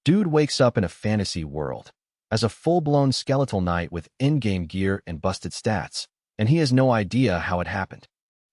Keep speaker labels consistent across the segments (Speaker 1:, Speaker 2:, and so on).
Speaker 1: Dude wakes up in a fantasy world as a full-blown skeletal knight with in-game gear and busted stats, and he has no idea how it happened.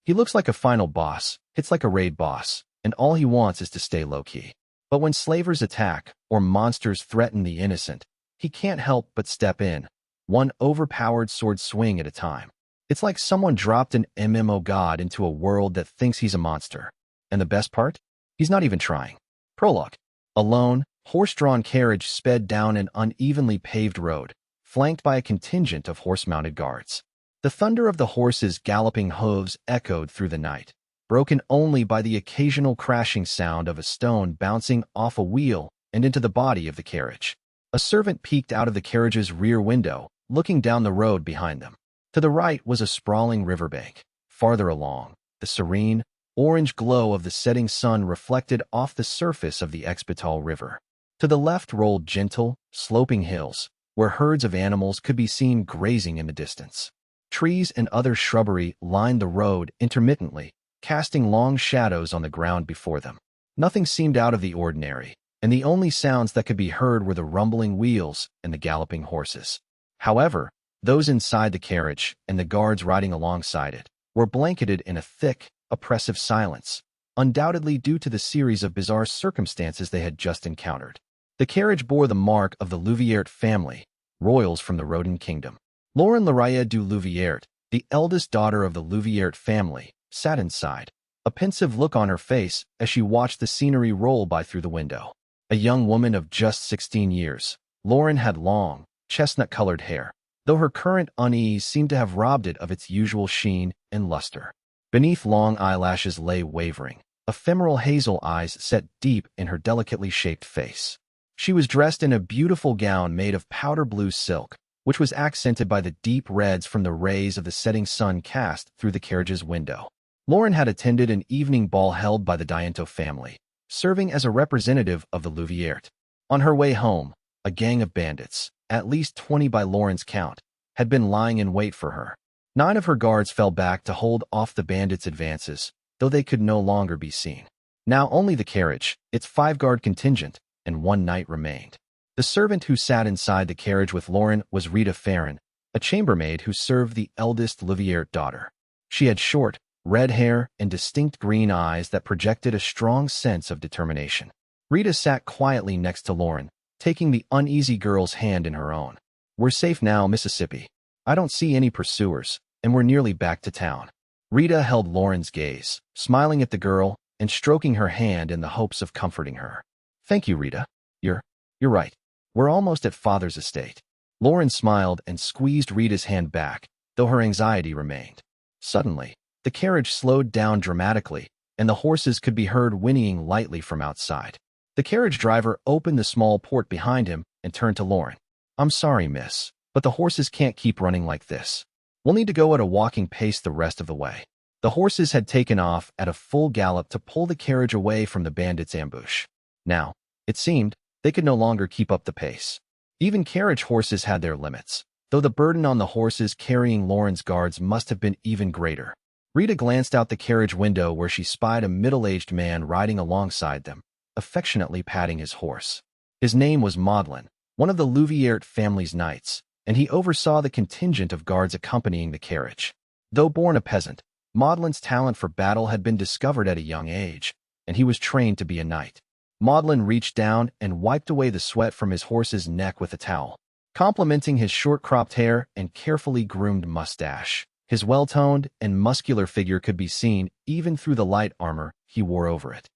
Speaker 1: He looks like a final boss, hits like a raid boss, and all he wants is to stay low-key. But when slavers attack or monsters threaten the innocent, he can't help but step in, one overpowered sword swing at a time. It's like someone dropped an MMO god into a world that thinks he's a monster. And the best part? He's not even trying. Prologue. A lone, horse-drawn carriage sped down an unevenly paved road, flanked by a contingent of horse-mounted guards. The thunder of the horses' galloping hooves echoed through the night, broken only by the occasional crashing sound of a stone bouncing off a wheel and into the body of the carriage. A servant peeked out of the carriage's rear window, looking down the road behind them. To the right was a sprawling riverbank. Farther along, the serene, orange glow of the setting sun reflected off the surface of the Expital River. To the left rolled gentle, sloping hills, where herds of animals could be seen grazing in the distance. Trees and other shrubbery lined the road intermittently, casting long shadows on the ground before them. Nothing seemed out of the ordinary, and the only sounds that could be heard were the rumbling wheels and the galloping horses. However, those inside the carriage and the guards riding alongside it were blanketed in a thick, oppressive silence, undoubtedly due to the series of bizarre circumstances they had just encountered. The carriage bore the mark of the Louviert family, royals from the Rodin kingdom. Lauren Lariya du Louviert, the eldest daughter of the Louviert family, sat inside, a pensive look on her face as she watched the scenery roll by through the window. A young woman of just 16 years, Lauren had long, chestnut-colored hair, though her current unease seemed to have robbed it of its usual sheen and luster. Beneath long eyelashes lay wavering, ephemeral hazel eyes set deep in her delicately shaped face. She was dressed in a beautiful gown made of powder blue silk, which was accented by the deep reds from the rays of the setting sun cast through the carriage's window. Lauren had attended an evening ball held by the Diento family, serving as a representative of the Louviert. On her way home, a gang of bandits, at least 20 by Lauren's count, had been lying in wait for her. 9 of her guards fell back to hold off the bandits' advances, though they could no longer be seen. Now only the carriage, its 5-guard contingent, and 1 knight remained. The servant who sat inside the carriage with Lauren was Rita Farron, a chambermaid who served the eldest Louviert daughter. She had short, red hair and distinct green eyes that projected a strong sense of determination. Rita sat quietly next to Lauren, taking the uneasy girl's hand in her own. "We're safe now, Mississippi. I don't see any pursuers, and we're nearly back to town." Rita held Lauren's gaze, smiling at the girl and stroking her hand in the hopes of comforting her. "Thank you, Rita. You're right. We're almost at Father's estate." Lauren smiled and squeezed Rita's hand back, though her anxiety remained. Suddenly, the carriage slowed down dramatically, and the horses could be heard whinnying lightly from outside. The carriage driver opened the small port behind him and turned to Lauren. "I'm sorry, miss, but the horses can't keep running like this. We'll need to go at a walking pace the rest of the way." The horses had taken off at a full gallop to pull the carriage away from the bandits' ambush. Now, it seemed, they could no longer keep up the pace. Even carriage horses had their limits, though the burden on the horses carrying Lauren's guards must have been even greater. Rita glanced out the carriage window where she spied a middle-aged man riding alongside them, affectionately patting his horse. His name was Maudlin, one of the Louviert family's knights, and he oversaw the contingent of guards accompanying the carriage. Though born a peasant, Maudlin's talent for battle had been discovered at a young age, and he was trained to be a knight. Maudlin reached down and wiped away the sweat from his horse's neck with a towel, complimenting his short-cropped hair and carefully groomed mustache. His well-toned and muscular figure could be seen even through the light armor he wore over it.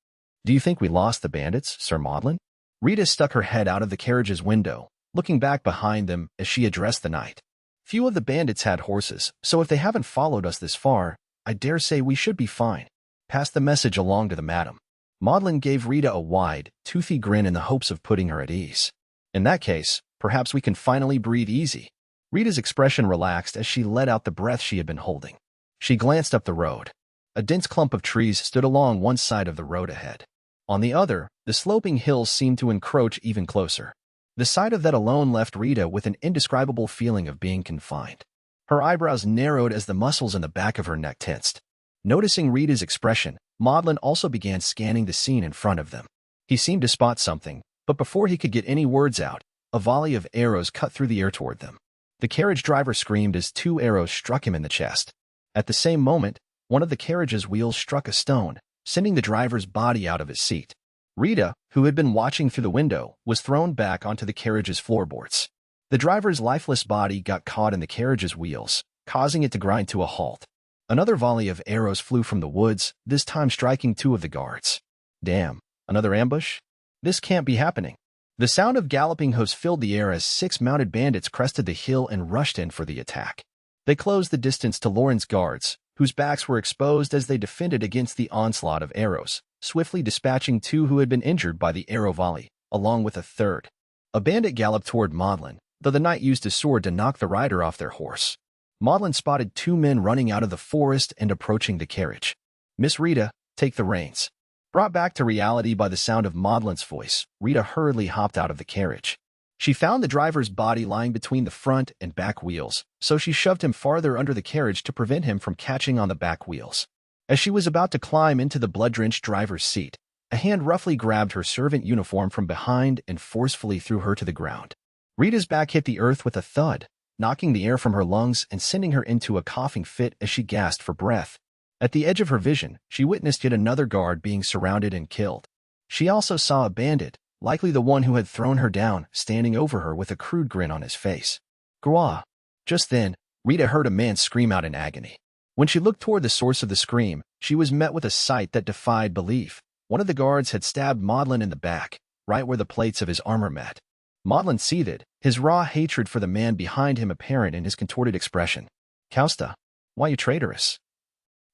Speaker 1: "Do you think we lost the bandits, Sir Maudlin?" Rita stuck her head out of the carriage's window, looking back behind them as she addressed the knight. "Few of the bandits had horses, so if they haven't followed us this far, I dare say we should be fine. Pass the message along to the madam." Maudlin gave Rita a wide, toothy grin in the hopes of putting her at ease. "In that case, perhaps we can finally breathe easy." Rita's expression relaxed as she let out the breath she had been holding. She glanced up the road. A dense clump of trees stood along one side of the road ahead. On the other, the sloping hills seemed to encroach even closer. The sight of that alone left Rita with an indescribable feeling of being confined. Her eyebrows narrowed as the muscles in the back of her neck tensed. Noticing Rita's expression, Maudlin also began scanning the scene in front of them. He seemed to spot something, But before he could get any words out, a volley of arrows cut through the air toward them. The carriage driver screamed as 2 arrows struck him in the chest. At the same moment, one of the carriage's wheels struck a stone, sending the driver's body out of his seat. Rita, who had been watching through the window, was thrown back onto the carriage's floorboards. The driver's lifeless body got caught in the carriage's wheels, causing it to grind to a halt. Another volley of arrows flew from the woods, this time striking 2 of the guards. Damn, another ambush? This can't be happening. The sound of galloping hooves filled the air as 6 mounted bandits crested the hill and rushed in for the attack. They closed the distance to Lauren's guards, whose backs were exposed as they defended against the onslaught of arrows, swiftly dispatching 2 who had been injured by the arrow volley, along with a third. A bandit galloped toward Maudlin, though the knight used his sword to knock the rider off their horse. Maudlin spotted 2 men running out of the forest and approaching the carriage. "Miss Rita, take the reins." Brought back to reality by the sound of Maudlin's voice, Rita hurriedly hopped out of the carriage. She found the driver's body lying between the front and back wheels, so she shoved him farther under the carriage to prevent him from catching on the back wheels. As she was about to climb into the blood-drenched driver's seat, a hand roughly grabbed her servant uniform from behind and forcefully threw her to the ground. Rita's back hit the earth with a thud, knocking the air from her lungs and sending her into a coughing fit as she gasped for breath. At the edge of her vision, she witnessed yet another guard being surrounded and killed. She also saw a bandit, likely the one who had thrown her down, standing over her with a crude grin on his face. Grua! Just then, Rita heard a man scream out in agony. When she looked toward the source of the scream, she was met with a sight that defied belief. One of the guards had stabbed Maudlin in the back, right where the plates of his armor met. Maudlin seethed, his raw hatred for the man behind him apparent in his contorted expression. "Kausta, why you traitorous?"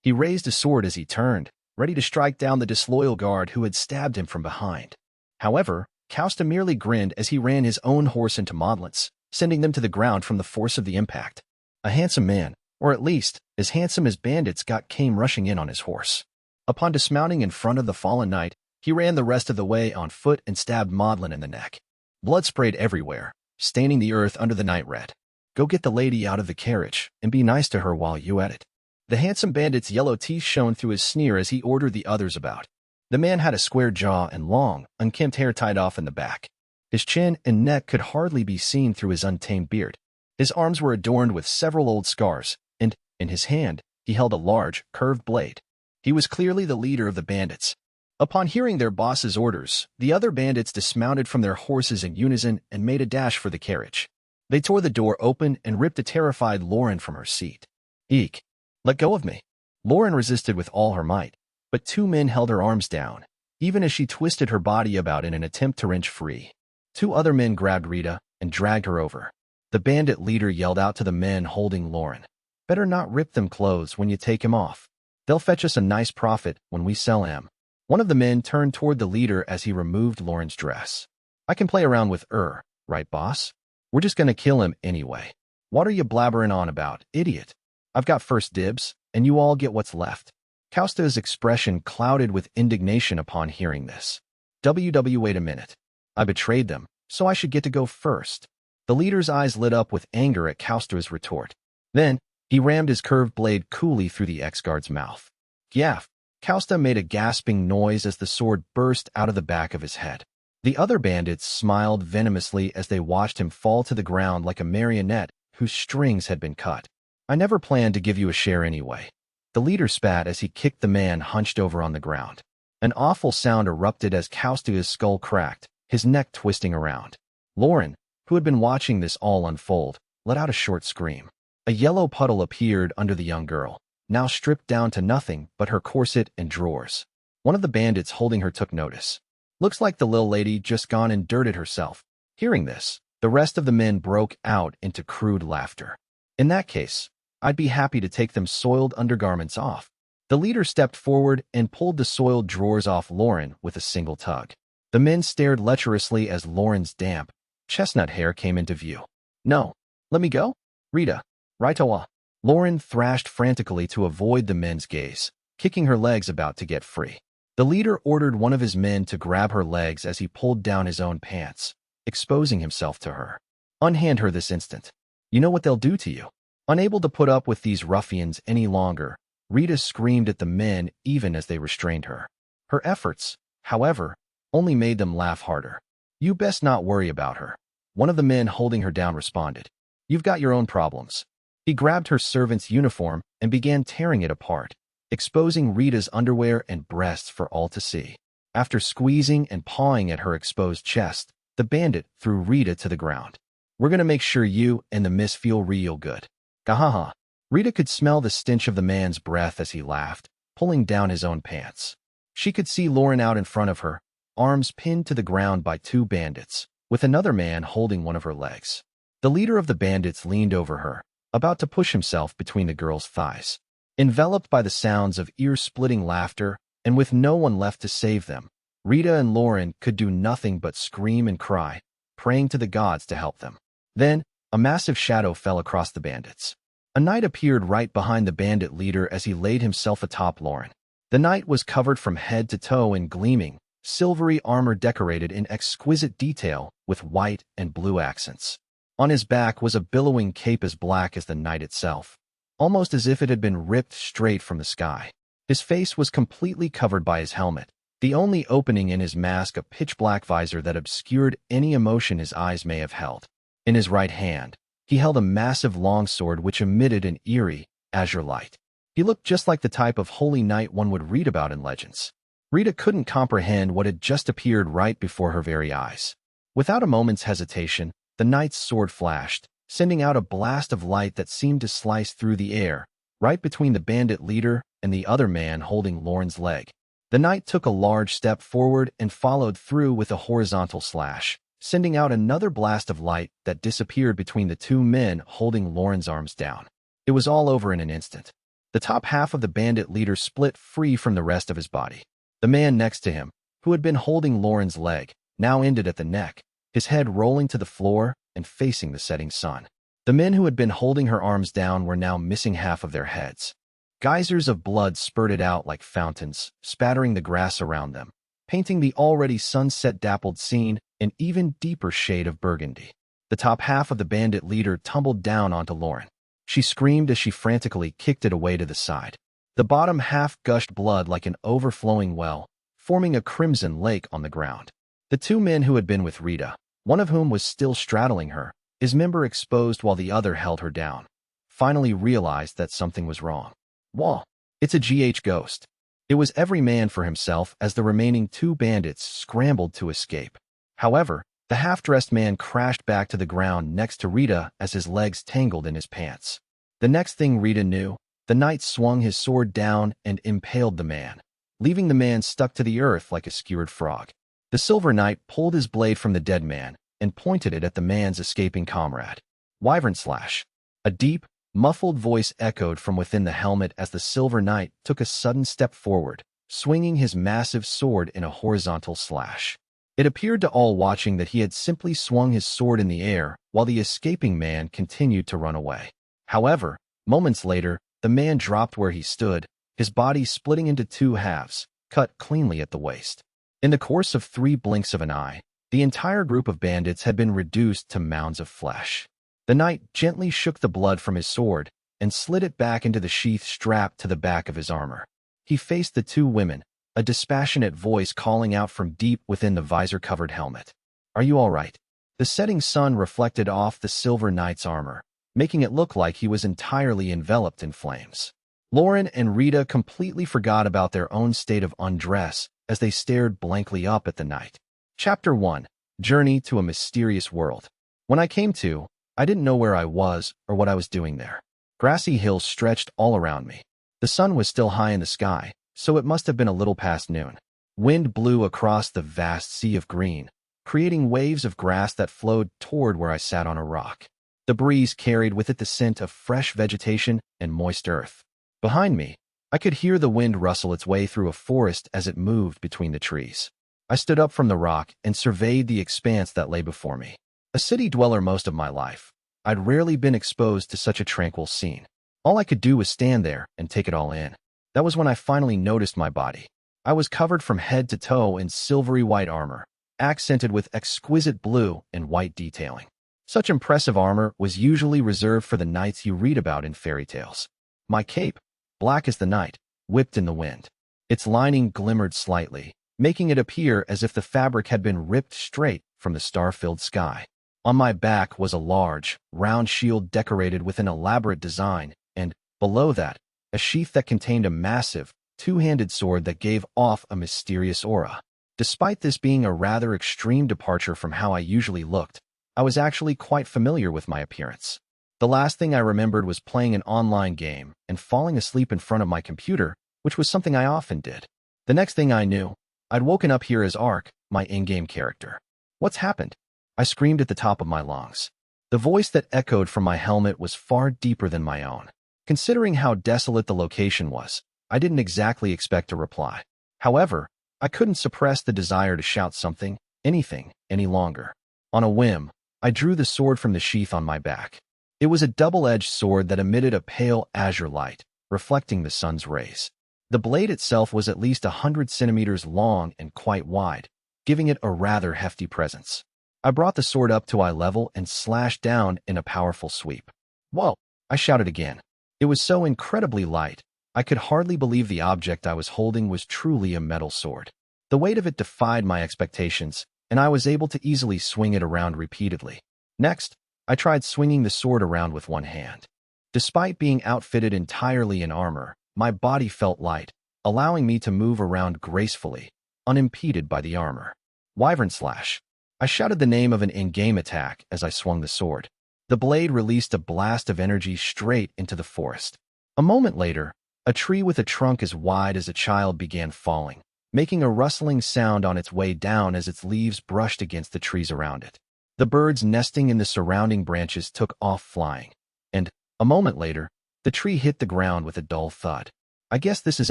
Speaker 1: He raised his sword as he turned, ready to strike down the disloyal guard who had stabbed him from behind. However, Kausta merely grinned as he ran his own horse into Maudlin's, sending them to the ground from the force of the impact. A handsome man, or at least, as handsome as bandits came rushing in on his horse. Upon dismounting in front of the fallen knight, he ran the rest of the way on foot and stabbed Maudlin in the neck. Blood sprayed everywhere, staining the earth under the night red. "Go get the lady out of the carriage, and be nice to her while you at it." The handsome bandit's yellow teeth shone through his sneer as he ordered the others about. The man had a square jaw and long, unkempt hair tied off in the back. His chin and neck could hardly be seen through his untamed beard. His arms were adorned with several old scars, and, in his hand, he held a large, curved blade. He was clearly the leader of the bandits. Upon hearing their boss's orders, the other bandits dismounted from their horses in unison and made a dash for the carriage. They tore the door open and ripped a terrified Lauren from her seat. "Eek! Let go of me." Lauren resisted with all her might, but 2 men held her arms down, even as she twisted her body about in an attempt to wrench free. 2 other men grabbed Rita and dragged her over. The bandit leader yelled out to the men holding Lauren, "Better not rip them clothes when you take him off. They'll fetch us a nice profit when we sell him." One of the men turned toward the leader as he removed Lauren's dress. "I can play around with her, right, boss? We're just gonna kill him anyway. What are you blabbering on about, idiot? I've got first dibs, and you all get what's left." Kausta's expression clouded with indignation upon hearing this. Wait a minute. I betrayed them, so I should get to go first. The leader's eyes lit up with anger at Kausta's retort. Then, he rammed his curved blade coolly through the ex-guard's mouth. Gaff! Kausta made a gasping noise as the sword burst out of the back of his head. The other bandits smiled venomously as they watched him fall to the ground like a marionette whose strings had been cut. "I never planned to give you a share anyway." The leader spat as he kicked the man hunched over on the ground. An awful sound erupted as Kausta's skull cracked, his neck twisting around. Lauren, who had been watching this all unfold, let out a short scream. A yellow puddle appeared under the young girl, now stripped down to nothing but her corset and drawers. One of the bandits holding her took notice. "Looks like the lil lady just gone and dirted herself." Hearing this, the rest of the men broke out into crude laughter. "In that case, I'd be happy to take them soiled undergarments off." The leader stepped forward and pulled the soiled drawers off Lauren with a single tug. The men stared lecherously as Lauren's damp, chestnut hair came into view. "No, let me go? Rita, right-awa." Lauren thrashed frantically to avoid the men's gaze, kicking her legs about to get free. The leader ordered one of his men to grab her legs as he pulled down his own pants, exposing himself to her. "Unhand her this instant. You know what they'll do to you." Unable to put up with these ruffians any longer, Rita screamed at the men even as they restrained her. Her efforts, however, only made them laugh harder. "You best not worry about her." One of the men holding her down responded. "You've got your own problems." He grabbed her servant's uniform and began tearing it apart, exposing Rita's underwear and breasts for all to see. After squeezing and pawing at her exposed chest, the bandit threw Rita to the ground. "We're gonna make sure you and the miss feel real good." Gahaha. Rita could smell the stench of the man's breath as he laughed, pulling down his own pants. She could see Lauren out in front of her, arms pinned to the ground by two bandits, with another man holding one of her legs. The leader of the bandits leaned over her, about to push himself between the girl's thighs. Enveloped by the sounds of ear-splitting laughter, and with no one left to save them, Rita and Lauren could do nothing but scream and cry, praying to the gods to help them. Then, a massive shadow fell across the bandits. A knight appeared right behind the bandit leader as he laid himself atop Lauren. The knight was covered from head to toe in gleaming, silvery armor decorated in exquisite detail with white and blue accents. On his back was a billowing cape as black as the night itself, almost as if it had been ripped straight from the sky. His face was completely covered by his helmet, the only opening in his mask a pitch-black visor that obscured any emotion his eyes may have held. In his right hand, he held a massive longsword which emitted an eerie, azure light. He looked just like the type of holy knight one would read about in legends. Rita couldn't comprehend what had just appeared right before her very eyes. Without a moment's hesitation, the knight's sword flashed, sending out a blast of light that seemed to slice through the air, right between the bandit leader and the other man holding Lauren's leg. The knight took a large step forward and followed through with a horizontal slash, sending out another blast of light that disappeared between the two men holding Lauren's arms down. It was all over in an instant. The top half of the bandit leader split free from the rest of his body. The man next to him, who had been holding Lauren's leg, now ended at the neck, his head rolling to the floor and facing the setting sun. The men who had been holding her arms down were now missing half of their heads. Geysers of blood spurted out like fountains, spattering the grass around them, painting the already sunset-dappled scene an even deeper shade of burgundy. The top half of the bandit leader tumbled down onto Lauren. She screamed as she frantically kicked it away to the side. The bottom half gushed blood like an overflowing well, forming a crimson lake on the ground. The two men who had been with Rita, one of whom was still straddling her, his member exposed while the other held her down, finally realized that something was wrong. "Wah! It's a ghost." It was every man for himself as the remaining two bandits scrambled to escape. However, the half-dressed man crashed back to the ground next to Rita as his legs tangled in his pants. The next thing Rita knew, the knight swung his sword down and impaled the man, leaving the man stuck to the earth like a skewered frog. The silver knight pulled his blade from the dead man and pointed it at the man's escaping comrade. "Wyvern slash." A deep, muffled voice echoed from within the helmet as the silver knight took a sudden step forward, swinging his massive sword in a horizontal slash. It appeared to all watching that he had simply swung his sword in the air while the escaping man continued to run away. However, moments later, the man dropped where he stood, his body splitting into two halves, cut cleanly at the waist. In the course of 3 blinks of an eye, the entire group of bandits had been reduced to mounds of flesh. The knight gently shook the blood from his sword and slid it back into the sheath strapped to the back of his armor. He faced the two women, a dispassionate voice calling out from deep within the visor-covered helmet. "Are you all right?" The setting sun reflected off the silver knight's armor, making it look like he was entirely enveloped in flames. Lauren and Rita completely forgot about their own state of undress as they stared blankly up at the knight. Chapter 1. Journey to a Mysterious World. When I came to, I didn't know where I was or what I was doing there. Grassy hills stretched all around me. The sun was still high in the sky, so it must have been a little past noon. Wind blew across the vast sea of green, creating waves of grass that flowed toward where I sat on a rock. The breeze carried with it the scent of fresh vegetation and moist earth. Behind me, I could hear the wind rustle its way through a forest as it moved between the trees. I stood up from the rock and surveyed the expanse that lay before me. A city dweller most of my life, I'd rarely been exposed to such a tranquil scene. All I could do was stand there and take it all in. That was when I finally noticed my body. I was covered from head to toe in silvery white armor, accented with exquisite blue and white detailing. Such impressive armor was usually reserved for the knights you read about in fairy tales. My cape, black as the night, whipped in the wind. Its lining glimmered slightly, making it appear as if the fabric had been ripped straight from the star-filled sky. On my back was a large, round shield decorated with an elaborate design, and, below that, a sheath that contained a massive, two-handed sword that gave off a mysterious aura. Despite this being a rather extreme departure from how I usually looked, I was actually quite familiar with my appearance. The last thing I remembered was playing an online game and falling asleep in front of my computer, which was something I often did. The next thing I knew, I'd woken up here as Ark, my in-game character. What's happened? I screamed at the top of my lungs. The voice that echoed from my helmet was far deeper than my own. Considering how desolate the location was, I didn't exactly expect a reply. However, I couldn't suppress the desire to shout something, anything, any longer. On a whim, I drew the sword from the sheath on my back. It was a double-edged sword that emitted a pale azure light, reflecting the sun's rays. The blade itself was at least 100 centimeters long and quite wide, giving it a rather hefty presence. I brought the sword up to eye level and slashed down in a powerful sweep. "Whoa!" I shouted again. It was so incredibly light, I could hardly believe the object I was holding was truly a metal sword. The weight of it defied my expectations, and I was able to easily swing it around repeatedly. Next, I tried swinging the sword around with one hand. Despite being outfitted entirely in armor, my body felt light, allowing me to move around gracefully, unimpeded by the armor. Wyvern Slash. I shouted the name of an in-game attack as I swung the sword. The blade released a blast of energy straight into the forest. A moment later, a tree with a trunk as wide as a child began falling, making a rustling sound on its way down as its leaves brushed against the trees around it. The birds nesting in the surrounding branches took off flying, and, a moment later, the tree hit the ground with a dull thud. I guess this is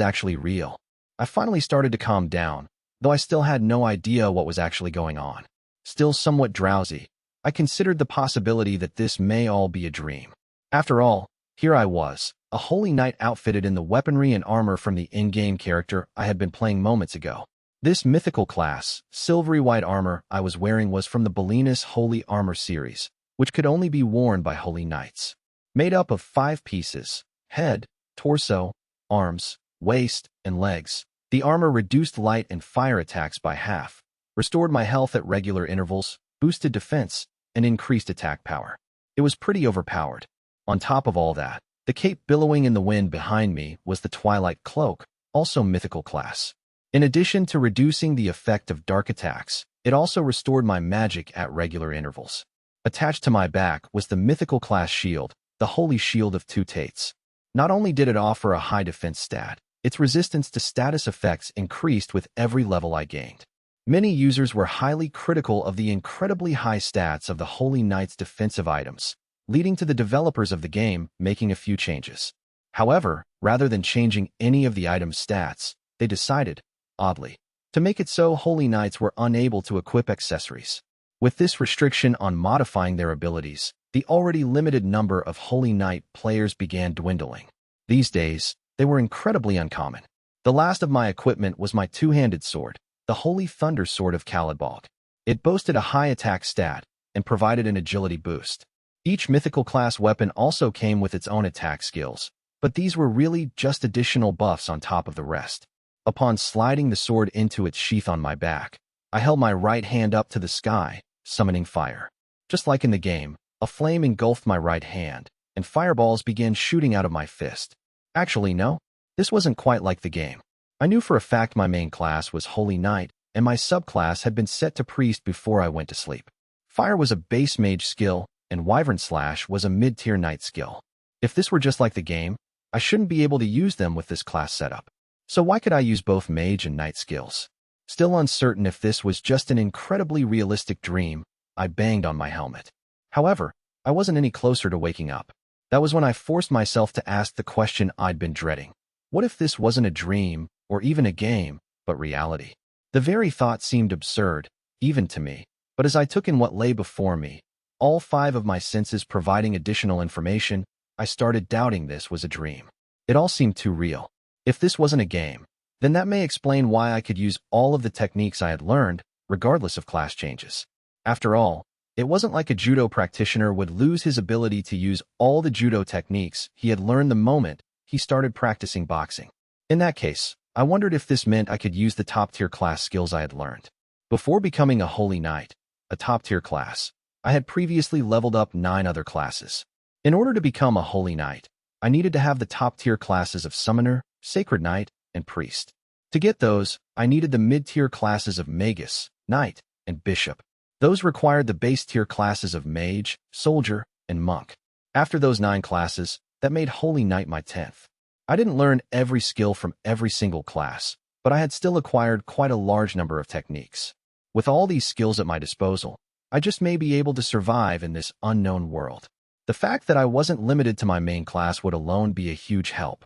Speaker 1: actually real. I finally started to calm down, though I still had no idea what was actually going on. Still somewhat drowsy, I considered the possibility that this may all be a dream. After all, here I was, a holy knight outfitted in the weaponry and armor from the in-game character I had been playing moments ago. This mythical class, silvery white armor I was wearing was from the Bellinus Holy Armor series, which could only be worn by holy knights. Made up of 5 pieces: head, torso, arms, waist, and legs. The armor reduced light and fire attacks by half, restored my health at regular intervals, boosted defense, and increased attack power. It was pretty overpowered. On top of all that, the cape billowing in the wind behind me was the Twilight Cloak, also mythical class. In addition to reducing the effect of dark attacks, it also restored my magic at regular intervals. Attached to my back was the mythical class shield, the Holy Shield of Two Tates. Not only did it offer a high defense stat, its resistance to status effects increased with every level I gained. Many users were highly critical of the incredibly high stats of the Holy Knight's defensive items, leading to the developers of the game making a few changes. However, rather than changing any of the item's stats, they decided, oddly, to make it so Holy Knights were unable to equip accessories. With this restriction on modifying their abilities, the already limited number of Holy Knight players began dwindling. These days, they were incredibly uncommon. The last of my equipment was my two-handed sword, the Holy Thunder Sword of Kalidbalg. It boasted a high attack stat and provided an agility boost. Each mythical class weapon also came with its own attack skills, but these were really just additional buffs on top of the rest. Upon sliding the sword into its sheath on my back, I held my right hand up to the sky, summoning fire. Just like in the game, a flame engulfed my right hand, and fireballs began shooting out of my fist. Actually, no, this wasn't quite like the game. I knew for a fact my main class was Holy Knight, and my subclass had been set to Priest before I went to sleep. Fire was a base mage skill, and Wyvern Slash was a mid-tier knight skill. If this were just like the game, I shouldn't be able to use them with this class setup. So why could I use both mage and knight skills? Still uncertain if this was just an incredibly realistic dream, I banged on my helmet. However, I wasn't any closer to waking up. That was when I forced myself to ask the question I'd been dreading. What if this wasn't a dream, or even a game, but reality? The very thought seemed absurd, even to me, but as I took in what lay before me, all 5 of my senses providing additional information, I started doubting this was a dream. It all seemed too real. If this wasn't a game, then that may explain why I could use all of the techniques I had learned, regardless of class changes. After all, it wasn't like a judo practitioner would lose his ability to use all the judo techniques he had learned the moment he started practicing boxing. In that case, I wondered if this meant I could use the top-tier class skills I had learned. Before becoming a Holy Knight, a top-tier class. I had previously leveled up 9 other classes. In order to become a Holy Knight, I needed to have the top-tier classes of Summoner, Sacred Knight, and Priest. To get those, I needed the mid-tier classes of Magus, Knight, and Bishop. Those required the base-tier classes of Mage, Soldier, and Monk. After those 9 classes, that made Holy Knight my 10th. I didn't learn every skill from every single class, but I had still acquired quite a large number of techniques. With all these skills at my disposal, I just may be able to survive in this unknown world. The fact that I wasn't limited to my main class would alone be a huge help.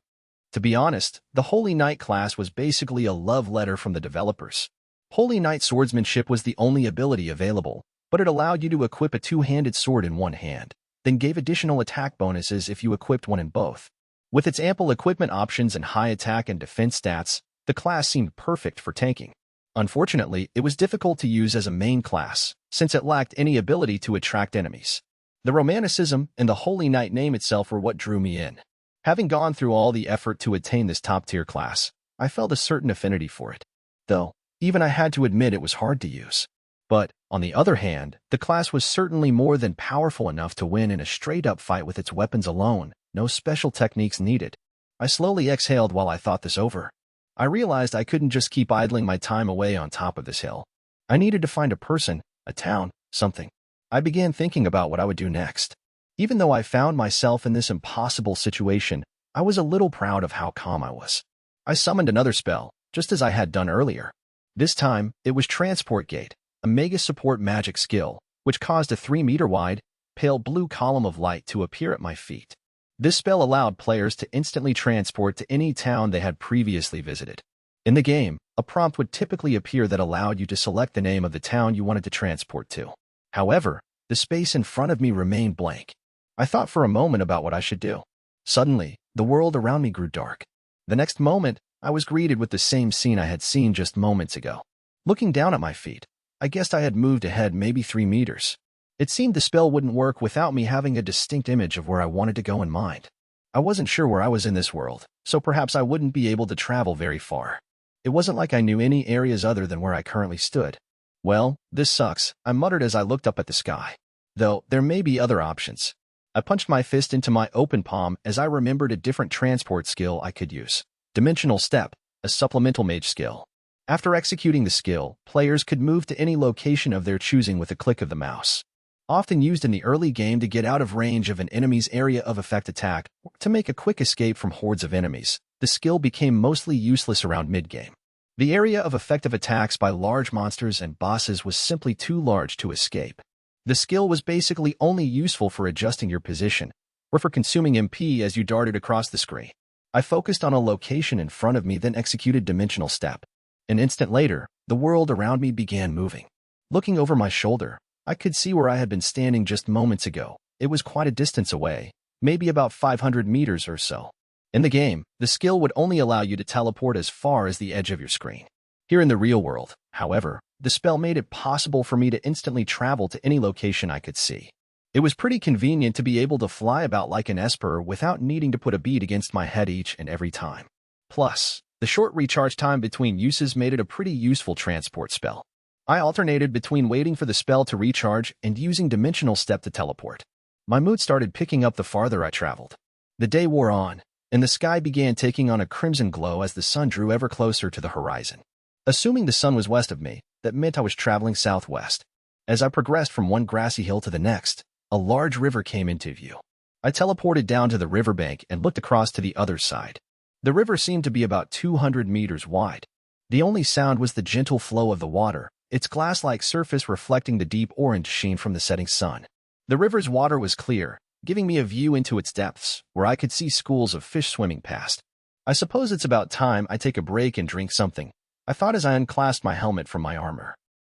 Speaker 1: To be honest, the Holy Knight class was basically a love letter from the developers. Holy Knight swordsmanship was the only ability available, but it allowed you to equip a 2-handed sword in one hand, then gave additional attack bonuses if you equipped one in both. With its ample equipment options and high attack and defense stats, the class seemed perfect for tanking. Unfortunately, it was difficult to use as a main class, since it lacked any ability to attract enemies. The romanticism and the Holy Knight name itself were what drew me in. Having gone through all the effort to attain this top-tier class, I felt a certain affinity for it. Though, even I had to admit it was hard to use. But, on the other hand, the class was certainly more than powerful enough to win in a straight-up fight with its weapons alone, no special techniques needed. I slowly exhaled while I thought this over. I realized I couldn't just keep idling my time away on top of this hill. I needed to find a person, a town, something. I began thinking about what I would do next. Even though I found myself in this impossible situation, I was a little proud of how calm I was. I summoned another spell, just as I had done earlier. This time, it was Transport Gate, a mega support magic skill, which caused a 3-meter-wide, pale blue column of light to appear at my feet. This spell allowed players to instantly transport to any town they had previously visited. In the game, a prompt would typically appear that allowed you to select the name of the town you wanted to transport to. However, the space in front of me remained blank. I thought for a moment about what I should do. Suddenly, the world around me grew dark. The next moment, I was greeted with the same scene I had seen just moments ago. Looking down at my feet, I guessed I had moved ahead maybe 3 meters. It seemed the spell wouldn't work without me having a distinct image of where I wanted to go in mind. I wasn't sure where I was in this world, so perhaps I wouldn't be able to travel very far. It wasn't like I knew any areas other than where I currently stood. Well, this sucks, I muttered as I looked up at the sky. Though, there may be other options. I punched my fist into my open palm as I remembered a different transport skill I could use. Dimensional Step, a supplemental mage skill. After executing the skill, players could move to any location of their choosing with a click of the mouse. Often used in the early game to get out of range of an enemy's area of effect attack or to make a quick escape from hordes of enemies, the skill became mostly useless around mid-game. The area of effective attacks by large monsters and bosses was simply too large to escape. The skill was basically only useful for adjusting your position, or for consuming MP as you darted across the screen. I focused on a location in front of me, then executed Dimensional Step. An instant later, the world around me began moving. Looking over my shoulder, I could see where I had been standing just moments ago. It was quite a distance away, maybe about 500 meters or so. In the game, the skill would only allow you to teleport as far as the edge of your screen. Here in the real world, however, the spell made it possible for me to instantly travel to any location I could see. It was pretty convenient to be able to fly about like an esper without needing to put a bead against my head each and every time. Plus, the short recharge time between uses made it a pretty useful transport spell. I alternated between waiting for the spell to recharge and using Dimensional Step to teleport. My mood started picking up the farther I traveled. The day wore on, and the sky began taking on a crimson glow as the sun drew ever closer to the horizon. Assuming the sun was west of me, that meant I was traveling southwest. As I progressed from one grassy hill to the next, a large river came into view. I teleported down to the riverbank and looked across to the other side. The river seemed to be about 200 meters wide. The only sound was the gentle flow of the water, its glass-like surface reflecting the deep orange sheen from the setting sun. The river's water was clear, giving me a view into its depths, where I could see schools of fish swimming past. I suppose it's about time I take a break and drink something, I thought as I unclasped my helmet from my armor.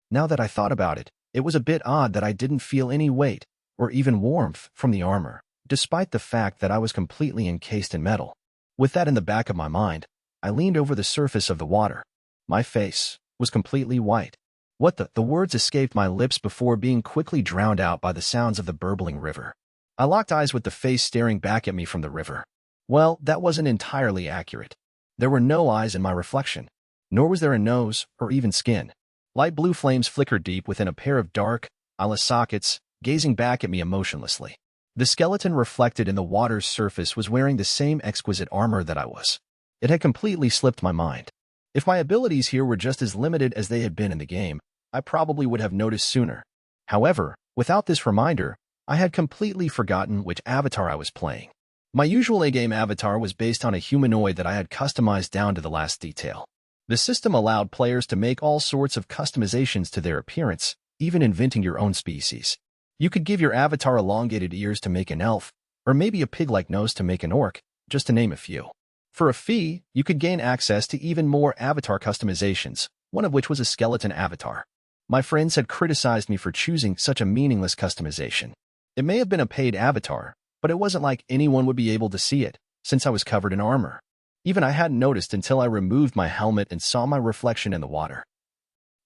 Speaker 1: Now that I thought about it, it was a bit odd that I didn't feel any weight, or even warmth, from the armor, despite the fact that I was completely encased in metal. With that in the back of my mind, I leaned over the surface of the water. My face was completely white. What the words escaped my lips before being quickly drowned out by the sounds of the burbling river. I locked eyes with the face staring back at me from the river. Well, that wasn't entirely accurate. There were no eyes in my reflection, nor was there a nose or even skin. Light blue flames flickered deep within a pair of dark, eyeless sockets, gazing back at me emotionlessly. The skeleton reflected in the water's surface was wearing the same exquisite armor that I was. It had completely slipped my mind. If my abilities here were just as limited as they had been in the game, I probably would have noticed sooner. However, without this reminder, I had completely forgotten which avatar I was playing. My usual A-game avatar was based on a humanoid that I had customized down to the last detail. The system allowed players to make all sorts of customizations to their appearance, even inventing your own species. You could give your avatar elongated ears to make an elf, or maybe a pig-like nose to make an orc, just to name a few. For a fee, you could gain access to even more avatar customizations, one of which was a skeleton avatar. My friends had criticized me for choosing such a meaningless customization. It may have been a paid avatar, but it wasn't like anyone would be able to see it, since I was covered in armor. Even I hadn't noticed until I removed my helmet and saw my reflection in the water.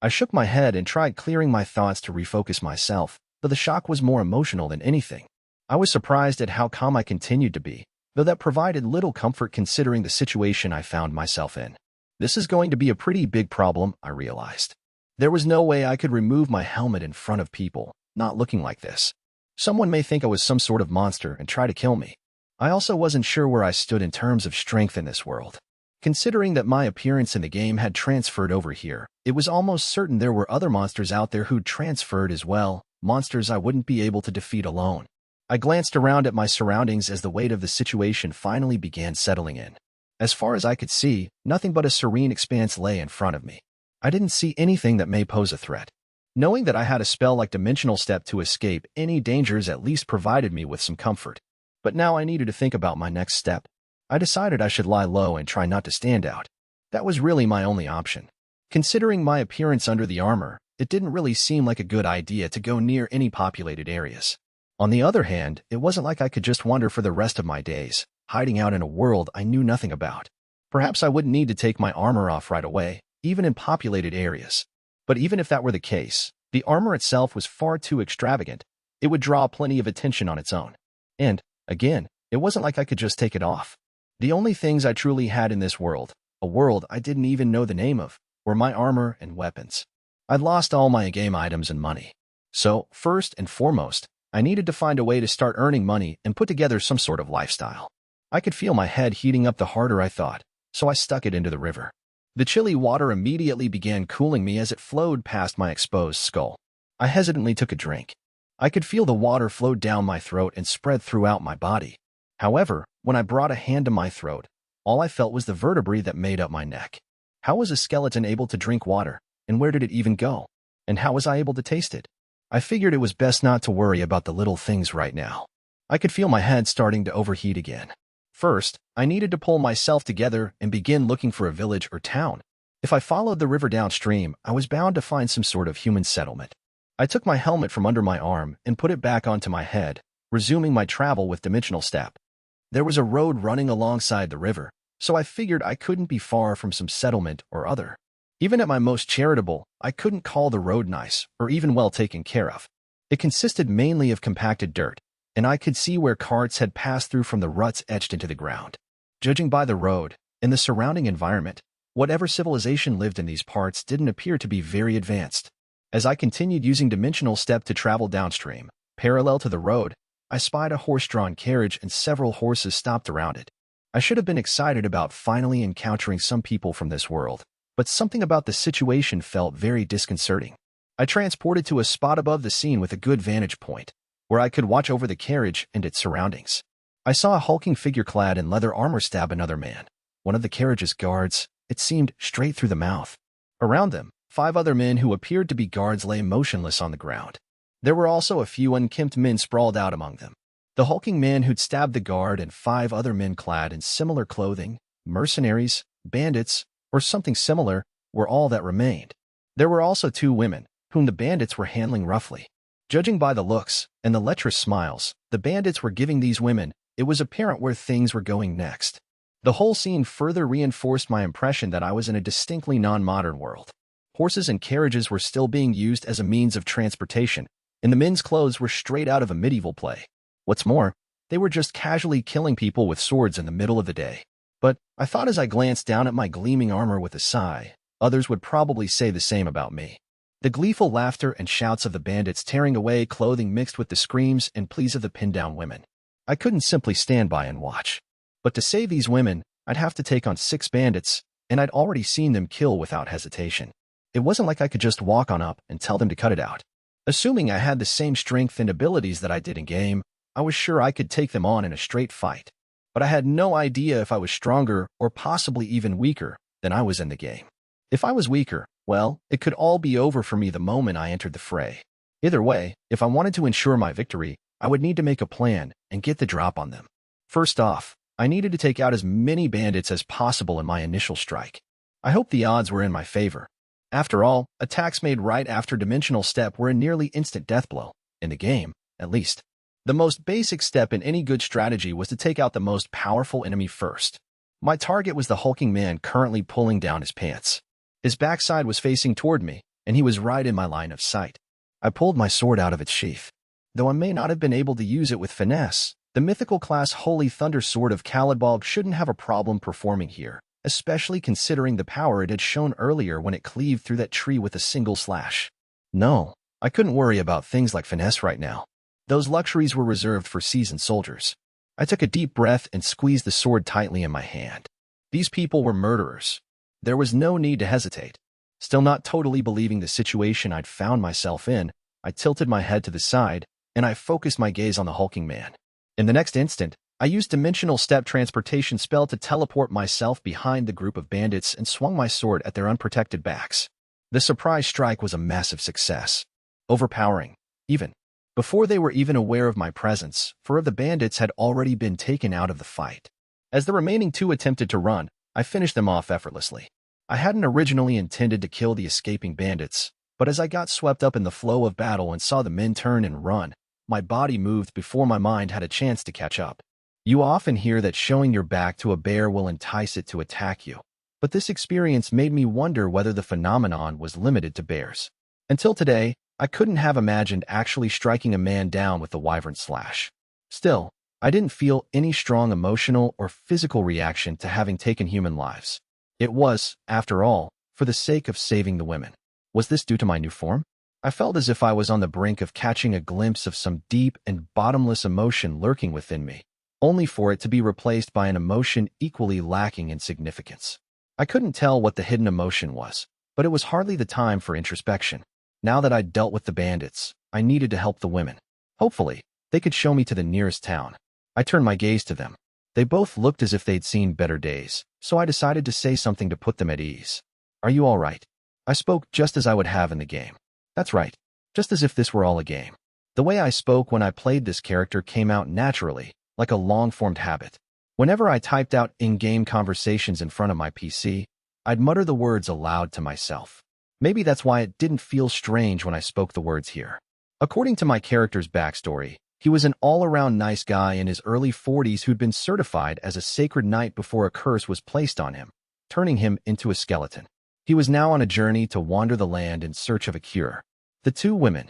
Speaker 1: I shook my head and tried clearing my thoughts to refocus myself, but the shock was more emotional than anything. I was surprised at how calm I continued to be, though that provided little comfort considering the situation I found myself in. This is going to be a pretty big problem, I realized. There was no way I could remove my helmet in front of people, not looking like this. Someone may think I was some sort of monster and try to kill me. I also wasn't sure where I stood in terms of strength in this world. Considering that my appearance in the game had transferred over here, it was almost certain there were other monsters out there who'd transferred as well, monsters I wouldn't be able to defeat alone. I glanced around at my surroundings as the weight of the situation finally began settling in. As far as I could see, nothing but a serene expanse lay in front of me. I didn't see anything that may pose a threat. Knowing that I had a spell like Dimensional Step to escape any dangers at least provided me with some comfort. But now I needed to think about my next step. I decided I should lie low and try not to stand out. That was really my only option. Considering my appearance under the armor, it didn't really seem like a good idea to go near any populated areas. On the other hand, it wasn't like I could just wander for the rest of my days, hiding out in a world I knew nothing about. Perhaps I wouldn't need to take my armor off right away, even in populated areas. But even if that were the case, the armor itself was far too extravagant. It would draw plenty of attention on its own. And, again, it wasn't like I could just take it off. The only things I truly had in this world, a world I didn't even know the name of, were my armor and weapons. I'd lost all my game items and money. So, first and foremost, I needed to find a way to start earning money and put together some sort of lifestyle. I could feel my head heating up the harder I thought, so I stuck it into the river. The chilly water immediately began cooling me as it flowed past my exposed skull. I hesitantly took a drink. I could feel the water flow down my throat and spread throughout my body. However, when I brought a hand to my throat, all I felt was the vertebrae that made up my neck. How was a skeleton able to drink water, and where did it even go? And how was I able to taste it? I figured it was best not to worry about the little things right now. I could feel my head starting to overheat again. First, I needed to pull myself together and begin looking for a village or town. If I followed the river downstream, I was bound to find some sort of human settlement. I took my helmet from under my arm and put it back onto my head, resuming my travel with Dimensional Step. There was a road running alongside the river, so I figured I couldn't be far from some settlement or other. Even at my most charitable, I couldn't call the road nice or even well taken care of. It consisted mainly of compacted dirt, and I could see where carts had passed through from the ruts etched into the ground. Judging by the road and the surrounding environment, whatever civilization lived in these parts didn't appear to be very advanced. As I continued using Dimensional Step to travel downstream, parallel to the road, I spied a horse-drawn carriage and several horses stopped around it. I should have been excited about finally encountering some people from this world, but something about the situation felt very disconcerting. I transported to a spot above the scene with a good vantage point, where I could watch over the carriage and its surroundings. I saw a hulking figure clad in leather armor stab another man, one of the carriage's guards, it seemed straight through the mouth. Around them, 5 other men who appeared to be guards lay motionless on the ground. There were also a few unkempt men sprawled out among them. The hulking man who'd stabbed the guard and 5 other men clad in similar clothing, mercenaries, bandits, or something similar, were all that remained. There were also 2 women, whom the bandits were handling roughly. Judging by the looks and the lecherous smiles the bandits were giving these women, it was apparent where things were going next. The whole scene further reinforced my impression that I was in a distinctly non-modern world. Horses and carriages were still being used as a means of transportation, and the men's clothes were straight out of a medieval play. What's more, they were just casually killing people with swords in the middle of the day. But I thought as I glanced down at my gleaming armor with a sigh, others would probably say the same about me. The gleeful laughter and shouts of the bandits tearing away clothing mixed with the screams and pleas of the pinned-down women. I couldn't simply stand by and watch. But to save these women, I'd have to take on 6 bandits, and I'd already seen them kill without hesitation. It wasn't like I could just walk on up and tell them to cut it out. Assuming I had the same strength and abilities that I did in-game, I was sure I could take them on in a straight fight. But I had no idea if I was stronger or possibly even weaker than I was in the game. If I was weaker, well, it could all be over for me the moment I entered the fray. Either way, if I wanted to ensure my victory, I would need to make a plan and get the drop on them. First off, I needed to take out as many bandits as possible in my initial strike. I hoped the odds were in my favor. After all, attacks made right after Dimensional Step were a nearly instant death blow, in the game, at least. The most basic step in any good strategy was to take out the most powerful enemy first. My target was the hulking man currently pulling down his pants. His backside was facing toward me, and he was right in my line of sight. I pulled my sword out of its sheath. Though I may not have been able to use it with finesse, the mythical class Holy Thunder Sword of Kalidbalg shouldn't have a problem performing here, especially considering the power it had shown earlier when it cleaved through that tree with a single slash. No, I couldn't worry about things like finesse right now. Those luxuries were reserved for seasoned soldiers. I took a deep breath and squeezed the sword tightly in my hand. These people were murderers. There was no need to hesitate. Still not totally believing the situation I'd found myself in, I tilted my head to the side, and I focused my gaze on the hulking man. In the next instant, I used Dimensional Step Transportation spell to teleport myself behind the group of bandits and swung my sword at their unprotected backs. The surprise strike was a massive success. Overpowering, even. Before they were even aware of my presence, 4 of the bandits had already been taken out of the fight. As the remaining 2 attempted to run, I finished them off effortlessly. I hadn't originally intended to kill the escaping bandits, but as I got swept up in the flow of battle and saw the men turn and run, my body moved before my mind had a chance to catch up. You often hear that showing your back to a bear will entice it to attack you, but this experience made me wonder whether the phenomenon was limited to bears. Until today, I couldn't have imagined actually striking a man down with the wyvern slash. Still, I didn't feel any strong emotional or physical reaction to having taken human lives. It was, after all, for the sake of saving the women. Was this due to my new form? I felt as if I was on the brink of catching a glimpse of some deep and bottomless emotion lurking within me, only for it to be replaced by an emotion equally lacking in significance. I couldn't tell what the hidden emotion was, but it was hardly the time for introspection. Now that I'd dealt with the bandits, I needed to help the women. Hopefully, they could show me to the nearest town. I turned my gaze to them. They both looked as if they'd seen better days, so I decided to say something to put them at ease. Are you all right? I spoke just as I would have in the game. That's right, just as if this were all a game. The way I spoke when I played this character came out naturally, like a long-formed habit. Whenever I typed out in-game conversations in front of my PC, I'd mutter the words aloud to myself. Maybe that's why it didn't feel strange when I spoke the words here. According to my character's backstory, he was an all-around nice guy in his early 40s who'd been certified as a sacred knight before a curse was placed on him, turning him into a skeleton. He was now on a journey to wander the land in search of a cure. The 2 women,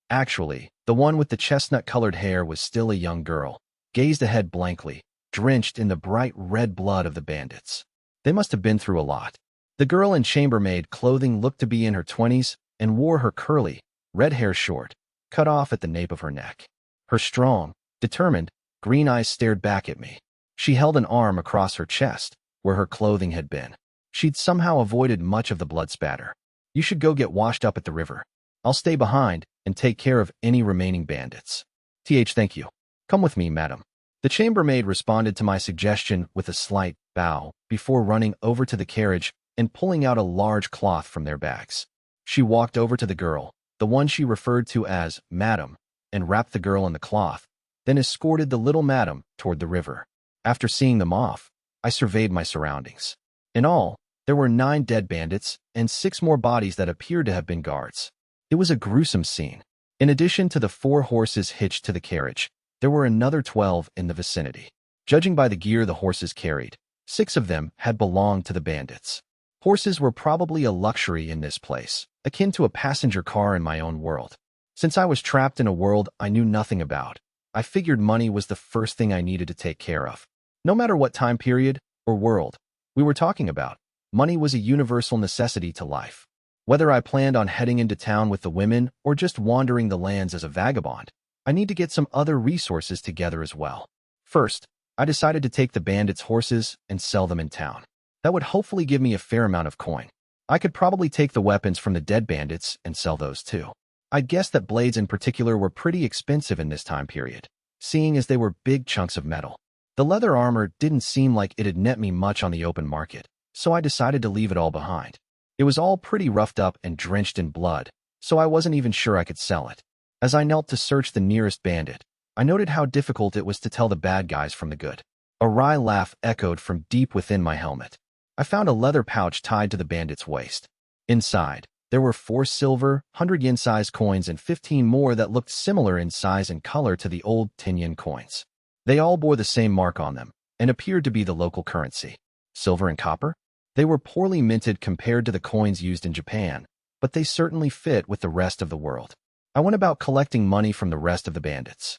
Speaker 1: actually, the one with the chestnut-colored hair was still a young girl, gazed ahead blankly, drenched in the bright red blood of the bandits. They must have been through a lot. The girl in chambermaid clothing looked to be in her 20s and wore her curly, red hair short, cut off at the nape of her neck. Her strong, determined, green eyes stared back at me. She held an arm across her chest, where her clothing had been. She'd somehow avoided much of the blood spatter. You should go get washed up at the river. I'll stay behind and take care of any remaining bandits. Thank you. Come with me, madam. The chambermaid responded to my suggestion with a slight bow before running over to the carriage and pulling out a large cloth from their bags. She walked over to the girl, the one she referred to as madam, and wrapped the girl in the cloth, then escorted the little madam toward the river. After seeing them off, I surveyed my surroundings. In all, there were 9 dead bandits and 6 more bodies that appeared to have been guards. It was a gruesome scene. In addition to the 4 horses hitched to the carriage, there were another 12 in the vicinity. Judging by the gear the horses carried, 6 of them had belonged to the bandits. Horses were probably a luxury in this place, akin to a passenger car in my own world. Since I was trapped in a world I knew nothing about, I figured money was the first thing I needed to take care of. No matter what time period or world we were talking about, money was a universal necessity to life. Whether I planned on heading into town with the women or just wandering the lands as a vagabond, I need to get some other resources together as well. First, I decided to take the bandits' horses and sell them in town. That would hopefully give me a fair amount of coin. I could probably take the weapons from the dead bandits and sell those too. I'd guess that blades in particular were pretty expensive in this time period, seeing as they were big chunks of metal. The leather armor didn't seem like it'd net me much on the open market, so I decided to leave it all behind. It was all pretty roughed up and drenched in blood, so I wasn't even sure I could sell it. As I knelt to search the nearest bandit, I noted how difficult it was to tell the bad guys from the good. A wry laugh echoed from deep within my helmet. I found a leather pouch tied to the bandit's waist. Inside, there were 4 silver, 100-yen-sized coins and 15 more that looked similar in size and color to the old 10-yen coins. They all bore the same mark on them and appeared to be the local currency. Silver and copper? They were poorly minted compared to the coins used in Japan, but they certainly fit with the rest of the world. I went about collecting money from the rest of the bandits.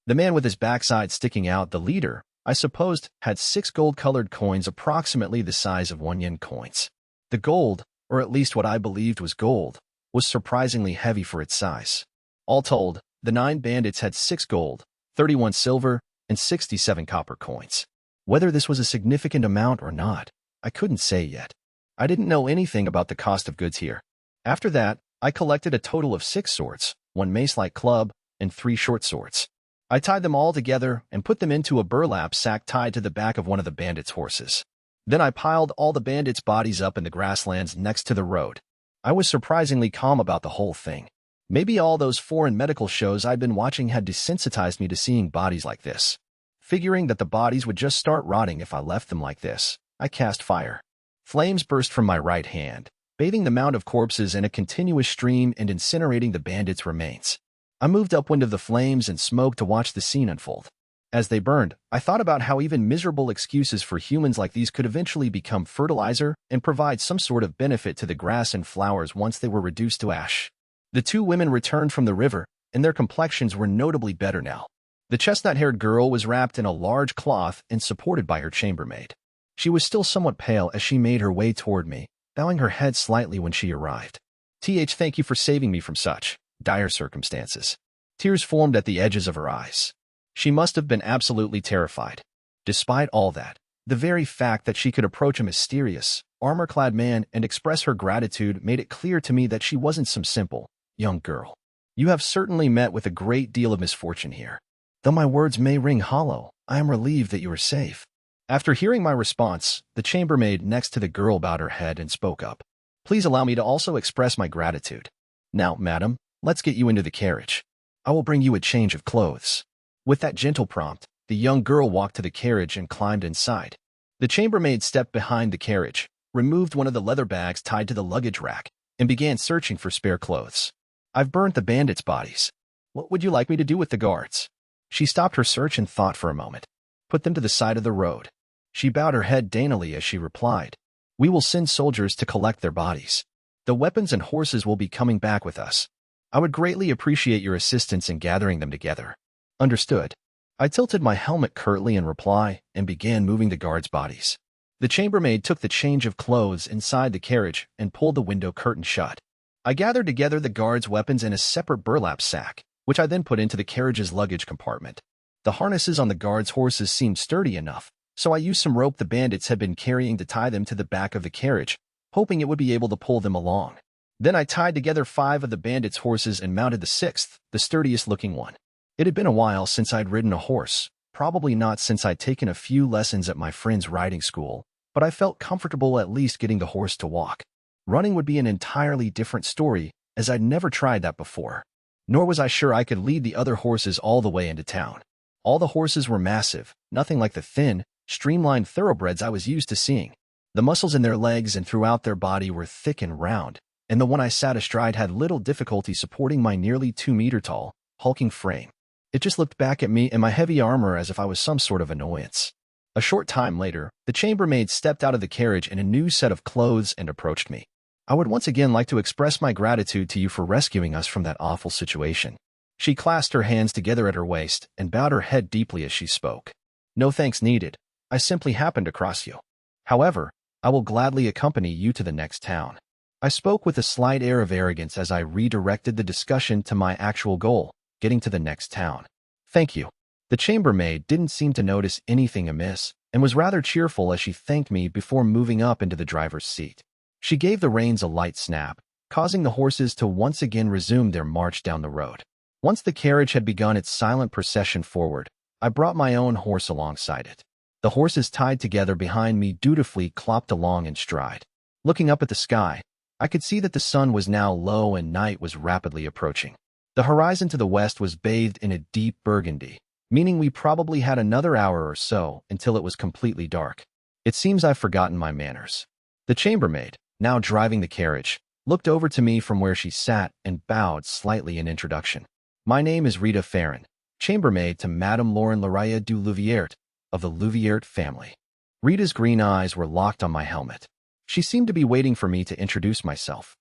Speaker 1: The man with his backside sticking out, the leader, I supposed, had 6 gold-colored coins approximately the size of 1-yen coins. The gold, or at least what I believed was gold, was surprisingly heavy for its size. All told, the 9 bandits had 6 gold, 31 silver, and 67 copper coins. Whether this was a significant amount or not, I couldn't say yet. I didn't know anything about the cost of goods here. After that, I collected a total of 6 swords, 1 mace-like club, and 3 short swords. I tied them all together and put them into a burlap sack tied to the back of one of the bandits' horses. Then I piled all the bandits' bodies up in the grasslands next to the road. I was surprisingly calm about the whole thing. Maybe all those foreign medical shows I'd been watching had desensitized me to seeing bodies like this. Figuring that the bodies would just start rotting if I left them like this, I cast fire. Flames burst from my right hand, bathing the mound of corpses in a continuous stream and incinerating the bandits' remains. I moved upwind of the flames and smoke to watch the scene unfold. As they burned, I thought about how even miserable excuses for humans like these could eventually become fertilizer and provide some sort of benefit to the grass and flowers once they were reduced to ash. The 2 women returned from the river, and their complexions were notably better now. The chestnut-haired girl was wrapped in a large cloth and supported by her chambermaid. She was still somewhat pale as she made her way toward me, bowing her head slightly when she arrived. Thank you for saving me from such dire circumstances. Tears formed at the edges of her eyes. She must have been absolutely terrified. Despite all that, the very fact that she could approach a mysterious, armor-clad man and express her gratitude made it clear to me that she wasn't some simple, young girl. You have certainly met with a great deal of misfortune here. Though my words may ring hollow, I am relieved that you are safe. After hearing my response, the chambermaid next to the girl bowed her head and spoke up. Please allow me to also express my gratitude. Now, madam, let's get you into the carriage. I will bring you a change of clothes. With that gentle prompt, the young girl walked to the carriage and climbed inside. The chambermaid stepped behind the carriage, removed one of the leather bags tied to the luggage rack, and began searching for spare clothes. I've burnt the bandits' bodies. What would you like me to do with the guards? She stopped her search and thought for a moment. Put them to the side of the road. She bowed her head daintily as she replied, We will send soldiers to collect their bodies. The weapons and horses will be coming back with us. I would greatly appreciate your assistance in gathering them together. Understood. I tilted my helmet curtly in reply and began moving the guards' bodies. The chambermaid took the change of clothes inside the carriage and pulled the window curtain shut. I gathered together the guards' weapons in a separate burlap sack, which I then put into the carriage's luggage compartment. The harnesses on the guards' horses seemed sturdy enough, so I used some rope the bandits had been carrying to tie them to the back of the carriage, hoping it would be able to pull them along. Then I tied together 5 of the bandits' horses and mounted the 6th, the sturdiest-looking one. It had been a while since I'd ridden a horse, probably not since I'd taken a few lessons at my friend's riding school, but I felt comfortable at least getting the horse to walk. Running would be an entirely different story, as I'd never tried that before. Nor was I sure I could lead the other horses all the way into town. All the horses were massive, nothing like the thin, streamlined thoroughbreds I was used to seeing. The muscles in their legs and throughout their body were thick and round, and the one I sat astride had little difficulty supporting my nearly 2-meter-tall, hulking frame. It just looked back at me and my heavy armor as if I was some sort of annoyance. A short time later, the chambermaid stepped out of the carriage in a new set of clothes and approached me. I would once again like to express my gratitude to you for rescuing us from that awful situation. She clasped her hands together at her waist and bowed her head deeply as she spoke. No thanks needed. I simply happened across you. However, I will gladly accompany you to the next town. I spoke with a slight air of arrogance as I redirected the discussion to my actual goal, getting to the next town. Thank you. The chambermaid didn't seem to notice anything amiss and was rather cheerful as she thanked me before moving up into the driver's seat. She gave the reins a light snap, causing the horses to once again resume their march down the road. Once the carriage had begun its silent procession forward, I brought my own horse alongside it. The horses tied together behind me dutifully clopped along in stride. Looking up at the sky, I could see that the sun was now low and night was rapidly approaching. The horizon to the west was bathed in a deep burgundy, meaning we probably had another hour or so until it was completely dark. It seems I've forgotten my manners. The chambermaid, now driving the carriage, looked over to me from where she sat and bowed slightly in introduction. My name is Rita Farron, chambermaid to Madame Lauren Laraya du Louviert of the Louviert family. Rita's green eyes were locked on my helmet. She seemed to be waiting for me to introduce myself.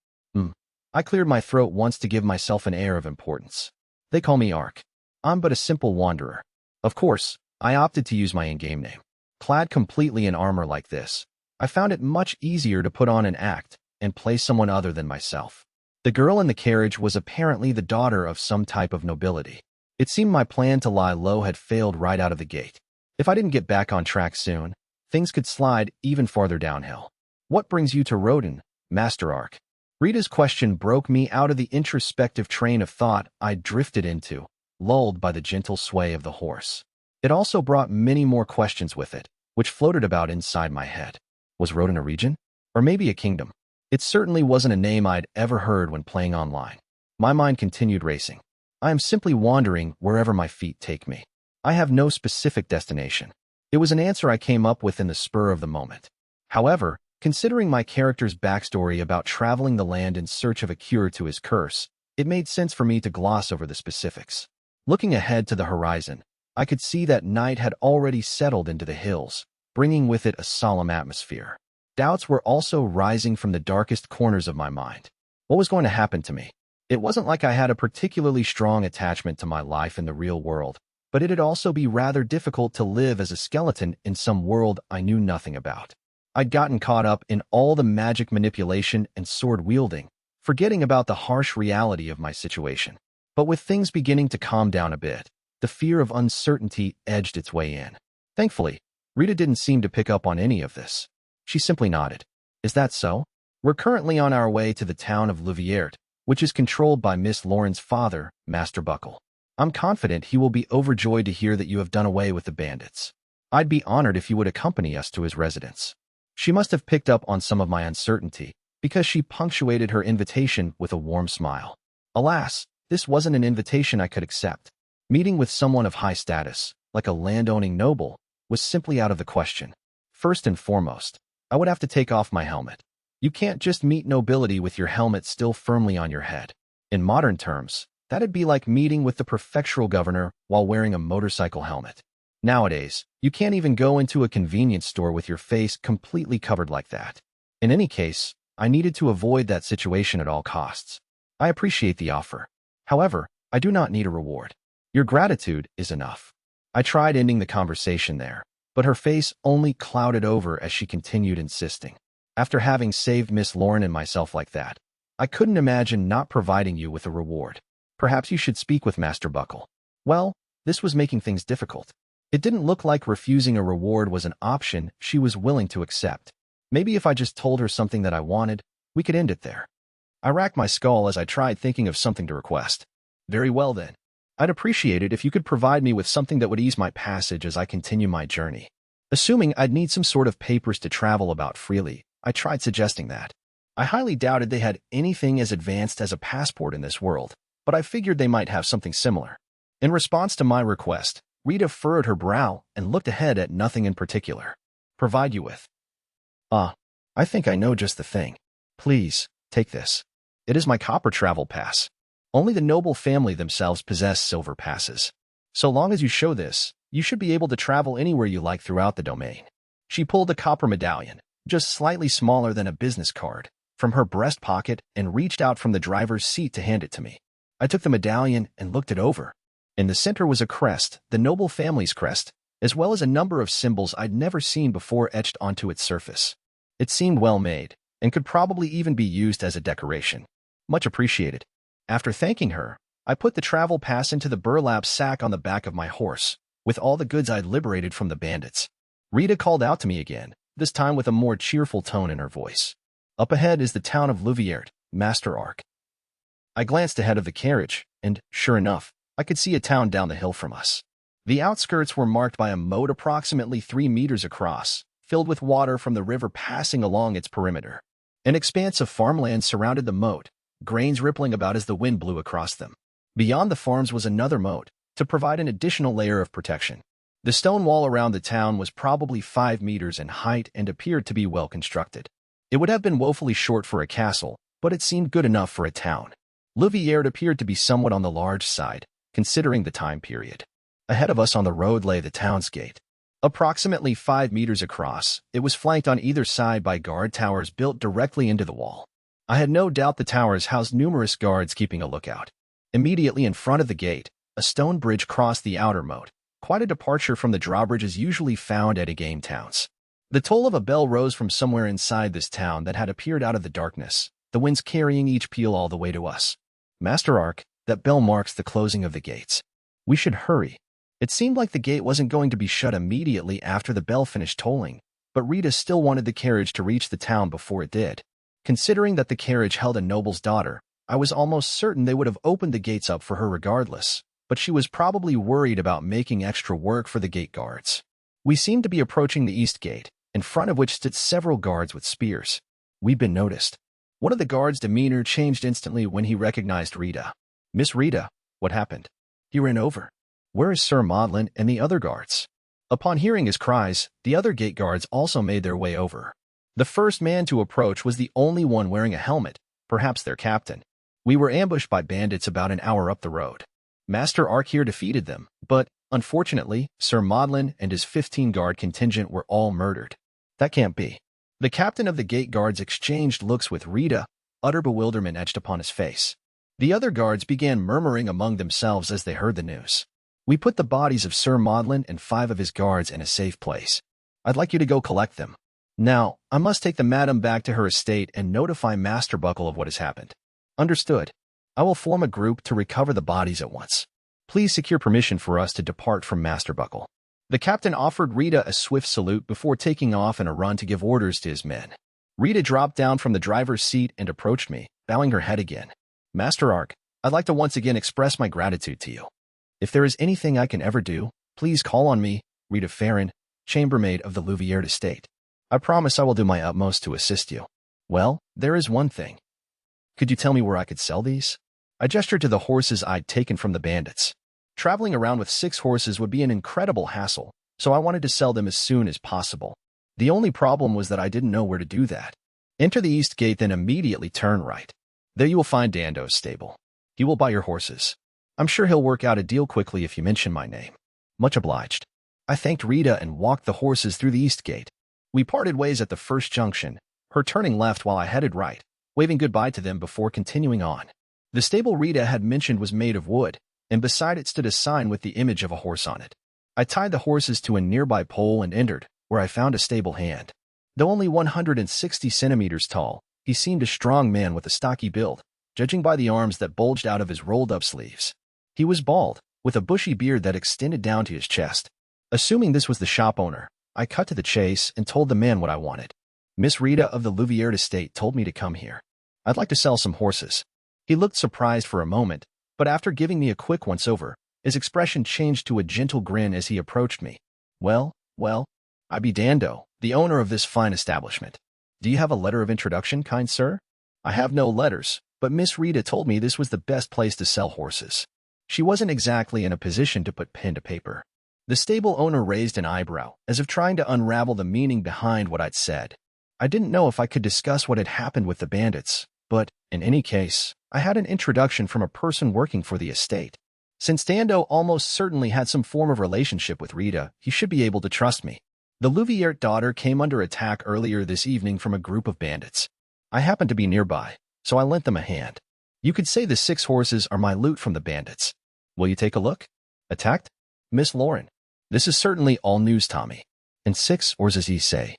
Speaker 1: I cleared my throat once to give myself an air of importance. They call me Ark. I'm but a simple wanderer. Of course, I opted to use my in-game name. Clad completely in armor like this, I found it much easier to put on an act and play someone other than myself. The girl in the carriage was apparently the daughter of some type of nobility. It seemed my plan to lie low had failed right out of the gate. If I didn't get back on track soon, things could slide even farther downhill. What brings you to Roden, Master Ark? Rita's question broke me out of the introspective train of thought I'd drifted into, lulled by the gentle sway of the horse. It also brought many more questions with it, which floated about inside my head. Was Roden a region? Or maybe a kingdom? It certainly wasn't a name I'd ever heard when playing online. My mind continued racing. I am simply wandering wherever my feet take me. I have no specific destination. It was an answer I came up with in the spur of the moment. However, considering my character's backstory about traveling the land in search of a cure to his curse, it made sense for me to gloss over the specifics. Looking ahead to the horizon, I could see that night had already settled into the hills, bringing with it a solemn atmosphere. Doubts were also rising from the darkest corners of my mind. What was going to happen to me? It wasn't like I had a particularly strong attachment to my life in the real world, but it'd also be rather difficult to live as a skeleton in some world I knew nothing about. I'd gotten caught up in all the magic manipulation and sword wielding, forgetting about the harsh reality of my situation. But with things beginning to calm down a bit, the fear of uncertainty edged its way in. Thankfully, Rita didn't seem to pick up on any of this. She simply nodded. Is that so? We're currently on our way to the town of Louviert, which is controlled by Miss Lauren's father, Master Buckle. I'm confident he will be overjoyed to hear that you have done away with the bandits. I'd be honored if you would accompany us to his residence. She must have picked up on some of my uncertainty, because she punctuated her invitation with a warm smile. Alas, this wasn't an invitation I could accept. Meeting with someone of high status, like a landowning noble, was simply out of the question. First and foremost, I would have to take off my helmet. You can't just meet nobility with your helmet still firmly on your head. In modern terms, that'd be like meeting with the prefectural governor while wearing a motorcycle helmet. Nowadays, you can't even go into a convenience store with your face completely covered like that. In any case, I needed to avoid that situation at all costs. I appreciate the offer. However, I do not need a reward. Your gratitude is enough. I tried ending the conversation there, but her face only clouded over as she continued insisting. After having saved Miss Lauren and myself like that, I couldn't imagine not providing you with a reward. Perhaps you should speak with Master Buckle. Well, this was making things difficult. It didn't look like refusing a reward was an option she was willing to accept. Maybe if I just told her something that I wanted, we could end it there. I racked my skull as I tried thinking of something to request. Very well then. I'd appreciate it if you could provide me with something that would ease my passage as I continue my journey. Assuming I'd need some sort of papers to travel about freely, I tried suggesting that. I highly doubted they had anything as advanced as a passport in this world, but I figured they might have something similar. In response to my request, Rita furrowed her brow and looked ahead at nothing in particular. Provide you with. I think I know just the thing. Please, take this. It is my copper travel pass. Only the noble family themselves possess silver passes. So long as you show this, you should be able to travel anywhere you like throughout the domain. She pulled a copper medallion, just slightly smaller than a business card, from her breast pocket and reached out from the driver's seat to hand it to me. I took the medallion and looked it over. In the center was a crest, the noble family's crest, as well as a number of symbols I'd never seen before etched onto its surface. It seemed well made, and could probably even be used as a decoration. Much appreciated. After thanking her, I put the travel pass into the burlap sack on the back of my horse, with all the goods I'd liberated from the bandits. Rita called out to me again, this time with a more cheerful tone in her voice. Up ahead is the town of Louviert, Master Arc. I glanced ahead of the carriage, and, sure enough, I could see a town down the hill from us. The outskirts were marked by a moat approximately 3 meters across, filled with water from the river passing along its perimeter. An expanse of farmland surrounded the moat, grains rippling about as the wind blew across them. Beyond the farms was another moat, to provide an additional layer of protection. The stone wall around the town was probably 5 meters in height and appeared to be well constructed. It would have been woefully short for a castle, but it seemed good enough for a town. Louviert appeared to be somewhat on the large side, considering the time period. Ahead of us on the road lay the town's gate. Approximately 5 meters across, it was flanked on either side by guard towers built directly into the wall. I had no doubt the towers housed numerous guards keeping a lookout. Immediately in front of the gate, a stone bridge crossed the outer moat, quite a departure from the drawbridges usually found at game towns. The toll of a bell rose from somewhere inside this town that had appeared out of the darkness, the winds carrying each peal all the way to us. Master Arc, that bell marks the closing of the gates. We should hurry. It seemed like the gate wasn't going to be shut immediately after the bell finished tolling, but Rita still wanted the carriage to reach the town before it did. Considering that the carriage held a noble's daughter, I was almost certain they would have opened the gates up for her regardless, but she was probably worried about making extra work for the gate guards. We seemed to be approaching the east gate, in front of which stood several guards with spears. We'd been noticed. One of the guards' demeanor changed instantly when he recognized Rita. "Miss Rita, what happened?" He ran over. "Where is Sir Maudlin and the other guards?" Upon hearing his cries, the other gate guards also made their way over. The first man to approach was the only one wearing a helmet, perhaps their captain. "We were ambushed by bandits about an hour up the road. Master Arc here defeated them, but, unfortunately, Sir Maudlin and his 15-guard contingent were all murdered." "That can't be." The captain of the gate guards exchanged looks with Rita, utter bewilderment etched upon his face. The other guards began murmuring among themselves as they heard the news. "We put the bodies of Sir Maudlin and 5 of his guards in a safe place. I'd like you to go collect them. Now, I must take the madam back to her estate and notify Master Buckle of what has happened." "Understood. I will form a group to recover the bodies at once. Please secure permission for us to depart from Master Buckle." The captain offered Rita a swift salute before taking off in a run to give orders to his men. Rita dropped down from the driver's seat and approached me, bowing her head again. "Master Arc, I'd like to once again express my gratitude to you. If there is anything I can ever do, please call on me, Rita Farron, chambermaid of the Louviert estate. I promise I will do my utmost to assist you." "Well, there is one thing. Could you tell me where I could sell these?" I gestured to the horses I'd taken from the bandits. Traveling around with 6 horses would be an incredible hassle, so I wanted to sell them as soon as possible. The only problem was that I didn't know where to do that. "Enter the east gate, then immediately turn right. There you will find Dando's stable. He will buy your horses. I'm sure he'll work out a deal quickly if you mention my name." "Much obliged." I thanked Rita and walked the horses through the east gate. We parted ways at the first junction, her turning left while I headed right, waving goodbye to them before continuing on. The stable Rita had mentioned was made of wood, and beside it stood a sign with the image of a horse on it. I tied the horses to a nearby pole and entered, where I found a stable hand. Though only 160 centimeters tall, he seemed a strong man with a stocky build, judging by the arms that bulged out of his rolled-up sleeves. He was bald, with a bushy beard that extended down to his chest. Assuming this was the shop owner, I cut to the chase and told the man what I wanted. "Miss Rita of the Louviert estate told me to come here. I'd like to sell some horses." He looked surprised for a moment, but after giving me a quick once-over, his expression changed to a gentle grin as he approached me. Well, I be Dando, the owner of this fine establishment. Do you have a letter of introduction, kind sir?" "I have no letters, but Miss Rita told me this was the best place to sell horses." She wasn't exactly in a position to put pen to paper. The stable owner raised an eyebrow, as if trying to unravel the meaning behind what I'd said. I didn't know if I could discuss what had happened with the bandits, but, in any case, I had an introduction from a person working for the estate. Since Dando almost certainly had some form of relationship with Rita, he should be able to trust me. The Louviert daughter came under attack earlier this evening from a group of bandits. I happened to be nearby, so I lent them a hand. You could say the 6 horses are my loot from the bandits. Will you take a look? Attacked? Miss Lauren. This is certainly all news, Tommy. And 6 horses, ye say?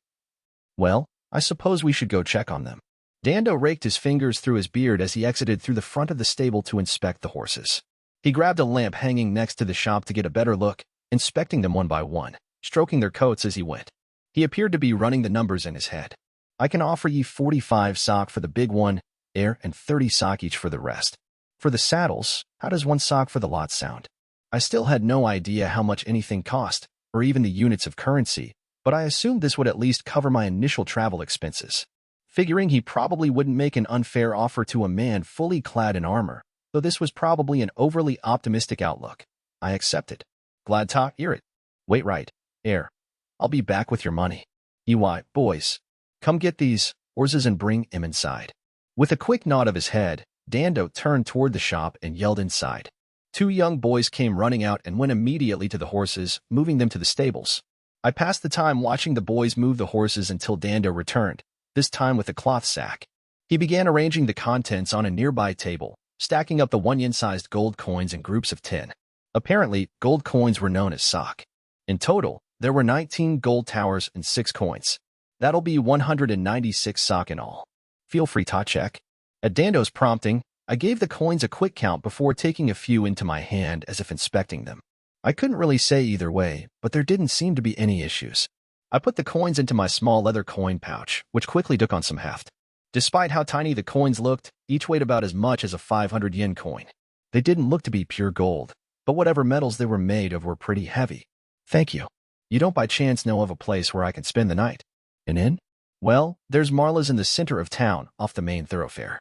Speaker 1: Well, I suppose we should go check on them. Dando raked his fingers through his beard as he exited through the front of the stable to inspect the horses. He grabbed a lamp hanging next to the shop to get a better look, inspecting them one by one, stroking their coats as he went. He appeared to be running the numbers in his head. I can offer ye 45 sock for the big one, and 30 sock each for the rest. For the saddles, how does 1 sock for the lot sound? I still had no idea how much anything cost, or even the units of currency, but I assumed this would at least cover my initial travel expenses. Figuring he probably wouldn't make an unfair offer to a man fully clad in armor, though this was probably an overly optimistic outlook, I accepted. Glad to hear it. Wait right, I'll be back with your money. EY, boys, come get these horses and bring him inside. With a quick nod of his head, Dando turned toward the shop and yelled inside. 2 young boys came running out and went immediately to the horses, moving them to the stables. I passed the time watching the boys move the horses until Dando returned, this time with a cloth sack. He began arranging the contents on a nearby table, stacking up the 1-yen-sized gold coins in groups of 10. Apparently, gold coins were known as sock. In total, there were 19 gold towers and 6 coins. That'll be 196 sock in all. Feel free to check. At Dando's prompting, I gave the coins a quick count before taking a few into my hand as if inspecting them. I couldn't really say either way, but there didn't seem to be any issues. I put the coins into my small leather coin pouch, which quickly took on some heft. Despite how tiny the coins looked, each weighed about as much as a 500 yen coin. They didn't look to be pure gold, but whatever metals they were made of were pretty heavy. Thank you. You don't by chance know of a place where I can spend the night? An inn? Well, there's Marla's in the center of town, off the main thoroughfare.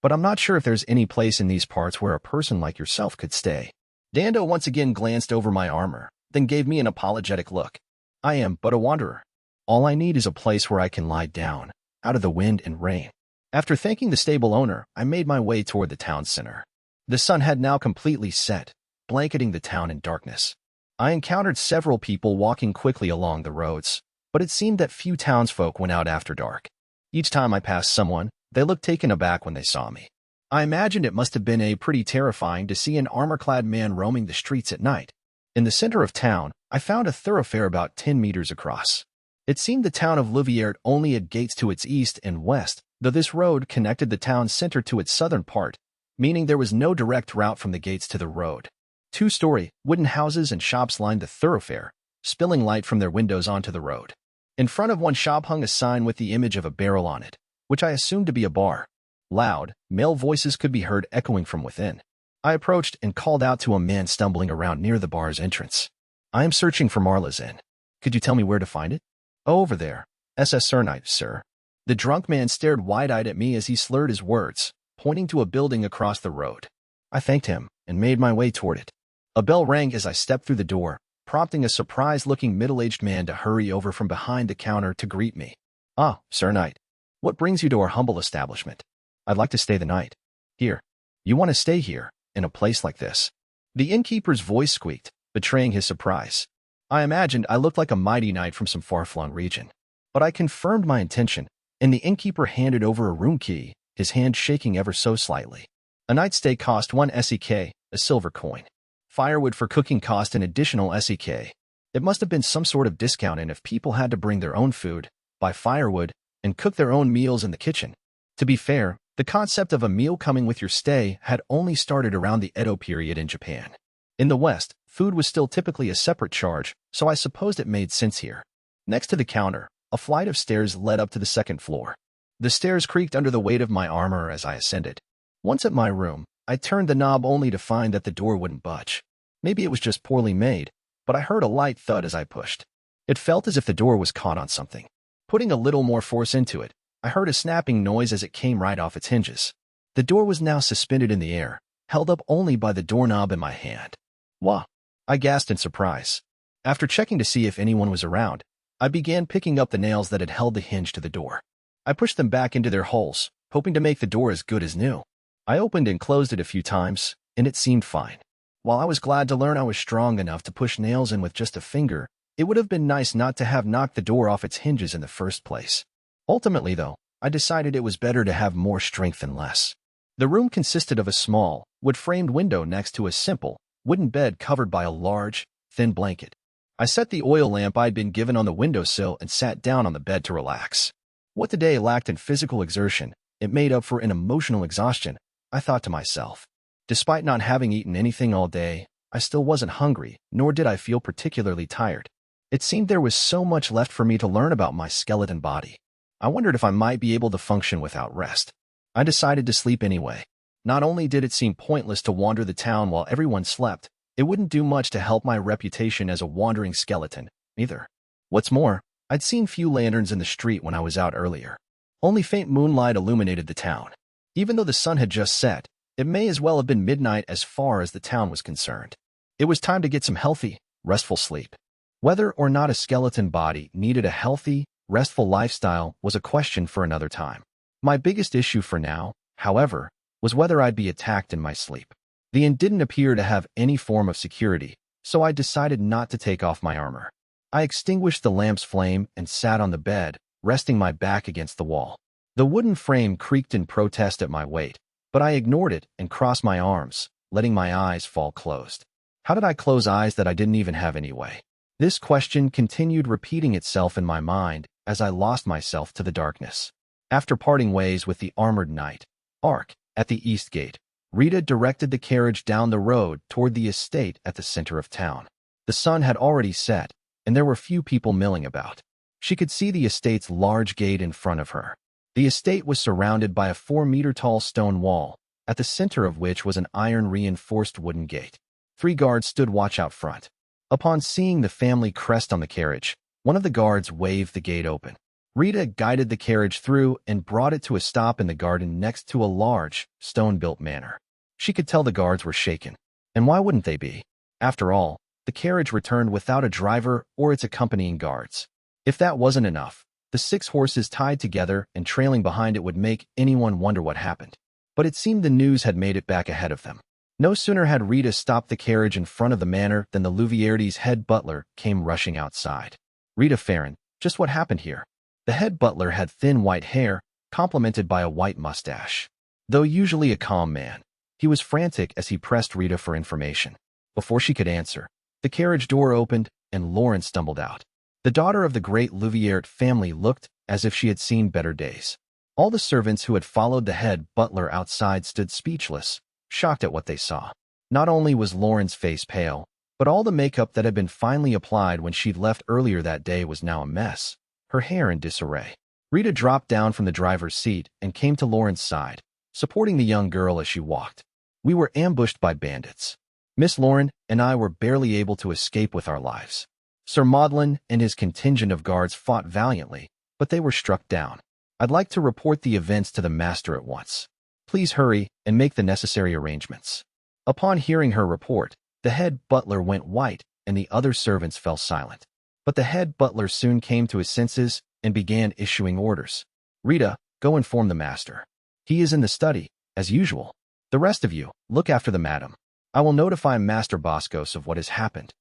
Speaker 1: But I'm not sure if there's any place in these parts where a person like yourself could stay. Dando once again glanced over my armor, then gave me an apologetic look. I am but a wanderer. All I need is a place where I can lie down, out of the wind and rain. After thanking the stable owner, I made my way toward the town center. The sun had now completely set, blanketing the town in darkness. I encountered several people walking quickly along the roads, but it seemed that few townsfolk went out after dark. Each time I passed someone, they looked taken aback when they saw me. I imagined it must have been pretty terrifying to see an armor-clad man roaming the streets at night. In the center of town, I found a thoroughfare about 10 meters across. It seemed the town of Louviers only had gates to its east and west, though this road connected the town center to its southern part, meaning there was no direct route from the gates to the road. 2-story, wooden houses and shops lined the thoroughfare, spilling light from their windows onto the road. In front of one shop hung a sign with the image of a barrel on it, which I assumed to be a bar. Loud, male voices could be heard echoing from within. I approached and called out to a man stumbling around near the bar's entrance. I am searching for Marla's Inn. Could you tell me where to find it? Oh, over there. Sir, sir. The drunk man stared wide-eyed at me as he slurred his words, pointing to a building across the road. I thanked him and made my way toward it. A bell rang as I stepped through the door, prompting a surprised-looking middle-aged man to hurry over from behind the counter to greet me. Ah, Sir Knight. What brings you to our humble establishment? I'd like to stay the night. Here. You want to stay here, in a place like this? The innkeeper's voice squeaked, betraying his surprise. I imagined I looked like a mighty knight from some far-flung region. But I confirmed my intention, and the innkeeper handed over a room key, his hand shaking ever so slightly. A night's stay cost 1 SEK, a silver coin. Firewood for cooking cost an additional SEK. It must have been some sort of discount, and if people had to bring their own food, buy firewood, and cook their own meals in the kitchen. To be fair, the concept of a meal coming with your stay had only started around the Edo period in Japan. In the West, food was still typically a separate charge, so I supposed it made sense here. Next to the counter, a flight of stairs led up to the second floor. The stairs creaked under the weight of my armor as I ascended. Once at my room, I turned the knob only to find that the door wouldn't budge. Maybe it was just poorly made, but I heard a light thud as I pushed. It felt as if the door was caught on something. Putting a little more force into it, I heard a snapping noise as it came right off its hinges. The door was now suspended in the air, held up only by the doorknob in my hand. Wah! I gasped in surprise. After checking to see if anyone was around, I began picking up the nails that had held the hinge to the door. I pushed them back into their holes, hoping to make the door as good as new. I opened and closed it a few times, and it seemed fine. While I was glad to learn I was strong enough to push nails in with just a finger, it would have been nice not to have knocked the door off its hinges in the first place. Ultimately, though, I decided it was better to have more strength than less. The room consisted of a small, wood-framed window next to a simple, wooden bed covered by a large, thin blanket. I set the oil lamp I'd been given on the windowsill and sat down on the bed to relax. What the day lacked in physical exertion, It made up for an emotional exhaustion, I thought to myself. Despite not having eaten anything all day, I still wasn't hungry, nor did I feel particularly tired. It seemed there was so much left for me to learn about my skeleton body. I wondered if I might be able to function without rest. I decided to sleep anyway. Not only did it seem pointless to wander the town while everyone slept, it wouldn't do much to help my reputation as a wandering skeleton, either. What's more, I'd seen few lanterns in the street when I was out earlier. Only faint moonlight illuminated the town. Even though the sun had just set, it may as well have been midnight as far as the town was concerned. It was time to get some healthy, restful sleep. Whether or not a skeleton body needed a healthy, restful lifestyle was a question for another time. My biggest issue for now, however, was whether I'd be attacked in my sleep. The inn didn't appear to have any form of security, so I decided not to take off my armor. I extinguished the lamp's flame and sat on the bed, resting my back against the wall. The wooden frame creaked in protest at my weight, but I ignored it and crossed my arms, letting my eyes fall closed. How did I close eyes that I didn't even have anyway? This question continued repeating itself in my mind as I lost myself to the darkness. After parting ways with the armored knight, Ark, at the east gate, Rita directed the carriage down the road toward the estate at the center of town. The sun had already set, and there were few people milling about. She could see the estate's large gate in front of her. The estate was surrounded by a 4-meter-tall stone wall, at the center of which was an iron-reinforced wooden gate. 3 guards stood watch out front. Upon seeing the family crest on the carriage, one of the guards waved the gate open. Rita guided the carriage through and brought it to a stop in the garden next to a large, stone-built manor. She could tell the guards were shaken. And why wouldn't they be? After all, the carriage returned without a driver or its accompanying guards. If that wasn't enough, the 6 horses tied together and trailing behind it would make anyone wonder what happened. But it seemed the news had made it back ahead of them. No sooner had Rita stopped the carriage in front of the manor than the Louviertes' head butler came rushing outside. Rita Farron, just what happened here? The head butler had thin white hair, complemented by a white mustache. Though usually a calm man, he was frantic as he pressed Rita for information. Before she could answer, the carriage door opened and Lauren stumbled out. The daughter of the great Louvière family looked as if she had seen better days. All the servants who had followed the head butler outside stood speechless, shocked at what they saw. Not only was Lauren's face pale, but all the makeup that had been finely applied when she'd left earlier that day was now a mess, her hair in disarray. Rita dropped down from the driver's seat and came to Lauren's side, supporting the young girl as she walked. We were ambushed by bandits. Miss Lauren and I were barely able to escape with our lives. Sir Maudlin and his contingent of guards fought valiantly, but they were struck down. I'd like to report the events to the master at once. Please hurry and make the necessary arrangements. Upon hearing her report, the head butler went white and the other servants fell silent. But the head butler soon came to his senses and began issuing orders. Rita, go inform the master. He is in the study, as usual. The rest of you, look after the madam. I will notify Master Boscos of what has happened.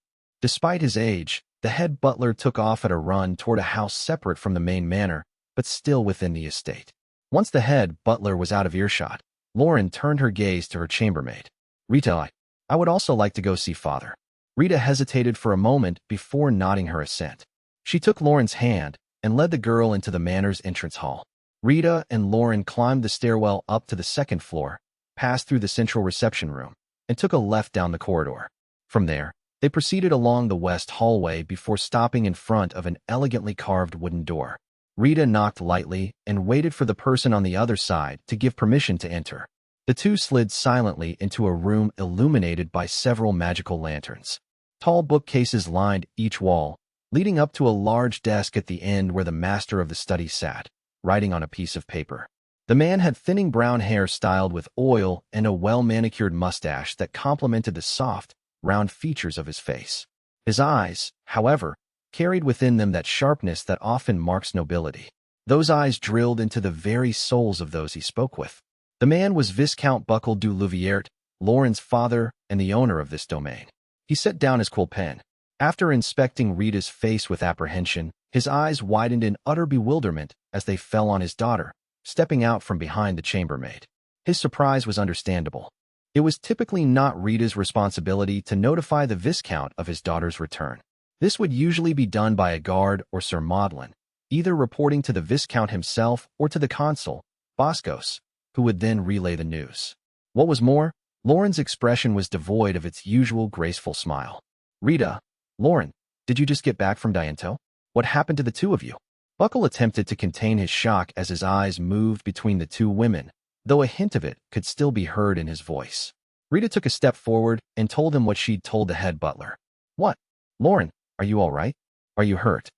Speaker 1: Despite his age, the head butler took off at a run toward a house separate from the main manor, but still within the estate. Once the head butler was out of earshot, Lauren turned her gaze to her chambermaid. Rita, I would also like to go see father. Rita hesitated for a moment before nodding her assent. She took Lauren's hand and led the girl into the manor's entrance hall. Rita and Lauren climbed the stairwell up to the 2nd floor, passed through the central reception room, and took a left down the corridor. From there, they proceeded along the west hallway before stopping in front of an elegantly carved wooden door. Rita knocked lightly and waited for the person on the other side to give permission to enter. The two slid silently into a room illuminated by several magical lanterns. Tall bookcases lined each wall, leading up to a large desk at the end where the master of the study sat, writing on a piece of paper. The man had thinning brown hair styled with oil and a well-manicured mustache that complemented the soft, round features of his face. His eyes, however, carried within them that sharpness that often marks nobility. Those eyes drilled into the very souls of those he spoke with. The man was Viscount Buckle du Louvière, Lauren's father and the owner of this domain. He set down his quill pen. After inspecting Rita's face with apprehension, his eyes widened in utter bewilderment as they fell on his daughter, stepping out from behind the chambermaid. His surprise was understandable. It was typically not Rita's responsibility to notify the Viscount of his daughter's return. This would usually be done by a guard or Sir Maudlin, either reporting to the Viscount himself or to the consul, Boscos, who would then relay the news. What was more, Lauren's expression was devoid of its usual graceful smile. Rita, Lauren, did you just get back from Diento? What happened to the two of you? Buckle attempted to contain his shock as his eyes moved between the two women, though a hint of it could still be heard in his voice. Rita took a step forward and told him what she'd told the head butler. What? Lauren, are you all right? Are you hurt?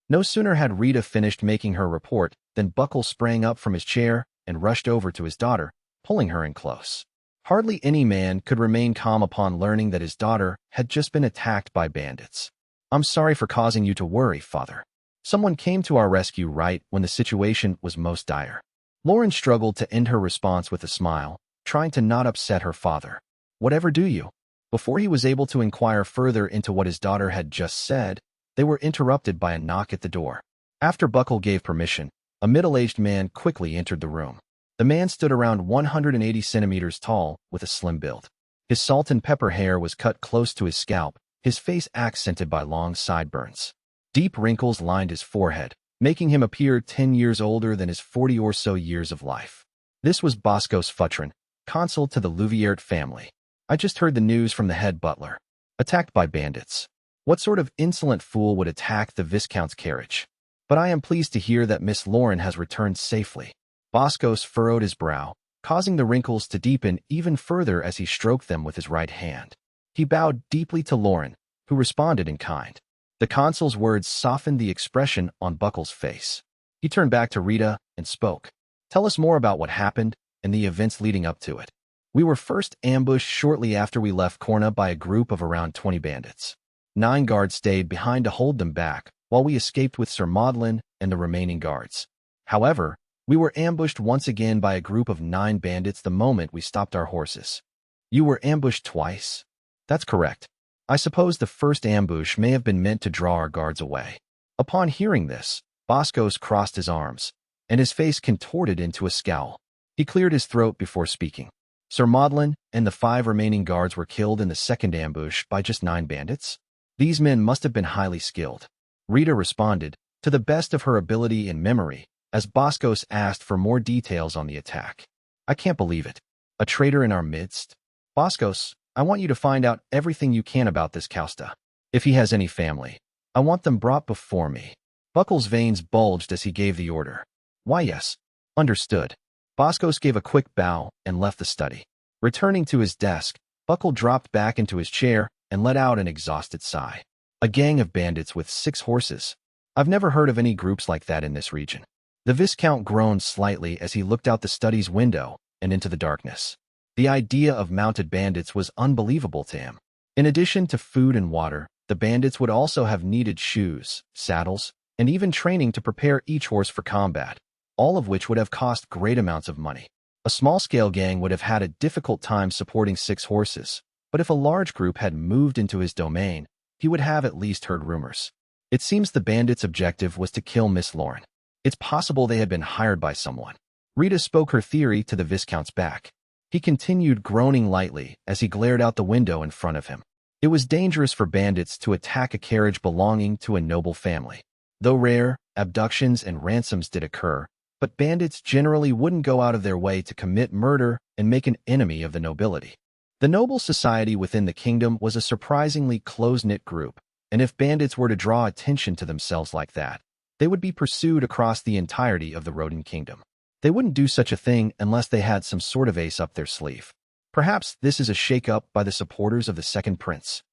Speaker 1: No sooner had Rita finished making her report than Buckle sprang up from his chair and rushed over to his daughter, pulling her in close. Hardly any man could remain calm upon learning that his daughter had just been attacked by bandits. I'm sorry for causing you to worry, Father. Someone came to our rescue right when the situation was most dire. Lauren struggled to end her response with a smile, trying to not upset her father. Whatever do you? Before he was able to inquire further into what his daughter had just said, they were interrupted by a knock at the door. After Buckle gave permission, a middle-aged man quickly entered the room. The man stood around 180 centimeters tall with a slim build. His salt and pepper hair was cut close to his scalp, his face accented by long sideburns. Deep wrinkles lined his forehead, making him appear 10 years older than his 40 or so years of life. This was Boscos Futron, consul to the Louviert family. I just heard the news from the head butler. Attacked by bandits. What sort of insolent fool would attack the Viscount's carriage? But I am pleased to hear that Miss Lauren has returned safely. Boscos furrowed his brow, causing the wrinkles to deepen even further as he stroked them with his right hand. He bowed deeply to Lauren, who responded in kind. The consul's words softened the expression on Buckle's face. He turned back to Rita and spoke. Tell us more about what happened and the events leading up to it. We were first ambushed shortly after we left Corna by a group of around 20 bandits. 9 guards stayed behind to hold them back, while we escaped with Sir Maudlin and the remaining guards. However, we were ambushed once again by a group of 9 bandits the moment we stopped our horses. You were ambushed twice? That's correct. I suppose the first ambush may have been meant to draw our guards away. Upon hearing this, Boscos crossed his arms, and his face contorted into a scowl. He cleared his throat before speaking. Sir Maudlin and the 5 remaining guards were killed in the second ambush by just 9 bandits? These men must have been highly skilled. Rita responded, to the best of her ability and memory, as Boscos asked for more details on the attack. I can't believe it. A traitor in our midst? Boscos, I want you to find out everything you can about this Causta. If he has any family, I want them brought before me. Buckle's veins bulged as he gave the order. Why yes. Understood. Boscos gave a quick bow and left the study. Returning to his desk, Buckle dropped back into his chair and let out an exhausted sigh. A gang of bandits with 6 horses. I've never heard of any groups like that in this region. The Viscount groaned slightly as he looked out the study's window and into the darkness. The idea of mounted bandits was unbelievable to him. In addition to food and water, the bandits would also have needed shoes, saddles, and even training to prepare each horse for combat, all of which would have cost great amounts of money. A small-scale gang would have had a difficult time supporting 6 horses, but if a large group had moved into his domain, he would have at least heard rumors. It seems the bandits' objective was to kill Miss Lauren. It's possible they had been hired by someone. Rita spoke her theory to the Viscount's back. He continued groaning lightly as he glared out the window in front of him. It was dangerous for bandits to attack a carriage belonging to a noble family. Though rare, abductions and ransoms did occur, but bandits generally wouldn't go out of their way to commit murder and make an enemy of the nobility. The noble society within the kingdom was a surprisingly close-knit group, and if bandits were to draw attention to themselves like that, they would be pursued across the entirety of the Rodin kingdom. They wouldn't do such a thing unless they had some sort of ace up their sleeve. Perhaps this is a shake-up by the supporters of the second prince.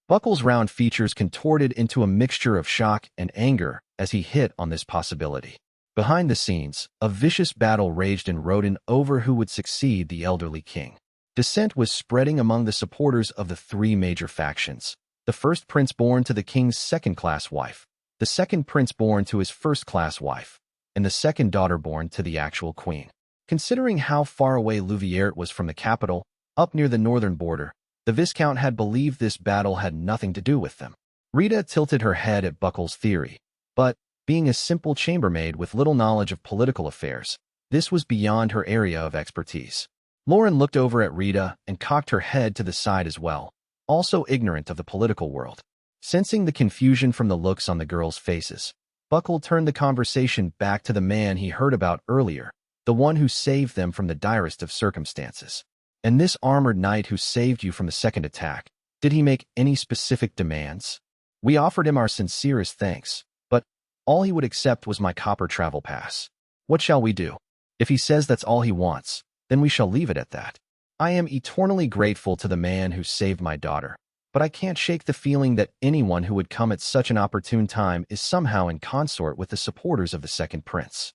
Speaker 1: Buckle's round features contorted into a mixture of shock and anger as he hit on this possibility. Behind the scenes, a vicious battle raged in Rodin over who would succeed the elderly king. Dissent was spreading among the supporters of the 3 major factions. The first prince born to the king's second-class wife, the second prince born to his first-class wife, and the second daughter born to the actual queen. Considering how far away Louviert was from the capital, up near the northern border, the Viscount had believed this battle had nothing to do with them. Rita tilted her head at Buckle's theory, but, being a simple chambermaid with little knowledge of political affairs, this was beyond her area of expertise. Lauren looked over at Rita and cocked her head to the side as well, also ignorant of the political world. Sensing the confusion from the looks on the girls' faces, Buckle turned the conversation back to the man he heard about earlier, the one who saved them from the direst of circumstances. And this armored knight who saved you from the second attack, did he make any specific demands? We offered him our sincerest thanks, but all he would accept was my copper travel pass. What shall we do? If he says that's all he wants, then we shall leave it at that. I am eternally grateful to the man who saved my daughter, but I can't shake the feeling that anyone who would come at such an opportune time is somehow in consort with the supporters of the second prince.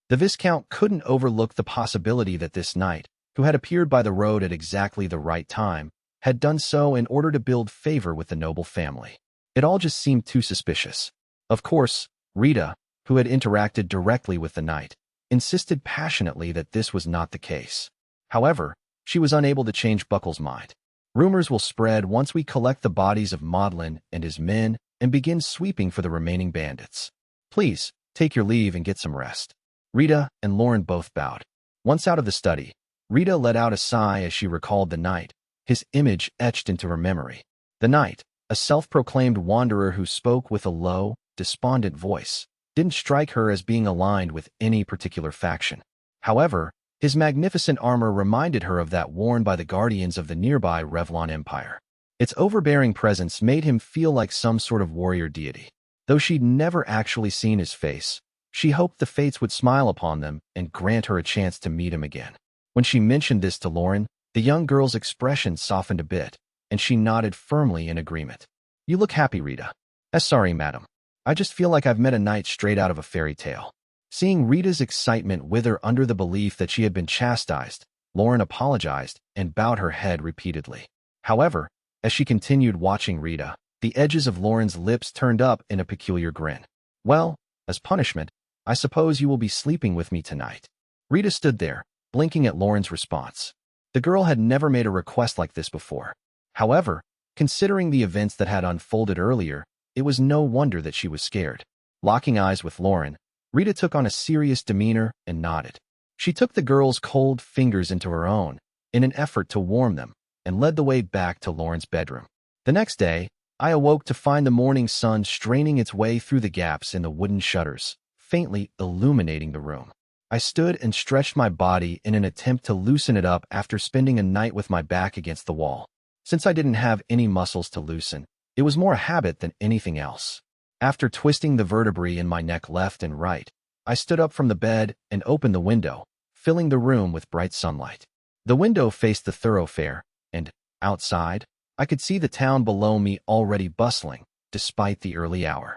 Speaker 1: The Viscount couldn't overlook the possibility that this knight, who had appeared by the road at exactly the right time, had done so in order to build favor with the noble family. It all just seemed too suspicious. Of course, Rita, who had interacted directly with the knight, insisted passionately that this was not the case. However, she was unable to change Buckle's mind. Rumors will spread once we collect the bodies of Maudlin and his men and begin sweeping for the remaining bandits. Please, take your leave and get some rest. Rita and Lauren both bowed. Once out of the study, Rita let out a sigh as she recalled the knight, his image etched into her memory. The knight, a self-proclaimed wanderer who spoke with a low, despondent voice, didn't strike her as being aligned with any particular faction. However, his magnificent armor reminded her of that worn by the guardians of the nearby Revlon Empire. Its overbearing presence made him feel like some sort of warrior deity. Though she'd never actually seen his face, she hoped the fates would smile upon them and grant her a chance to meet him again. When she mentioned this to Lauren, the young girl's expression softened a bit, and she nodded firmly in agreement. You look happy, Rita. Sorry, madam. I just feel like I've met a knight straight out of a fairy tale. Seeing Rita's excitement wither under the belief that she had been chastised, Lauren apologized and bowed her head repeatedly. However, as she continued watching Rita, the edges of Lauren's lips turned up in a peculiar grin. Well, as punishment, I suppose you will be sleeping with me tonight. Rita stood there, blinking at Lauren's response. The girl had never made a request like this before. However, considering the events that had unfolded earlier, it was no wonder that she was scared. Locking eyes with Lauren, Rita took on a serious demeanor and nodded. She took the girl's cold fingers into her own in an effort to warm them and led the way back to Lauren's bedroom. The next day, I awoke to find the morning sun straining its way through the gaps in the wooden shutters, faintly illuminating the room. I stood and stretched my body in an attempt to loosen it up after spending a night with my back against the wall. Since I didn't have any muscles to loosen, it was more a habit than anything else. After twisting the vertebrae in my neck left and right, I stood up from the bed and opened the window, filling the room with bright sunlight. The window faced the thoroughfare, and, outside, I could see the town below me already bustling, despite the early hour.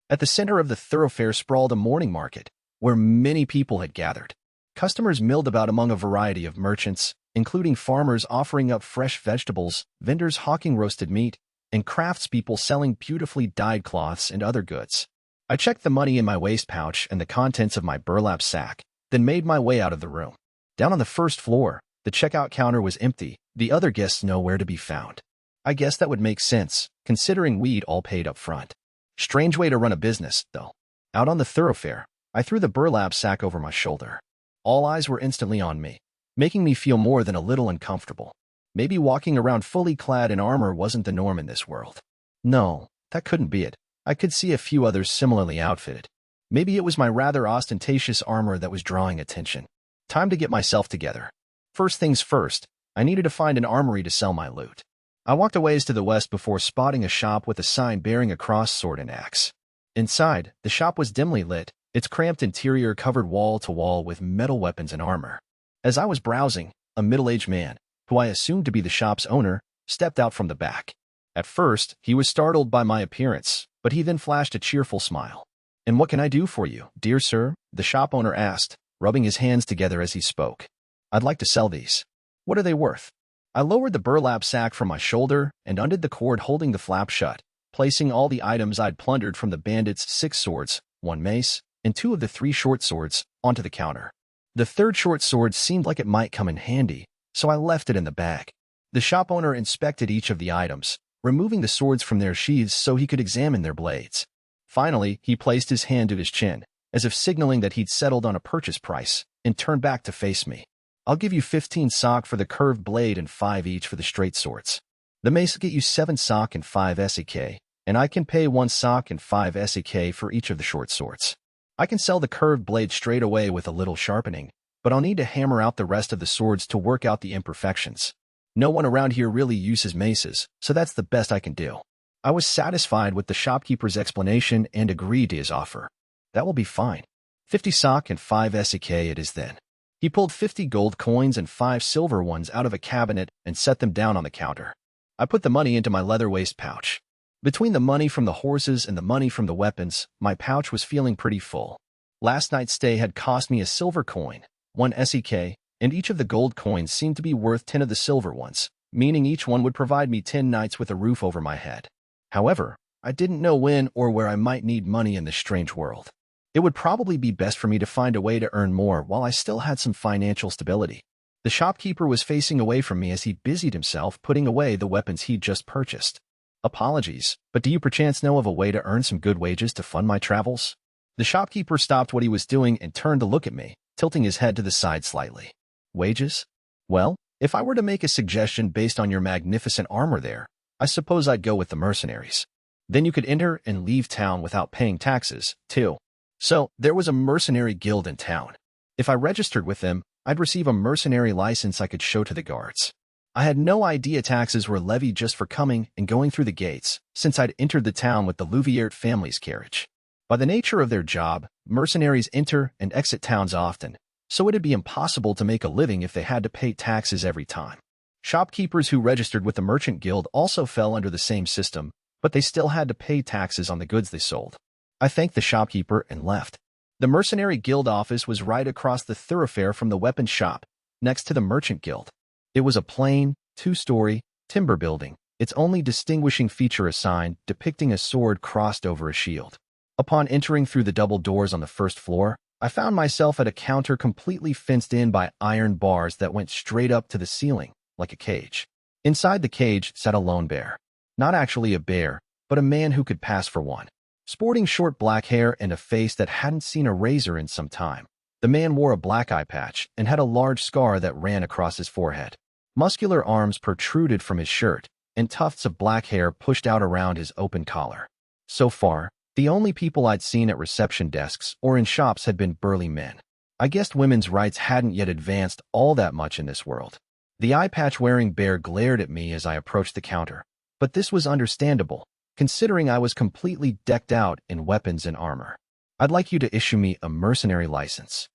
Speaker 1: At the center of the thoroughfare sprawled a morning market, where many people had gathered. Customers milled about among a variety of merchants, including farmers offering up fresh vegetables, vendors hawking roasted meat, and craftspeople selling beautifully dyed cloths and other goods. I checked the money in my waist pouch and the contents of my burlap sack, then made my way out of the room. Down on the first floor, the checkout counter was empty, the other guests nowhere to be found. I guess that would make sense, considering we'd all paid up front. Strange way to run a business, though. Out on the thoroughfare, I threw the burlap sack over my shoulder. All eyes were instantly on me, making me feel more than a little uncomfortable. Maybe walking around fully clad in armor wasn't the norm in this world. No, that couldn't be it. I could see a few others similarly outfitted. Maybe it was my rather ostentatious armor that was drawing attention. Time to get myself together. First things first, I needed to find an armory to sell my loot. I walked a ways to the west before spotting a shop with a sign bearing a cross sword and axe. Inside, the shop was dimly lit, its cramped interior covered wall to wall with metal weapons and armor. As I was browsing, a middle-aged man, who I assumed to be the shop's owner, stepped out from the back. At first, he was startled by my appearance, but he then flashed a cheerful smile. "And what can I do for you, dear sir?" the shop owner asked, rubbing his hands together as he spoke. "I'd like to sell these. What are they worth?" I lowered the burlap sack from my shoulder and undid the cord holding the flap shut, placing all the items I'd plundered from the bandits' 6 swords, 1 mace, and 2 of the 3 short swords, onto the counter. The third short sword seemed like it might come in handy, so I left it in the bag. The shop owner inspected each of the items, removing the swords from their sheaths so he could examine their blades. Finally, he placed his hand to his chin, as if signaling that he'd settled on a purchase price, and turned back to face me. "I'll give you 15 sock for the curved blade and 5 each for the straight swords. The mace will get you 7 sock and 5 SEK, and I can pay 1 sock and 5 SEK for each of the short swords. I can sell the curved blade straight away with a little sharpening, but I'll need to hammer out the rest of the swords to work out the imperfections. No one around here really uses maces, so that's the best I can do. I was satisfied with the shopkeeper's explanation and agreed to his offer. That will be fine. 50 sock and 5 Isekai it is then. He pulled 50 gold coins and 5 silver ones out of a cabinet and set them down on the counter. I put the money into my leather waist pouch. Between the money from the horses and the money from the weapons, my pouch was feeling pretty full. Last night's stay had cost me a silver coin, 1 Isekai, and each of the gold coins seemed to be worth 10 of the silver ones, meaning each one would provide me 10 nights with a roof over my head. However, I didn't know when or where I might need money in this strange world. It would probably be best for me to find a way to earn more while I still had some financial stability. The shopkeeper was facing away from me as he busied himself putting away the weapons he'd just purchased. Apologies, but do you perchance know of a way to earn some good wages to fund my travels? The shopkeeper stopped what he was doing and turned to look at me, tilting his head to the side slightly. Wages? Well, if I were to make a suggestion based on your magnificent armor there, I suppose I'd go with the mercenaries. Then you could enter and leave town without paying taxes, too. So, there was a mercenary guild in town. If I registered with them, I'd receive a mercenary license I could show to the guards. I had no idea taxes were levied just for coming and going through the gates, since I'd entered the town with the Louviert family's carriage. By the nature of their job, mercenaries enter and exit towns often, so it'd be impossible to make a living if they had to pay taxes every time. Shopkeepers who registered with the merchant guild also fell under the same system, but they still had to pay taxes on the goods they sold. I thanked the shopkeeper and left. The mercenary guild office was right across the thoroughfare from the weapons shop, next to the merchant guild. It was a plain, 2-story, timber building, its only distinguishing feature a sign depicting a sword crossed over a shield. Upon entering through the double doors on the first floor, I found myself at a counter completely fenced in by iron bars that went straight up to the ceiling, like a cage. Inside the cage sat a lone bear. Not actually a bear, but a man who could pass for one. Sporting short black hair and a face that hadn't seen a razor in some time. The man wore a black eye patch and had a large scar that ran across his forehead. Muscular arms protruded from his shirt, and tufts of black hair pushed out around his open collar. So far, the only people I'd seen at reception desks or in shops had been burly men. I guessed women's rights hadn't yet advanced all that much in this world. The eye patch-wearing bear glared at me as I approached the counter, but this was understandable, considering I was completely decked out in weapons and armor. I'd like you to issue me a mercenary license.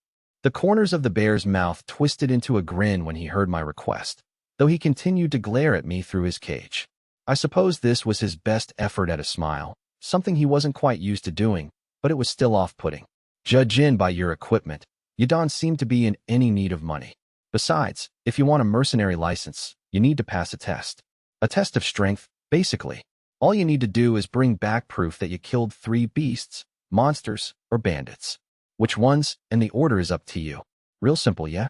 Speaker 1: The corners of the bear's mouth twisted into a grin when he heard my request, though he continued to glare at me through his cage. I suppose this was his best effort at a smile, something he wasn't quite used to doing, but it was still off-putting. Judging by your equipment, you don't seem to be in any need of money. Besides, if you want a mercenary license, you need to pass a test. A test of strength, basically. All you need to do is bring back proof that you killed 3 beasts, monsters, or bandits. Which ones, and the order is up to you. Real simple, yeah?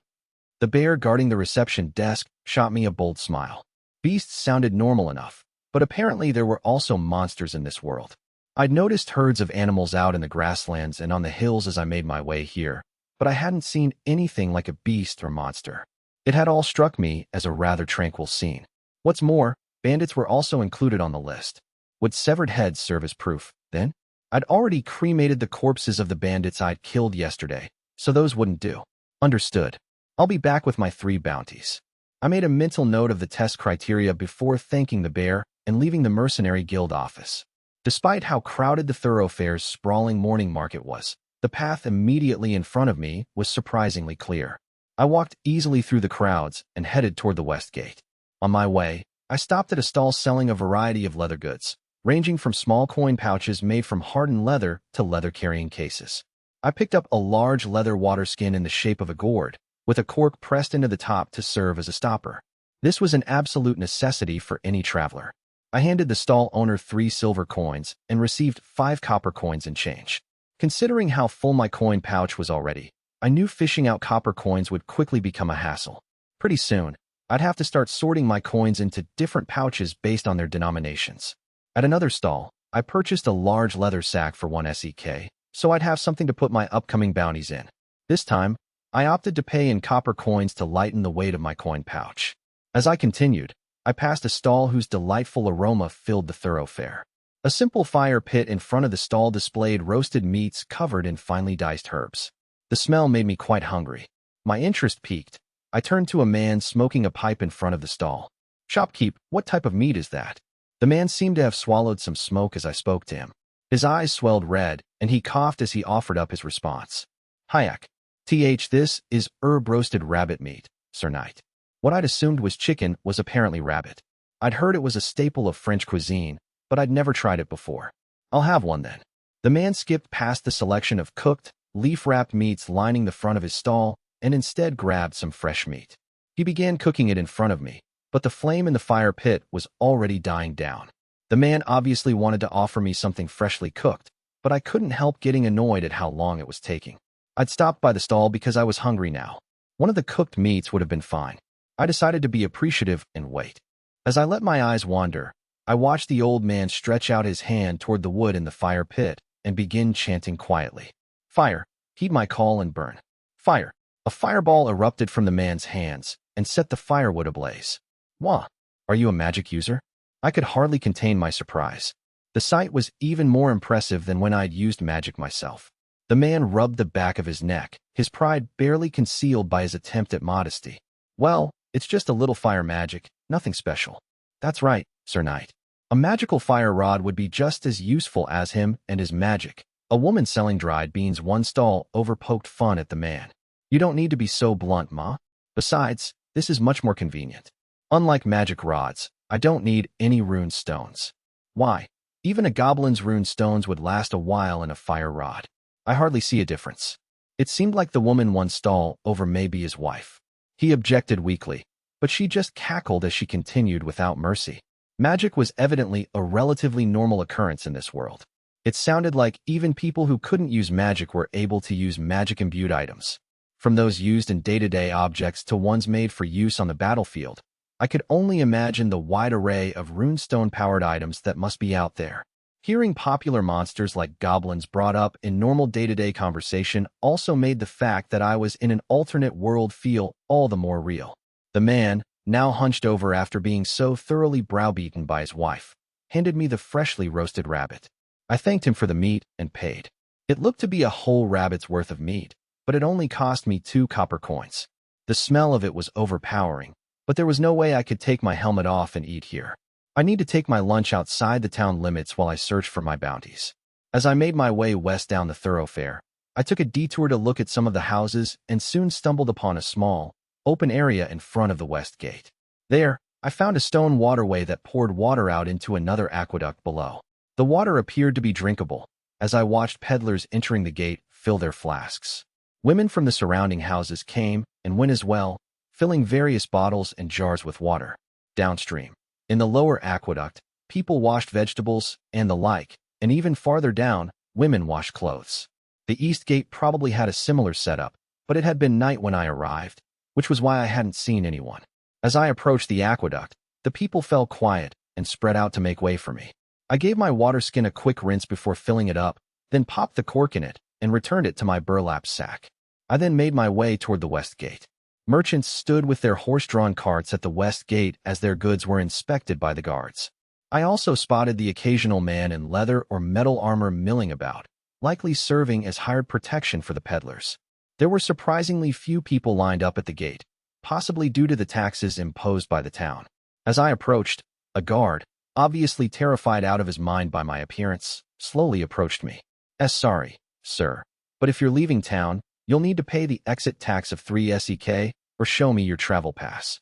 Speaker 1: The bear guarding the reception desk shot me a bold smile. Beasts sounded normal enough, but apparently there were also monsters in this world. I'd noticed herds of animals out in the grasslands and on the hills as I made my way here, but I hadn't seen anything like a beast or monster. It had all struck me as a rather tranquil scene. What's more, bandits were also included on the list. Would severed heads serve as proof, then? I'd already cremated the corpses of the bandits I'd killed yesterday, so those wouldn't do. Understood. I'll be back with my 3 bounties. I made a mental note of the test criteria before thanking the bear and leaving the mercenary guild office. Despite how crowded the thoroughfare's sprawling morning market was, the path immediately in front of me was surprisingly clear. I walked easily through the crowds and headed toward the west gate. On my way, I stopped at a stall selling a variety of leather goods, ranging from small coin pouches made from hardened leather to leather-carrying cases. I picked up a large leather water skin in the shape of a gourd, with a cork pressed into the top to serve as a stopper. This was an absolute necessity for any traveler. I handed the stall owner 3 silver coins and received 5 copper coins in change. Considering how full my coin pouch was already, I knew fishing out copper coins would quickly become a hassle. Pretty soon, I'd have to start sorting my coins into different pouches based on their denominations. At another stall, I purchased a large leather sack for 1 SEK, so I'd have something to put my upcoming bounties in. This time, I opted to pay in copper coins to lighten the weight of my coin pouch. As I continued, I passed a stall whose delightful aroma filled the thoroughfare. A simple fire pit in front of the stall displayed roasted meats covered in finely diced herbs. The smell made me quite hungry. My interest piqued. I turned to a man smoking a pipe in front of the stall. "Shopkeep, what type of meat is that?" The man seemed to have swallowed some smoke as I spoke to him. His eyes swelled red, and he coughed as he offered up his response. "Hayak. This is herb-roasted rabbit meat, Sir Knight." What I'd assumed was chicken was apparently rabbit. I'd heard it was a staple of French cuisine, but I'd never tried it before. "I'll have one then." The man skipped past the selection of cooked, leaf-wrapped meats lining the front of his stall and instead grabbed some fresh meat. He began cooking it in front of me, but the flame in the fire pit was already dying down. The man obviously wanted to offer me something freshly cooked, but I couldn't help getting annoyed at how long it was taking. I'd stopped by the stall because I was hungry now. One of the cooked meats would have been fine. I decided to be appreciative and wait. As I let my eyes wander, I watched the old man stretch out his hand toward the wood in the fire pit and begin chanting quietly. "Fire, heed my call and burn. Fire." A fireball erupted from the man's hands and set the firewood ablaze. "Wah, are you a magic user?" I could hardly contain my surprise. The sight was even more impressive than when I'd used magic myself. The man rubbed the back of his neck, his pride barely concealed by his attempt at modesty. "Well, it's just a little fire magic, nothing special." "That's right, Sir Knight. A magical fire rod would be just as useful as him and his magic." A woman selling dried beans one stall overpoked fun at the man. "You don't need to be so blunt, ma. Besides, this is much more convenient. Unlike magic rods, I don't need any rune stones." "Why? Even a goblin's rune stones would last a while in a fire rod. I hardly see a difference." It seemed like the woman won stall over maybe his wife. He objected weakly, but she just cackled as she continued without mercy. Magic was evidently a relatively normal occurrence in this world. It sounded like even people who couldn't use magic were able to use magic-imbued items. From those used in day-to-day objects to ones made for use on the battlefield, I could only imagine the wide array of runestone-powered items that must be out there. Hearing popular monsters like goblins brought up in normal day-to-day conversation also made the fact that I was in an alternate world feel all the more real. The man, now hunched over after being so thoroughly browbeaten by his wife, handed me the freshly roasted rabbit. I thanked him for the meat and paid. It looked to be a whole rabbit's worth of meat, but it only cost me 2 copper coins. The smell of it was overpowering, but there was no way I could take my helmet off and eat here. I need to take my lunch outside the town limits while I search for my bounties. As I made my way west down the thoroughfare, I took a detour to look at some of the houses and soon stumbled upon a small, open area in front of the west gate. There, I found a stone waterway that poured water out into another aqueduct below. The water appeared to be drinkable, as I watched peddlers entering the gate fill their flasks. Women from the surrounding houses came and went as well, filling various bottles and jars with water. Downstream, in the lower aqueduct, people washed vegetables and the like, and even farther down, women washed clothes. The east gate probably had a similar setup, but it had been night when I arrived, which was why I hadn't seen anyone. As I approached the aqueduct, the people fell quiet and spread out to make way for me. I gave my water skin a quick rinse before filling it up, then popped the cork in it and returned it to my burlap sack. I then made my way toward the west gate. Merchants stood with their horse-drawn carts at the west gate as their goods were inspected by the guards. I also spotted the occasional man in leather or metal armor milling about, likely serving as hired protection for the peddlers. There were surprisingly few people lined up at the gate, possibly due to the taxes imposed by the town. As I approached, a guard, obviously terrified out of his mind by my appearance, slowly approached me. Sorry, sir, but if you're leaving town, you'll need to pay the exit tax of 3 SEK or show me your travel pass."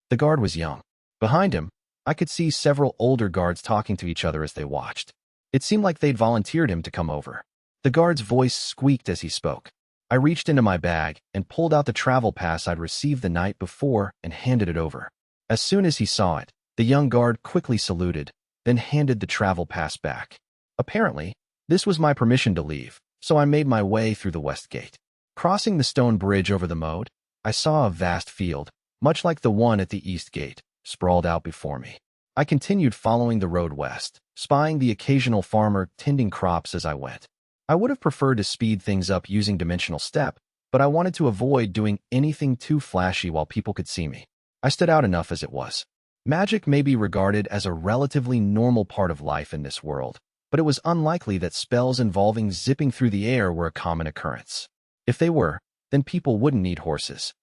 Speaker 1: The guard was young. Behind him, I could see several older guards talking to each other as they watched. It seemed like they'd volunteered him to come over. The guard's voice squeaked as he spoke. I reached into my bag and pulled out the travel pass I'd received the night before and handed it over. As soon as he saw it, the young guard quickly saluted, then handed the travel pass back. Apparently, this was my permission to leave, so I made my way through the west gate. Crossing the stone bridge over the moat, I saw a vast field, much like the one at the east gate, sprawled out before me. I continued following the road west, spying the occasional farmer tending crops as I went. I would have preferred to speed things up using dimensional step, but I wanted to avoid doing anything too flashy while people could see me. I stood out enough as it was. Magic may be regarded as a relatively normal part of life in this world, but it was unlikely that spells involving zipping through the air were a common occurrence. If they were, then people wouldn't need horses.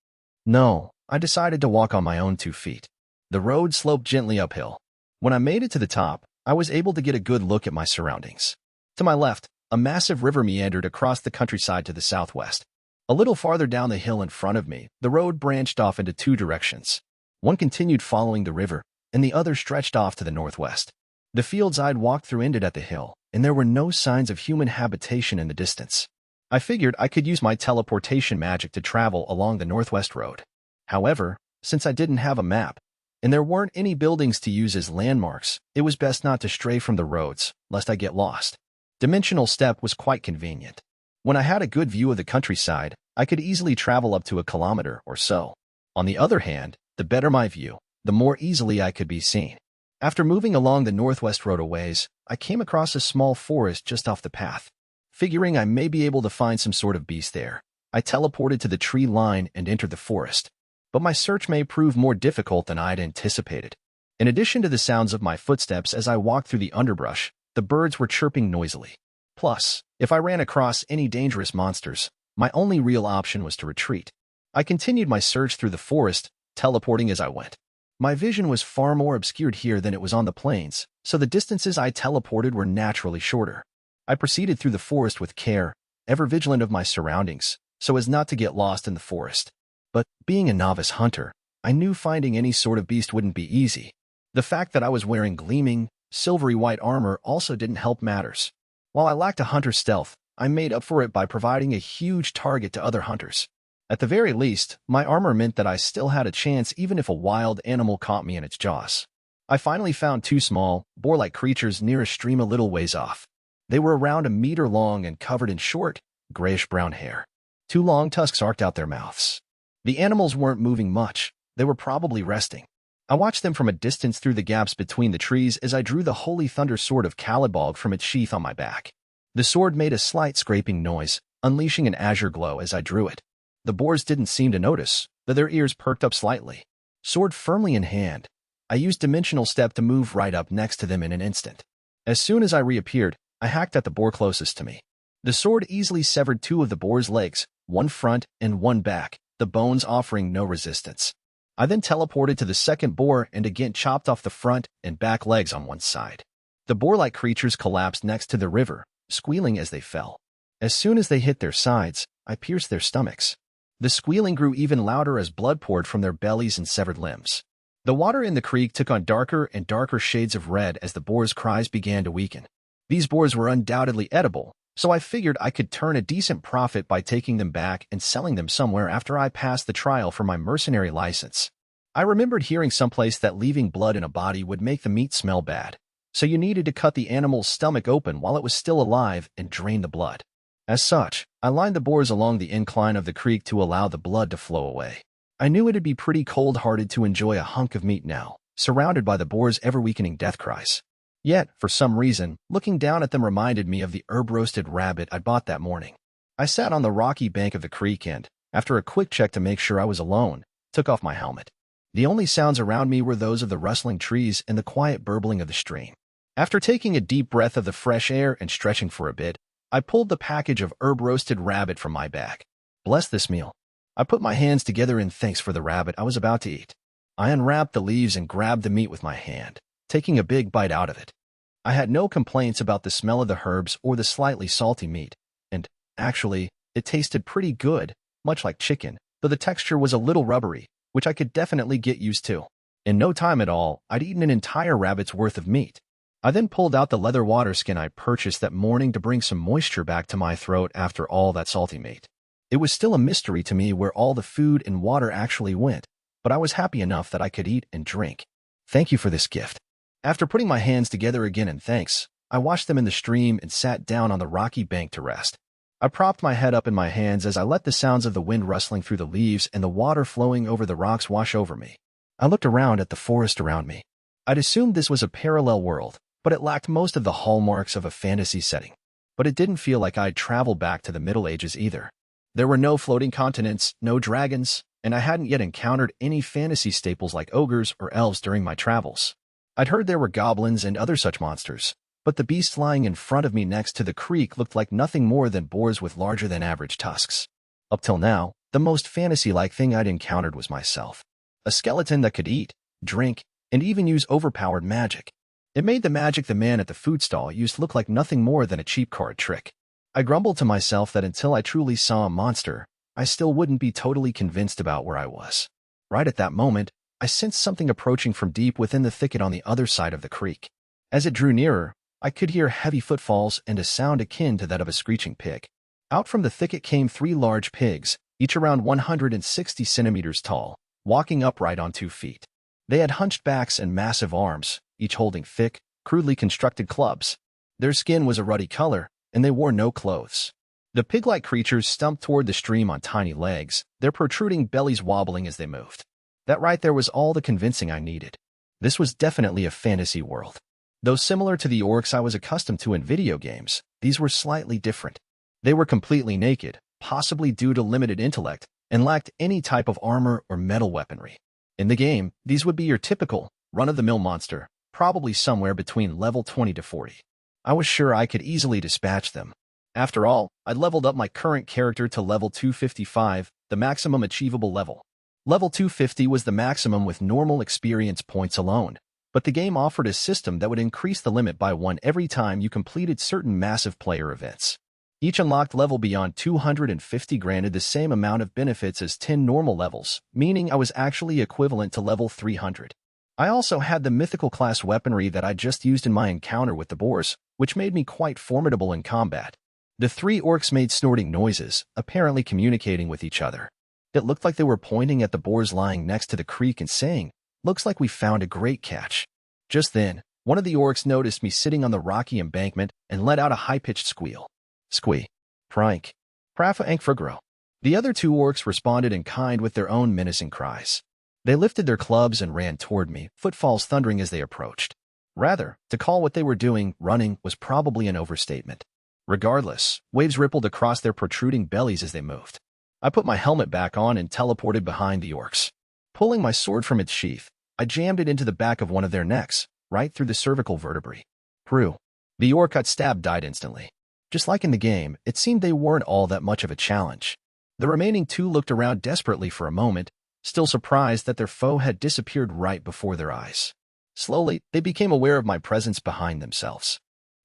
Speaker 1: No, I decided to walk on my own 2 feet. The road sloped gently uphill. When I made it to the top, I was able to get a good look at my surroundings. To my left, a massive river meandered across the countryside to the southwest. A little farther down the hill in front of me, the road branched off into 2 directions. One continued following the river, and the other stretched off to the northwest. The fields I'd walked through ended at the hill, and there were no signs of human habitation in the distance. I figured I could use my teleportation magic to travel along the northwest road. However, since I didn't have a map, and there weren't any buildings to use as landmarks, it was best not to stray from the roads, lest I get lost. Dimensional step was quite convenient. When I had a good view of the countryside, I could easily travel up to a kilometer or so. On the other hand, the better my view, the more easily I could be seen. After moving along the northwest road a ways, I came across a small forest just off the path. Figuring I may be able to find some sort of beast there, I teleported to the tree line and entered the forest. But my search may prove more difficult than I'd anticipated. In addition to the sounds of my footsteps as I walked through the underbrush, the birds were chirping noisily. Plus, if I ran across any dangerous monsters, my only real option was to retreat. I continued my search through the forest, teleporting as I went. My vision was far more obscured here than it was on the plains, so the distances I teleported were naturally shorter. I proceeded through the forest with care, ever vigilant of my surroundings, so as not to get lost in the forest. But, being a novice hunter, I knew finding any sort of beast wouldn't be easy. The fact that I was wearing gleaming, silvery white armor also didn't help matters. While I lacked a hunter's stealth, I made up for it by providing a huge target to other hunters. At the very least, my armor meant that I still had a chance even if a wild animal caught me in its jaws. I finally found 2 small, boar-like creatures near a stream a little ways off. They were around a meter long and covered in short, grayish-brown hair. 2 long tusks arced out their mouths. The animals weren't moving much. They were probably resting. I watched them from a distance through the gaps between the trees as I drew the Holy Thunder Sword of Caliban from its sheath on my back. The sword made a slight scraping noise, unleashing an azure glow as I drew it. The boars didn't seem to notice, though their ears perked up slightly. Sword firmly in hand, I used Dimensional Step to move right up next to them in an instant. As soon as I reappeared, I hacked at the boar closest to me. The sword easily severed 2 of the boar's legs, one front and one back, the bones offering no resistance. I then teleported to the second boar and again chopped off the front and back legs on one side. The boar-like creatures collapsed next to the river, squealing as they fell. As soon as they hit their sides, I pierced their stomachs. The squealing grew even louder as blood poured from their bellies and severed limbs. The water in the creek took on darker and darker shades of red as the boars' cries began to weaken. These boars were undoubtedly edible, so I figured I could turn a decent profit by taking them back and selling them somewhere after I passed the trial for my mercenary license. I remembered hearing someplace that leaving blood in a body would make the meat smell bad, so you needed to cut the animal's stomach open while it was still alive and drain the blood. As such, I lined the boars along the incline of the creek to allow the blood to flow away. I knew it'd be pretty cold-hearted to enjoy a hunk of meat now, surrounded by the boars' ever-weakening death cries. Yet, for some reason, looking down at them reminded me of the herb-roasted rabbit I bought that morning. I sat on the rocky bank of the creek and, after a quick check to make sure I was alone, took off my helmet. The only sounds around me were those of the rustling trees and the quiet burbling of the stream. After taking a deep breath of the fresh air and stretching for a bit, I pulled the package of herb-roasted rabbit from my bag. Bless this meal. I put my hands together in thanks for the rabbit I was about to eat. I unwrapped the leaves and grabbed the meat with my hand, taking a big bite out of it. I had no complaints about the smell of the herbs or the slightly salty meat, and, actually, it tasted pretty good, much like chicken, though the texture was a little rubbery, which I could definitely get used to. In no time at all, I'd eaten an entire rabbit's worth of meat. I then pulled out the leather water skin I purchased that morning to bring some moisture back to my throat after all that salty meat. It was still a mystery to me where all the food and water actually went, but I was happy enough that I could eat and drink. Thank you for this gift. After putting my hands together again in thanks, I washed them in the stream and sat down on the rocky bank to rest. I propped my head up in my hands as I let the sounds of the wind rustling through the leaves and the water flowing over the rocks wash over me. I looked around at the forest around me. I'd assumed this was a parallel world, but it lacked most of the hallmarks of a fantasy setting. But it didn't feel like I'd traveled back to the Middle Ages either. There were no floating continents, no dragons, and I hadn't yet encountered any fantasy staples like ogres or elves during my travels. I'd heard there were goblins and other such monsters, but the beast lying in front of me next to the creek looked like nothing more than boars with larger-than-average tusks. Up till now, the most fantasy-like thing I'd encountered was myself. A skeleton that could eat, drink, and even use overpowered magic. It made the magic the man at the food stall used look like nothing more than a cheap card trick. I grumbled to myself that until I truly saw a monster, I still wouldn't be totally convinced about where I was. Right at that moment, I sensed something approaching from deep within the thicket on the other side of the creek. As it drew nearer, I could hear heavy footfalls and a sound akin to that of a screeching pig. Out from the thicket came 3 large pigs, each around 160 centimeters tall, walking upright on 2 feet. They had hunched backs and massive arms, each holding thick, crudely constructed clubs. Their skin was a ruddy color, and they wore no clothes. The pig-like creatures stumped toward the stream on tiny legs, their protruding bellies wobbling as they moved. That right there was all the convincing I needed. This was definitely a fantasy world. Though similar to the orcs I was accustomed to in video games, these were slightly different. They were completely naked, possibly due to limited intellect, and lacked any type of armor or metal weaponry. In the game, these would be your typical, run-of-the-mill monster, probably somewhere between level 20 to 40. I was sure I could easily dispatch them. After all, I'd leveled up my current character to level 255, the maximum achievable level. Level 250 was the maximum with normal experience points alone, but the game offered a system that would increase the limit by 1 every time you completed certain massive player events. Each unlocked level beyond 250 granted the same amount of benefits as 10 normal levels, meaning I was actually equivalent to level 300. I also had the mythical class weaponry that I just used in my encounter with the boars, which made me quite formidable in combat. The 3 orcs made snorting noises, apparently communicating with each other. It looked like they were pointing at the boars lying next to the creek and saying, "Looks like we found a great catch." Just then, one of the orcs noticed me sitting on the rocky embankment and let out a high-pitched squeal. Squee. Prank. Prafa Ankfrugro. The other 2 orcs responded in kind with their own menacing cries. They lifted their clubs and ran toward me, footfalls thundering as they approached. Rather, to call what they were doing running was probably an overstatement. Regardless, waves rippled across their protruding bellies as they moved. I put my helmet back on and teleported behind the orcs. Pulling my sword from its sheath, I jammed it into the back of one of their necks, right through the cervical vertebrae. Prue. The orc got stabbed died instantly. Just like in the game, it seemed they weren't all that much of a challenge. The remaining 2 looked around desperately for a moment, still surprised that their foe had disappeared right before their eyes. Slowly, they became aware of my presence behind themselves.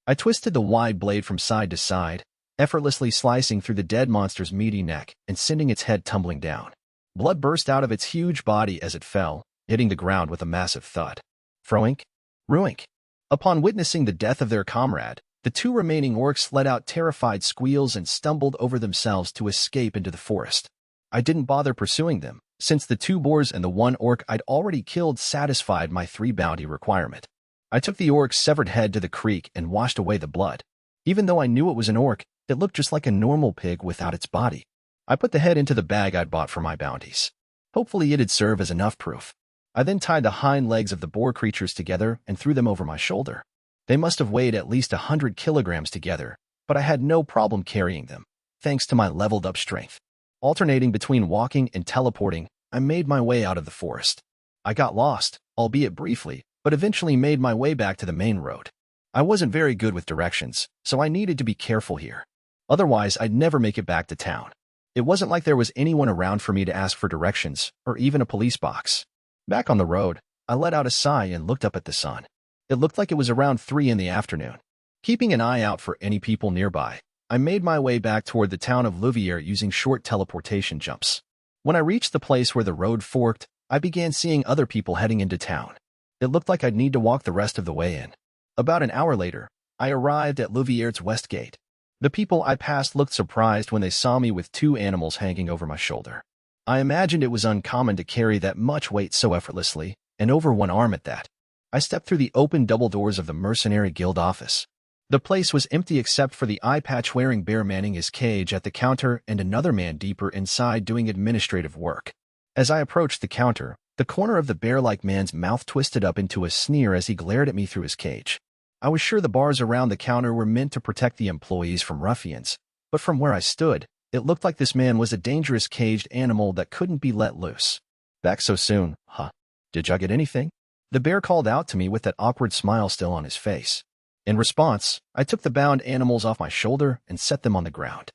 Speaker 1: I twisted the wide blade from side to side, effortlessly slicing through the dead monster's meaty neck and sending its head tumbling down. Blood burst out of its huge body as it fell, hitting the ground with a massive thud. Froink. Ruink. Upon witnessing the death of their comrade, the 2 remaining orcs let out terrified squeals and stumbled over themselves to escape into the forest. I didn't bother pursuing them, since the 2 boars and the 1 orc I'd already killed satisfied my 3 bounty requirement. I took the orc's severed head to the creek and washed away the blood. Even though I knew it was an orc, it looked just like a normal pig without its body. I put the head into the bag I'd bought for my bounties. Hopefully it'd serve as enough proof. I then tied the hind legs of the boar creatures together and threw them over my shoulder. They must have weighed at least 100 kilograms together, but I had no problem carrying them, thanks to my leveled-up strength. Alternating between walking and teleporting, I made my way out of the forest. I got lost, albeit briefly, but eventually made my way back to the main road. I wasn't very good with directions, so I needed to be careful here. Otherwise, I'd never make it back to town. It wasn't like there was anyone around for me to ask for directions, or even a police box. Back on the road, I let out a sigh and looked up at the sun. It looked like it was around 3 in the afternoon. Keeping an eye out for any people nearby, I made my way back toward the town of Louviers using short teleportation jumps. When I reached the place where the road forked, I began seeing other people heading into town. It looked like I'd need to walk the rest of the way in. About an hour later, I arrived at Louviers' west gate. The people I passed looked surprised when they saw me with 2 animals hanging over my shoulder. I imagined it was uncommon to carry that much weight so effortlessly, and over 1 arm at that. I stepped through the open double doors of the Mercenary Guild office. The place was empty except for the eye-patch-wearing bear manning his cage at the counter and another man deeper inside doing administrative work. As I approached the counter, the corner of the bear-like man's mouth twisted up into a sneer as he glared at me through his cage. I was sure the bars around the counter were meant to protect the employees from ruffians, but from where I stood, it looked like this man was a dangerous caged animal that couldn't be let loose. Back so soon, huh? Did ya get anything? The bear called out to me with that awkward smile still on his face. In response, I took the bound animals off my shoulder and set them on the ground.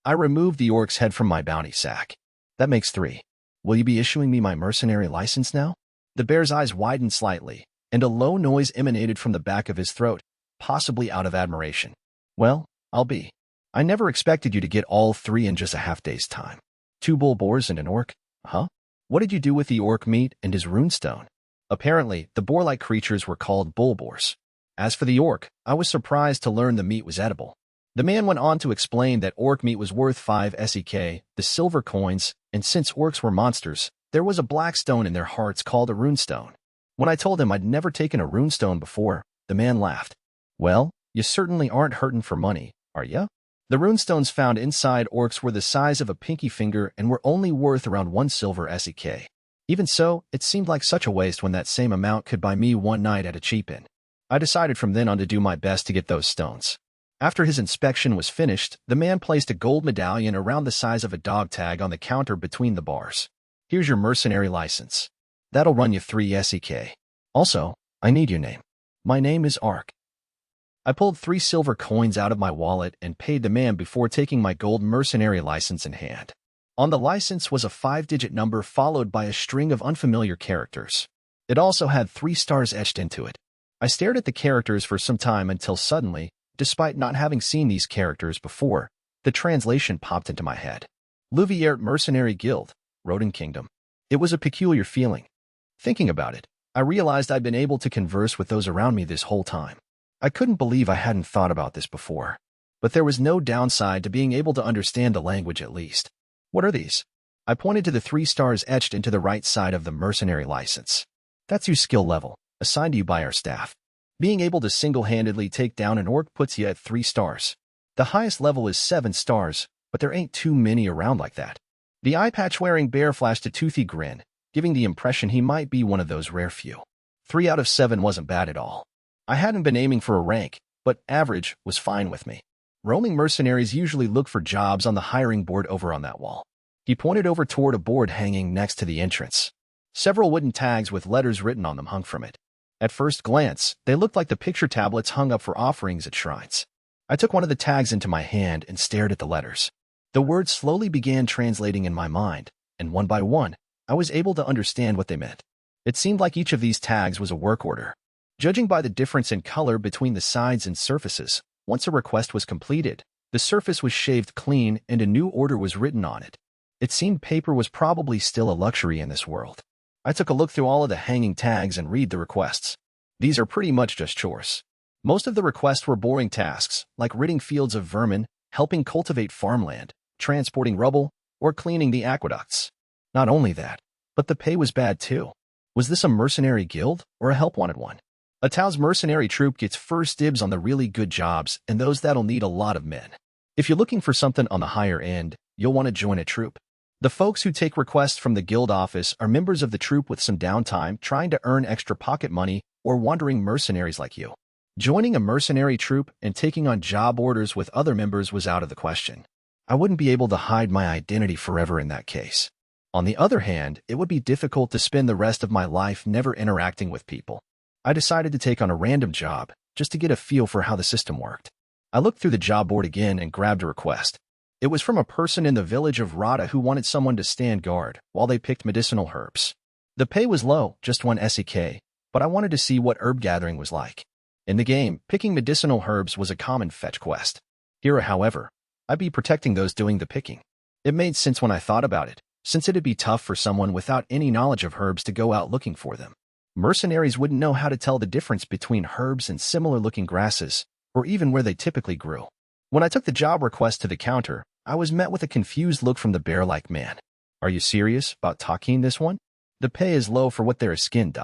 Speaker 1: I removed the orc's head from my bounty sack. That makes 3. Will you be issuing me my mercenary license now? The bear's eyes widened slightly, and a low noise emanated from the back of his throat, possibly out of admiration. Well, I'll be. I never expected you to get all 3 in just a half-day's time. 2 bull boars and an orc? Huh? What did you do with the orc meat and his runestone? Apparently, the boar-like creatures were called bull boars. As for the orc, I was surprised to learn the meat was edible. The man went on to explain that orc meat was worth 5 SEK, the silver coins, and since orcs were monsters, there was a black stone in their hearts called a runestone. When I told him I'd never taken a runestone before, the man laughed. Well, you certainly aren't hurting for money, are ya? The runestones found inside orcs were the size of a pinky finger and were only worth around 1 silver SEK. Even so, it seemed like such a waste when that same amount could buy me one night at a cheap inn. I decided from then on to do my best to get those stones. After his inspection was finished, the man placed a gold medallion around the size of a dog tag on the counter between the bars. Here's your mercenary license. That'll run you 3 SEK. Also, I need your name. My name is Ark. I pulled 3 silver coins out of my wallet and paid the man before taking my gold mercenary license in hand. On the license was a 5-digit number followed by a string of unfamiliar characters. It also had 3 stars etched into it. I stared at the characters for some time until suddenly, despite not having seen these characters before, the translation popped into my head. Louviert Mercenary Guild, Rodin Kingdom. It was a peculiar feeling. Thinking about it, I realized I'd been able to converse with those around me this whole time. I couldn't believe I hadn't thought about this before. But there was no downside to being able to understand the language at least. What are these? I pointed to the 3 stars etched into the right side of the mercenary license. That's your skill level, assigned to you by our staff. Being able to single-handedly take down an orc puts you at 3 stars. The highest level is 7 stars, but there ain't too many around like that. The eye-patch-wearing bear flashed a toothy grin, giving the impression he might be one of those rare few. 3 out of 7 wasn't bad at all. I hadn't been aiming for a rank, but average was fine with me. Roaming mercenaries usually look for jobs on the hiring board over on that wall. He pointed over toward a board hanging next to the entrance. Several wooden tags with letters written on them hung from it. At first glance, they looked like the picture tablets hung up for offerings at shrines. I took one of the tags into my hand and stared at the letters. The words slowly began translating in my mind, and one by one, I was able to understand what they meant. It seemed like each of these tags was a work order. Judging by the difference in color between the sides and surfaces, once a request was completed, the surface was shaved clean and a new order was written on it. It seemed paper was probably still a luxury in this world. I took a look through all of the hanging tags and read the requests. These are pretty much just chores. Most of the requests were boring tasks, like ridding fields of vermin, helping cultivate farmland, transporting rubble, or cleaning the aqueducts. Not only that, but the pay was bad too. Was this a mercenary guild or a help-wanted one? A Tao's mercenary troop gets first dibs on the really good jobs and those that'll need a lot of men. If you're looking for something on the higher end, you'll want to join a troop. The folks who take requests from the guild office are members of the troop with some downtime trying to earn extra pocket money or wandering mercenaries like you. Joining a mercenary troop and taking on job orders with other members was out of the question. I wouldn't be able to hide my identity forever in that case. On the other hand, it would be difficult to spend the rest of my life never interacting with people. I decided to take on a random job, just to get a feel for how the system worked. I looked through the job board again and grabbed a request. It was from a person in the village of Rada who wanted someone to stand guard while they picked medicinal herbs. The pay was low, just 1 SEK, but I wanted to see what herb gathering was like. In the game, picking medicinal herbs was a common fetch quest. Here, however, I'd be protecting those doing the picking. It made sense when I thought about it, since it'd be tough for someone without any knowledge of herbs to go out looking for them. Mercenaries wouldn't know how to tell the difference between herbs and similar-looking grasses, or even where they typically grew. When I took the job request to the counter, I was met with a confused look from the bear-like man. Are you serious about talking this one? The pay is low for what they're skinned.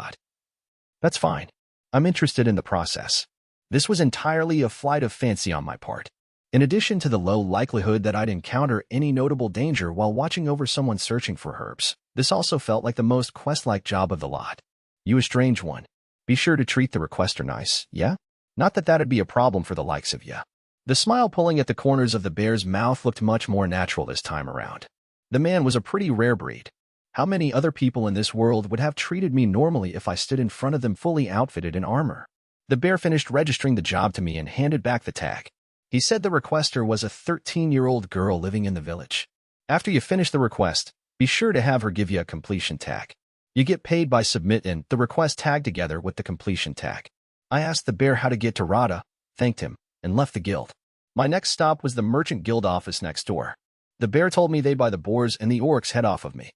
Speaker 1: That's fine. I'm interested in the process. This was entirely a flight of fancy on my part. In addition to the low likelihood that I'd encounter any notable danger while watching over someone searching for herbs, this also felt like the most quest-like job of the lot. You a strange one. Be sure to treat the requester nice, yeah? Not that that'd be a problem for the likes of ya. The smile pulling at the corners of the bear's mouth looked much more natural this time around. The man was a pretty rare breed. How many other people in this world would have treated me normally if I stood in front of them fully outfitted in armor? The bear finished registering the job to me and handed back the tag. He said the requester was a 13-year-old girl living in the village. After you finish the request, be sure to have her give you a completion tag. You get paid by submitting the request tag together with the completion tag. I asked the bear how to get to Rada, thanked him, and left the guild. My next stop was the merchant guild office next door. The bear told me they'd buy the boars and the orcs head off of me.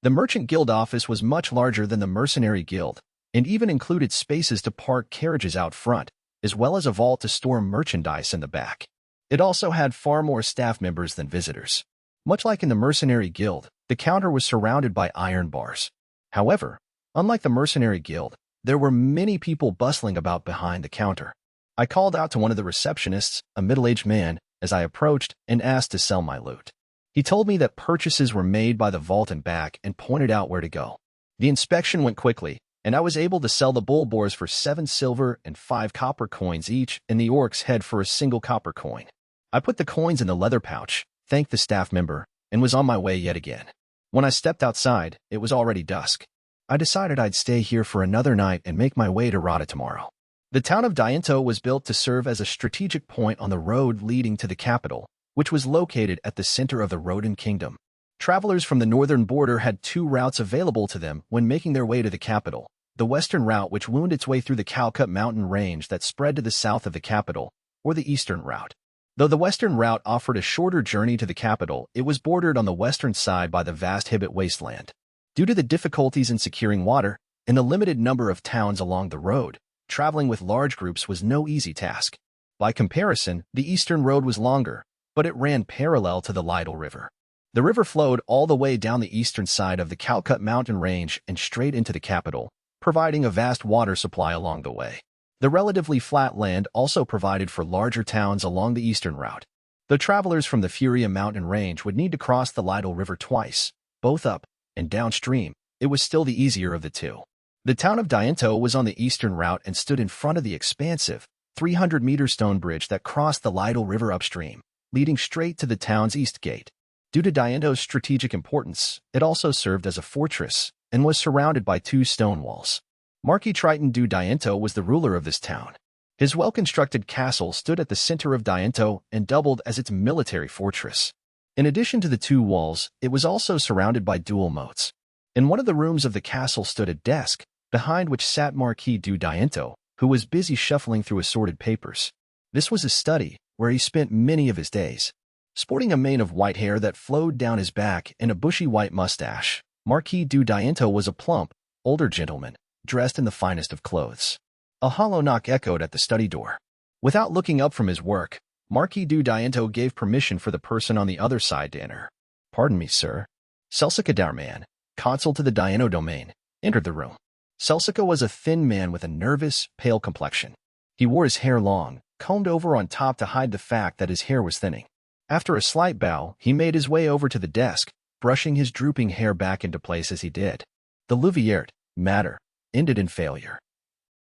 Speaker 1: The merchant guild office was much larger than the mercenary guild, and even included spaces to park carriages out front, as well as a vault to store merchandise in the back. It also had far more staff members than visitors. Much like in the mercenary guild, the counter was surrounded by iron bars. However, unlike the mercenary guild, there were many people bustling about behind the counter. I called out to one of the receptionists, a middle-aged man, as I approached and asked to sell my loot. He told me that purchases were made by the vault and back and pointed out where to go. The inspection went quickly, and I was able to sell the bull boars for 7 silver and 5 copper coins each and the orc's head for a single copper coin. I put the coins in the leather pouch, thanked the staff member, and was on my way yet again. When I stepped outside, it was already dusk. I decided I'd stay here for another night and make my way to Rada tomorrow. The town of Diento was built to serve as a strategic point on the road leading to the capital, which was located at the center of the Rodan Kingdom. Travelers from the northern border had 2 routes available to them when making their way to the capital. The western route, which wound its way through the Calcut mountain range that spread to the south of the capital, or the eastern route. Though the western route offered a shorter journey to the capital, it was bordered on the western side by the vast Hibbit wasteland. Due to the difficulties in securing water and the limited number of towns along the road, traveling with large groups was no easy task. By comparison, the eastern road was longer, but it ran parallel to the Lidl River. The river flowed all the way down the eastern side of the Calcut mountain range and straight into the capital, providing a vast water supply along the way. The relatively flat land also provided for larger towns along the eastern route. The travelers from the Furia mountain range would need to cross the Lidl River twice, both up and downstream. It was still the easier of the two. The town of Diento was on the eastern route and stood in front of the expansive, 300-meter stone bridge that crossed the Lidl River upstream, leading straight to the town's east gate. Due to Diento's strategic importance, it also served as a fortress and was surrounded by 2 stone walls. Marquis Triton du Diento was the ruler of this town. His well-constructed castle stood at the center of Diento and doubled as its military fortress. In addition to the 2 walls, it was also surrounded by dual moats. In one of the rooms of the castle stood a desk, behind which sat Marquis du Diento, who was busy shuffling through assorted papers. This was his study, where he spent many of his days. Sporting a mane of white hair that flowed down his back and a bushy white mustache, Marquis du Diento was a plump, older gentleman, dressed in the finest of clothes. A hollow knock echoed at the study door. Without looking up from his work, Marquis du Diento gave permission for the person on the other side to enter. "Pardon me, sir." Celsica Darman, consul to the Diento domain, entered the room. Celsica was a thin man with a nervous, pale complexion. He wore his hair long, combed over on top to hide the fact that his hair was thinning. After a slight bow, he made his way over to the desk, brushing his drooping hair back into place as he did. The Louviert matter ended in failure.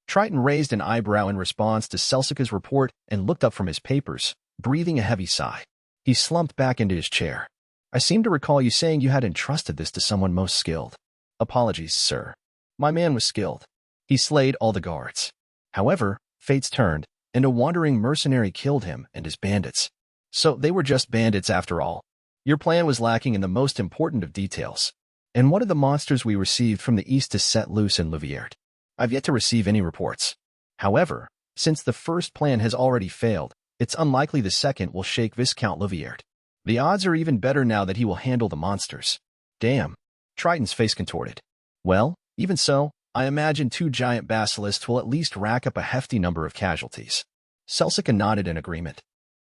Speaker 1: Triton raised an eyebrow in response to Celsica's report and looked up from his papers, breathing a heavy sigh. He slumped back into his chair. "I seem to recall you saying you had entrusted this to someone most skilled." "Apologies, sir. My man was skilled. He slayed all the guards. However, fates turned, and a wandering mercenary killed him and his bandits. So they were just bandits after all. Your plan was lacking in the most important of details. And what are the monsters we received from the east to set loose in Louviert? I've yet to receive any reports. However, since the first plan has already failed, it's unlikely the second will shake Viscount Louviert. The odds are even better now that he will handle the monsters." "Damn." Triton's face contorted. "Well, even so, I imagine 2 giant basilisks will at least rack up a hefty number of casualties." Celsica nodded in agreement.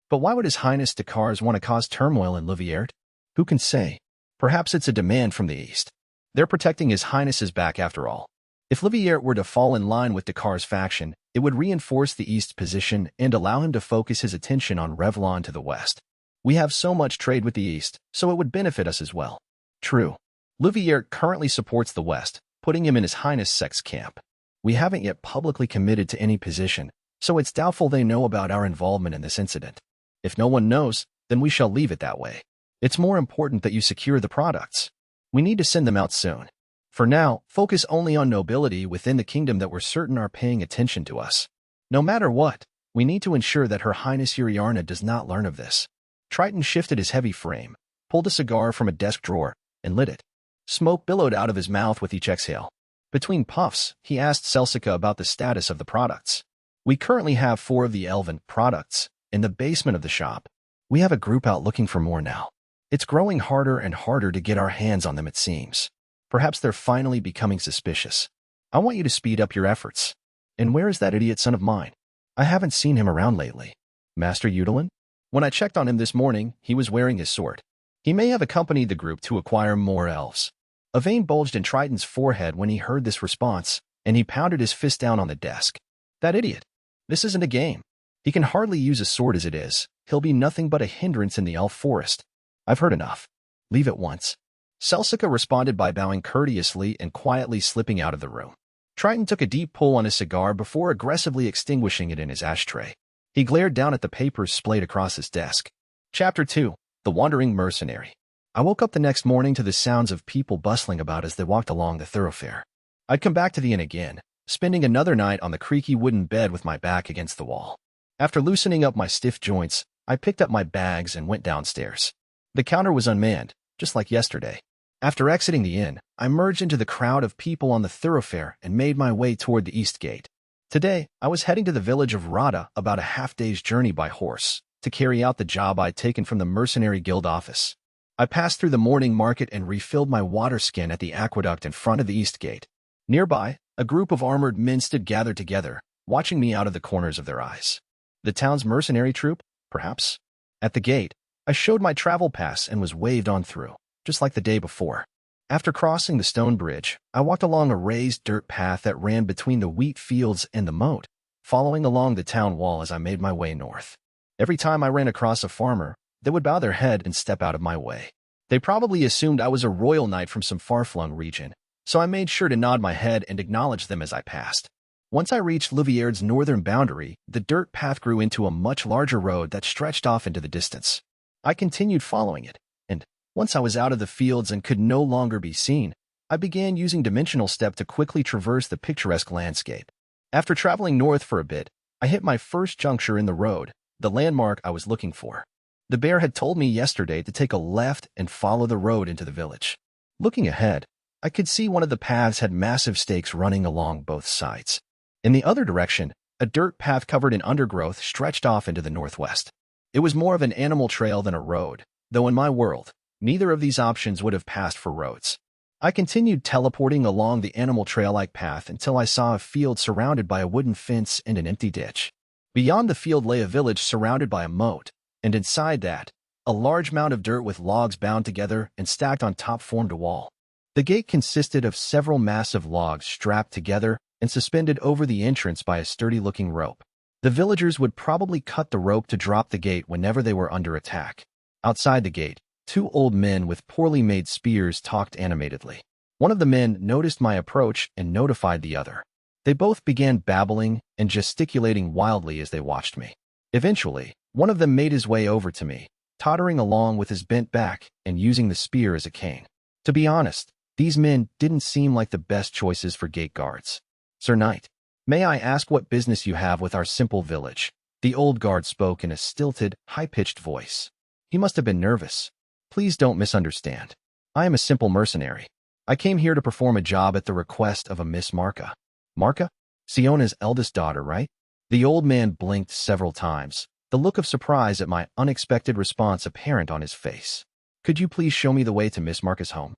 Speaker 1: "But why would His Highness Dakars want to cause turmoil in Louviert? Who can say? Perhaps it's a demand from the east. They're protecting His Highness's back after all. If Louviert were to fall in line with Dakar's faction, it would reinforce the east's position and allow him to focus his attention on Revlon to the west. We have so much trade with the east, so it would benefit us as well." "True. Louviert currently supports the west, putting him in His Highness's camp. We haven't yet publicly committed to any position, so it's doubtful they know about our involvement in this incident. If no one knows, then we shall leave it that way. It's more important that you secure the products. We need to send them out soon. For now, focus only on nobility within the kingdom that we're certain are paying attention to us. No matter what, We need to ensure that Her Highness Uriarna does not learn of this. Triton shifted his heavy frame, pulled a cigar from a desk drawer, and lit it. Smoke billowed out of his mouth with each exhale. Between puffs, he asked Celsica about the status of the products. We currently have 4 of the elven products in the basement of the shop. We have a group out looking for more now. It's growing harder and harder to get our hands on them, it seems. Perhaps they're finally becoming suspicious. I want you to speed up your efforts. And where is that idiot son of mine? I haven't seen him around lately. Master Udalin? When I checked on him this morning, he was wearing his sword. He may have accompanied the group to acquire more elves. A vein bulged in Triton's forehead when he heard this response, and he pounded his fist down on the desk. That idiot. This isn't a game. He can hardly use a sword as it is. He'll be nothing but a hindrance in the elf forest. I've heard enough. Leave at once. Celsica responded by bowing courteously and quietly slipping out of the room. Triton took a deep pull on his cigar before aggressively extinguishing it in his ashtray. He glared down at the papers splayed across his desk. Chapter 2. The Wandering Mercenary. I woke up the next morning to the sounds of people bustling about as they walked along the thoroughfare. I'd come back to the inn again, spending another night on the creaky wooden bed with my back against the wall. After loosening up my stiff joints, I picked up my bags and went downstairs. The counter was unmanned, just like yesterday. After exiting the inn, I merged into the crowd of people on the thoroughfare and made my way toward the east gate. Today, I was heading to the village of Rada, about a half-day's journey by horse, to carry out the job I'd taken from the Mercenary Guild office. I passed through the morning market and refilled my water skin at the aqueduct in front of the east gate. Nearby, a group of armored men stood gathered together, watching me out of the corners of their eyes. The town's mercenary troop, perhaps? At the gate, I showed my travel pass and was waved on through, just like the day before. After crossing the stone bridge, I walked along a raised dirt path that ran between the wheat fields and the moat, following along the town wall as I made my way north. Every time I ran across a farmer, they would bow their head and step out of my way. They probably assumed I was a royal knight from some far-flung region, so I made sure to nod my head and acknowledge them as I passed. Once I reached Louviere's northern boundary, the dirt path grew into a much larger road that stretched off into the distance. I continued following it, and once I was out of the fields and could no longer be seen, I began using dimensional step to quickly traverse the picturesque landscape. After traveling north for a bit, I hit my first juncture in the road, the landmark I was looking for. The bear had told me yesterday to take a left and follow the road into the village. Looking ahead, I could see one of the paths had massive stakes running along both sides. In the other direction, a dirt path covered in undergrowth stretched off into the northwest. It was more of an animal trail than a road, though in my world, neither of these options would have passed for roads. I continued teleporting along the animal trail-like path until I saw a field surrounded by a wooden fence and an empty ditch. Beyond the field lay a village surrounded by a moat, and inside that, a large mound of dirt with logs bound together and stacked on top formed a wall. The gate consisted of several massive logs strapped together and suspended over the entrance by a sturdy-looking rope. The villagers would probably cut the rope to drop the gate whenever they were under attack. Outside the gate, 2 old men with poorly made spears talked animatedly. One of the men noticed my approach and notified the other. They both began babbling and gesticulating wildly as they watched me. Eventually, one of them made his way over to me, tottering along with his bent back and using the spear as a cane. To be honest, these men didn't seem like the best choices for gate guards. Sir Knight, may I ask what business you have with our simple village? The old guard spoke in a stilted, high-pitched voice. He must have been nervous. Please don't misunderstand. I am a simple mercenary. I came here to perform a job at the request of a Miss Marka. Marka? Siona's eldest daughter, right? The old man blinked several times, the look of surprise at my unexpected response apparent on his face. Could you please show me the way to Miss Marka's home?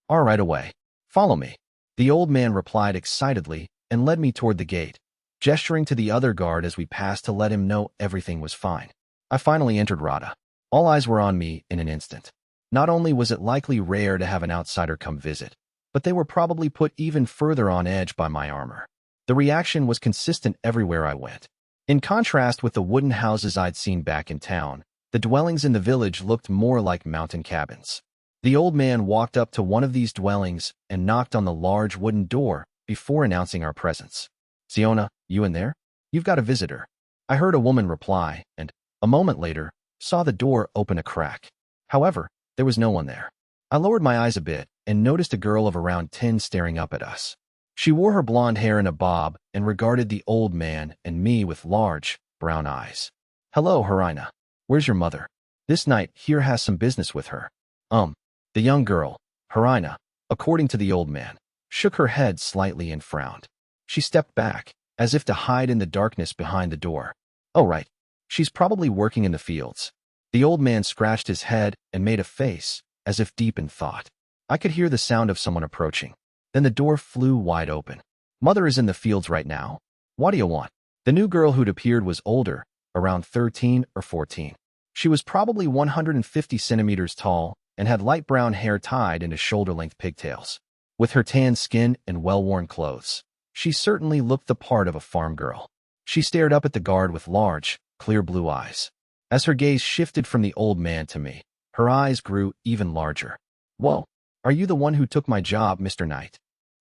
Speaker 1: All right, away. Follow me. The old man replied excitedly and led me toward the gate, gesturing to the other guard as we passed to let him know everything was fine. I finally entered Rada. All eyes were on me in an instant. Not only was it likely rare to have an outsider come visit, but they were probably put even further on edge by my armor. The reaction was consistent everywhere I went. In contrast with the wooden houses I'd seen back in town, the dwellings in the village looked more like mountain cabins. The old man walked up to one of these dwellings and knocked on the large wooden door before announcing our presence. Siona, you in there? You've got a visitor. I heard a woman reply, and, a moment later, saw the door open a crack. However, there was no one there. I lowered my eyes a bit and noticed a girl of around 10 staring up at us. She wore her blonde hair in a bob and regarded the old man and me with large, brown eyes. Hello, Harina. Where's your mother? This knight here has some business with her. The young girl, Harina, according to the old man, shook her head slightly and frowned. She stepped back, as if to hide in the darkness behind the door. Oh right, she's probably working in the fields. The old man scratched his head and made a face, as if deep in thought. I could hear the sound of someone approaching. Then the door flew wide open. Mother is in the fields right now. What do you want? The new girl who'd appeared was older, around 13 or 14. She was probably 150 centimeters tall and had light brown hair tied into shoulder-length pigtails. With her tan skin and well-worn clothes, she certainly looked the part of a farm girl. She stared up at the guard with large, clear blue eyes. As her gaze shifted from the old man to me, her eyes grew even larger. Whoa, are you the one who took my job, Mr. Knight?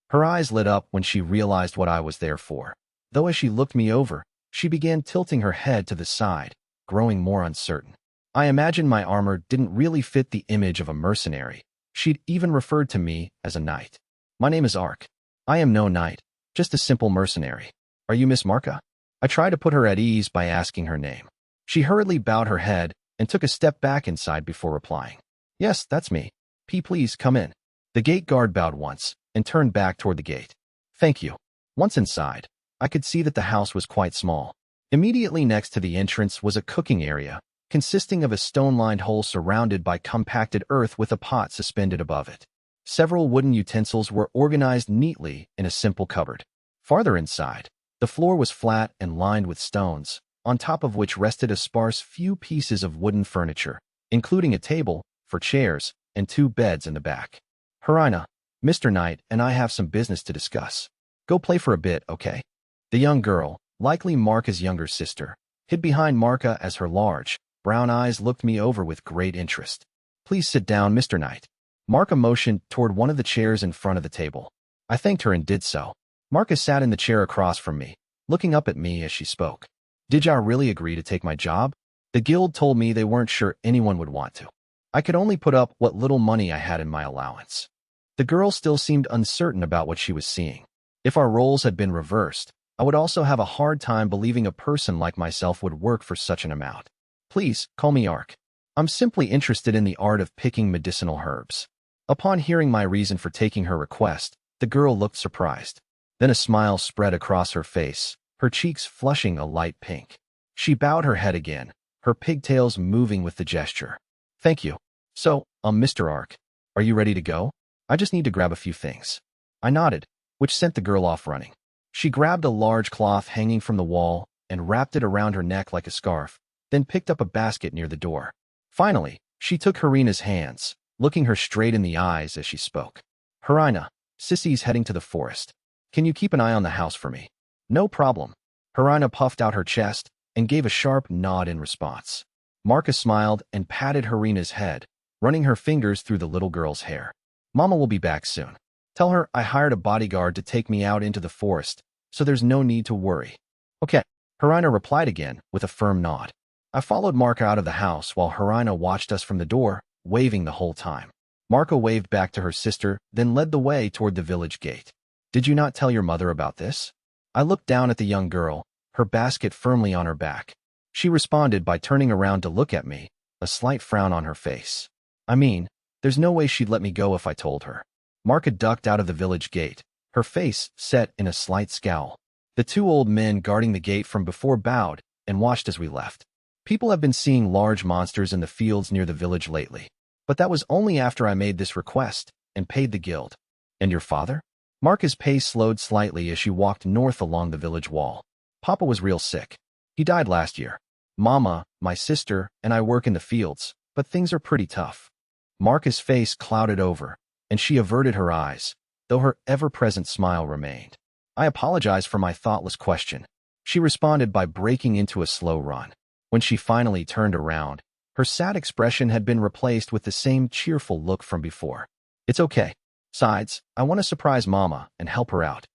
Speaker 1: Her eyes lit up when she realized what I was there for. Though as she looked me over, she began tilting her head to the side, growing more uncertain. I imagined my armor didn't really fit the image of a mercenary. She'd even referred to me as a knight. My name is Ark. I am no knight, just a simple mercenary. Are you Miss Marka? I tried to put her at ease by asking her name. She hurriedly bowed her head and took a step back inside before replying. Yes, that's me. Please come in. The gate guard bowed once and turned back toward the gate. Thank you. Once inside, I could see that the house was quite small. Immediately next to the entrance was a cooking area, consisting of a stone-lined hole surrounded by compacted earth with a pot suspended above it. Several wooden utensils were organized neatly in a simple cupboard. Farther inside, the floor was flat and lined with stones, on top of which rested a sparse few pieces of wooden furniture, including a table, for chairs, and 2 beds in the back. Harina, Mr. Knight and I have some business to discuss. Go play for a bit, okay? The young girl, likely Marka's younger sister, hid behind Marka as her large, brown eyes looked me over with great interest. Please sit down, Mr. Knight. Marka motioned toward one of the chairs in front of the table. I thanked her and did so. Marka sat in the chair across from me, looking up at me as she spoke. Did ya really agree to take my job? The guild told me they weren't sure anyone would want to. I could only put up what little money I had in my allowance. The girl still seemed uncertain about what she was seeing. If our roles had been reversed, I would also have a hard time believing a person like myself would work for such an amount. Please, call me Ark. I'm simply interested in the art of picking medicinal herbs. Upon hearing my reason for taking her request, the girl looked surprised. Then a smile spread across her face, her cheeks flushing a light pink. She bowed her head again, her pigtails moving with the gesture. Thank you. So, Mr. Ark, are you ready to go? I just need to grab a few things. I nodded, which sent the girl off running. She grabbed a large cloth hanging from the wall and wrapped it around her neck like a scarf, then picked up a basket near the door. Finally, she took Harina's hands, looking her straight in the eyes as she spoke. Harina, Sissy's heading to the forest. Can you keep an eye on the house for me? No problem. Harina puffed out her chest and gave a sharp nod in response. Marka smiled and patted Harina's head, running her fingers through the little girl's hair. Mama will be back soon. Tell her I hired a bodyguard to take me out into the forest, so there's no need to worry. Okay, Harina replied again with a firm nod. I followed Marka out of the house while Harina watched us from the door, waving the whole time. Marka waved back to her sister, then led the way toward the village gate. Did you not tell your mother about this? I looked down at the young girl, her basket firmly on her back. She responded by turning around to look at me, a slight frown on her face. I mean, there's no way she'd let me go if I told her. Marka ducked out of the village gate, her face set in a slight scowl. The 2 old men guarding the gate from before bowed and watched as we left. People have been seeing large monsters in the fields near the village lately, but that was only after I made this request and paid the guild. And your father? Marka's pace slowed slightly as she walked north along the village wall. Papa was real sick. He died last year. Mama, my sister, and I work in the fields, but things are pretty tough. Marka's face clouded over, and she averted her eyes, though her ever-present smile remained. I apologize for my thoughtless question. She responded by breaking into a slow run. When she finally turned around, her sad expression had been replaced with the same cheerful look from before. It's okay. Besides, I want to surprise Mama and help her out.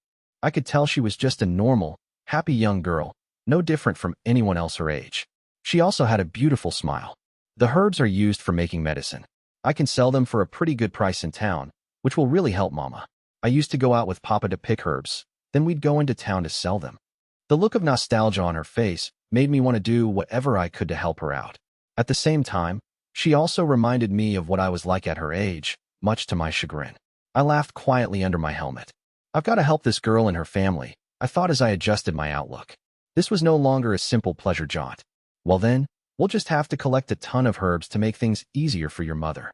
Speaker 1: I could tell she was just a normal, happy young girl, no different from anyone else her age. She also had a beautiful smile. The herbs are used for making medicine. I can sell them for a pretty good price in town, which will really help Mama. I used to go out with Papa to pick herbs, then we'd go into town to sell them. The look of nostalgia on her face made me want to do whatever I could to help her out. At the same time, she also reminded me of what I was like at her age, much to my chagrin. I laughed quietly under my helmet. I've got to help this girl and her family, I thought as I adjusted my outlook. This was no longer a simple pleasure jaunt. Well then, we'll just have to collect a ton of herbs to make things easier for your mother.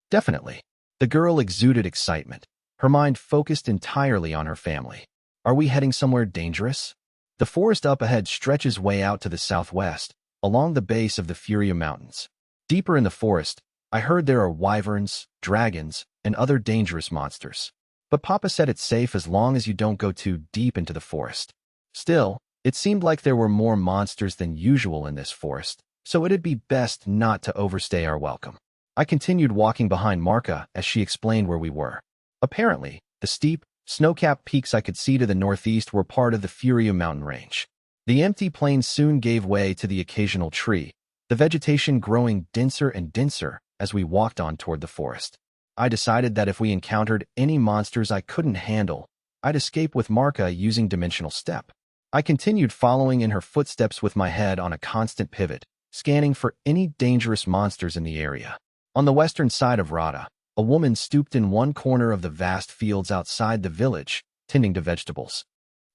Speaker 1: Definitely. The girl exuded excitement, her mind focused entirely on her family. Are we heading somewhere dangerous? The forest up ahead stretches way out to the southwest, along the base of the Furia Mountains. Deeper in the forest, I heard there are wyverns, dragons, and other dangerous monsters. But Papa said it's safe as long as you don't go too deep into the forest. Still, it seemed like there were more monsters than usual in this forest, so it'd be best not to overstay our welcome. I continued walking behind Marka as she explained where we were. Apparently, the steep, snow-capped peaks I could see to the northeast were part of the Furia mountain range. The empty plain soon gave way to the occasional tree, the vegetation growing denser and denser as we walked on toward the forest. I decided that if we encountered any monsters I couldn't handle, I'd escape with Marka using Dimensional Step. I continued following in her footsteps with my head on a constant pivot, scanning for any dangerous monsters in the area. On the western side of Rada, a woman stooped in one corner of the vast fields outside the village, tending to vegetables.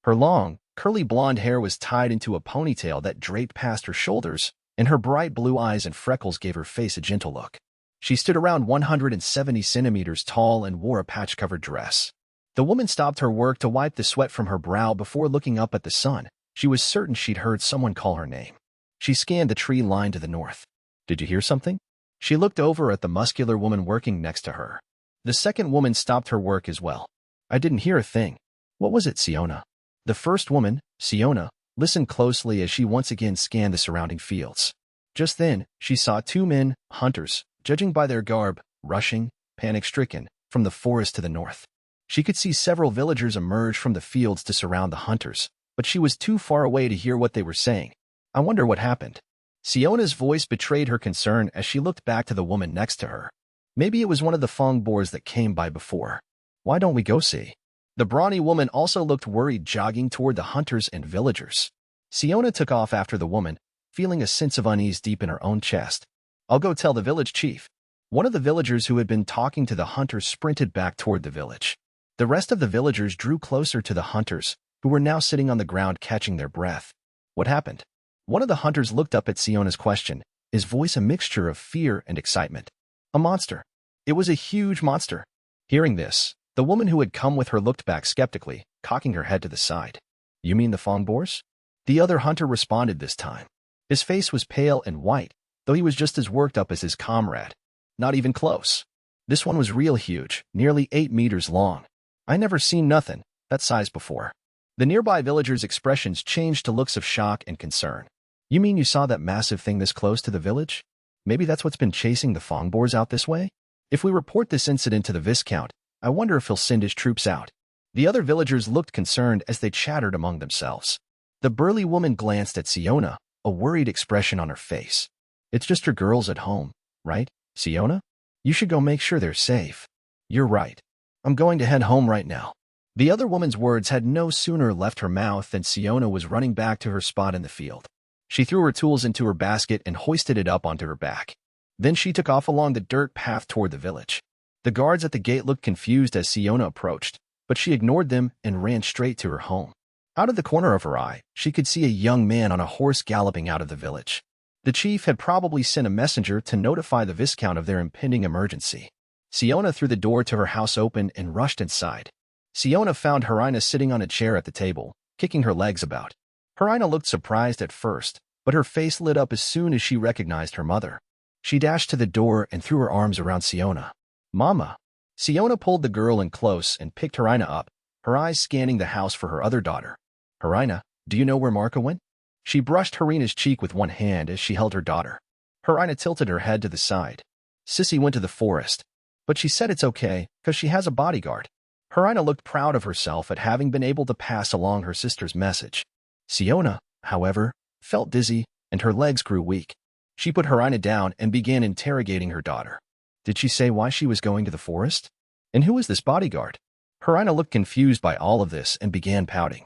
Speaker 1: Her long, curly blonde hair was tied into a ponytail that draped past her shoulders, and her bright blue eyes and freckles gave her face a gentle look. She stood around 170 centimeters tall and wore a patch-covered dress. The woman stopped her work to wipe the sweat from her brow before looking up at the sun. She was certain she'd heard someone call her name. She scanned the tree line to the north. Did you hear something? She looked over at the muscular woman working next to her. The second woman stopped her work as well. I didn't hear a thing. What was it, Siona? The first woman, Siona, listened closely as she once again scanned the surrounding fields. Just then, she saw two men, hunters, judging by their garb, rushing, panic-stricken, from the forest to the north. She could see several villagers emerge from the fields to surround the hunters, but she was too far away to hear what they were saying. I wonder what happened. Siona's voice betrayed her concern as she looked back to the woman next to her. Maybe it was one of the fong boars that came by before. Why don't we go see? The brawny woman also looked worried, jogging toward the hunters and villagers. Siona took off after the woman, feeling a sense of unease deep in her own chest. I'll go tell the village chief. One of the villagers who had been talking to the hunters sprinted back toward the village. The rest of the villagers drew closer to the hunters, who were now sitting on the ground catching their breath. What happened? One of the hunters looked up at Siona's question, his voice a mixture of fear and excitement. A monster. It was a huge monster. Hearing this, the woman who had come with her looked back skeptically, cocking her head to the side. You mean the fong boars? The other hunter responded this time. His face was pale and white, though he was just as worked up as his comrade. Not even close. This one was real huge, nearly 8 meters long. I never seen nothing that size before. The nearby villagers' expressions changed to looks of shock and concern. You mean you saw that massive thing this close to the village? Maybe that's what's been chasing the fong boars out this way? If we report this incident to the Viscount, I wonder if he'll send his troops out. The other villagers looked concerned as they chattered among themselves. The burly woman glanced at Siona, a worried expression on her face. It's just her girls at home, right, Siona? You should go make sure they're safe. You're right. I'm going to head home right now. The other woman's words had no sooner left her mouth than Siona was running back to her spot in the field. She threw her tools into her basket and hoisted it up onto her back. Then she took off along the dirt path toward the village. The guards at the gate looked confused as Siona approached, but she ignored them and ran straight to her home. Out of the corner of her eye, she could see a young man on a horse galloping out of the village. The chief had probably sent a messenger to notify the Viscount of their impending emergency. Siona threw the door to her house open and rushed inside. Siona found Harina sitting on a chair at the table, kicking her legs about. Harina looked surprised at first, but her face lit up as soon as she recognized her mother. She dashed to the door and threw her arms around Siona. Mama! Siona pulled the girl in close and picked Harina up, her eyes scanning the house for her other daughter. Harina, do you know where Marka went? She brushed Harina's cheek with one hand as she held her daughter. Harina tilted her head to the side. Sissy went to the forest, but she said it's okay because she has a bodyguard. Harina looked proud of herself at having been able to pass along her sister's message. Siona, however, felt dizzy and her legs grew weak. She put Harina down and began interrogating her daughter. Did she say why she was going to the forest? And who is this bodyguard? Harina looked confused by all of this and began pouting.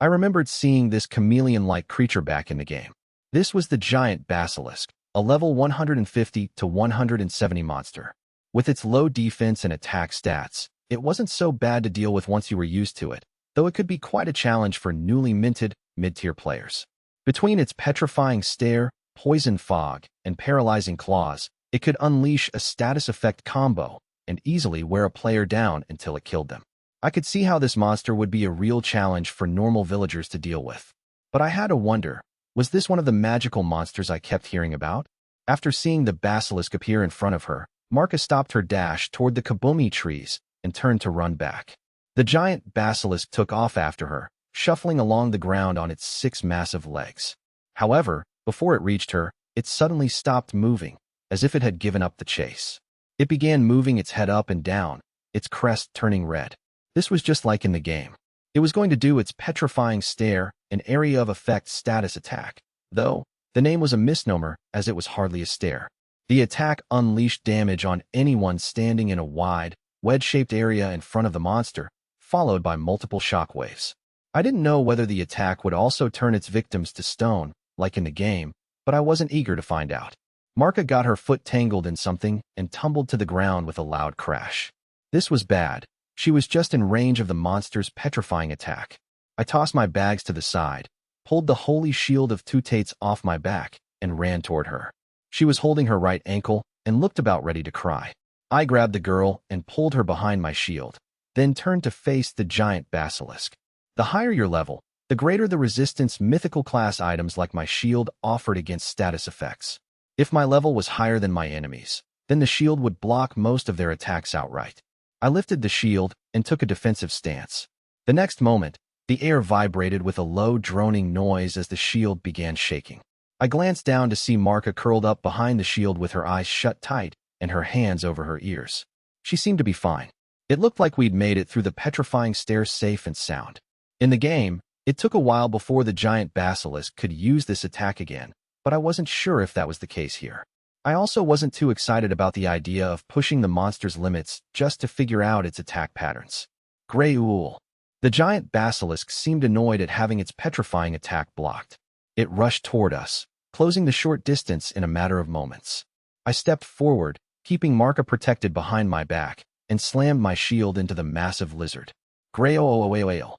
Speaker 1: I remembered seeing this chameleon-like creature back in the game. This was the giant basilisk, a level 150 to 170 monster. With its low defense and attack stats, it wasn't so bad to deal with once you were used to it, though it could be quite a challenge for newly minted, mid-tier players. Between its petrifying stare, poison fog, and paralyzing claws, it could unleash a status effect combo and easily wear a player down until it killed them. I could see how this monster would be a real challenge for normal villagers to deal with. But I had to wonder, was this one of the magical monsters I kept hearing about? After seeing the basilisk appear in front of her, Marka stopped her dash toward the kabumi trees and turned to run back. The giant basilisk took off after her, shuffling along the ground on its 6 massive legs. However, before it reached her, it suddenly stopped moving, as if it had given up the chase. It began moving its head up and down, its crest turning red. This was just like in the game. It was going to do its petrifying stare, an area of effect status attack, though the name was a misnomer as it was hardly a stare. The attack unleashed damage on anyone standing in a wide, wedge-shaped area in front of the monster, followed by multiple shockwaves. I didn't know whether the attack would also turn its victims to stone, like in the game, but I wasn't eager to find out. Marka got her foot tangled in something and tumbled to the ground with a loud crash. This was bad. She was just in range of the monster's petrifying attack. I tossed my bags to the side, pulled the holy shield of Tutates off my back, and ran toward her. She was holding her right ankle and looked about ready to cry. I grabbed the girl and pulled her behind my shield, then turned to face the giant basilisk. The higher your level, the greater the resistance mythical class items like my shield offered against status effects. If my level was higher than my enemies, then the shield would block most of their attacks outright. I lifted the shield and took a defensive stance. The next moment, the air vibrated with a low droning noise as the shield began shaking. I glanced down to see Marka curled up behind the shield with her eyes shut tight and her hands over her ears. She seemed to be fine. It looked like we'd made it through the petrifying stare safe and sound. In the game, it took a while before the giant basilisk could use this attack again, but I wasn't sure if that was the case here. I also wasn't too excited about the idea of pushing the monster's limits just to figure out its attack patterns. Grey Ool. The giant basilisk seemed annoyed at having its petrifying attack blocked. It rushed toward us, closing the short distance in a matter of moments. I stepped forward, keeping Marka protected behind my back, and slammed my shield into the massive lizard. Grey Ool.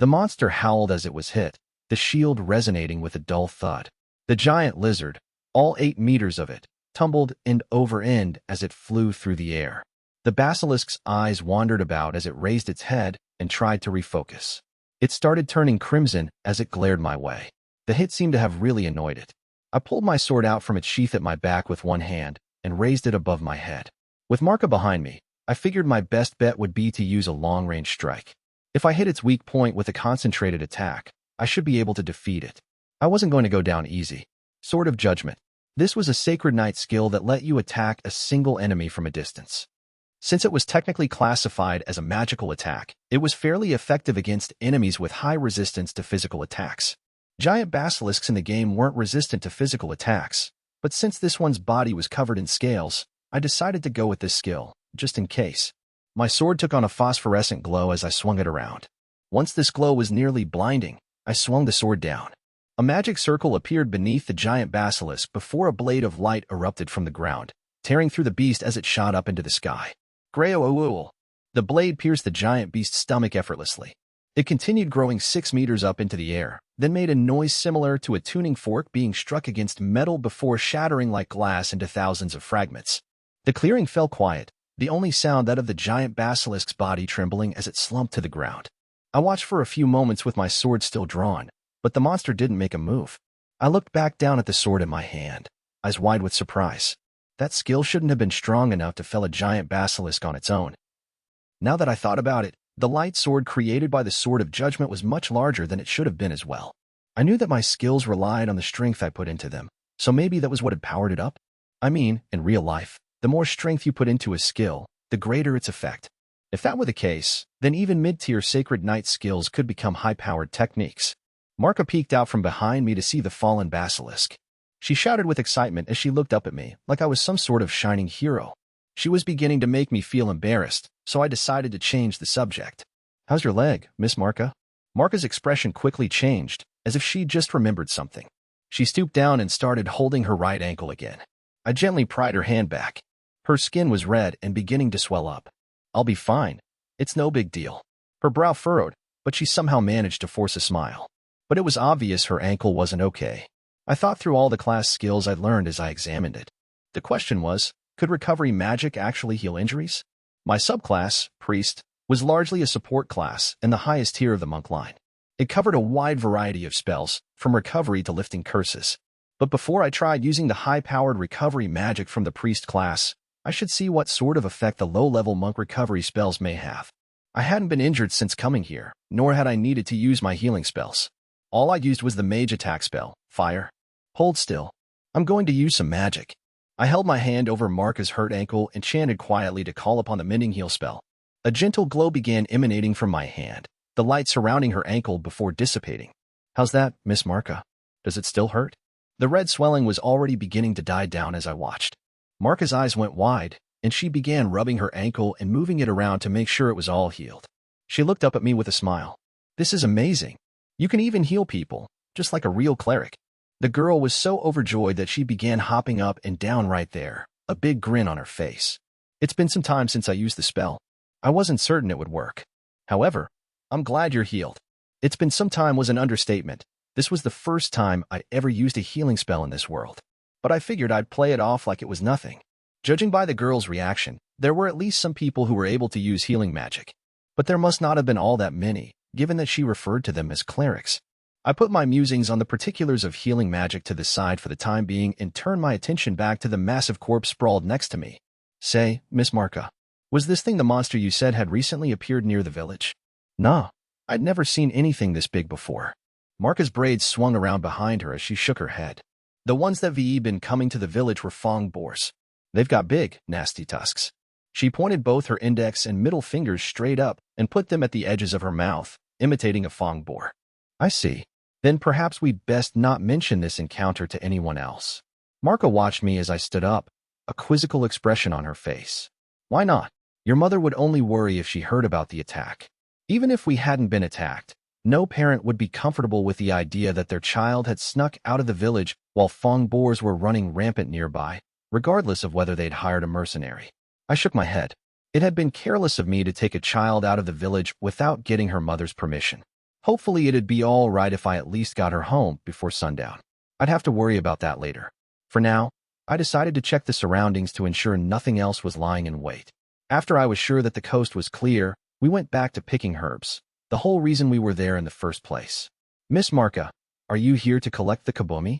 Speaker 1: The monster howled as it was hit, the shield resonating with a dull thud. The giant lizard, all 8 meters of it, tumbled end over end as it flew through the air. The basilisk's eyes wandered about as it raised its head and tried to refocus. It started turning crimson as it glared my way. The hit seemed to have really annoyed it. I pulled my sword out from its sheath at my back with one hand and raised it above my head. With Marka behind me, I figured my best bet would be to use a long-range strike. If I hit its weak point with a concentrated attack, I should be able to defeat it. I wasn't going to go down easy. Sword of Judgment. This was a Sacred Knight skill that let you attack a single enemy from a distance. Since it was technically classified as a magical attack, it was fairly effective against enemies with high resistance to physical attacks. Giant basilisks in the game weren't resistant to physical attacks, but since this one's body was covered in scales, I decided to go with this skill, just in case. My sword took on a phosphorescent glow as I swung it around. Once this glow was nearly blinding, I swung the sword down. A magic circle appeared beneath the giant basilisk before a blade of light erupted from the ground, tearing through the beast as it shot up into the sky. Grey Ool. The blade pierced the giant beast's stomach effortlessly. It continued growing 6 meters up into the air, then made a noise similar to a tuning fork being struck against metal before shattering like glass into thousands of fragments. The clearing fell quiet, the only sound that of the giant basilisk's body trembling as it slumped to the ground. I watched for a few moments with my sword still drawn, but the monster didn't make a move. I looked back down at the sword in my hand, eyes wide with surprise. That skill shouldn't have been strong enough to fell a giant basilisk on its own. Now that I thought about it, the light sword created by the Sword of Judgment was much larger than it should have been as well. I knew that my skills relied on the strength I put into them, so maybe that was what had powered it up? I mean, in real life, the more strength you put into a skill, the greater its effect. If that were the case, then even mid-tier Sacred Knight skills could become high-powered techniques. Marka peeked out from behind me to see the fallen basilisk. She shouted with excitement as she looked up at me, like I was some sort of shining hero. She was beginning to make me feel embarrassed, so I decided to change the subject. "How's your leg, Miss Marka?" Marka's expression quickly changed, as if she'd just remembered something. She stooped down and started holding her right ankle again. I gently pried her hand back. Her skin was red and beginning to swell up. "I'll be fine. It's no big deal." Her brow furrowed, but she somehow managed to force a smile. But it was obvious her ankle wasn't okay. I thought through all the class skills I'd learned as I examined it. The question was, could recovery magic actually heal injuries? My subclass, Priest, was largely a support class and the highest tier of the monk line. It covered a wide variety of spells, from recovery to lifting curses. But before I tried using the high-powered recovery magic from the Priest class, I should see what sort of effect the low-level monk recovery spells may have. I hadn't been injured since coming here, nor had I needed to use my healing spells. All I used was the mage attack spell, Fire. Hold still. I'm going to use some magic. I held my hand over Marka's hurt ankle and chanted quietly to call upon the mending heal spell. A gentle glow began emanating from my hand, the light surrounding her ankle before dissipating. "How's that, Miss Marka? Does it still hurt?" The red swelling was already beginning to die down as I watched. Marka's eyes went wide, and she began rubbing her ankle and moving it around to make sure it was all healed. She looked up at me with a smile. "This is amazing. You can even heal people, just like a real cleric." The girl was so overjoyed that she began hopping up and down right there, a big grin on her face. "It's been some time since I used the spell. I wasn't certain it would work. However, I'm glad you're healed." "It's been some time" was an understatement. This was the first time I ever used a healing spell in this world. But I figured I'd play it off like it was nothing. Judging by the girl's reaction, there were at least some people who were able to use healing magic. But there must not have been all that many, given that she referred to them as clerics. I put my musings on the particulars of healing magic to the side for the time being and turned my attention back to the massive corpse sprawled next to me. "Say, Miss Marka, was this thing the monster you said had recently appeared near the village?" "Nah, I'd never seen anything this big before." Marka's braids swung around behind her as she shook her head. "The ones that been coming to the village were fong boars. They've got big, nasty tusks." She pointed both her index and middle fingers straight up and put them at the edges of her mouth, imitating a fong boar. "I see. Then perhaps we'd best not mention this encounter to anyone else." Marka watched me as I stood up, a quizzical expression on her face. "Why not? Your mother would only worry if she heard about the attack. Even if we hadn't been attacked, no parent would be comfortable with the idea that their child had snuck out of the village while fong boars were running rampant nearby, regardless of whether they'd hired a mercenary." I shook my head. It had been careless of me to take a child out of the village without getting her mother's permission. Hopefully it'd be all right if I at least got her home before sundown. I'd have to worry about that later. For now, I decided to check the surroundings to ensure nothing else was lying in wait. After I was sure that the coast was clear, we went back to picking herbs, the whole reason we were there in the first place. "Miss Marka, are you here to collect the kabumi?"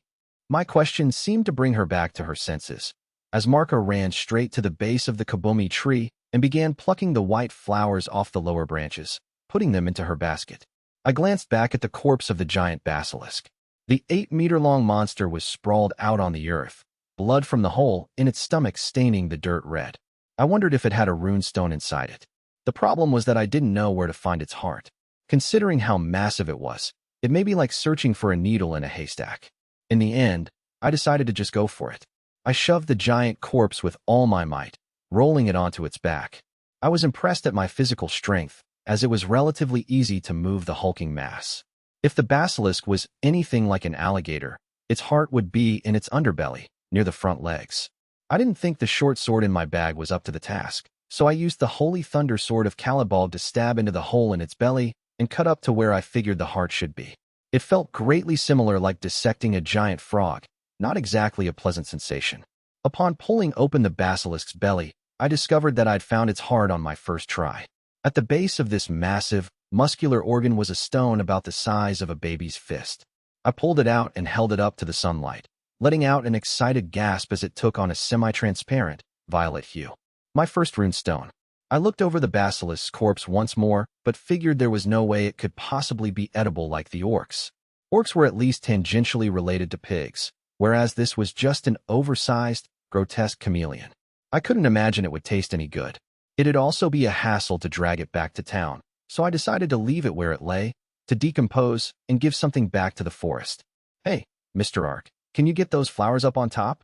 Speaker 1: My question seemed to bring her back to her senses, as Marka ran straight to the base of the kabumi tree and began plucking the white flowers off the lower branches, putting them into her basket. I glanced back at the corpse of the giant basilisk. The 8-meter-long monster was sprawled out on the earth, blood from the hole in its stomach staining the dirt red. I wondered if it had a rune stone inside it. The problem was that I didn't know where to find its heart. Considering how massive it was, it may be like searching for a needle in a haystack. In the end, I decided to just go for it. I shoved the giant corpse with all my might, rolling it onto its back. I was impressed at my physical strength, as it was relatively easy to move the hulking mass. If the basilisk was anything like an alligator, its heart would be in its underbelly, near the front legs. I didn't think the short sword in my bag was up to the task, so I used the Holy Thunder Sword of Calibald to stab into the hole in its belly and cut up to where I figured the heart should be. It felt greatly similar like dissecting a giant frog, not exactly a pleasant sensation. Upon pulling open the basilisk's belly, I discovered that I'd found its heart on my first try. At the base of this massive, muscular organ was a stone about the size of a baby's fist. I pulled it out and held it up to the sunlight, letting out an excited gasp as it took on a semi-transparent, violet hue. My first rune stone. I looked over the basilisk's corpse once more, but figured there was no way it could possibly be edible like the orcs. Orcs were at least tangentially related to pigs, whereas this was just an oversized, grotesque chameleon. I couldn't imagine it would taste any good. It'd also be a hassle to drag it back to town, so I decided to leave it where it lay, to decompose and give something back to the forest. "Hey, Mr. Ark, can you get those flowers up on top?"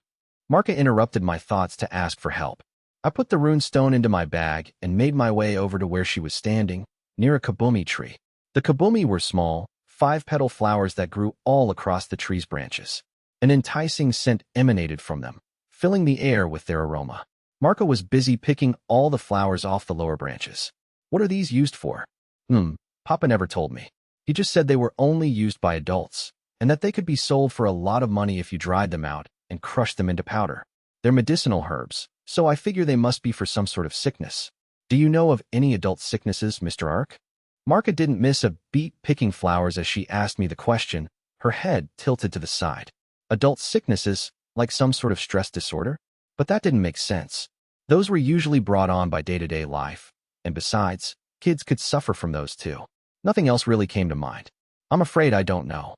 Speaker 1: Marka interrupted my thoughts to ask for help. I put the rune stone into my bag and made my way over to where she was standing, near a kabumi tree. The kabumi were small, 5-petal flowers that grew all across the tree's branches. An enticing scent emanated from them, filling the air with their aroma. Marco was busy picking all the flowers off the lower branches. What are these used for? Papa never told me. He just said they were only used by adults, and that they could be sold for a lot of money if you dried them out and crushed them into powder. They're medicinal herbs, so I figure they must be for some sort of sickness. Do you know of any adult sicknesses, Mr. Ark? Marka didn't miss a beat picking flowers as she asked me the question, her head tilted to the side. Adult sicknesses, like some sort of stress disorder? But that didn't make sense. Those were usually brought on by day-to-day life, and besides, kids could suffer from those too. Nothing else really came to mind. I'm afraid I don't know.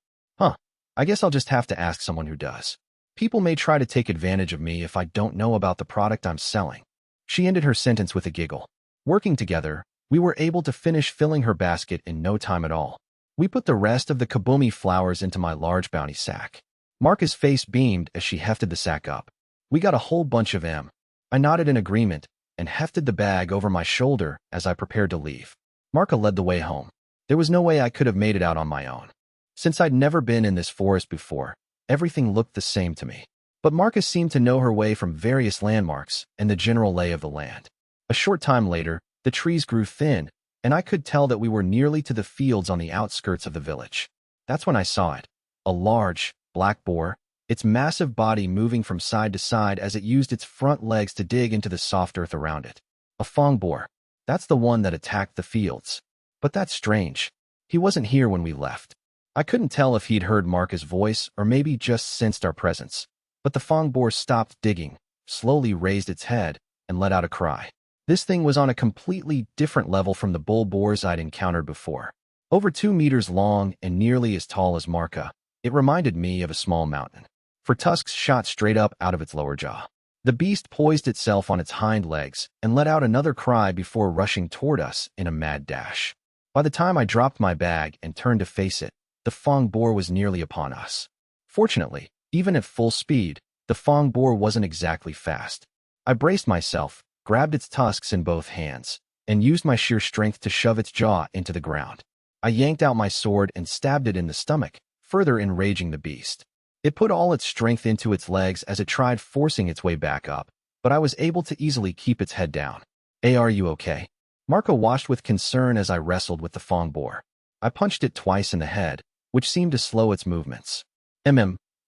Speaker 1: I guess I'll just have to ask someone who does. People may try to take advantage of me if I don't know about the product I'm selling. She ended her sentence with a giggle. Working together, we were able to finish filling her basket in no time at all. We put the rest of the kabumi flowers into my large bounty sack. Marka's face beamed as she hefted the sack up. We got a whole bunch of them. I nodded in agreement and hefted the bag over my shoulder as I prepared to leave. Marka led the way home. There was no way I could have made it out on my own. Since I'd never been in this forest before, everything looked the same to me. But Marka seemed to know her way from various landmarks and the general lay of the land. A short time later, the trees grew thin, and I could tell that we were nearly to the fields on the outskirts of the village. That's when I saw it. A large, black boar, its massive body moving from side to side as it used its front legs to dig into the soft earth around it. A fong boar. That's the one that attacked the fields. But that's strange. He wasn't here when we left. I couldn't tell if he'd heard Marka's voice or maybe just sensed our presence. But the fong boar stopped digging, slowly raised its head, and let out a cry. This thing was on a completely different level from the bull boars I'd encountered before. Over 2 meters long and nearly as tall as Marka, it reminded me of a small mountain, for tusks shot straight up out of its lower jaw. The beast poised itself on its hind legs and let out another cry before rushing toward us in a mad dash. By the time I dropped my bag and turned to face it, the fong boar was nearly upon us. Fortunately, even at full speed, the fong boar wasn't exactly fast. I braced myself, grabbed its tusks in both hands, and used my sheer strength to shove its jaw into the ground. I yanked out my sword and stabbed it in the stomach, further enraging the beast. It put all its strength into its legs as it tried forcing its way back up, but I was able to easily keep its head down. Hey, are you okay? Marka watched with concern as I wrestled with the fong boar. I punched it twice in the head, which seemed to slow its movements.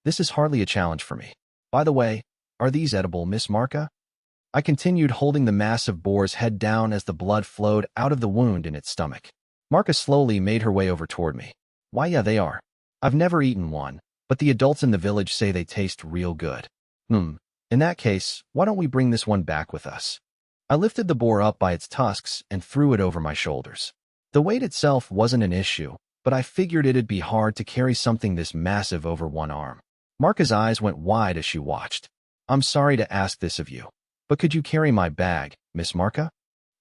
Speaker 1: This is hardly a challenge for me. By the way, are these edible, Miss Marka? I continued holding the massive boar's head down as the blood flowed out of the wound in its stomach. Marka slowly made her way over toward me. Why, yeah, they are. I've never eaten one, but the adults in the village say they taste real good. In that case, why don't we bring this one back with us? I lifted the boar up by its tusks and threw it over my shoulders. The weight itself wasn't an issue, but I figured it'd be hard to carry something this massive over one arm. Marka's eyes went wide as she watched. I'm sorry to ask this of you, but could you carry my bag, Miss Marka?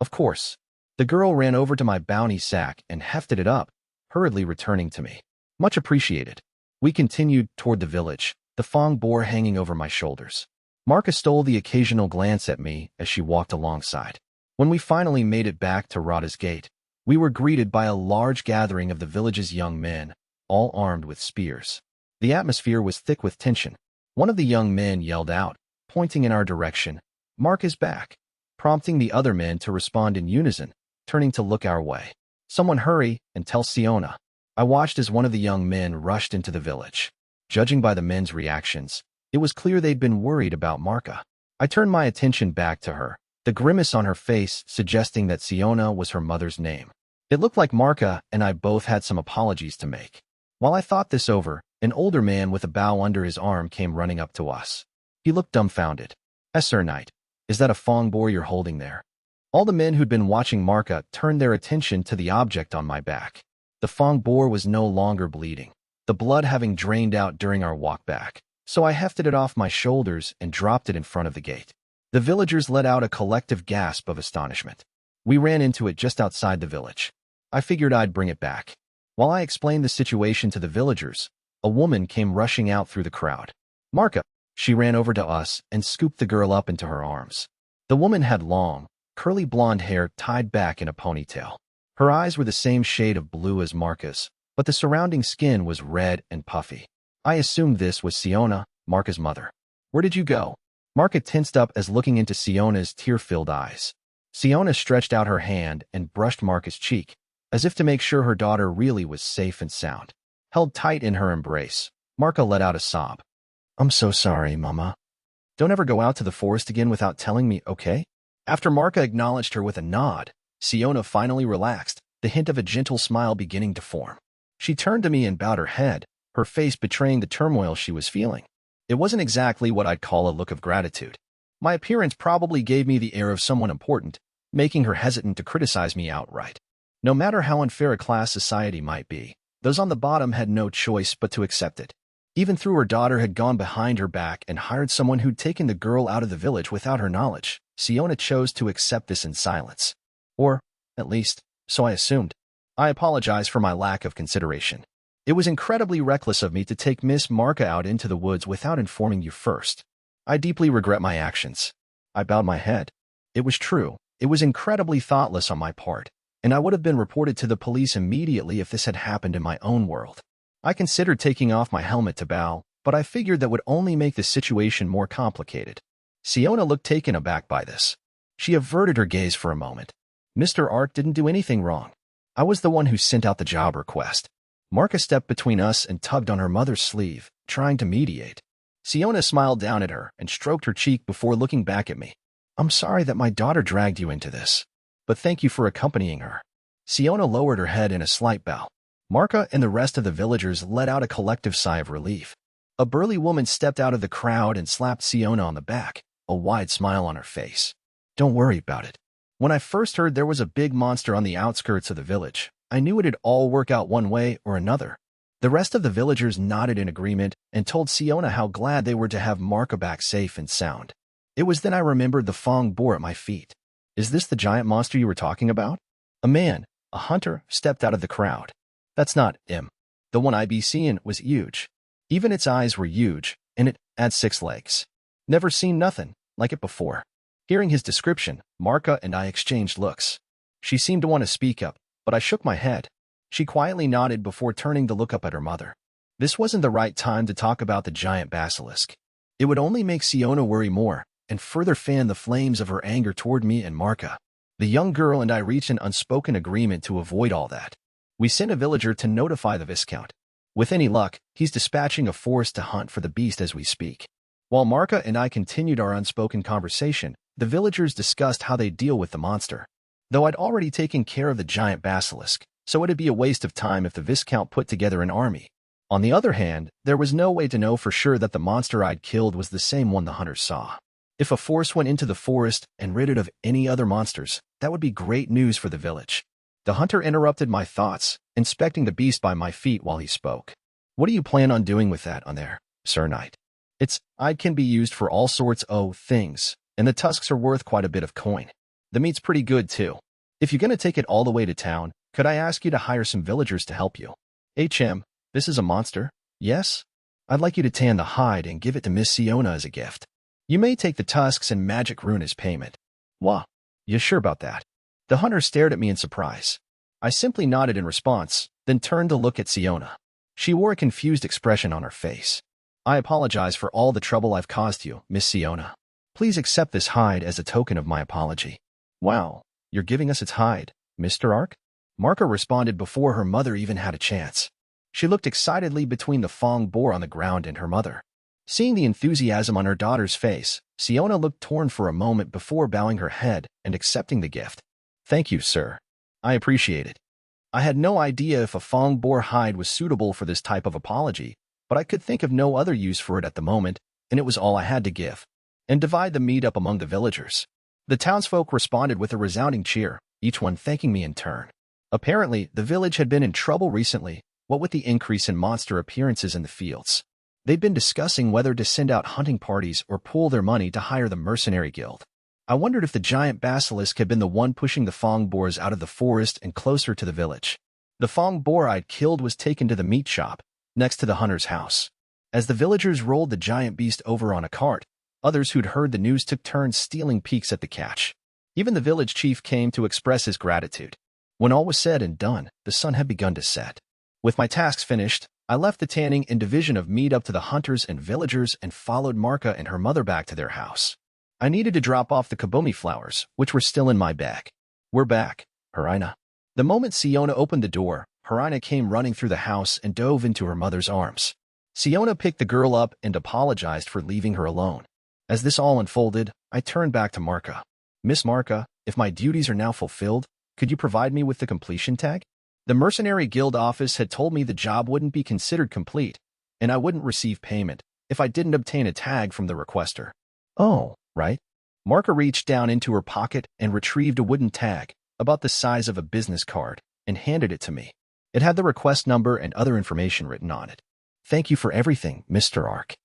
Speaker 1: Of course. The girl ran over to my bounty sack and hefted it up, hurriedly returning to me. Much appreciated. We continued toward the village, the fong boar hanging over my shoulders. Marka stole the occasional glance at me as she walked alongside. When we finally made it back to Rada's gate, we were greeted by a large gathering of the village's young men, all armed with spears. The atmosphere was thick with tension. One of the young men yelled out, pointing in our direction, "Mark is back," prompting the other men to respond in unison, turning to look our way. Someone hurry and tell Siona. I watched as one of the young men rushed into the village. Judging by the men's reactions, it was clear they'd been worried about Marka. I turned my attention back to her, the grimace on her face suggesting that Siona was her mother's name. It looked like Marka and I both had some apologies to make. While I thought this over, an older man with a bow under his arm came running up to us. He looked dumbfounded. Sir Knight, is that a fong boar you're holding there? All the men who'd been watching Marka turned their attention to the object on my back. The fong boar was no longer bleeding, the blood having drained out during our walk back, so I hefted it off my shoulders and dropped it in front of the gate. The villagers let out a collective gasp of astonishment. We ran into it just outside the village. I figured I'd bring it back. While I explained the situation to the villagers, a woman came rushing out through the crowd. Marka, she ran over to us and scooped the girl up into her arms. The woman had long, curly blonde hair tied back in a ponytail. Her eyes were the same shade of blue as Marka's, but the surrounding skin was red and puffy. I assumed this was Siona, Marka's mother. Where did you go? Marka tensed up as looking into Siona's tear-filled eyes. Siona stretched out her hand and brushed Marka's cheek, as if to make sure her daughter really was safe and sound. Held tight in her embrace, Marka let out a sob. I'm so sorry, Mama. Don't ever go out to the forest again without telling me, okay? After Marka acknowledged her with a nod, Siona finally relaxed, the hint of a gentle smile beginning to form. She turned to me and bowed her head, her face betraying the turmoil she was feeling. It wasn't exactly what I'd call a look of gratitude. My appearance probably gave me the air of someone important, making her hesitant to criticize me outright. No matter how unfair a class society might be, those on the bottom had no choice but to accept it. Even though her daughter had gone behind her back and hired someone who'd taken the girl out of the village without her knowledge, Siona chose to accept this in silence. Or, at least, so I assumed. I apologize for my lack of consideration. It was incredibly reckless of me to take Miss Marka out into the woods without informing you first. I deeply regret my actions. I bowed my head. It was true. It was incredibly thoughtless on my part, and I would have been reported to the police immediately if this had happened in my own world. I considered taking off my helmet to bow, but I figured that would only make the situation more complicated. Siona looked taken aback by this. She averted her gaze for a moment. Mr. Ark didn't do anything wrong. I was the one who sent out the job request. Marka stepped between us and tugged on her mother's sleeve, trying to mediate. Siona smiled down at her and stroked her cheek before looking back at me. I'm sorry that my daughter dragged you into this, but thank you for accompanying her. Siona lowered her head in a slight bow. Marka and the rest of the villagers let out a collective sigh of relief. A burly woman stepped out of the crowd and slapped Siona on the back, a wide smile on her face. Don't worry about it. When I first heard there was a big monster on the outskirts of the village, I knew it'd all work out one way or another. The rest of the villagers nodded in agreement and told Siona how glad they were to have Marka back safe and sound. It was then I remembered the Fong boar at my feet. Is this the giant monster you were talking about? A man, a hunter, stepped out of the crowd. That's not him. The one I be seeing was huge. Even its eyes were huge, and it had 6 legs. Never seen nothing like it before. Hearing his description, Marka and I exchanged looks. She seemed to want to speak up, but I shook my head. She quietly nodded before turning to look up at her mother. This wasn't the right time to talk about the giant basilisk. It would only make Siona worry more, and further fan the flames of her anger toward me and Marka. The young girl and I reached an unspoken agreement to avoid all that. We sent a villager to notify the Viscount. With any luck, he's dispatching a force to hunt for the beast as we speak. While Marka and I continued our unspoken conversation, the villagers discussed how they deal with the monster. Though I'd already taken care of the giant basilisk, so it'd be a waste of time if the Viscount put together an army. On the other hand, there was no way to know for sure that the monster I'd killed was the same one the hunters saw. If a force went into the forest and rid it of any other monsters, that would be great news for the village. The hunter interrupted my thoughts, inspecting the beast by my feet while he spoke. What do you plan on doing with that on there, Sir Knight? It can be used for all sorts of things, and the tusks are worth quite a bit of coin. The meat's pretty good too. If you're gonna take it all the way to town, could I ask you to hire some villagers to help you? This is a monster, yes? I'd like you to tan the hide and give it to Miss Siona as a gift. You may take the tusks and magic rune as payment. Wah, you sure about that? The hunter stared at me in surprise. I simply nodded in response, then turned to look at Siona. She wore a confused expression on her face. I apologize for all the trouble I've caused you, Miss Siona. Please accept this hide as a token of my apology. Wow, you're giving us its hide, Mr. Ark? Marka responded before her mother even had a chance. She looked excitedly between the Fong boar on the ground and her mother. Seeing the enthusiasm on her daughter's face, Siona looked torn for a moment before bowing her head and accepting the gift. Thank you, sir. I appreciate it. I had no idea if a Fong boar hide was suitable for this type of apology, but I could think of no other use for it at the moment, and it was all I had to give. And divide the meat up among the villagers. The townsfolk responded with a resounding cheer, each one thanking me in turn. Apparently, the village had been in trouble recently, what with the increase in monster appearances in the fields. They'd been discussing whether to send out hunting parties or pool their money to hire the mercenary guild. I wondered if the giant basilisk had been the one pushing the Fong boars out of the forest and closer to the village. The Fong boar I'd killed was taken to the meat shop, next to the hunter's house. As the villagers rolled the giant beast over on a cart, others who'd heard the news took turns stealing peeks at the catch. Even the village chief came to express his gratitude. When all was said and done, the sun had begun to set. With my tasks finished, I left the tanning and division of meat up to the hunters and villagers and followed Marka and her mother back to their house. I needed to drop off the kabomi flowers, which were still in my bag. We're back, Harina. The moment Siona opened the door, Harina came running through the house and dove into her mother's arms. Siona picked the girl up and apologized for leaving her alone. As this all unfolded, I turned back to Marka. Miss Marka, if my duties are now fulfilled, could you provide me with the completion tag? The Mercenary Guild office had told me the job wouldn't be considered complete, and I wouldn't receive payment if I didn't obtain a tag from the requester. Oh, right. Marka reached down into her pocket and retrieved a wooden tag, about the size of a business card, and handed it to me. It had the request number and other information written on it. Thank you for everything, Mr. Ark.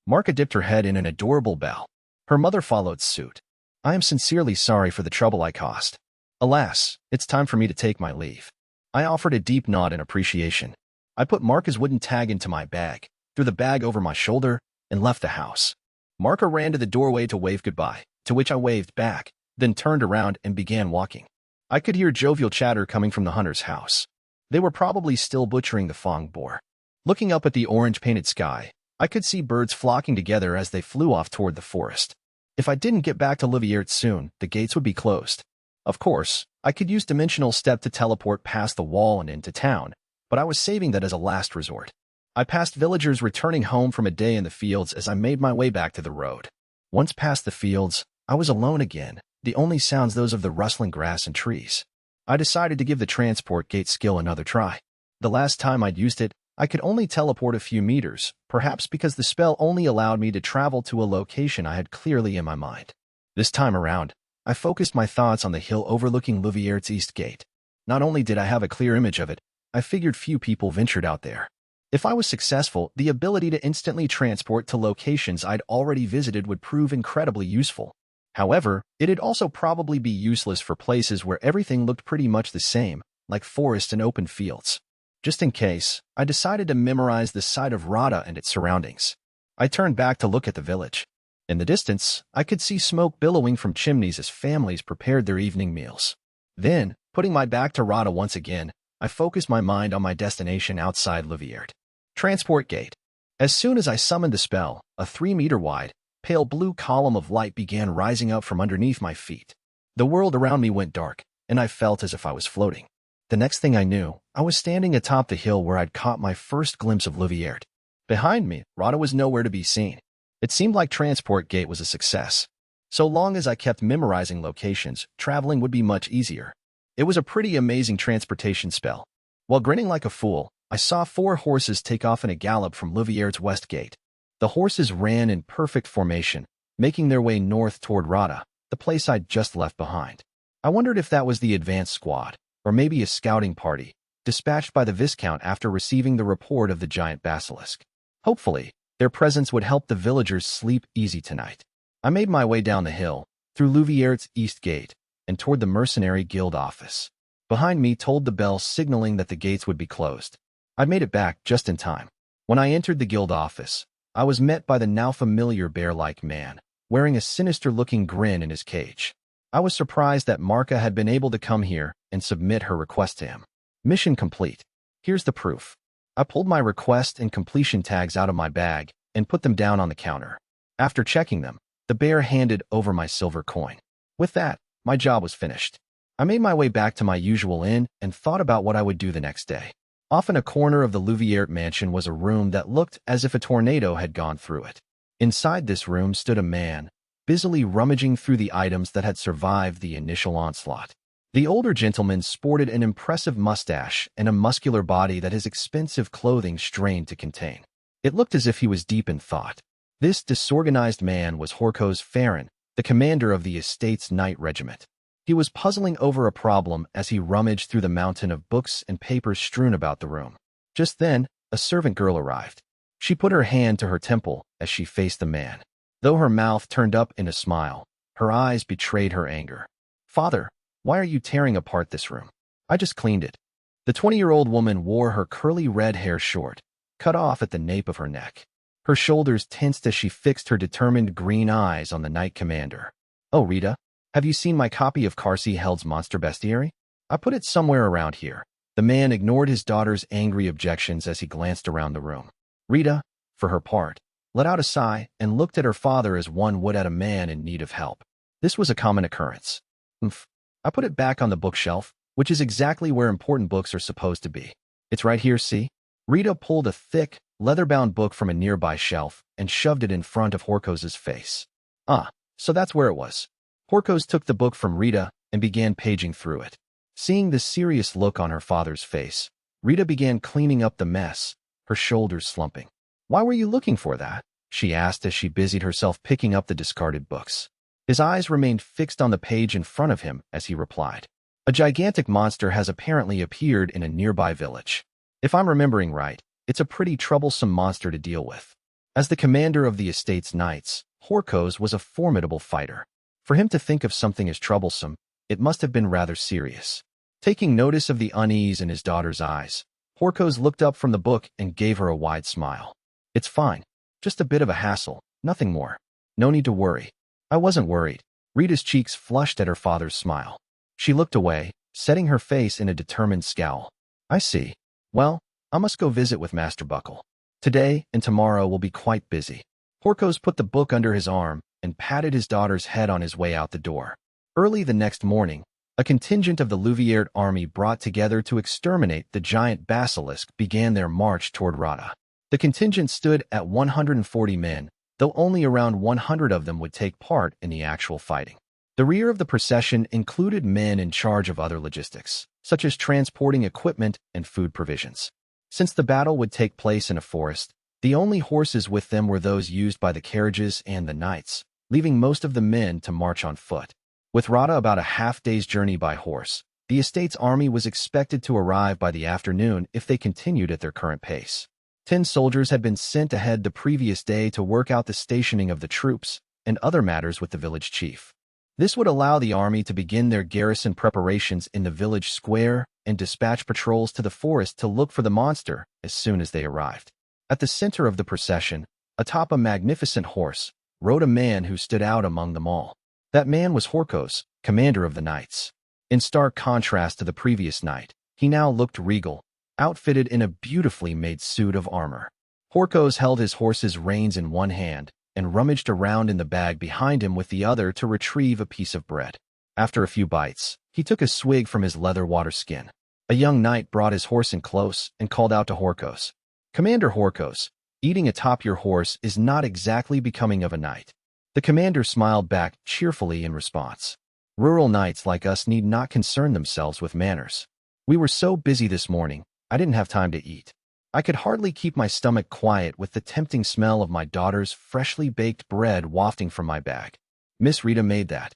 Speaker 1: Marka dipped her head in an adorable bow. Her mother followed suit. I am sincerely sorry for the trouble I caused. Alas, it's time for me to take my leave. I offered a deep nod in appreciation. I put Marka's wooden tag into my bag, threw the bag over my shoulder, and left the house. Marka ran to the doorway to wave goodbye, to which I waved back, then turned around and began walking. I could hear jovial chatter coming from the hunter's house. They were probably still butchering the fong boar. Looking up at the orange-painted sky, I could see birds flocking together as they flew off toward the forest. If I didn't get back to Liviert soon, the gates would be closed. Of course, I could use Dimensional Step to teleport past the wall and into town, but I was saving that as a last resort. I passed villagers returning home from a day in the fields as I made my way back to the road. Once past the fields, I was alone again, the only sounds those of the rustling grass and trees. I decided to give the transport gate skill another try. The last time I'd used it, I could only teleport a few meters, perhaps because the spell only allowed me to travel to a location I had clearly in my mind. This time around, I focused my thoughts on the hill overlooking Louvier's east gate. Not only did I have a clear image of it, I figured few people ventured out there. If I was successful, the ability to instantly transport to locations I'd already visited would prove incredibly useful. However, it'd also probably be useless for places where everything looked pretty much the same, like forests and open fields. Just in case, I decided to memorize the site of Rada and its surroundings. I turned back to look at the village. In the distance, I could see smoke billowing from chimneys as families prepared their evening meals. Then, putting my back to Rada once again, I focused my mind on my destination outside Liviert. Transport gate. As soon as I summoned the spell, a 3-meter-wide, pale blue column of light began rising up from underneath my feet. The world around me went dark, and I felt as if I was floating. The next thing I knew, I was standing atop the hill where I'd caught my first glimpse of Liviert. Behind me, Rada was nowhere to be seen. It seemed like Transport Gate was a success. So long as I kept memorizing locations, traveling would be much easier. It was a pretty amazing transportation spell. While grinning like a fool, I saw 4 horses take off in a gallop from Liviert's west gate. The horses ran in perfect formation, making their way north toward Rada, the place I'd just left behind. I wondered if that was the advance squad, or maybe a scouting party, dispatched by the Viscount after receiving the report of the giant basilisk. Hopefully, their presence would help the villagers sleep easy tonight. I made my way down the hill, through Louvier's east gate, and toward the Mercenary Guild office. Behind me tolled the bell signaling that the gates would be closed. I'd made it back just in time. When I entered the guild office, I was met by the now familiar bear-like man, wearing a sinister-looking grin in his cage. I was surprised that Marka had been able to come here and submit her request to him. Mission complete. Here's the proof. I pulled my request and completion tags out of my bag and put them down on the counter. After checking them, the bear handed over my silver coin. With that, my job was finished. I made my way back to my usual inn and thought about what I would do the next day. Off in a corner of the Louviert mansion was a room that looked as if a tornado had gone through it. Inside this room stood a man, busily rummaging through the items that had survived the initial onslaught. The older gentleman sported an impressive mustache and a muscular body that his expensive clothing strained to contain. It looked as if he was deep in thought. This disorganized man was Horkos Farron, the commander of the estate's night regiment. He was puzzling over a problem as he rummaged through the mountain of books and papers strewn about the room. Just then, a servant girl arrived. She put her hand to her temple as she faced the man. Though her mouth turned up in a smile, her eyes betrayed her anger. "Father, why are you tearing apart this room? I just cleaned it." The 20-year-old woman wore her curly red hair short, cut off at the nape of her neck. Her shoulders tensed as she fixed her determined green eyes on the knight commander. "Oh, Rita, have you seen my copy of Carsey Held's Monster Bestiary? I put it somewhere around here. The man ignored his daughter's angry objections as he glanced around the room. Rita, for her part, let out a sigh and looked at her father as one would at a man in need of help. This was a common occurrence. Oomph. I put it back on the bookshelf, which is exactly where important books are supposed to be. It's right here, see? Rita pulled a thick, leather-bound book from a nearby shelf and shoved it in front of Horkoz's face. Ah, so that's where it was. Horkoz took the book from Rita and began paging through it. Seeing the serious look on her father's face, Rita began cleaning up the mess, her shoulders slumping. "Why were you looking for that?" she asked as she busied herself picking up the discarded books. His eyes remained fixed on the page in front of him as he replied. "A gigantic monster has apparently appeared in a nearby village. If I'm remembering right, it's a pretty troublesome monster to deal with." As the commander of the estate's knights, Horkoz was a formidable fighter. For him to think of something as troublesome, it must have been rather serious. Taking notice of the unease in his daughter's eyes, Horkoz looked up from the book and gave her a wide smile. "It's fine. Just a bit of a hassle, nothing more. No need to worry." I wasn't worried. Rita's cheeks flushed at her father's smile. She looked away, setting her face in a determined scowl. "I see. Well, I must go visit with Master Buckle. Today and tomorrow will be quite busy." Horkoz put the book under his arm and patted his daughter's head on his way out the door. Early the next morning, a contingent of the Louvière army brought together to exterminate the giant basilisk began their march toward Rada. The contingent stood at 140 men, though only around 100 of them would take part in the actual fighting. The rear of the procession included men in charge of other logistics, such as transporting equipment and food provisions. Since the battle would take place in a forest, the only horses with them were those used by the carriages and the knights, leaving most of the men to march on foot. With Rada about a half-day's journey by horse, the estate's army was expected to arrive by the afternoon if they continued at their current pace. 10 soldiers had been sent ahead the previous day to work out the stationing of the troops and other matters with the village chief. This would allow the army to begin their garrison preparations in the village square and dispatch patrols to the forest to look for the monster as soon as they arrived. At the center of the procession, atop a magnificent horse, rode a man who stood out among them all. That man was Horkoz, commander of the knights. In stark contrast to the previous night, he now looked regal, outfitted in a beautifully made suit of armor. Horkoz held his horse's reins in one hand and rummaged around in the bag behind him with the other to retrieve a piece of bread. After a few bites, he took a swig from his leather water skin. A young knight brought his horse in close and called out to Horkoz, "Commander Horkoz, eating atop your horse is not exactly becoming of a knight." The commander smiled back cheerfully in response. "Rural knights like us need not concern themselves with manners. We were so busy this morning, I didn't have time to eat. I could hardly keep my stomach quiet with the tempting smell of my daughter's freshly baked bread wafting from my bag. Miss Rita made that."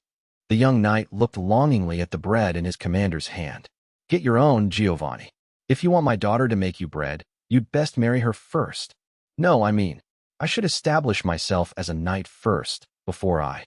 Speaker 1: The young knight looked longingly at the bread in his commander's hand. "Get your own, Giovanni. If you want my daughter to make you bread, you'd best marry her first." "No, I should establish myself as a knight first, before I—"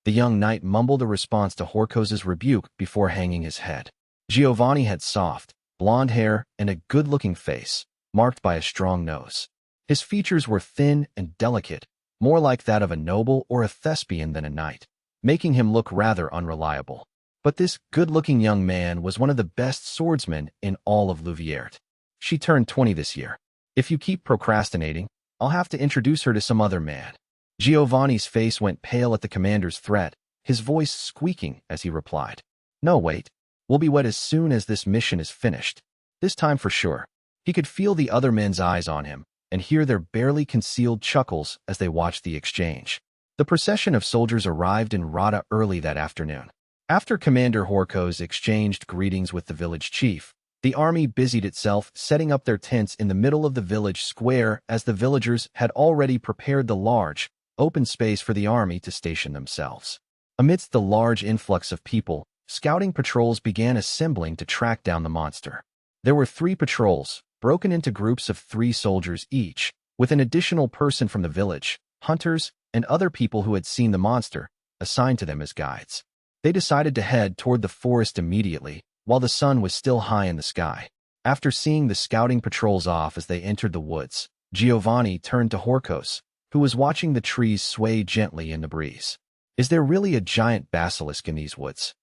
Speaker 1: The young knight mumbled a response to Horkoz's rebuke before hanging his head. Giovanni had soft, blonde hair and a good-looking face, marked by a strong nose. His features were thin and delicate, more like that of a noble or a thespian than a knight, making him look rather unreliable. But this good-looking young man was one of the best swordsmen in all of Louvière. "She turned 20 this year. If you keep procrastinating, I'll have to introduce her to some other man." Giovanni's face went pale at the commander's threat, his voice squeaking as he replied, "No, wait. We'll be wed as soon as this mission is finished. This time for sure." He could feel the other men's eyes on him and hear their barely concealed chuckles as they watched the exchange. The procession of soldiers arrived in Rada early that afternoon. After Commander Horkoz exchanged greetings with the village chief, the army busied itself setting up their tents in the middle of the village square as the villagers had already prepared the large, open space for the army to station themselves. Amidst the large influx of people, scouting patrols began assembling to track down the monster. There were 3 patrols, broken into groups of 3 soldiers each, with an additional person from the village, hunters, and other people who had seen the monster, assigned to them as guides. They decided to head toward the forest immediately, while the sun was still high in the sky. After seeing the scouting patrols off as they entered the woods, Giovanni turned to Horkoz, who was watching the trees sway gently in the breeze. "Is there really a giant basilisk in these woods?"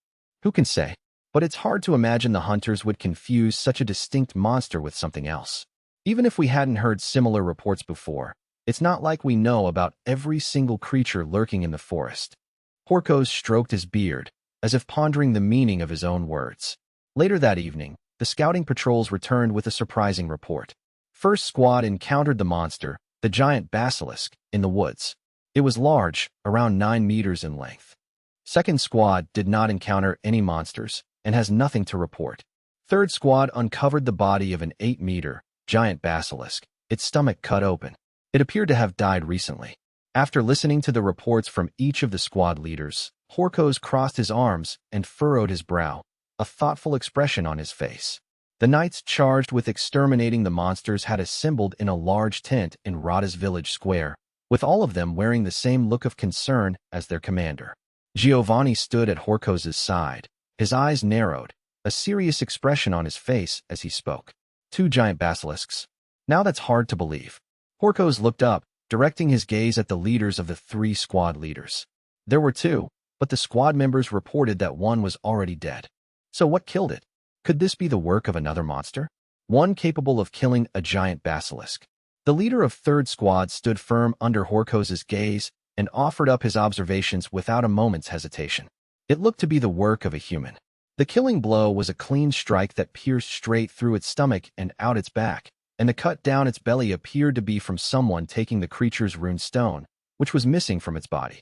Speaker 1: "Who can say? but it's hard to imagine the hunters would confuse such a distinct monster with something else. Even if we hadn't heard similar reports before, it's not like we know about every single creature lurking in the forest. Porcos stroked his beard, as if pondering the meaning of his own words. Later that evening, the scouting patrols returned with a surprising report. First squad encountered the monster, the giant basilisk, in the woods. It was large, around 9 meters in length. Second squad did not encounter any monsters and has nothing to report. Third squad uncovered the body of an 8-meter, giant basilisk, its stomach cut open. It appeared to have died recently. After listening to the reports from each of the squad leaders, Porcos crossed his arms and furrowed his brow, a thoughtful expression on his face. The knights charged with exterminating the monsters had assembled in a large tent in Rada's village square, with all of them wearing the same look of concern as their commander. Giovanni stood at Porcos' side, his eyes narrowed, a serious expression on his face as he spoke. 2 giant basilisks. Now that's hard to believe. Porcos looked up, directing his gaze at the leaders of the 3 squad leaders. There were 2, but the squad members reported that one was already dead. So what killed it? Could this be the work of another monster? One capable of killing a giant basilisk. The leader of 3rd squad stood firm under Porcos' gaze and offered up his observations without a moment's hesitation. It looked to be the work of a human. The killing blow was a clean strike that pierced straight through its stomach and out its back, and the cut down its belly appeared to be from someone taking the creature's rune stone, which was missing from its body.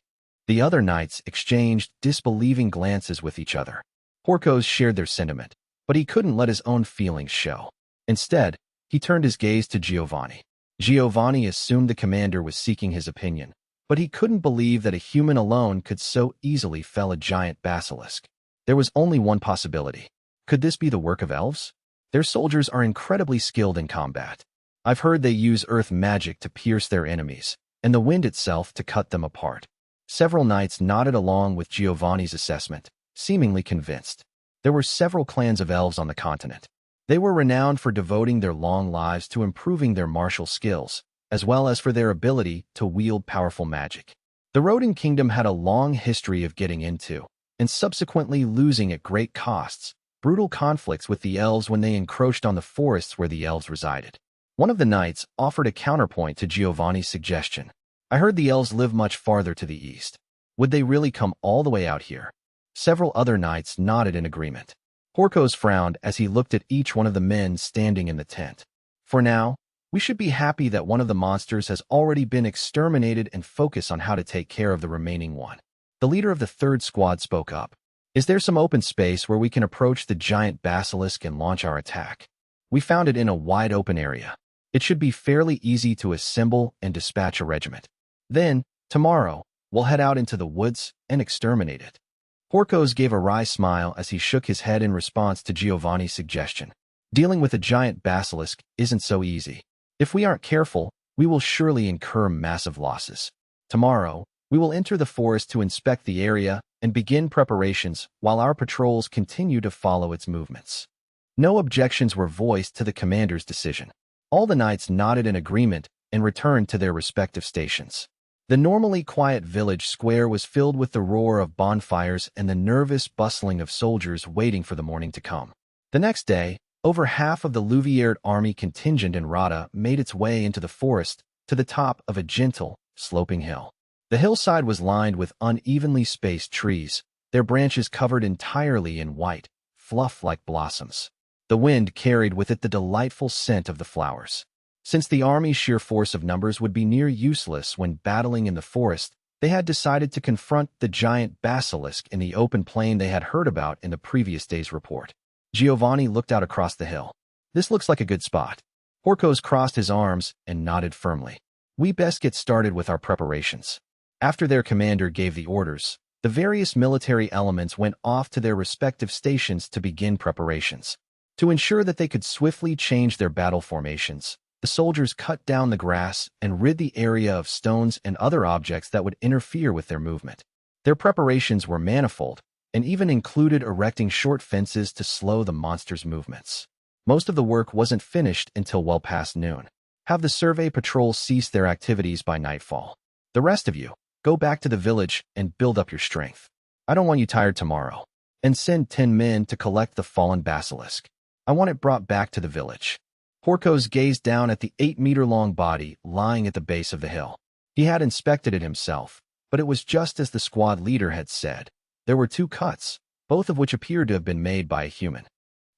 Speaker 1: The other knights exchanged disbelieving glances with each other. Porcos shared their sentiment, but he couldn't let his own feelings show. Instead, he turned his gaze to Giovanni. Giovanni assumed the commander was seeking his opinion, but he couldn't believe that a human alone could so easily fell a giant basilisk. There was only one possibility. Could this be the work of elves? Their soldiers are incredibly skilled in combat. I've heard they use earth magic to pierce their enemies, and the wind itself to cut them apart. Several knights nodded along with Giovanni's assessment, seemingly convinced. There were several clans of elves on the continent. They were renowned for devoting their long lives to improving their martial skills, as well as for their ability to wield powerful magic. The Rodan Kingdom had a long history of getting into, and subsequently losing at great costs, brutal conflicts with the elves when they encroached on the forests where the elves resided. One of the knights offered a counterpoint to Giovanni's suggestion. I heard the elves live much farther to the east. Would they really come all the way out here? Several other knights nodded in agreement. Porcos frowned as he looked at each one of the men standing in the tent. For now, we should be happy that one of the monsters has already been exterminated and focus on how to take care of the remaining one. The leader of the 3rd squad spoke up. Is there some open space where we can approach the giant basilisk and launch our attack? We found it in a wide open area. It should be fairly easy to assemble and dispatch a regiment. Then, tomorrow, we'll head out into the woods and exterminate it. Porcos gave a wry smile as he shook his head in response to Giovanni's suggestion. Dealing with a giant basilisk isn't so easy. If we aren't careful, we will surely incur massive losses. Tomorrow, we will enter the forest to inspect the area and begin preparations while our patrols continue to follow its movements. No objections were voiced to the commander's decision. All the knights nodded in agreement and returned to their respective stations. The normally quiet village square was filled with the roar of bonfires and the nervous bustling of soldiers waiting for the morning to come. The next day, over half of the Louviers army contingent in Rada made its way into the forest to the top of a gentle, sloping hill. The hillside was lined with unevenly spaced trees, their branches covered entirely in white, fluff-like blossoms. The wind carried with it the delightful scent of the flowers. Since the army's sheer force of numbers would be near useless when battling in the forest, they had decided to confront the giant basilisk in the open plain they had heard about in the previous day's report. Giovanni looked out across the hill. This looks like a good spot. Porcos crossed his arms and nodded firmly. We best get started with our preparations. After their commander gave the orders, the various military elements went off to their respective stations to begin preparations. To ensure that they could swiftly change their battle formations, the soldiers cut down the grass and rid the area of stones and other objects that would interfere with their movement. Their preparations were manifold, and even included erecting short fences to slow the monster's movements. Most of the work wasn't finished until well past noon. Have the survey patrol cease their activities by nightfall. The rest of you, go back to the village and build up your strength. I don't want you tired tomorrow. and send 10 men to collect the fallen basilisk. I want it brought back to the village. Horkos gazed down at the 8-meter-long body lying at the base of the hill. He had inspected it himself, but it was just as the squad leader had said. There were 2 cuts, both of which appeared to have been made by a human.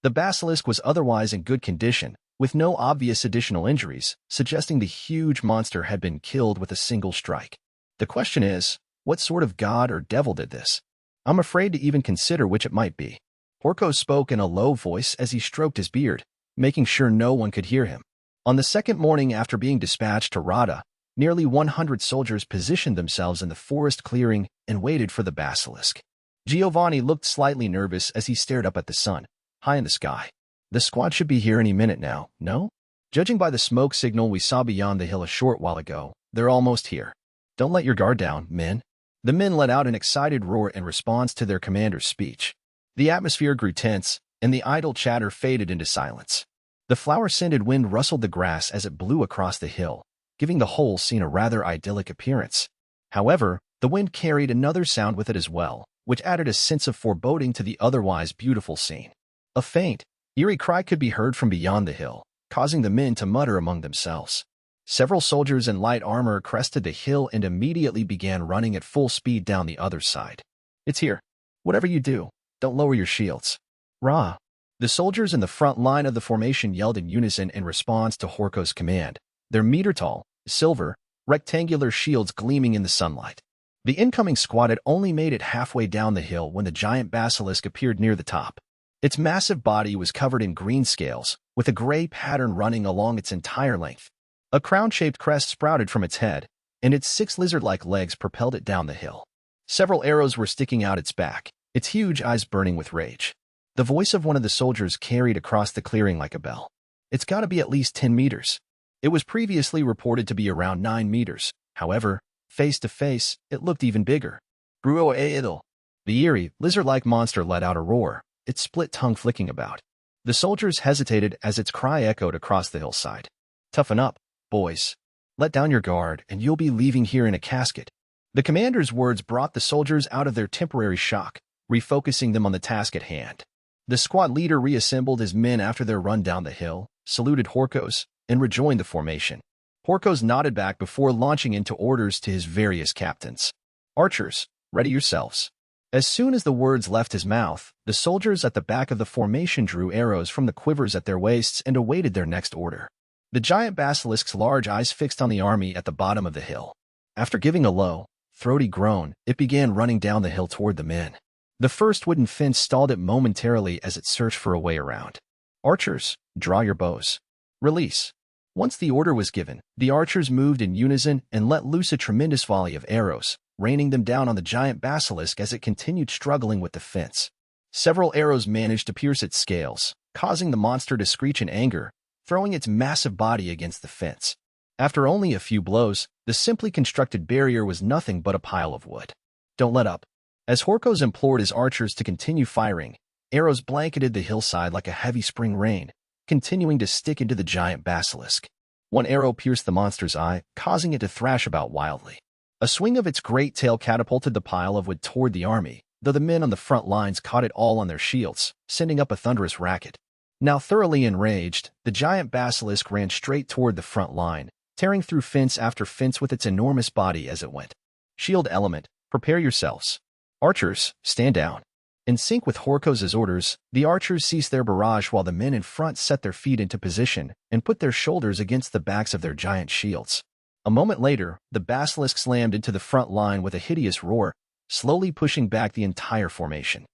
Speaker 1: The basilisk was otherwise in good condition, with no obvious additional injuries, suggesting the huge monster had been killed with a single strike. The question is, what sort of god or devil did this? I'm afraid to even consider which it might be. Horkos spoke in a low voice as he stroked his beard, making sure no one could hear him. On the second morning after being dispatched to Rada, nearly 100 soldiers positioned themselves in the forest clearing and waited for the basilisk. Giovanni looked slightly nervous as he stared up at the sun, high in the sky. The squad should be here any minute now, no? Judging by the smoke signal we saw beyond the hill a short while ago, they're almost here. Don't let your guard down, men. The men let out an excited roar in response to their commander's speech. The atmosphere grew tense, and the idle chatter faded into silence. The flower-scented wind rustled the grass as it blew across the hill, giving the whole scene a rather idyllic appearance. However, the wind carried another sound with it as well, which added a sense of foreboding to the otherwise beautiful scene. A faint, eerie cry could be heard from beyond the hill, causing the men to mutter among themselves. Several soldiers in light armor crested the hill and immediately began running at full speed down the other side. It's here. Whatever you do, don't lower your shields. Rah! The soldiers in the front line of the formation yelled in unison in response to Horkos' command, their meter-tall, silver, rectangular shields gleaming in the sunlight. The incoming squad had only made it halfway down the hill when the giant basilisk appeared near the top. Its massive body was covered in green scales, with a gray pattern running along its entire length. A crown-shaped crest sprouted from its head, and its 6 lizard-like legs propelled it down the hill. Several arrows were sticking out its back, its huge eyes burning with rage. The voice of one of the soldiers carried across the clearing like a bell. It's got to be at least 10 meters. It was previously reported to be around 9 meters. However, face to face, it looked even bigger. Bruoeidel. The eerie, lizard-like monster let out a roar, its split tongue flicking about. The soldiers hesitated as its cry echoed across the hillside. Toughen up, boys. Let down your guard, and you'll be leaving here in a casket. The commander's words brought the soldiers out of their temporary shock, refocusing them on the task at hand. The squad leader reassembled his men after their run down the hill, saluted Horkos, and rejoined the formation. Horkos nodded back before launching into orders to his various captains. Archers, ready yourselves. As soon as the words left his mouth, the soldiers at the back of the formation drew arrows from the quivers at their waists and awaited their next order. The giant basilisk's large eyes fixed on the army at the bottom of the hill. After giving a low, throaty groan, it began running down the hill toward the men. The first wooden fence stalled it momentarily as it searched for a way around. Archers, draw your bows. Release. Once the order was given, the archers moved in unison and let loose a tremendous volley of arrows, raining them down on the giant basilisk as it continued struggling with the fence. Several arrows managed to pierce its scales, causing the monster to screech in anger, throwing its massive body against the fence. After only a few blows, the simply constructed barrier was nothing but a pile of wood. Don't let up. As Horkos implored his archers to continue firing, arrows blanketed the hillside like a heavy spring rain, continuing to stick into the giant basilisk. One arrow pierced the monster's eye, causing it to thrash about wildly. A swing of its great tail catapulted the pile of wood toward the army, though the men on the front lines caught it all on their shields, sending up a thunderous racket. Now thoroughly enraged, the giant basilisk ran straight toward the front line, tearing through fence after fence with its enormous body as it went. Shield element, prepare yourselves. Archers, stand down. In sync with Horkos' orders, the archers ceased their barrage while the men in front set their feet into position and put their shoulders against the backs of their giant shields. A moment later, the basilisk slammed into the front line with a hideous roar, slowly pushing back the entire formation.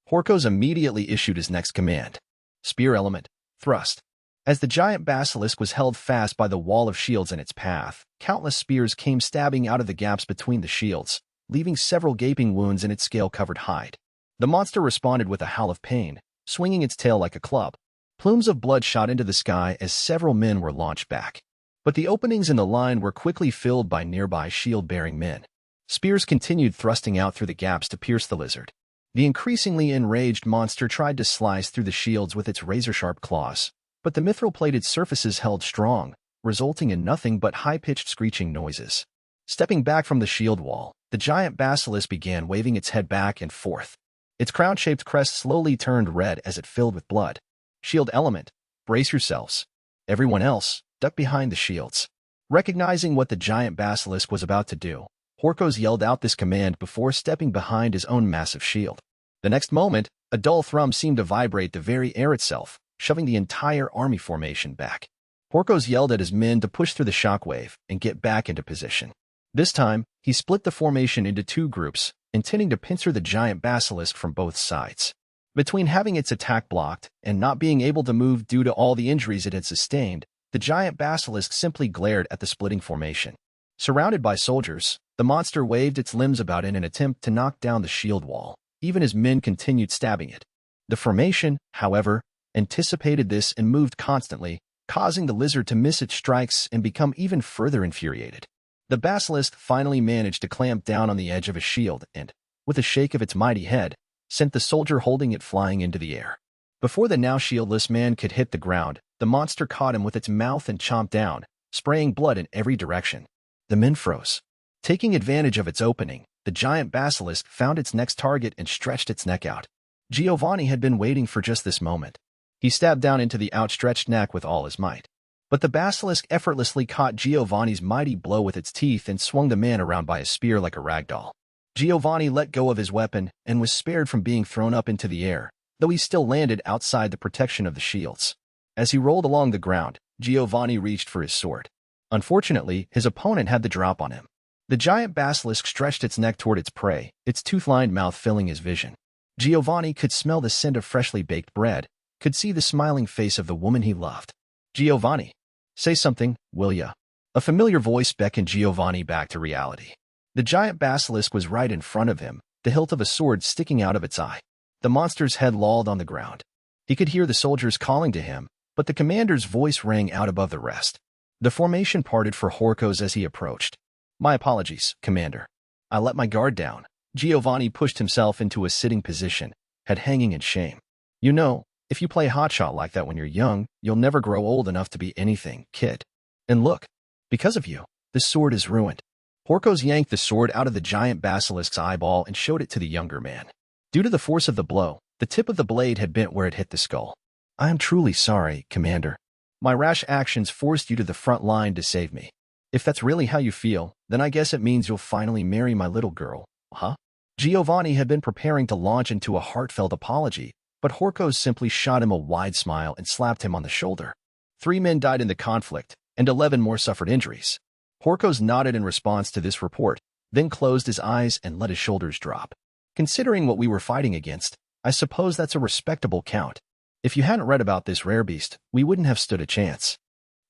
Speaker 1: Horkos immediately issued his next command. Spear element, thrust. As the giant basilisk was held fast by the wall of shields in its path, countless spears came stabbing out of the gaps between the shields, leaving several gaping wounds in its scale-covered hide. The monster responded with a howl of pain, swinging its tail like a club. Plumes of blood shot into the sky as several men were launched back. But the openings in the line were quickly filled by nearby shield-bearing men. Spears continued thrusting out through the gaps to pierce the lizard. The increasingly enraged monster tried to slice through the shields with its razor-sharp claws, but the mithril-plated surfaces held strong, resulting in nothing but high-pitched screeching noises. Stepping back from the shield wall, the giant basilisk began waving its head back and forth. Its crown-shaped crest slowly turned red as it filled with blood. Shield element, brace yourselves. Everyone else, duck behind the shields. Recognizing what the giant basilisk was about to do, Horkos yelled out this command before stepping behind his own massive shield. The next moment, a dull thrum seemed to vibrate the very air itself, shoving the entire army formation back. Horkos yelled at his men to push through the shockwave and get back into position. This time, he split the formation into two groups, intending to pincer the giant basilisk from both sides. Between having its attack blocked and not being able to move due to all the injuries it had sustained, the giant basilisk simply glared at the splitting formation. Surrounded by soldiers, the monster waved its limbs about in an attempt to knock down the shield wall, even as men continued stabbing it. The formation, however, anticipated this and moved constantly, causing the lizard to miss its strikes and become even further infuriated. The basilisk finally managed to clamp down on the edge of a shield and, with a shake of its mighty head, sent the soldier holding it flying into the air. Before the now shieldless man could hit the ground, the monster caught him with its mouth and chomped down, spraying blood in every direction. The men froze. Taking advantage of its opening, the giant basilisk found its next target and stretched its neck out. Giovanni had been waiting for just this moment. He stabbed down into the outstretched neck with all his might. But the basilisk effortlessly caught Giovanni's mighty blow with its teeth and swung the man around by a spear like a ragdoll. Giovanni let go of his weapon and was spared from being thrown up into the air, though he still landed outside the protection of the shields. As he rolled along the ground, Giovanni reached for his sword. Unfortunately, his opponent had the drop on him. The giant basilisk stretched its neck toward its prey, its tooth-lined mouth filling his vision. Giovanni could smell the scent of freshly baked bread, could see the smiling face of the woman he loved. Giovanni, say something, will ya? A familiar voice beckoned Giovanni back to reality. The giant basilisk was right in front of him, the hilt of a sword sticking out of its eye. The monster's head lolled on the ground. He could hear the soldiers calling to him, but the commander's voice rang out above the rest. The formation parted for Horkos as he approached. My apologies, Commander. I let my guard down. Giovanni pushed himself into a sitting position, head hanging in shame. You know, if you play hotshot like that when you're young, you'll never grow old enough to be anything, kid. And look, because of you, this sword is ruined. Horkos yanked the sword out of the giant basilisk's eyeball and showed it to the younger man. Due to the force of the blow, the tip of the blade had bent where it hit the skull. I am truly sorry, Commander. My rash actions forced you to the front line to save me. If that's really how you feel, then I guess it means you'll finally marry my little girl, huh? Giovanni had been preparing to launch into a heartfelt apology, but Horkos simply shot him a wide smile and slapped him on the shoulder. 3 men died in the conflict, and 11 more suffered injuries. Horkos nodded in response to this report, then closed his eyes and let his shoulders drop. Considering what we were fighting against, I suppose that's a respectable count. If you hadn't read about this rare beast, we wouldn't have stood a chance.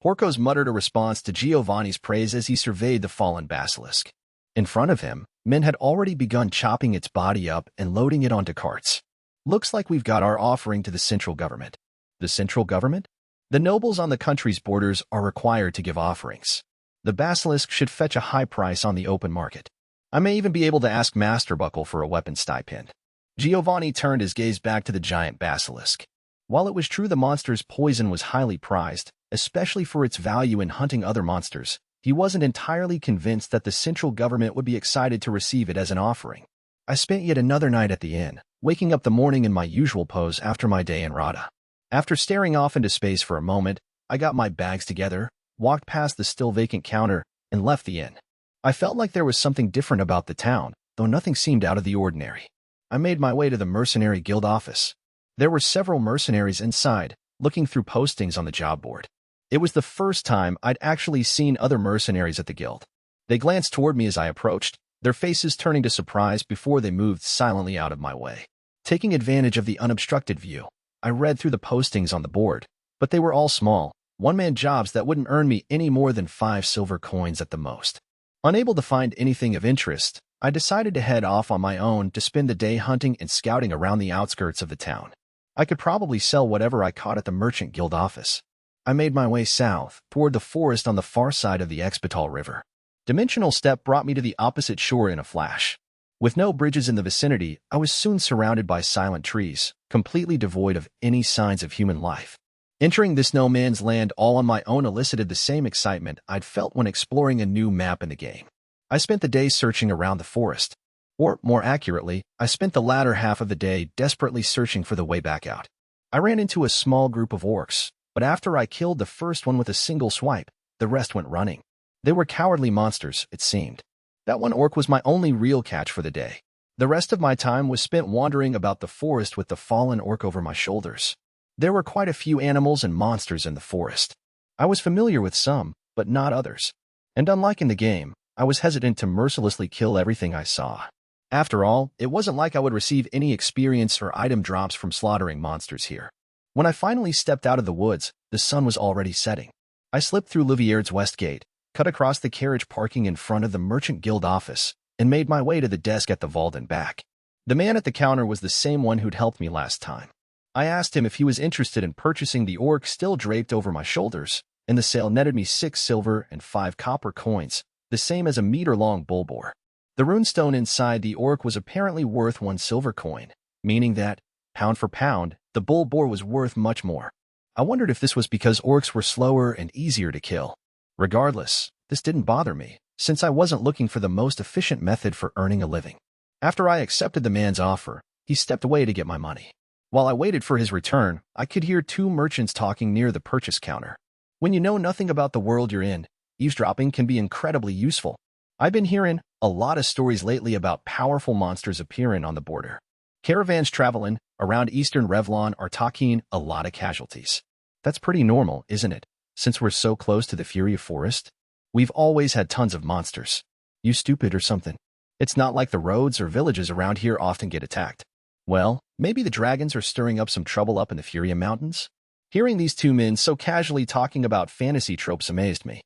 Speaker 1: Horkos muttered a response to Giovanni's praise as he surveyed the fallen basilisk. In front of him, men had already begun chopping its body up and loading it onto carts. Looks like we've got our offering to the central government. The central government? The nobles on the country's borders are required to give offerings. The basilisk should fetch a high price on the open market. I may even be able to ask Master Buckle for a weapon stipend. Giovanni turned his gaze back to the giant basilisk. While it was true the monster's poison was highly prized, especially for its value in hunting other monsters, he wasn't entirely convinced that the central government would be excited to receive it as an offering. I spent yet another night at the inn, waking up the morning in my usual pose after my day in Rada. After staring off into space for a moment, I got my bags together, walked past the still vacant counter, and left the inn. I felt like there was something different about the town, though nothing seemed out of the ordinary. I made my way to the mercenary guild office. There were several mercenaries inside, looking through postings on the job board. It was the first time I'd actually seen other mercenaries at the guild. They glanced toward me as I approached, their faces turning to surprise before they moved silently out of my way. Taking advantage of the unobstructed view, I read through the postings on the board, but they were all small, one-man jobs that wouldn't earn me any more than 5 silver coins at the most. Unable to find anything of interest, I decided to head off on my own to spend the day hunting and scouting around the outskirts of the town. I could probably sell whatever I caught at the merchant guild office. I made my way south, toward the forest on the far side of the Expital River. Dimensional Step brought me to the opposite shore in a flash. With no bridges in the vicinity, I was soon surrounded by silent trees, completely devoid of any signs of human life. Entering this no man's land all on my own elicited the same excitement I'd felt when exploring a new map in the game. I spent the day searching around the forest. Or, more accurately, I spent the latter half of the day desperately searching for the way back out. I ran into a small group of orcs, but after I killed the first one with a single swipe, the rest went running. They were cowardly monsters, it seemed. That one orc was my only real catch for the day. The rest of my time was spent wandering about the forest with the fallen orc over my shoulders. There were quite a few animals and monsters in the forest. I was familiar with some, but not others. And unlike in the game, I was hesitant to mercilessly kill everything I saw. After all, it wasn't like I would receive any experience or item drops from slaughtering monsters here. When I finally stepped out of the woods, the sun was already setting. I slipped through Livierd's west gate, cut across the carriage parking in front of the Merchant Guild office, and made my way to the desk at the vault and back. The man at the counter was the same one who'd helped me last time. I asked him if he was interested in purchasing the orc still draped over my shoulders, and the sale netted me 6 silver and 5 copper coins, the same as a meter-long bull boar. The runestone inside the orc was apparently worth 1 silver coin, meaning that, pound for pound, the bull boar was worth much more. I wondered if this was because orcs were slower and easier to kill. Regardless, this didn't bother me, since I wasn't looking for the most efficient method for earning a living. After I accepted the man's offer, he stepped away to get my money. While I waited for his return, I could hear 2 merchants talking near the purchase counter. When you know nothing about the world you're in, eavesdropping can be incredibly useful. I've been hearing a lot of stories lately about powerful monsters appearing on the border. Caravans traveling around eastern Revlon are taking a lot of casualties. That's pretty normal, isn't it? Since we're so close to the Fury Forest, we've always had tons of monsters. You stupid or something? It's not like the roads or villages around here often get attacked. Well, maybe the dragons are stirring up some trouble up in the Furia Mountains? Hearing these 2 men so casually talking about fantasy tropes amazed me.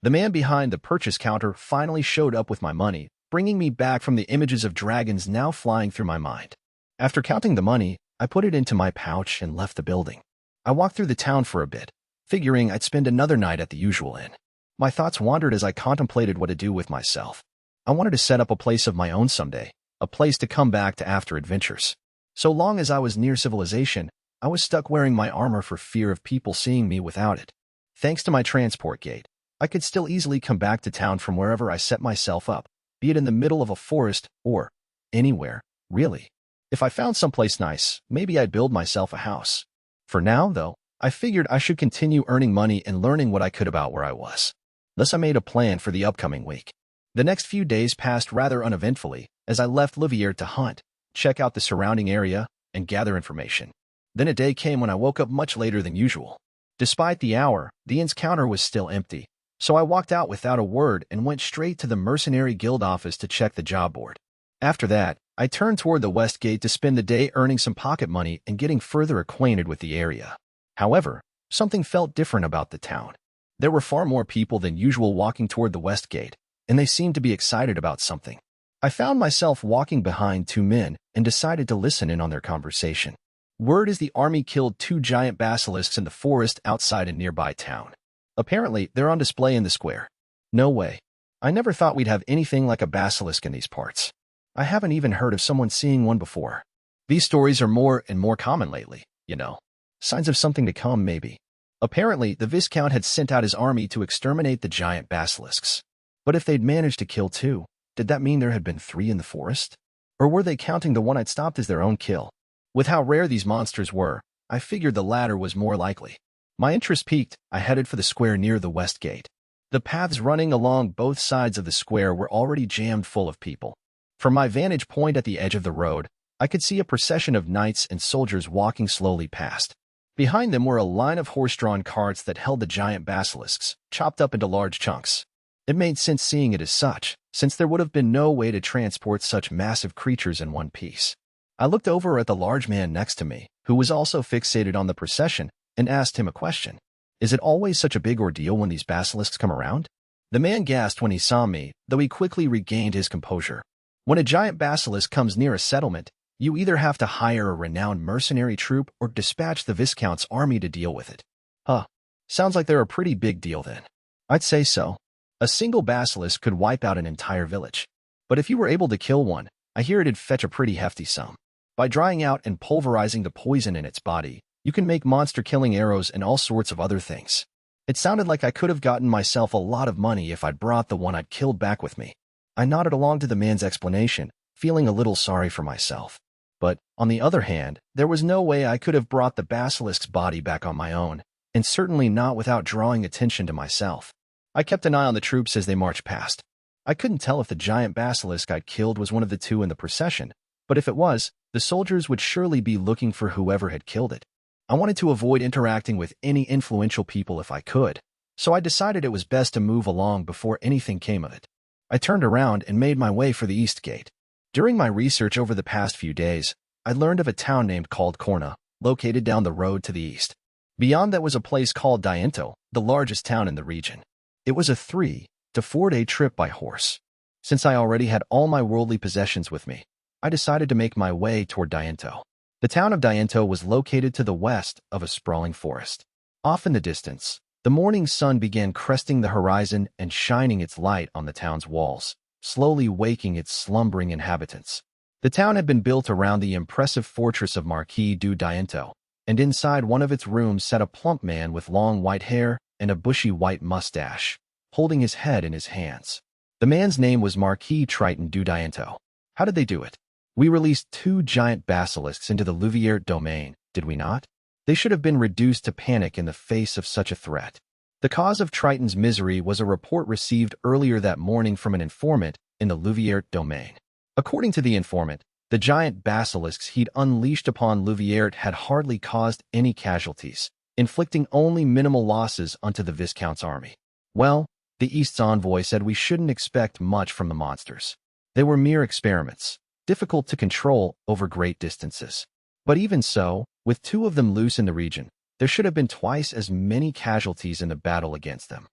Speaker 1: The man behind the purchase counter finally showed up with my money, bringing me back from the images of dragons now flying through my mind. After counting the money, I put it into my pouch and left the building. I walked through the town for a bit, figuring I'd spend another night at the usual inn. My thoughts wandered as I contemplated what to do with myself. I wanted to set up a place of my own someday, a place to come back to after adventures. So long as I was near civilization, I was stuck wearing my armor for fear of people seeing me without it. Thanks to my transport gate, I could still easily come back to town from wherever I set myself up, be it in the middle of a forest or anywhere, really. If I found someplace nice, maybe I'd build myself a house. For now, though, I figured I should continue earning money and learning what I could about where I was. Thus I made a plan for the upcoming week. The next few days passed rather uneventfully as I left Livierd to hunt, check out the surrounding area, and gather information. Then a day came when I woke up much later than usual. Despite the hour, the inn's counter was still empty, so I walked out without a word and went straight to the Mercenary Guild office to check the job board. After that, I turned toward the west gate to spend the day earning some pocket money and getting further acquainted with the area. However, something felt different about the town. There were far more people than usual walking toward the west gate, and they seemed to be excited about something. I found myself walking behind 2 men and decided to listen in on their conversation. Word is the army killed 2 giant basilisks in the forest outside a nearby town. Apparently, they're on display in the square. No way. I never thought we'd have anything like a basilisk in these parts. I haven't even heard of someone seeing one before. These stories are more and more common lately, you know. Signs of something to come, maybe. Apparently, the Viscount had sent out his army to exterminate the giant basilisks. But if they'd managed to kill 2, did that mean there had been 3 in the forest? Or were they counting the one I'd stopped as their own kill? With how rare these monsters were, I figured the latter was more likely. My interest piqued, I headed for the square near the west gate. The paths running along both sides of the square were already jammed full of people. From my vantage point at the edge of the road, I could see a procession of knights and soldiers walking slowly past. Behind them were a line of horse-drawn carts that held the giant basilisks, chopped up into large chunks. It made sense seeing it as such, since there would have been no way to transport such massive creatures in one piece. I looked over at the large man next to me, who was also fixated on the procession, and asked him a question. Is it always such a big ordeal when these basilisks come around? The man gasped when he saw me, though he quickly regained his composure. When a giant basilisk comes near a settlement, you either have to hire a renowned mercenary troop or dispatch the Viscount's army to deal with it. Huh. Sounds like they're a pretty big deal then. I'd say so. A single basilisk could wipe out an entire village. But if you were able to kill one, I hear it'd fetch a pretty hefty sum. By drying out and pulverizing the poison in its body, you can make monster-killing arrows and all sorts of other things. It sounded like I could have gotten myself a lot of money if I'd brought the one I'd killed back with me. I nodded along to the man's explanation, feeling a little sorry for myself. But, on the other hand, there was no way I could have brought the basilisk's body back on my own, and certainly not without drawing attention to myself. I kept an eye on the troops as they marched past. I couldn't tell if the giant basilisk I'd killed was one of the two in the procession, but if it was, the soldiers would surely be looking for whoever had killed it. I wanted to avoid interacting with any influential people if I could, so I decided it was best to move along before anything came of it. I turned around and made my way for the east gate. During my research over the past few days, I learned of a town named called Korna, located down the road to the east. Beyond that was a place called Diento, the largest town in the region. It was a 3 to 4 day trip by horse. Since I already had all my worldly possessions with me, I decided to make my way toward Diento. The town of Diento was located to the west of a sprawling forest. Off in the distance, the morning sun began cresting the horizon and shining its light on the town's walls, slowly waking its slumbering inhabitants. The town had been built around the impressive fortress of Marquis du Diento, and inside one of its rooms sat a plump man with long white hair and a bushy white mustache, holding his head in his hands. The man's name was Marquis Triton du Diento. How did they do it? We released 2 giant basilisks into the Louvière domain, did we not? They should have been reduced to panic in the face of such a threat. The cause of Triton's misery was a report received earlier that morning from an informant in the Louvière domain. According to the informant, the giant basilisks he'd unleashed upon Louvière had hardly caused any casualties, inflicting only minimal losses onto the Viscount's army. Well, the East's envoy said we shouldn't expect much from the monsters. They were mere experiments, difficult to control over great distances. But even so, with 2 of them loose in the region, there should have been twice as many casualties in the battle against them.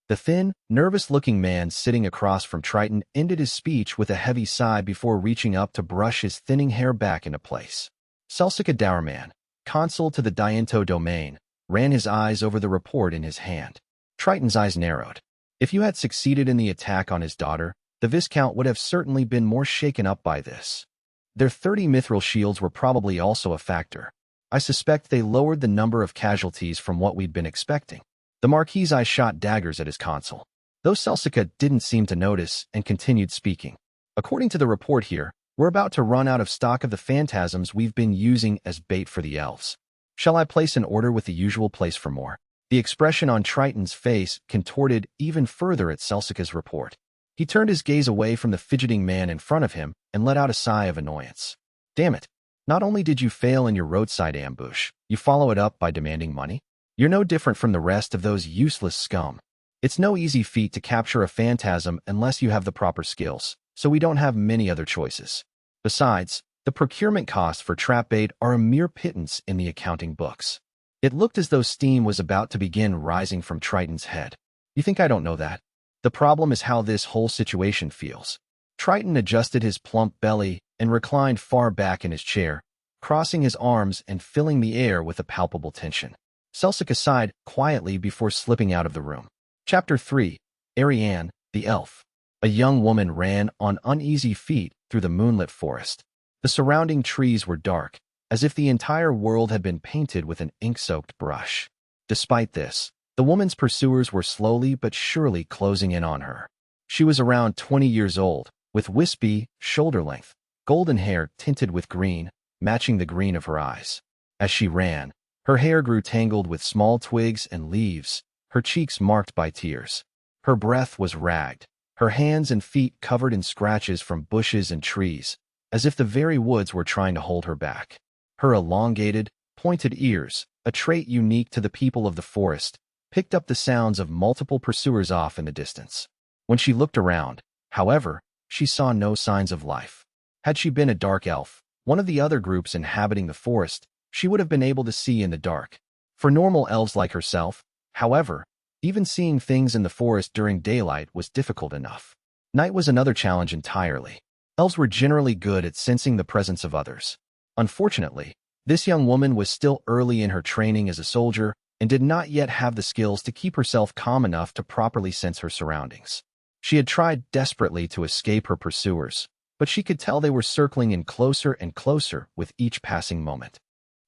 Speaker 1: The thin, nervous-looking man sitting across from Triton ended his speech with a heavy sigh before reaching up to brush his thinning hair back into place. Selsica Dowerman, consul to the Diento domain, ran his eyes over the report in his hand. Triton's eyes narrowed. If you had succeeded in the attack on his daughter, the Viscount would have certainly been more shaken up by this. Their 30 mithril shields were probably also a factor. I suspect they lowered the number of casualties from what we'd been expecting. The Marquis's eyes shot daggers at his consul. Though Selsica didn't seem to notice and continued speaking. According to the report here, we're about to run out of stock of the phantasms we've been using as bait for the elves. Shall I place an order with the usual place for more? The expression on Triton's face contorted even further at Selsica's report. He turned his gaze away from the fidgeting man in front of him and let out a sigh of annoyance. Damn it. Not only did you fail in your roadside ambush, you follow it up by demanding money? You're no different from the rest of those useless scum. It's no easy feat to capture a phantasm unless you have the proper skills, so we don't have many other choices. Besides, the procurement costs for trap bait are a mere pittance in the accounting books. It looked as though steam was about to begin rising from Triton's head. You think I don't know that? The problem is how this whole situation feels. Triton adjusted his plump belly and reclined far back in his chair, crossing his arms and filling the air with a palpable tension. Selsica sighed quietly before slipping out of the room. Chapter 3. Ariane, the Elf. A young woman ran on uneasy feet through the moonlit forest. The surrounding trees were dark, as if the entire world had been painted with an ink-soaked brush. Despite this, the woman's pursuers were slowly but surely closing in on her. She was around 20 years old, with wispy, shoulder-length, golden hair tinted with green, matching the green of her eyes. As she ran, her hair grew tangled with small twigs and leaves, her cheeks marked by tears. Her breath was ragged, her hands and feet covered in scratches from bushes and trees, as if the very woods were trying to hold her back. Her elongated, pointed ears, a trait unique to the people of the forest, picked up the sounds of multiple pursuers off in the distance. When she looked around, however, she saw no signs of life. Had she been a dark elf, one of the other groups inhabiting the forest, she would have been able to see in the dark. For normal elves like herself, however, even seeing things in the forest during daylight was difficult enough. Night was another challenge entirely. Elves were generally good at sensing the presence of others. Unfortunately, this young woman was still early in her training as a soldier and did not yet have the skills to keep herself calm enough to properly sense her surroundings. She had tried desperately to escape her pursuers, but she could tell they were circling in closer and closer with each passing moment.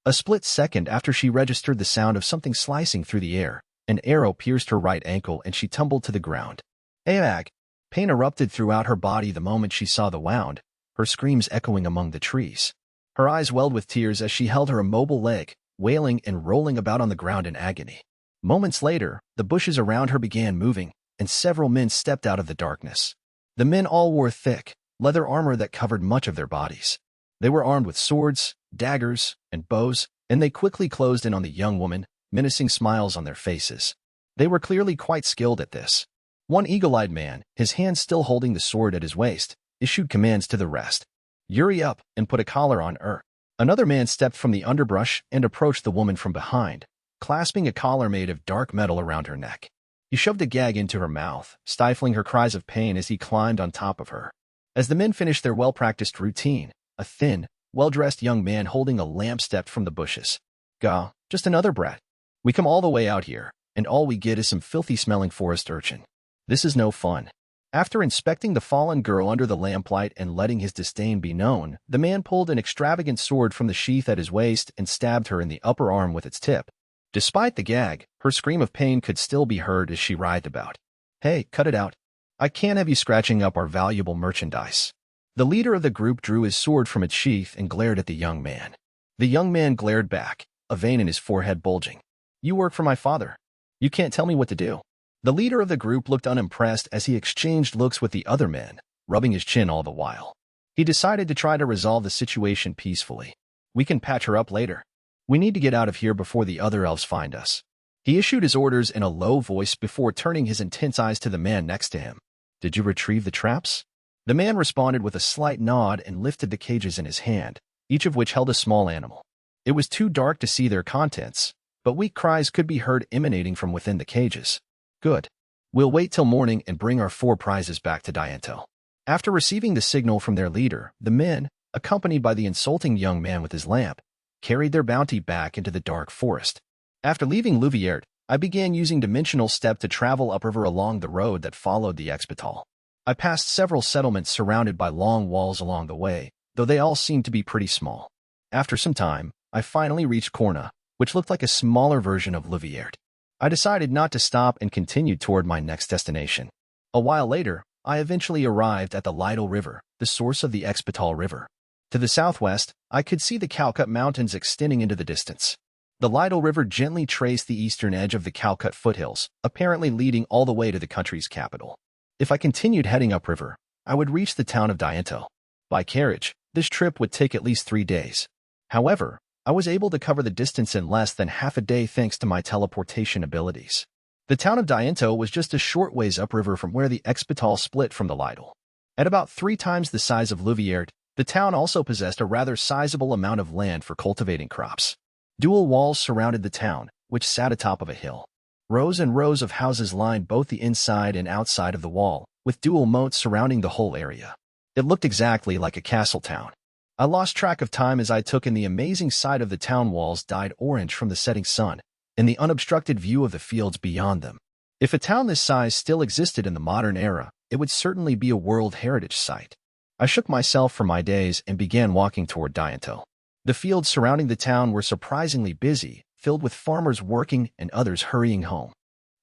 Speaker 1: A split second after she registered the sound of something slicing through the air, an arrow pierced her right ankle and she tumbled to the ground. Ag! Pain erupted throughout her body the moment she saw the wound. her screams echoing among the trees. Her eyes welled with tears as she held her immobile leg, wailing and rolling about on the ground in agony. Moments later, the bushes around her began moving, and several men stepped out of the darkness. The men all wore thick, leather armor that covered much of their bodies. They were armed with swords, daggers, and bows, and they quickly closed in on the young woman, menacing smiles on their faces. They were clearly quite skilled at this. One eagle-eyed man, his hand still holding the sword at his waist, issued commands to the rest. "Hurry up and put a collar on her." Another man stepped from the underbrush and approached the woman from behind, clasping a collar made of dark metal around her neck. He shoved a gag into her mouth, stifling her cries of pain as he climbed on top of her. As the men finished their well-practiced routine, a thin, well-dressed young man holding a lamp stepped from the bushes. "Gah, just another brat. We come all the way out here, and all we get is some filthy-smelling forest urchin. This is no fun." After inspecting the fallen girl under the lamplight and letting his disdain be known, the man pulled an extravagant sword from the sheath at his waist and stabbed her in the upper arm with its tip. Despite the gag, her scream of pain could still be heard as she writhed about. "Hey, cut it out. I can't have you scratching up our valuable merchandise." The leader of the group drew his sword from its sheath and glared at the young man. The young man glared back, a vein in his forehead bulging. "You work for my father. You can't tell me what to do." The leader of the group looked unimpressed as he exchanged looks with the other men, rubbing his chin all the while. He decided to try to resolve the situation peacefully. "We can patch her up later. We need to get out of here before the other elves find us." He issued his orders in a low voice before turning his intense eyes to the man next to him. "Did you retrieve the traps?" The man responded with a slight nod and lifted the cages in his hand, each of which held a small animal. It was too dark to see their contents, but weak cries could be heard emanating from within the cages. "Good. We'll wait till morning and bring our 4 prizes back to Dianto." After receiving the signal from their leader, the men, accompanied by the insulting young man with his lamp, carried their bounty back into the dark forest. After leaving Louviert, I began using dimensional step to travel upriver along the road that followed the Expital. I passed several settlements surrounded by long walls along the way, though they all seemed to be pretty small. After some time, I finally reached Corna, which looked like a smaller version of Louviert. I decided not to stop and continued toward my next destination. A while later, I eventually arrived at the Lidl River, the source of the Expital River. To the southwest, I could see the Calcut Mountains extending into the distance. The Lidl River gently traced the eastern edge of the Calcut foothills, apparently leading all the way to the country's capital. If I continued heading upriver, I would reach the town of Dianto. By carriage, this trip would take at least 3 days. However, I was able to cover the distance in less than half a day thanks to my teleportation abilities. The town of Dianto was just a short ways upriver from where the Expital split from the Lidl. At about 3 times the size of Louviert, the town also possessed a rather sizable amount of land for cultivating crops. Dual walls surrounded the town, which sat atop of a hill. Rows and rows of houses lined both the inside and outside of the wall, with dual moats surrounding the whole area. It looked exactly like a castle town. I lost track of time as I took in the amazing sight of the town walls dyed orange from the setting sun, and the unobstructed view of the fields beyond them. If a town this size still existed in the modern era, it would certainly be a World Heritage Site. I shook myself from my daze and began walking toward Dianto. The fields surrounding the town were surprisingly busy, filled with farmers working and others hurrying home.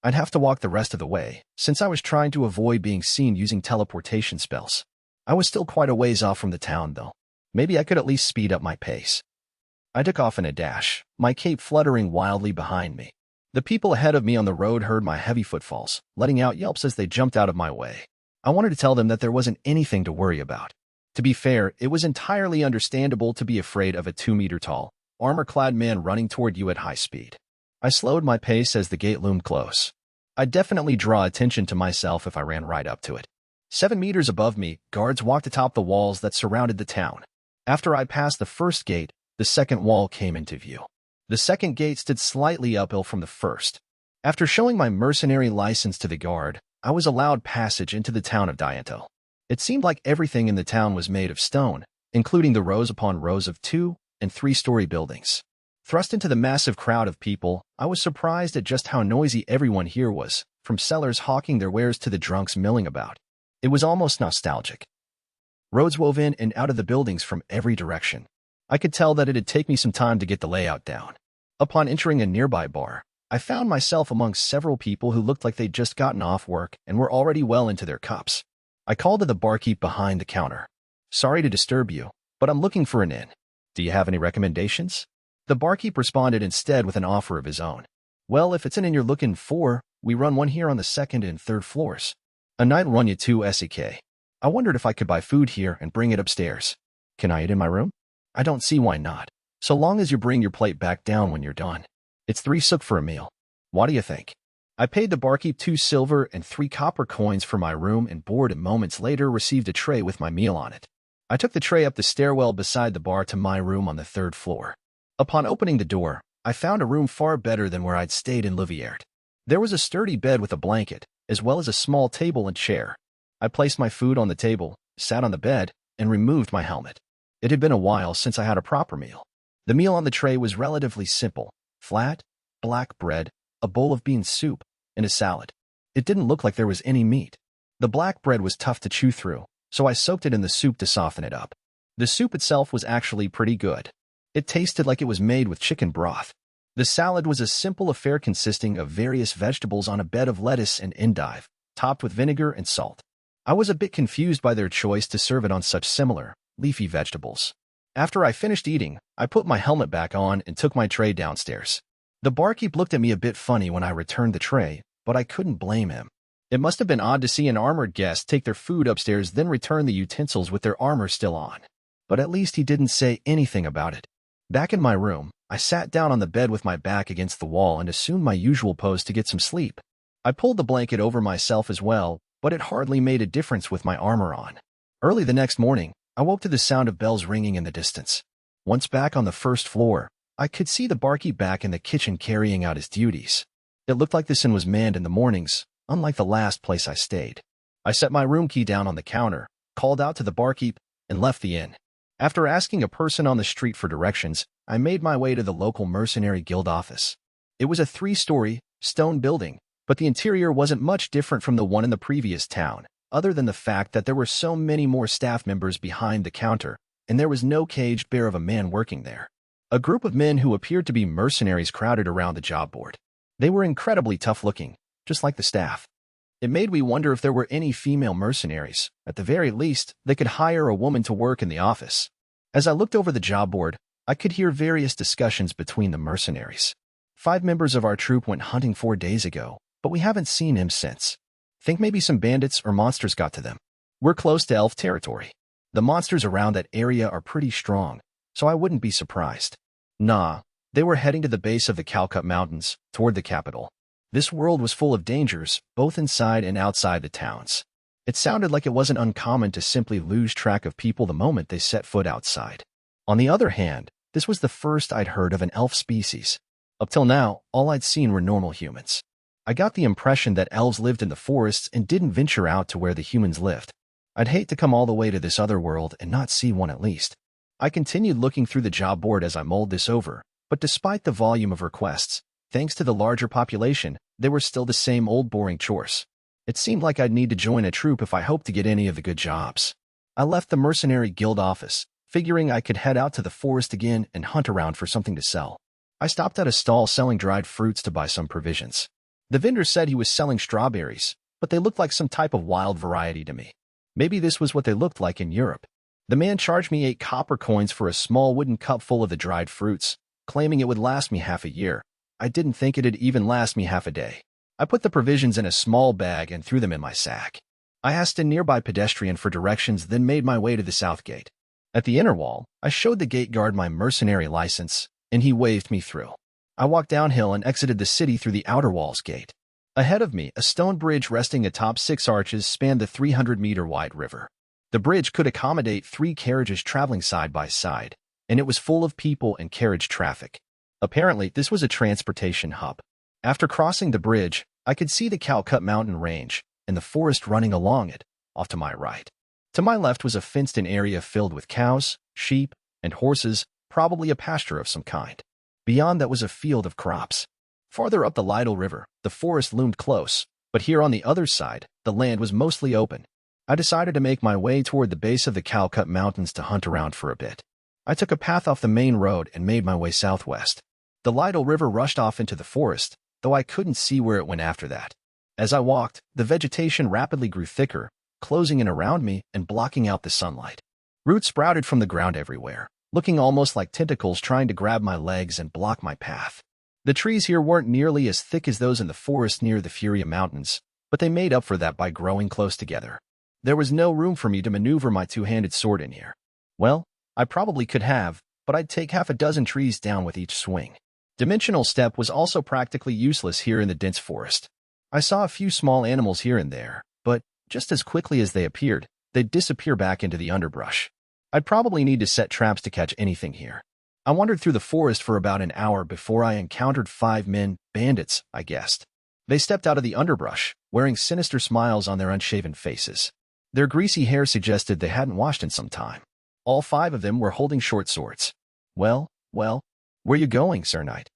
Speaker 1: I'd have to walk the rest of the way, since I was trying to avoid being seen using teleportation spells. I was still quite a ways off from the town, though. Maybe I could at least speed up my pace. I took off in a dash, my cape fluttering wildly behind me. The people ahead of me on the road heard my heavy footfalls, letting out yelps as they jumped out of my way. I wanted to tell them that there wasn't anything to worry about. To be fair, it was entirely understandable to be afraid of a 2-meter-tall, armor-clad man running toward you at high speed. I slowed my pace as the gate loomed close. I'd definitely draw attention to myself if I ran right up to it. 7 meters above me, guards walked atop the walls that surrounded the town. After I passed the first gate, the second wall came into view. The second gate stood slightly uphill from the first. After showing my mercenary license to the guard, I was allowed passage into the town of Dianto. It seemed like everything in the town was made of stone, including the rows upon rows of 2- and 3-story buildings. Thrust into the massive crowd of people, I was surprised at just how noisy everyone here was, from sellers hawking their wares to the drunks milling about. It was almost nostalgic. Roads wove in and out of the buildings from every direction. I could tell that it'd take me some time to get the layout down. Upon entering a nearby bar, I found myself amongst several people who looked like they'd just gotten off work and were already well into their cups. I called to the barkeep behind the counter. Sorry to disturb you, but I'm looking for an inn. Do you have any recommendations? The barkeep responded instead with an offer of his own. Well, if it's an inn you're looking for, we run one here on the second and third floors. A night will run you 2 Isekai. I wondered if I could buy food here and bring it upstairs. Can I eat in my room? I don't see why not, so long as you bring your plate back down when you're done. It's 3 sook for a meal. What do you think? I paid the barkeep 2 silver and 3 copper coins for my room and board, and moments later received a tray with my meal on it. I took the tray up the stairwell beside the bar to my room on the 3rd floor. Upon opening the door, I found a room far better than where I'd stayed in Liviert. There was a sturdy bed with a blanket, as well as a small table and chair. I placed my food on the table, sat on the bed, and removed my helmet. It had been a while since I had a proper meal. The meal on the tray was relatively simple: flat, black bread, a bowl of bean soup, and a salad. It didn't look like there was any meat. The black bread was tough to chew through, so I soaked it in the soup to soften it up. The soup itself was actually pretty good. It tasted like it was made with chicken broth. The salad was a simple affair consisting of various vegetables on a bed of lettuce and endive, topped with vinegar and salt. I was a bit confused by their choice to serve it on such similar, leafy vegetables. After I finished eating, I put my helmet back on and took my tray downstairs. The barkeep looked at me a bit funny when I returned the tray, but I couldn't blame him. It must have been odd to see an armored guest take their food upstairs then return the utensils with their armor still on. But at least he didn't say anything about it. Back in my room, I sat down on the bed with my back against the wall and assumed my usual pose to get some sleep. I pulled the blanket over myself as well, but it hardly made a difference with my armor on. Early the next morning, I woke to the sound of bells ringing in the distance. Once back on the 1st floor, I could see the barkeep back in the kitchen carrying out his duties. It looked like this inn was manned in the mornings, unlike the last place I stayed. I set my room key down on the counter, called out to the barkeep, and left the inn. After asking a person on the street for directions, I made my way to the local mercenary guild office. It was a 3-story, stone building, but the interior wasn't much different from the one in the previous town, other than the fact that there were so many more staff members behind the counter, and there was no caged bear of a man working there. A group of men who appeared to be mercenaries crowded around the job board. They were incredibly tough-looking, just like the staff. It made me wonder if there were any female mercenaries. At the very least, they could hire a woman to work in the office. As I looked over the job board, I could hear various discussions between the mercenaries. 5 members of our troop went hunting 4 days ago, but we haven't seen him since. Think maybe some bandits or monsters got to them. We're close to elf territory. The monsters around that area are pretty strong, so I wouldn't be surprised. Nah, they were heading to the base of the Calcut Mountains, toward the capital. This world was full of dangers, both inside and outside the towns. It sounded like it wasn't uncommon to simply lose track of people the moment they set foot outside. On the other hand, this was the first I'd heard of an elf species. Up till now, all I'd seen were normal humans. I got the impression that elves lived in the forests and didn't venture out to where the humans lived. I'd hate to come all the way to this other world and not see one at least. I continued looking through the job board as I mulled this over, but despite the volume of requests, thanks to the larger population, they were still the same old boring chores. It seemed like I'd need to join a troop if I hoped to get any of the good jobs. I left the mercenary guild office, figuring I could head out to the forest again and hunt around for something to sell. I stopped at a stall selling dried fruits to buy some provisions. The vendor said he was selling strawberries, but they looked like some type of wild variety to me. Maybe this was what they looked like in Europe. The man charged me 8 copper coins for a small wooden cup full of the dried fruits, claiming it would last me half a year. I didn't think it'd even last me half a day. I put the provisions in a small bag and threw them in my sack. I asked a nearby pedestrian for directions, then made my way to the south gate. At the inner wall, I showed the gate guard my mercenary license, and he waved me through. I walked downhill and exited the city through the outer wall's gate. Ahead of me, a stone bridge resting atop 6 arches spanned the 300-meter-wide river. The bridge could accommodate 3 carriages traveling side by side, and it was full of people and carriage traffic. Apparently, this was a transportation hub. After crossing the bridge, I could see the Calcut mountain range and the forest running along it, off to my right. To my left was a fenced-in area filled with cows, sheep, and horses, probably a pasture of some kind. Beyond that was a field of crops. Farther up the Lytle River, the forest loomed close, but here on the other side, the land was mostly open. I decided to make my way toward the base of the Calcut Mountains to hunt around for a bit. I took a path off the main road and made my way southwest. The Lytle River rushed off into the forest, though I couldn't see where it went after that. As I walked, the vegetation rapidly grew thicker, closing in around me and blocking out the sunlight. Roots sprouted from the ground everywhere, looking almost like tentacles trying to grab my legs and block my path. The trees here weren't nearly as thick as those in the forest near the Furia Mountains, but they made up for that by growing close together. There was no room for me to maneuver my two-handed sword in here. Well, I probably could have, but I'd take half a dozen trees down with each swing. Dimensional step was also practically useless here in the dense forest. I saw a few small animals here and there, but just as quickly as they appeared, they'd disappear back into the underbrush. I'd probably need to set traps to catch anything here. I wandered through the forest for about an hour before I encountered 5 men, bandits, I guessed. They stepped out of the underbrush, wearing sinister smiles on their unshaven faces. Their greasy hair suggested they hadn't washed in some time. All 5 of them were holding short swords. Well, where you going, Sir Knight?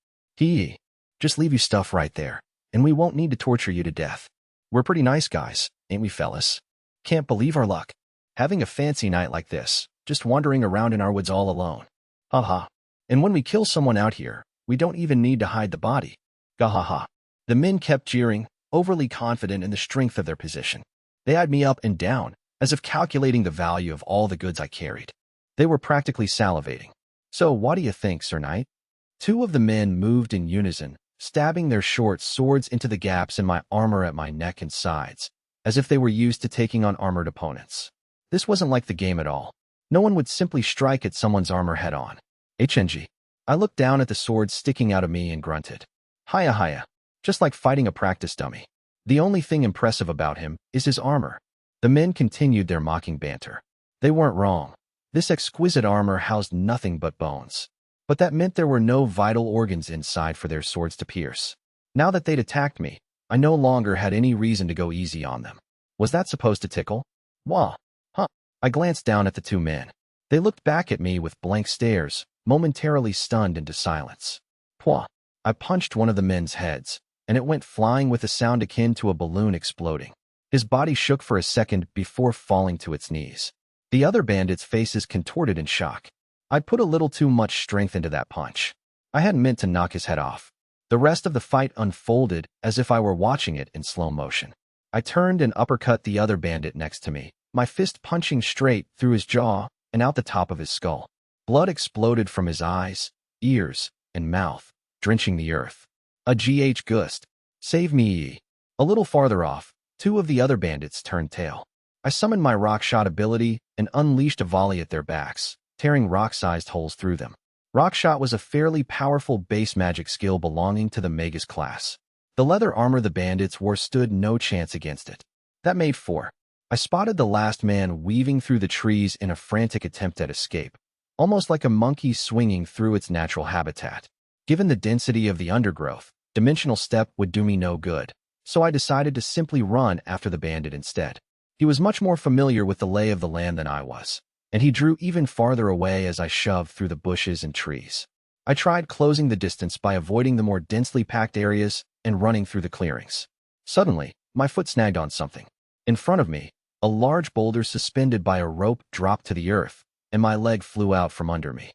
Speaker 1: Just leave your stuff right there, and we won't need to torture you to death. We're pretty nice guys, ain't we, fellas? Can't believe our luck. Having a fancy night like this, just wandering around in our woods all alone. Ha. And when we kill someone out here, we don't even need to hide the body. Gahaha. The men kept jeering, overly confident in the strength of their position. They eyed me up and down, as if calculating the value of all the goods I carried. They were practically salivating. So what do you think, Sir Knight? 2 of the men moved in unison, stabbing their short swords into the gaps in my armor at my neck and sides, as if they were used to taking on armored opponents. This wasn't like the game at all. No one would simply strike at someone's armor head-on. HNG. I looked down at the sword sticking out of me and grunted. Hiya. Just like fighting a practice dummy. The only thing impressive about him is his armor. The men continued their mocking banter. They weren't wrong. This exquisite armor housed nothing but bones. But that meant there were no vital organs inside for their swords to pierce. Now that they'd attacked me, I no longer had any reason to go easy on them. Was that supposed to tickle? Wah. Huh. I glanced down at the 2 men. They looked back at me with blank stares, momentarily stunned into silence. Pwah. I punched one of the men's heads, and it went flying with a sound akin to a balloon exploding. His body shook for a second before falling to its knees. The other bandits' faces contorted in shock. I'd put a little too much strength into that punch. I hadn't meant to knock his head off. The rest of the fight unfolded as if I were watching it in slow motion. I turned and uppercut the other bandit next to me, my fist punching straight through his jaw and out the top of his skull. Blood exploded from his eyes, ears, and mouth, drenching the earth. A gust. Save me. A little farther off, 2 of the other bandits turned tail. I summoned my rock shot ability and unleashed a volley at their backs, tearing rock-sized holes through them. Rock shot was a fairly powerful base magic skill belonging to the Magus class. The leather armor the bandits wore stood no chance against it. That made 4. I spotted the last man weaving through the trees in a frantic attempt at escape, almost like a monkey swinging through its natural habitat. Given the density of the undergrowth, dimensional step would do me no good, so I decided to simply run after the bandit instead. He was much more familiar with the lay of the land than I was, and he drew even farther away as I shoved through the bushes and trees. I tried closing the distance by avoiding the more densely packed areas and running through the clearings. Suddenly, my foot snagged on something. In front of me, a large boulder suspended by a rope dropped to the earth, and my leg flew out from under me.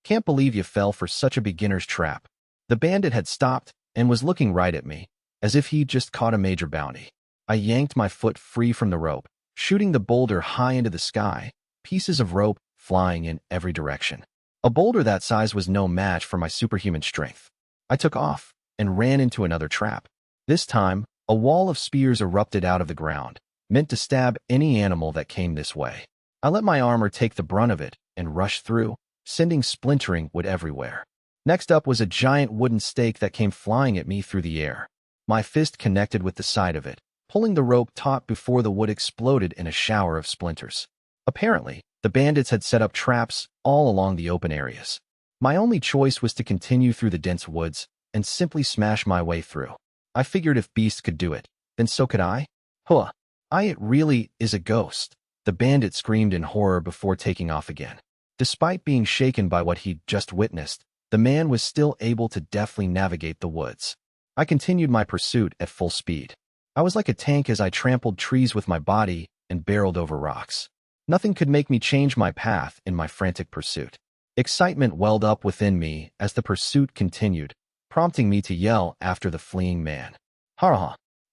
Speaker 1: Can't believe you fell for such a beginner's trap. The bandit had stopped and was looking right at me, as if he'd just caught a major bounty. I yanked my foot free from the rope, shooting the boulder high into the sky, pieces of rope flying in every direction. A boulder that size was no match for my superhuman strength. I took off and ran into another trap. This time, a wall of spears erupted out of the ground, meant to stab any animal that came this way. I let my armor take the brunt of it and rushed through, sending splintering wood everywhere. Next up was a giant wooden stake that came flying at me through the air. My fist connected with the side of it, pulling the rope taut before the wood exploded in a shower of splinters. Apparently, the bandits had set up traps all along the open areas. My only choice was to continue through the dense woods and simply smash my way through. I figured if beasts could do it, then so could I. It really is a ghost. The bandit screamed in horror before taking off again. Despite being shaken by what he'd just witnessed, the man was still able to deftly navigate the woods. I continued my pursuit at full speed. I was like a tank as I trampled trees with my body and barreled over rocks. Nothing could make me change my path in my frantic pursuit. Excitement welled up within me as the pursuit continued, prompting me to yell after the fleeing man.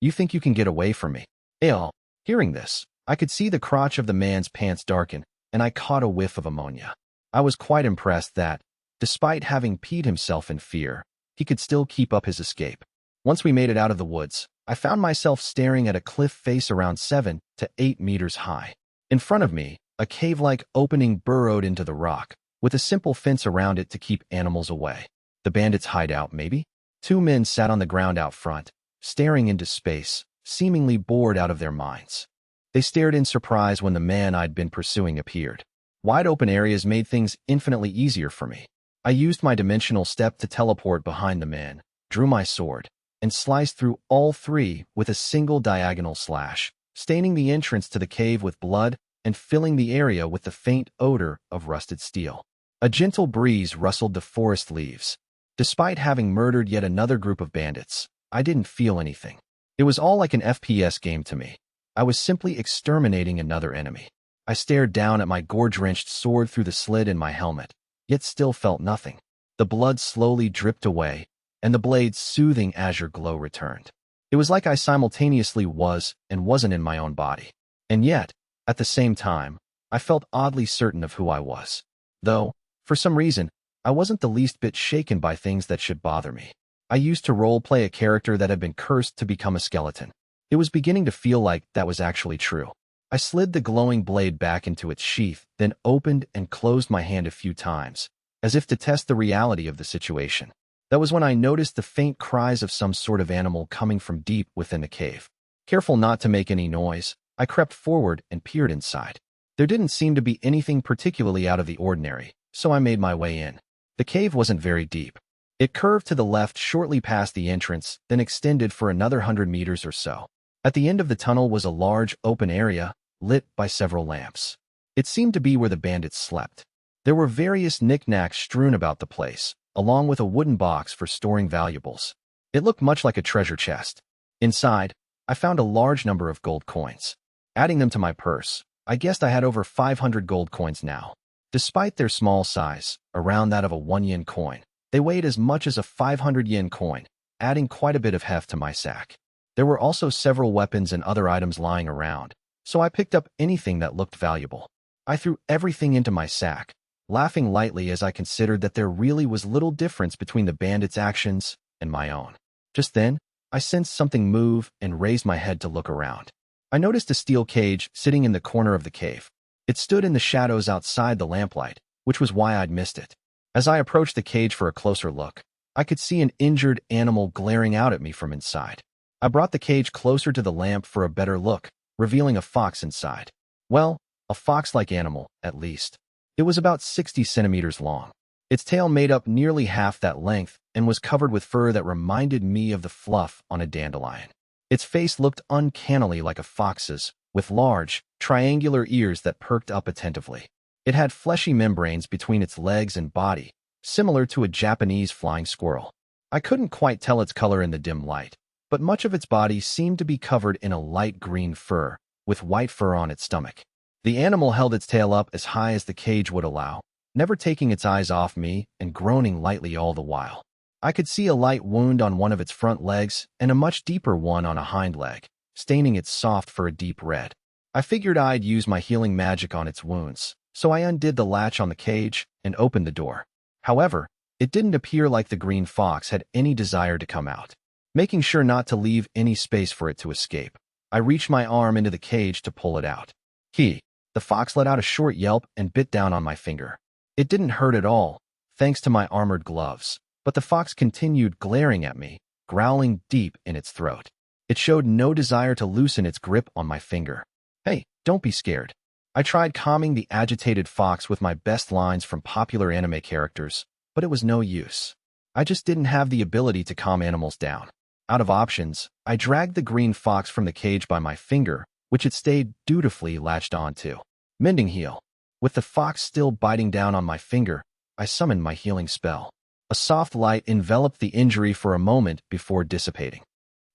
Speaker 1: You think you can get away from me? Hearing this, I could see the crotch of the man's pants darken, and I caught a whiff of ammonia. I was quite impressed that, despite having peed himself in fear, he could still keep up his escape. Once we made it out of the woods, I found myself staring at a cliff face around 7 to 8 meters high. In front of me, a cave-like opening burrowed into the rock, with a simple fence around it to keep animals away. The bandits' hideout, maybe? 2 men sat on the ground out front, staring into space, seemingly bored out of their minds. They stared in surprise when the man I'd been pursuing appeared. Wide open areas made things infinitely easier for me. I used my dimensional step to teleport behind the man, drew my sword, and sliced through all 3 with a single diagonal slash, staining the entrance to the cave with blood and filling the area with the faint odor of rusted steel. A gentle breeze rustled the forest leaves. Despite having murdered yet another group of bandits, I didn't feel anything. It was all like an FPS game to me. I was simply exterminating another enemy. I stared down at my gore-drenched sword through the slit in my helmet, yet still felt nothing. The blood slowly dripped away, and the blade's soothing azure glow returned. It was like I simultaneously was and wasn't in my own body. And yet, at the same time, I felt oddly certain of who I was. Though, for some reason, I wasn't the least bit shaken by things that should bother me. I used to role-play a character that had been cursed to become a skeleton. It was beginning to feel like that was actually true. I slid the glowing blade back into its sheath, then opened and closed my hand a few times, as if to test the reality of the situation. That was when I noticed the faint cries of some sort of animal coming from deep within the cave. Careful not to make any noise, I crept forward and peered inside. There didn't seem to be anything particularly out of the ordinary, so I made my way in. The cave wasn't very deep. It curved to the left shortly past the entrance, then extended for another 100 meters or so. At the end of the tunnel was a large, open area, lit by several lamps. It seemed to be where the bandits slept. There were various knickknacks strewn about the place, along with a wooden box for storing valuables. It looked much like a treasure chest. Inside, I found a large number of gold coins. Adding them to my purse, I guessed I had over 500 gold coins now. Despite their small size, around that of a 1 yen coin, they weighed as much as a 500 yen coin, adding quite a bit of heft to my sack. There were also several weapons and other items lying around, so I picked up anything that looked valuable. I threw everything into my sack, laughing lightly as I considered that there really was little difference between the bandits' actions and my own. Just then, I sensed something move and raised my head to look around. I noticed a steel cage sitting in the corner of the cave. It stood in the shadows outside the lamplight, which was why I'd missed it. As I approached the cage for a closer look, I could see an injured animal glaring out at me from inside. I brought the cage closer to the lamp for a better look, revealing a fox inside. Well, a fox-like animal, at least. It was about 60 centimeters long. Its tail made up nearly half that length and was covered with fur that reminded me of the fluff on a dandelion. Its face looked uncannily like a fox's, with large, triangular ears that perked up attentively. It had fleshy membranes between its legs and body, similar to a Japanese flying squirrel. I couldn't quite tell its color in the dim light, but much of its body seemed to be covered in a light green fur, with white fur on its stomach. The animal held its tail up as high as the cage would allow, never taking its eyes off me and groaning lightly all the while. I could see a light wound on one of its front legs and a much deeper one on a hind leg, staining its soft fur a deep red. I figured I'd use my healing magic on its wounds, so I undid the latch on the cage and opened the door. However, it didn't appear like the green fox had any desire to come out. Making sure not to leave any space for it to escape, I reached my arm into the cage to pull it out. The fox let out a short yelp and bit down on my finger. It didn't hurt at all, thanks to my armored gloves, but the fox continued glaring at me, growling deep in its throat. It showed no desire to loosen its grip on my finger. "Hey, don't be scared." I tried calming the agitated fox with my best lines from popular anime characters, but it was no use. I just didn't have the ability to calm animals down. Out of options, I dragged the green fox from the cage by my finger, which it stayed dutifully latched onto. Mending heel. With the fox still biting down on my finger, I summoned my healing spell. A soft light enveloped the injury for a moment before dissipating.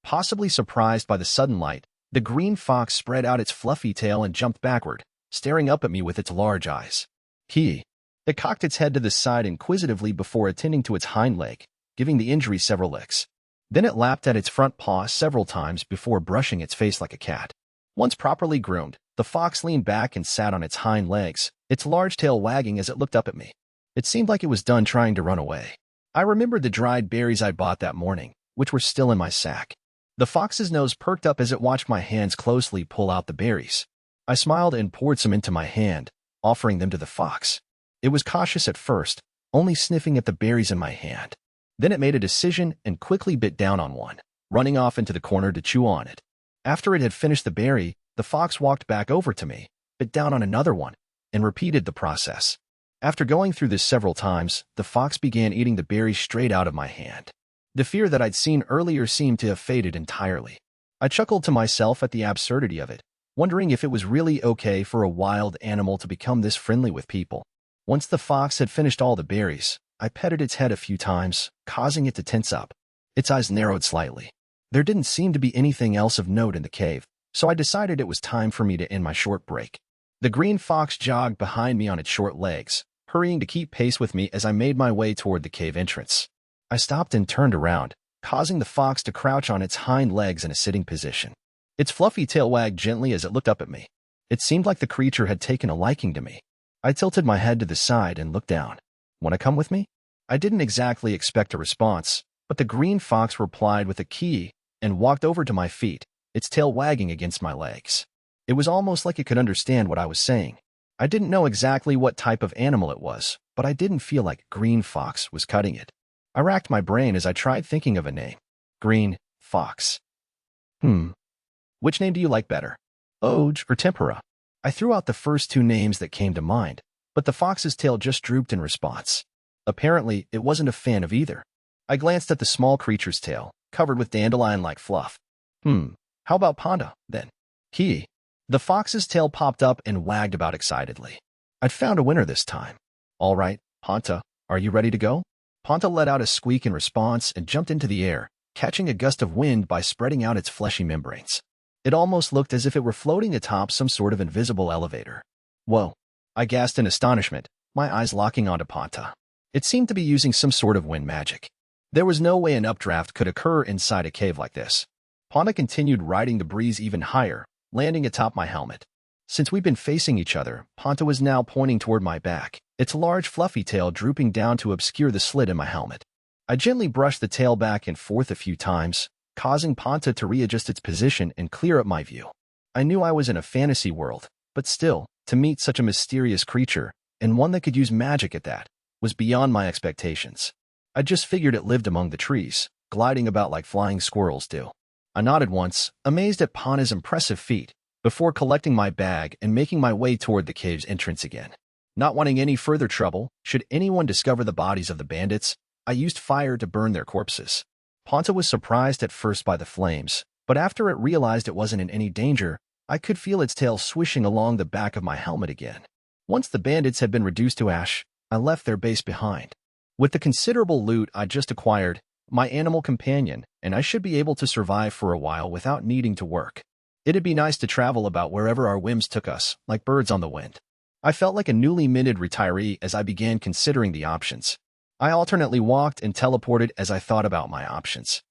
Speaker 1: Possibly surprised by the sudden light, the green fox spread out its fluffy tail and jumped backward, staring up at me with its large eyes. It cocked its head to the side inquisitively before attending to its hind leg, giving the injury several licks. Then it lapped at its front paw several times before brushing its face like a cat. Once properly groomed, the fox leaned back and sat on its hind legs, its large tail wagging as it looked up at me. It seemed like it was done trying to run away. I remembered the dried berries I bought that morning, which were still in my sack. The fox's nose perked up as it watched my hands closely pull out the berries. I smiled and poured some into my hand, offering them to the fox. It was cautious at first, only sniffing at the berries in my hand. Then it made a decision and quickly bit down on one, running off into the corner to chew on it. After it had finished the berry, the fox walked back over to me, bit down on another one, and repeated the process. After going through this several times, the fox began eating the berries straight out of my hand. The fear that I'd seen earlier seemed to have faded entirely. I chuckled to myself at the absurdity of it, wondering if it was really okay for a wild animal to become this friendly with people. Once the fox had finished all the berries, I petted its head a few times, causing it to tense up. Its eyes narrowed slightly. There didn't seem to be anything else of note in the cave, so I decided it was time for me to end my short break. The green fox jogged behind me on its short legs, hurrying to keep pace with me as I made my way toward the cave entrance. I stopped and turned around, causing the fox to crouch on its hind legs in a sitting position. Its fluffy tail wagged gently as it looked up at me. It seemed like the creature had taken a liking to me. I tilted my head to the side and looked down. "Want to come with me?" I didn't exactly expect a response, but the green fox replied with a key and walked over to my feet, its tail wagging against my legs. It was almost like it could understand what I was saying. I didn't know exactly what type of animal it was, but I didn't feel like green fox was cutting it. I racked my brain as I tried thinking of a name. Green fox. Which name do you like better? Oj or Tempera? I threw out the first two names that came to mind, but the fox's tail just drooped in response. Apparently, it wasn't a fan of either. I glanced at the small creature's tail, covered with dandelion-like fluff. How about Panda, then? The fox's tail popped up and wagged about excitedly. I'd found a winner this time. All right, Panta, are you ready to go? Panta let out a squeak in response and jumped into the air, catching a gust of wind by spreading out its fleshy membranes. It almost looked as if it were floating atop some sort of invisible elevator. Whoa! I gasped in astonishment, my eyes locking onto Panta. It seemed to be using some sort of wind magic. There was no way an updraft could occur inside a cave like this. Panta continued riding the breeze even higher, landing atop my helmet. Since we'd been facing each other, Panta was now pointing toward my back, its large fluffy tail drooping down to obscure the slit in my helmet. I gently brushed the tail back and forth a few times, causing Panta to readjust its position and clear up my view. I knew I was in a fantasy world, but still, to meet such a mysterious creature, and one that could use magic at that, was beyond my expectations. I just figured it lived among the trees, gliding about like flying squirrels do. I nodded once, amazed at Panta's impressive feat, before collecting my bag and making my way toward the cave's entrance again. Not wanting any further trouble, should anyone discover the bodies of the bandits, I used fire to burn their corpses. Panta was surprised at first by the flames, but after it realized it wasn't in any danger, I could feel its tail swishing along the back of my helmet again. Once the bandits had been reduced to ash, I left their base behind. With the considerable loot I'd just acquired, my animal companion, and I should be able to survive for a while without needing to work. It'd be nice to travel about wherever our whims took us, like birds on the wind. I felt like a newly minted retiree as I began considering the options. I alternately walked and teleported as I thought about my options.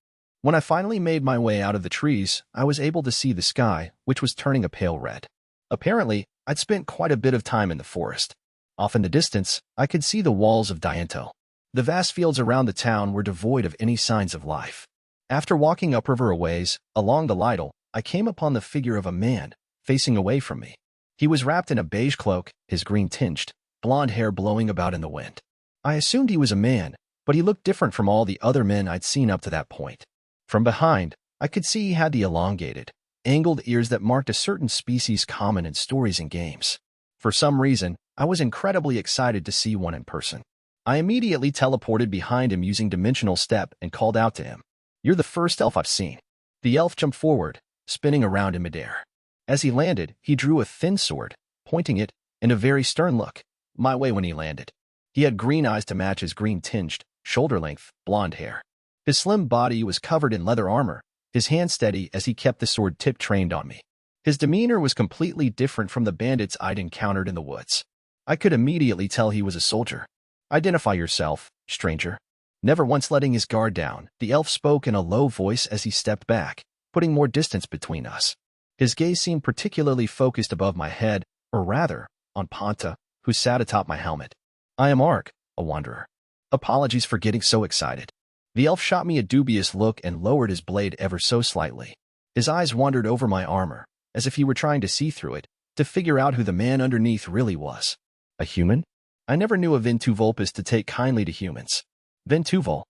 Speaker 1: When I finally made my way out of the trees, I was able to see the sky, which was turning a pale red. Apparently, I'd spent quite a bit of time in the forest. Off in the distance, I could see the walls of Diento. The vast fields around the town were devoid of any signs of life. After walking upriver a ways, along the Lidl, I came upon the figure of a man, facing away from me. He was wrapped in a beige cloak, his green-tinged, blonde hair blowing about in the wind. I assumed he was a man, but he looked different from all the other men I'd seen up to that point. From behind, I could see he had the elongated, angled ears that marked a certain species common in stories and games. For some reason, I was incredibly excited to see one in person. I immediately teleported behind him using Dimensional Step and called out to him. "You're the first elf I've seen." The elf jumped forward, spinning around in midair. As he landed, he drew a thin sword, pointing it, and a very stern look, my way when he landed. He had green eyes to match his green-tinged, shoulder-length, blonde hair. His slim body was covered in leather armor, his hand steady as he kept the sword tip trained on me. His demeanor was completely different from the bandits I'd encountered in the woods. I could immediately tell he was a soldier. "Identify yourself, stranger." Never once letting his guard down, the elf spoke in a low voice as he stepped back, putting more distance between us. His gaze seemed particularly focused above my head, or rather, on Ponta, who sat atop my helmet. I am Ark, a wanderer. Apologies for getting so excited. The elf shot me a dubious look and lowered his blade ever so slightly. His eyes wandered over my armor, as if he were trying to see through it, to figure out who the man underneath really was. A human? I never knew a Ventuvulpus to take kindly to humans. Ventuvul,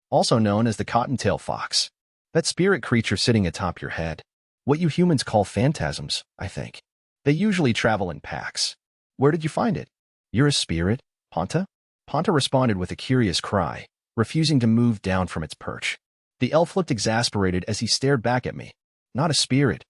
Speaker 1: also known as the cottontail fox. That spirit creature sitting atop your head. What you humans call phantasms, I think. They usually travel in packs. Where did you find it? You're a spirit, Ponta? Ponta responded with a curious cry, refusing to move down from its perch. The elf looked exasperated as he stared back at me. Not a spirit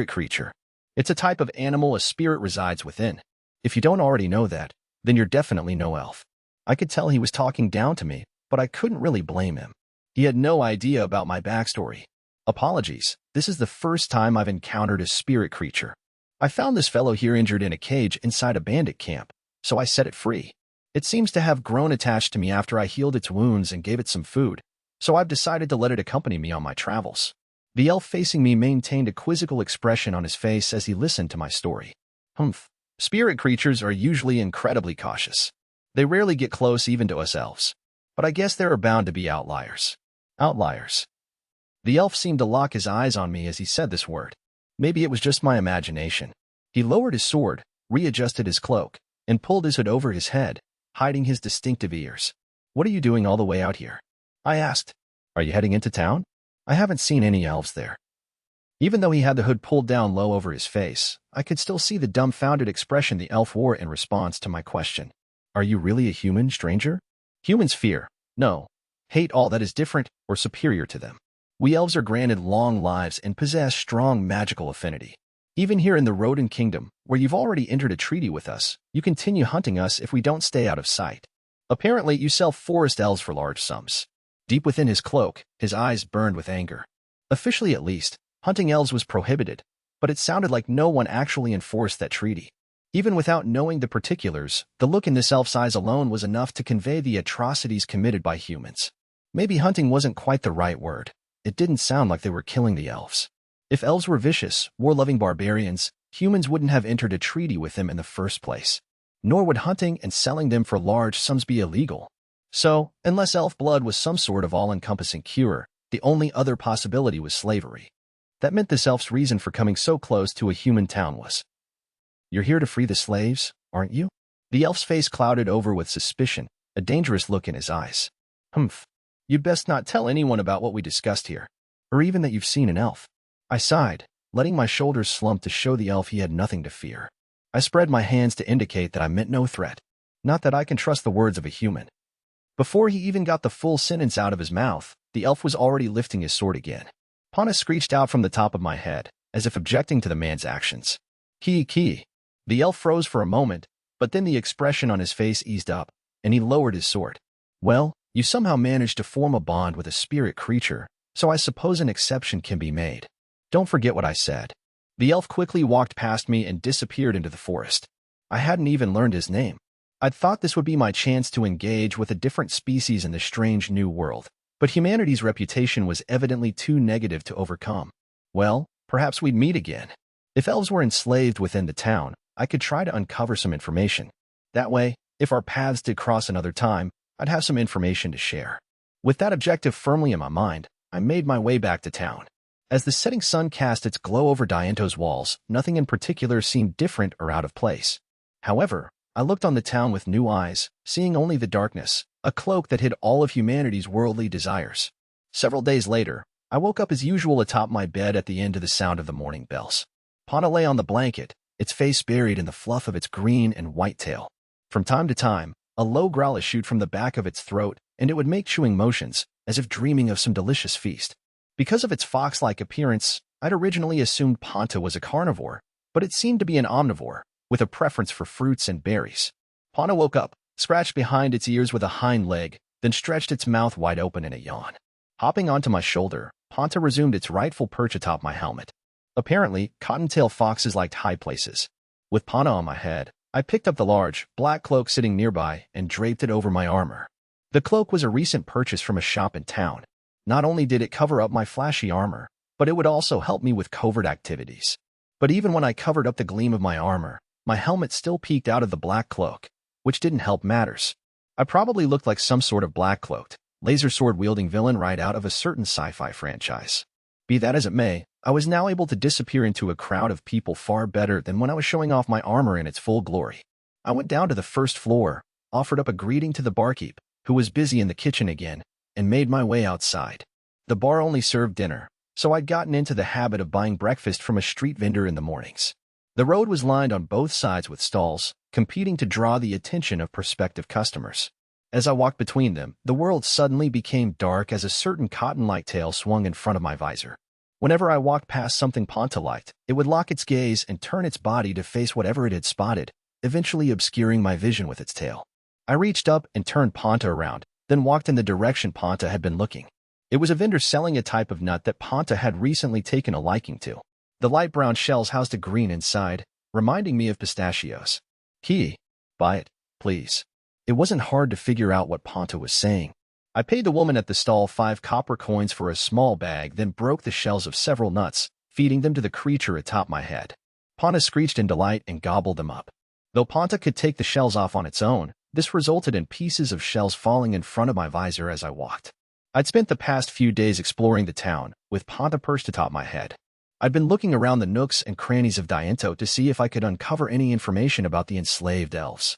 Speaker 1: creature. It's a type of animal a spirit resides within. If you don't already know that, then you're definitely no elf. I could tell he was talking down to me, but I couldn't really blame him. He had no idea about my backstory. Apologies, this is the first time I've encountered a spirit creature. I found this fellow here injured in a cage inside a bandit camp, so I set it free. It seems to have grown attached to me after I healed its wounds and gave it some food, so I've decided to let it accompany me on my travels. The elf facing me maintained a quizzical expression on his face as he listened to my story. Humph. Spirit creatures are usually incredibly cautious. They rarely get close even to us elves. But I guess there are bound to be outliers. Outliers. The elf seemed to lock his eyes on me as he said this word. Maybe it was just my imagination. He lowered his sword, readjusted his cloak, and pulled his hood over his head, hiding his distinctive ears. What are you doing all the way out here? I asked. Are you heading into town? I haven't seen any elves there. Even though he had the hood pulled down low over his face, I could still see the dumbfounded expression the elf wore in response to my question. Are you really a human, stranger? Humans fear, no, hate all that is different or superior to them. We elves are granted long lives and possess strong magical affinity. Even here in the Rodent Kingdom, where you've already entered a treaty with us, you continue hunting us if we don't stay out of sight. Apparently, you sell forest elves for large sums. Deep within his cloak, his eyes burned with anger. Officially at least, hunting elves was prohibited, but it sounded like no one actually enforced that treaty. Even without knowing the particulars, the look in this elf's eyes alone was enough to convey the atrocities committed by humans. Maybe hunting wasn't quite the right word. It didn't sound like they were killing the elves. If elves were vicious, war-loving barbarians, humans wouldn't have entered a treaty with them in the first place. Nor would hunting and selling them for large sums be illegal. So, unless elf blood was some sort of all-encompassing cure, the only other possibility was slavery. That meant this elf's reason for coming so close to a human town was, "You're here to free the slaves, aren't you?" The elf's face clouded over with suspicion, a dangerous look in his eyes. Humph. You'd best not tell anyone about what we discussed here, or even that you've seen an elf. I sighed, letting my shoulders slump to show the elf he had nothing to fear. I spread my hands to indicate that I meant no threat, not that I can trust the words of a human. Before he even got the full sentence out of his mouth, the elf was already lifting his sword again. Pana screeched out from the top of my head, as if objecting to the man's actions. Ki. The elf froze for a moment, but then the expression on his face eased up, and he lowered his sword. Well, you somehow managed to form a bond with a spirit creature, so I suppose an exception can be made. Don't forget what I said. The elf quickly walked past me and disappeared into the forest. I hadn't even learned his name. I'd thought this would be my chance to engage with a different species in the strange new world, but humanity's reputation was evidently too negative to overcome. Well, perhaps we'd meet again. If elves were enslaved within the town, I could try to uncover some information. That way, if our paths did cross another time, I'd have some information to share. With that objective firmly in my mind, I made my way back to town. As the setting sun cast its glow over Diento's walls, nothing in particular seemed different or out of place. However, I looked on the town with new eyes, seeing only the darkness, a cloak that hid all of humanity's worldly desires. Several days later, I woke up as usual atop my bed at the end of the sound of the morning bells. Pana lay on the blanket, its face buried in the fluff of its green and white tail. From time to time, a low growl issued from the back of its throat, and it would make chewing motions, as if dreaming of some delicious feast. Because of its fox-like appearance, I'd originally assumed Panta was a carnivore, but it seemed to be an omnivore, with a preference for fruits and berries. Pana woke up, scratched behind its ears with a hind leg, then stretched its mouth wide open in a yawn. Hopping onto my shoulder, Panta resumed its rightful perch atop my helmet. Apparently, cottontail foxes liked high places. With Pana on my head, I picked up the large, black cloak sitting nearby and draped it over my armor. The cloak was a recent purchase from a shop in town. Not only did it cover up my flashy armor, but it would also help me with covert activities. But even when I covered up the gleam of my armor, my helmet still peeked out of the black cloak, which didn't help matters. I probably looked like some sort of black-cloaked, laser sword-wielding villain right out of a certain sci-fi franchise. Be that as it may, I was now able to disappear into a crowd of people far better than when I was showing off my armor in its full glory. I went down to the first floor, offered up a greeting to the barkeep, who was busy in the kitchen again, and made my way outside. The bar only served dinner, so I'd gotten into the habit of buying breakfast from a street vendor in the mornings. The road was lined on both sides with stalls, competing to draw the attention of prospective customers. As I walked between them, the world suddenly became dark as a certain cotton-like tail swung in front of my visor. Whenever I walked past something Ponta liked, it would lock its gaze and turn its body to face whatever it had spotted, eventually obscuring my vision with its tail. I reached up and turned Ponta around, then walked in the direction Ponta had been looking. It was a vendor selling a type of nut that Ponta had recently taken a liking to. The light brown shells housed a green inside, reminding me of pistachios. Buy it, please. It wasn't hard to figure out what Ponta was saying. I paid the woman at the stall 5 copper coins for a small bag, then broke the shells of several nuts, feeding them to the creature atop my head. Ponta screeched in delight and gobbled them up. Though Ponta could take the shells off on its own, this resulted in pieces of shells falling in front of my visor as I walked. I'd spent the past few days exploring the town, with Ponta perched atop my head. I'd been looking around the nooks and crannies of Diento to see if I could uncover any information about the enslaved elves.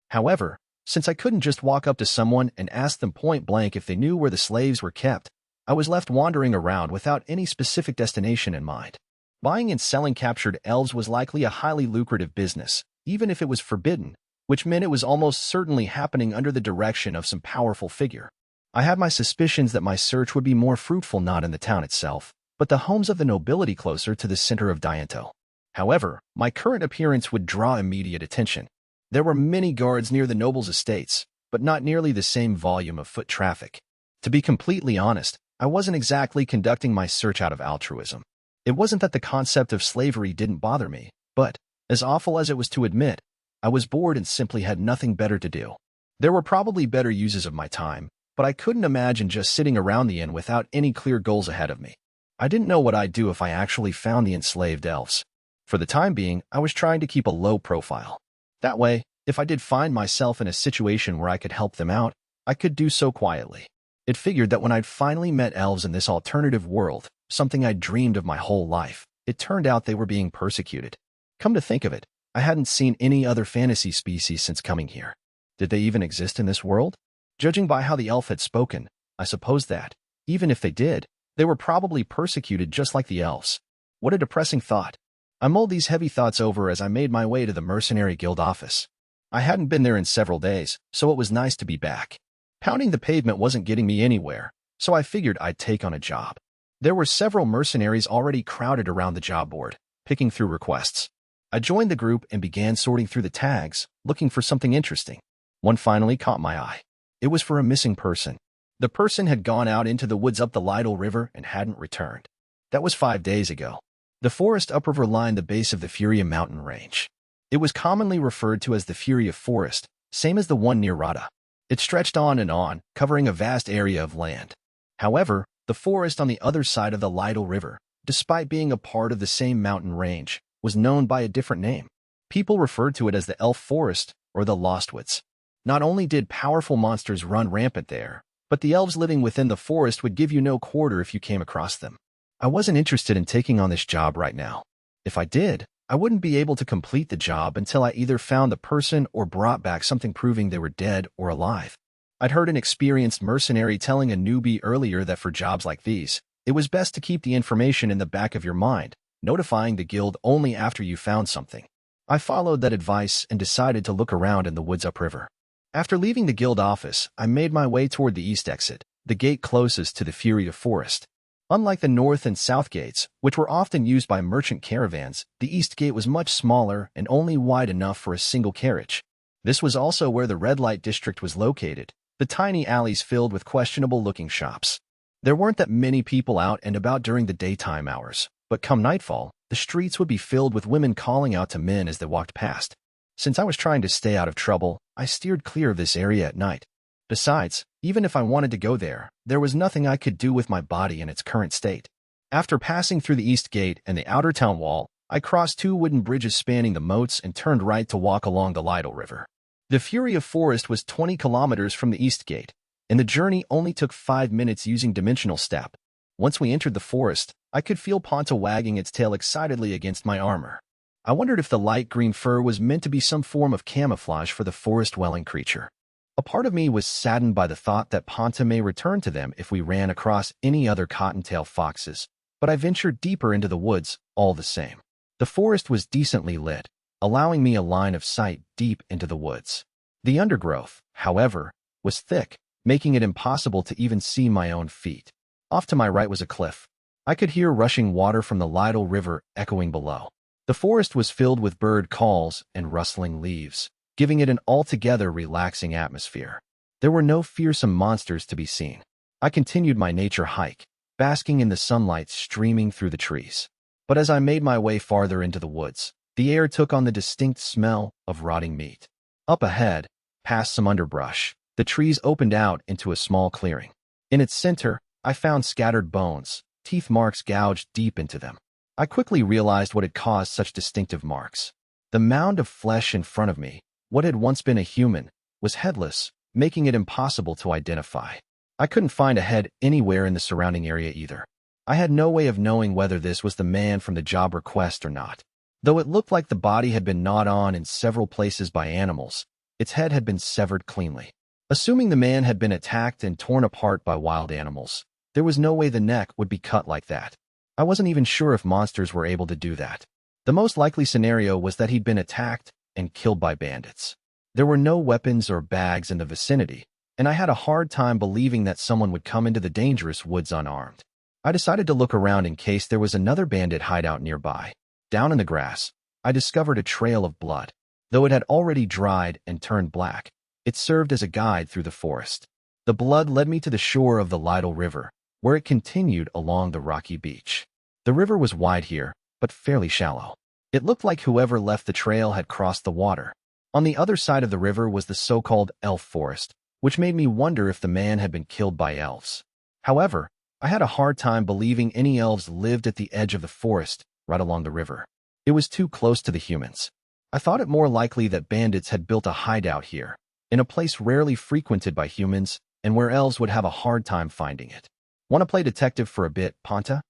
Speaker 1: However, since I couldn't just walk up to someone and ask them point blank if they knew where the slaves were kept, I was left wandering around without any specific destination in mind. Buying and selling captured elves was likely a highly lucrative business, even if it was forbidden, which meant it was almost certainly happening under the direction of some powerful figure. I had my suspicions that my search would be more fruitful not in the town itself, but the homes of the nobility closer to the center of Diento. However, my current appearance would draw immediate attention. There were many guards near the nobles' estates, but not nearly the same volume of foot traffic. To be completely honest, I wasn't exactly conducting my search out of altruism. It wasn't that the concept of slavery didn't bother me, but, as awful as it was to admit, I was bored and simply had nothing better to do. There were probably better uses of my time, but I couldn't imagine just sitting around the inn without any clear goals ahead of me. I didn't know what I'd do if I actually found the enslaved elves. For the time being, I was trying to keep a low profile. That way, if I did find myself in a situation where I could help them out, I could do so quietly. It figured that when I'd finally met elves in this alternative world, something I'd dreamed of my whole life, it turned out they were being persecuted. Come to think of it, I hadn't seen any other fantasy species since coming here. Did they even exist in this world? Judging by how the elf had spoken, I suppose that, even if they did, they were probably persecuted just like the elves. What a depressing thought. I mulled these heavy thoughts over as I made my way to the Mercenary Guild office. I hadn't been there in several days, so it was nice to be back. Pounding the pavement wasn't getting me anywhere, so I figured I'd take on a job. There were several mercenaries already crowded around the job board, picking through requests. I joined the group and began sorting through the tags, looking for something interesting. One finally caught my eye. It was for a missing person. The person had gone out into the woods up the Lidl River and hadn't returned. That was 5 days ago. The forest upriver lined the base of the Furia mountain range. It was commonly referred to as the Furia Forest, same as the one near Rada. It stretched on, covering a vast area of land. However, the forest on the other side of the Lidl River, despite being a part of the same mountain range, was known by a different name. People referred to it as the Elf Forest or the Lostwoods. Not only did powerful monsters run rampant there, but the elves living within the forest would give you no quarter if you came across them. I wasn't interested in taking on this job right now. If I did, I wouldn't be able to complete the job until I either found the person or brought back something proving they were dead or alive. I'd heard an experienced mercenary telling a newbie earlier that for jobs like these, it was best to keep the information in the back of your mind, notifying the guild only after you found something. I followed that advice and decided to look around in the woods upriver. After leaving the guild office, I made my way toward the east exit, the gate closest to the Furia Forest. Unlike the north and south gates, which were often used by merchant caravans, the east gate was much smaller and only wide enough for a single carriage. This was also where the red light district was located, the tiny alleys filled with questionable-looking shops. There weren't that many people out and about during the daytime hours, but come nightfall, the streets would be filled with women calling out to men as they walked past. Since I was trying to stay out of trouble, I steered clear of this area at night. Besides, even if I wanted to go there, there was nothing I could do with my body in its current state. After passing through the east gate and the outer town wall, I crossed 2 wooden bridges spanning the moats and turned right to walk along the Lytle River. The Fury of Forest was 20 kilometers from the east gate, and the journey only took 5 minutes using dimensional step. Once we entered the forest, I could feel Ponta wagging its tail excitedly against my armor. I wondered if the light green fur was meant to be some form of camouflage for the forest-dwelling creature. A part of me was saddened by the thought that Ponta may return to them if we ran across any other cottontail foxes, but I ventured deeper into the woods all the same. The forest was decently lit, allowing me a line of sight deep into the woods. The undergrowth, however, was thick, making it impossible to even see my own feet. Off to my right was a cliff. I could hear rushing water from the Lytle River echoing below. The forest was filled with bird calls and rustling leaves, giving it an altogether relaxing atmosphere. There were no fearsome monsters to be seen. I continued my nature hike, basking in the sunlight streaming through the trees. But as I made my way farther into the woods, the air took on the distinct smell of rotting meat. Up ahead, past some underbrush, the trees opened out into a small clearing. In its center, I found scattered bones, teeth marks gouged deep into them. I quickly realized what had caused such distinctive marks. The mound of flesh in front of me, what had once been a human, was headless, making it impossible to identify. I couldn't find a head anywhere in the surrounding area either. I had no way of knowing whether this was the man from the job request or not. Though it looked like the body had been gnawed on in several places by animals, its head had been severed cleanly. Assuming the man had been attacked and torn apart by wild animals, there was no way the neck would be cut like that. I wasn't even sure if monsters were able to do that. The most likely scenario was that he'd been attacked and killed by bandits. There were no weapons or bags in the vicinity, and I had a hard time believing that someone would come into the dangerous woods unarmed. I decided to look around in case there was another bandit hideout nearby. Down in the grass, I discovered a trail of blood. Though it had already dried and turned black, it served as a guide through the forest. The blood led me to the shore of the Lytle River, where it continued along the rocky beach. The river was wide here, but fairly shallow. It looked like whoever left the trail had crossed the water. On the other side of the river was the so-called elf forest, which made me wonder if the man had been killed by elves. However, I had a hard time believing any elves lived at the edge of the forest, right along the river. It was too close to the humans. I thought it more likely that bandits had built a hideout here, in a place rarely frequented by humans, and where elves would have a hard time finding it. Want to play detective for a bit, Ponta?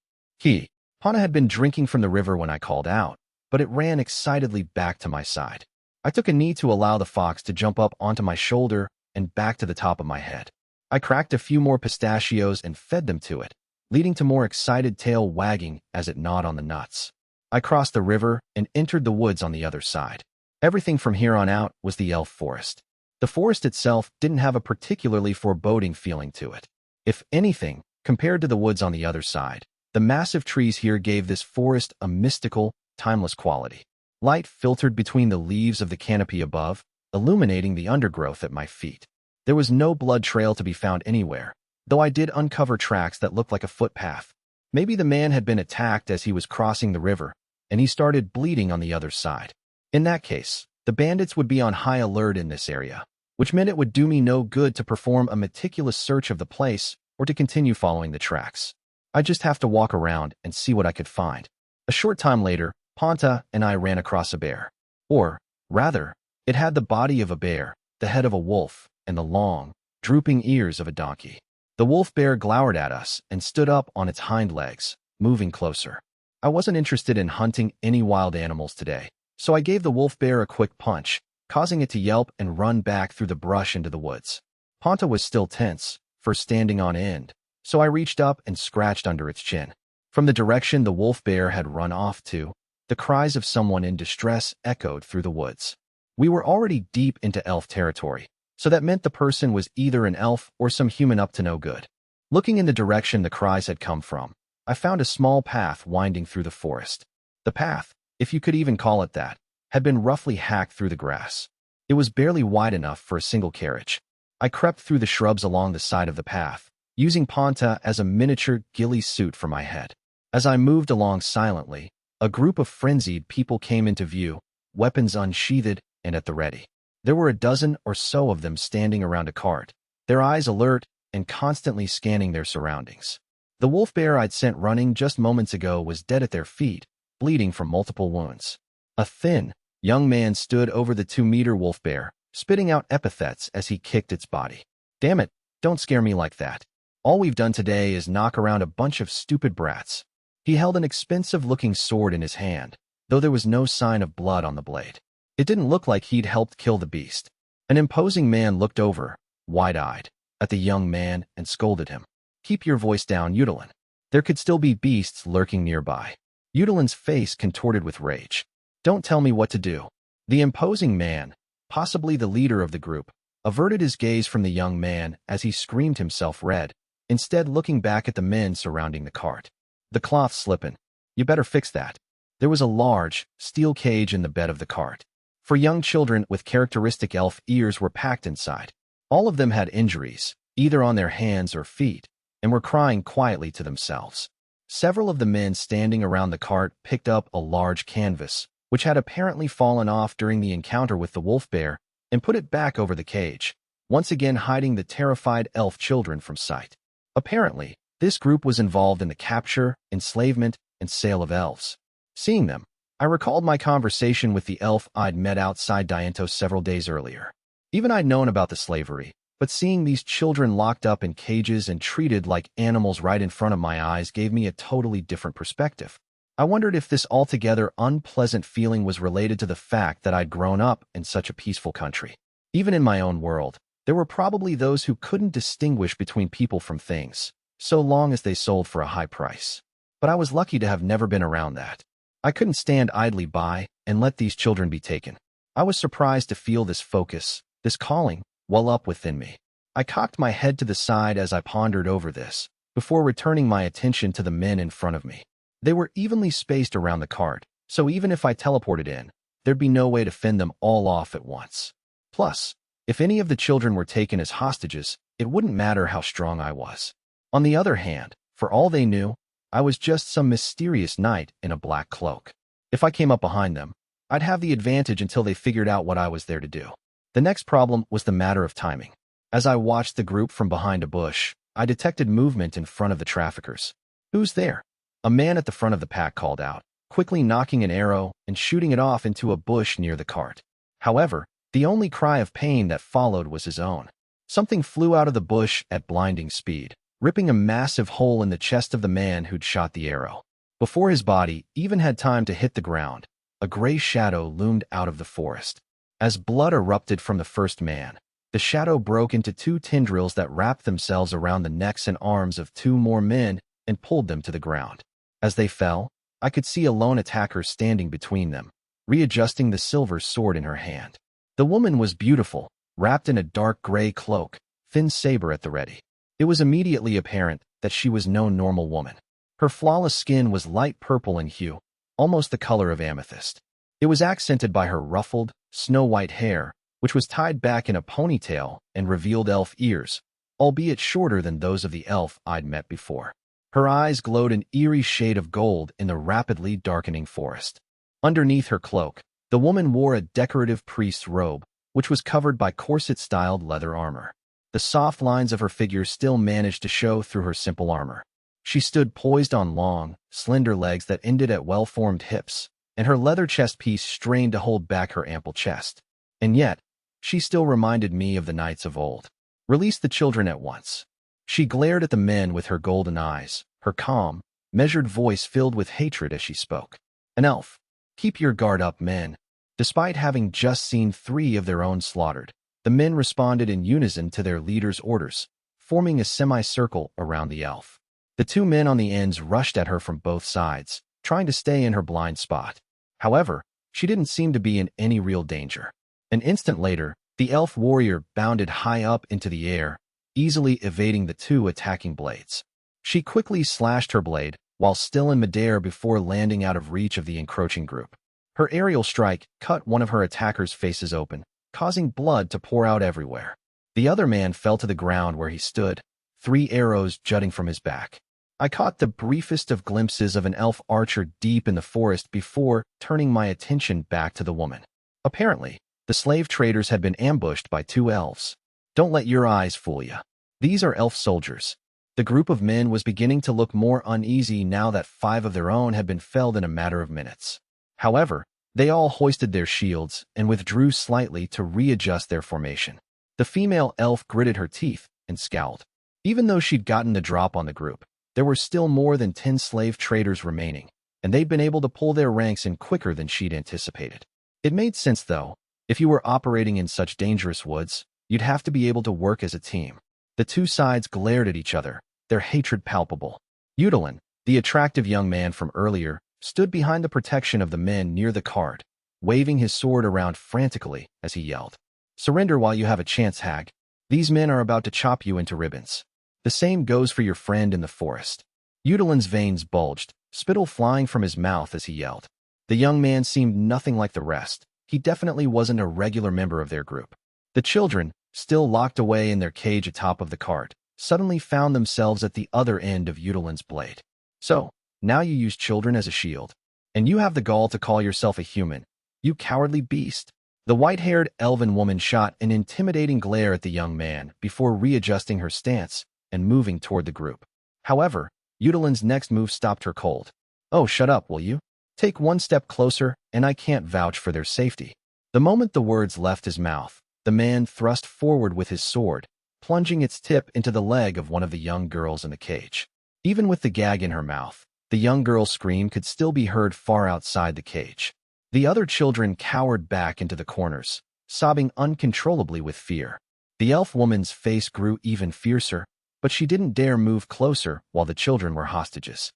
Speaker 1: Ponta had been drinking from the river when I called out, but it ran excitedly back to my side. I took a knee to allow the fox to jump up onto my shoulder and back to the top of my head. I cracked a few more pistachios and fed them to it, leading to more excited tail wagging as it gnawed on the nuts. I crossed the river and entered the woods on the other side. Everything from here on out was the elf forest. The forest itself didn't have a particularly foreboding feeling to it. If anything, compared to the woods on the other side, the massive trees here gave this forest a mystical, timeless quality. Light filtered between the leaves of the canopy above, illuminating the undergrowth at my feet. There was no blood trail to be found anywhere, though I did uncover tracks that looked like a footpath. Maybe the man had been attacked as he was crossing the river, and he started bleeding on the other side. In that case, the bandits would be on high alert in this area, which meant it would do me no good to perform a meticulous search of the place or to continue following the tracks. I'd just have to walk around and see what I could find. A short time later, Ponta and I ran across a bear. Or, rather, it had the body of a bear, the head of a wolf, and the long, drooping ears of a donkey. The wolf bear glowered at us and stood up on its hind legs, moving closer. I wasn't interested in hunting any wild animals today, so I gave the wolf bear a quick punch, causing it to yelp and run back through the brush into the woods. Ponta was still tense, first standing on end, so I reached up and scratched under its chin. From the direction the wolf bear had run off to, the cries of someone in distress echoed through the woods. We were already deep into elf territory, so that meant the person was either an elf or some human up to no good. Looking in the direction the cries had come from, I found a small path winding through the forest. The path, if you could even call it that, had been roughly hacked through the grass. It was barely wide enough for a single carriage. I crept through the shrubs along the side of the path, using Ponta as a miniature ghillie suit for my head. As I moved along silently, a group of frenzied people came into view, weapons unsheathed and at the ready. There were a dozen or so of them standing around a cart, their eyes alert and constantly scanning their surroundings. The wolf bear I'd sent running just moments ago was dead at their feet, bleeding from multiple wounds. A thin, young man stood over the 2-meter wolf bear, spitting out epithets as he kicked its body. "Damn it, don't scare me like that. All we've done today is knock around a bunch of stupid brats." He held an expensive-looking sword in his hand, though there was no sign of blood on the blade. It didn't look like he'd helped kill the beast. An imposing man looked over, wide-eyed, at the young man and scolded him. "Keep your voice down, Udelin." There could still be beasts lurking nearby. Udelin's face contorted with rage. "Don't tell me what to do." The imposing man, possibly the leader of the group, averted his gaze from the young man as he screamed himself red, instead looking back at the men surrounding the cart. "The cloth's slippin'. You better fix that." There was a large, steel cage in the bed of the cart. For young children with characteristic elf ears were packed inside. All of them had injuries, either on their hands or feet, and were crying quietly to themselves. Several of the men standing around the cart picked up a large canvas, which had apparently fallen off during the encounter with the wolf bear, and put it back over the cage, once again hiding the terrified elf children from sight. Apparently, this group was involved in the capture, enslavement, and sale of elves. Seeing them, I recalled my conversation with the elf I'd met outside Dientos several days earlier. Even I'd known about the slavery, but seeing these children locked up in cages and treated like animals right in front of my eyes gave me a totally different perspective. I wondered if this altogether unpleasant feeling was related to the fact that I'd grown up in such a peaceful country. Even in my own world, there were probably those who couldn't distinguish between people from things, so long as they sold for a high price. But I was lucky to have never been around that. I couldn't stand idly by and let these children be taken. I was surprised to feel this focus, this calling, well up within me. I cocked my head to the side as I pondered over this, before returning my attention to the men in front of me. They were evenly spaced around the cart, so even if I teleported in, there'd be no way to fend them all off at once. Plus, if any of the children were taken as hostages, it wouldn't matter how strong I was. On the other hand, for all they knew, I was just some mysterious knight in a black cloak. If I came up behind them, I'd have the advantage until they figured out what I was there to do. The next problem was the matter of timing. As I watched the group from behind a bush, I detected movement in front of the traffickers. "Who's there?" A man at the front of the pack called out, quickly knocking an arrow and shooting it off into a bush near the cart. However, the only cry of pain that followed was his own. Something flew out of the bush at blinding speed, ripping a massive hole in the chest of the man who'd shot the arrow. Before his body even had time to hit the ground, a gray shadow loomed out of the forest. As blood erupted from the first man, the shadow broke into 2 tendrils that wrapped themselves around the necks and arms of 2 more men and pulled them to the ground. As they fell, I could see a lone attacker standing between them, readjusting the silver sword in her hand. The woman was beautiful, wrapped in a dark gray cloak, thin saber at the ready. It was immediately apparent that she was no normal woman. Her flawless skin was light purple in hue, almost the color of amethyst. It was accented by her ruffled, snow-white hair, which was tied back in a ponytail and revealed elf ears, albeit shorter than those of the elf I'd met before. Her eyes glowed an eerie shade of gold in the rapidly darkening forest. Underneath her cloak, the woman wore a decorative priest's robe, which was covered by corset-styled leather armor. The soft lines of her figure still managed to show through her simple armor. She stood poised on long, slender legs that ended at well-formed hips, and her leather chest piece strained to hold back her ample chest. And yet, she still reminded me of the knights of old. "Release the children at once." She glared at the men with her golden eyes, her calm, measured voice filled with hatred as she spoke. "An elf. Keep your guard up, men." Despite having just seen 3 of their own slaughtered, the men responded in unison to their leader's orders, forming a semicircle around the elf. The 2 men on the ends rushed at her from both sides, trying to stay in her blind spot. However, she didn't seem to be in any real danger. An instant later, the elf warrior bounded high up into the air, easily evading the 2 attacking blades. She quickly slashed her blade, while still in midair before landing out of reach of the encroaching group. Her aerial strike cut one of her attackers' faces open, causing blood to pour out everywhere. The other man fell to the ground where he stood, 3 arrows jutting from his back. I caught the briefest of glimpses of an elf archer deep in the forest before turning my attention back to the woman. Apparently, the slave traders had been ambushed by 2 elves. Don't let your eyes fool you. These are elf soldiers. The group of men was beginning to look more uneasy now that 5 of their own had been felled in a matter of minutes. However, they all hoisted their shields and withdrew slightly to readjust their formation. The female elf gritted her teeth and scowled. Even though she'd gotten the drop on the group, there were still more than 10 slave traders remaining, and they'd been able to pull their ranks in quicker than she'd anticipated. It made sense, though. If you were operating in such dangerous woods, you'd have to be able to work as a team. The two sides glared at each other, their hatred palpable. Udalin, the attractive young man from earlier, stood behind the protection of the men near the cart, waving his sword around frantically as he yelled, "Surrender while you have a chance, hag. These men are about to chop you into ribbons." The same goes for your friend in the forest. Udalin's veins bulged, spittle flying from his mouth as he yelled. The young man seemed nothing like the rest. He definitely wasn't a regular member of their group. The children, still locked away in their cage atop of the cart, suddenly found themselves at the other end of Udalin's blade. "So, now you use children as a shield, and you have the gall to call yourself a human, you cowardly beast." The white-haired elven woman shot an intimidating glare at the young man before readjusting her stance and moving toward the group. However, Udalin's next move stopped her cold. "Oh, shut up, will you? Take one step closer, and I can't vouch for their safety." The moment the words left his mouth, the man thrust forward with his sword, plunging its tip into the leg of one of the young girls in the cage. Even with the gag in her mouth, the young girl's scream could still be heard far outside the cage. The other children cowered back into the corners, sobbing uncontrollably with fear. The elf woman's face grew even fiercer, but she didn't dare move closer while the children were hostages.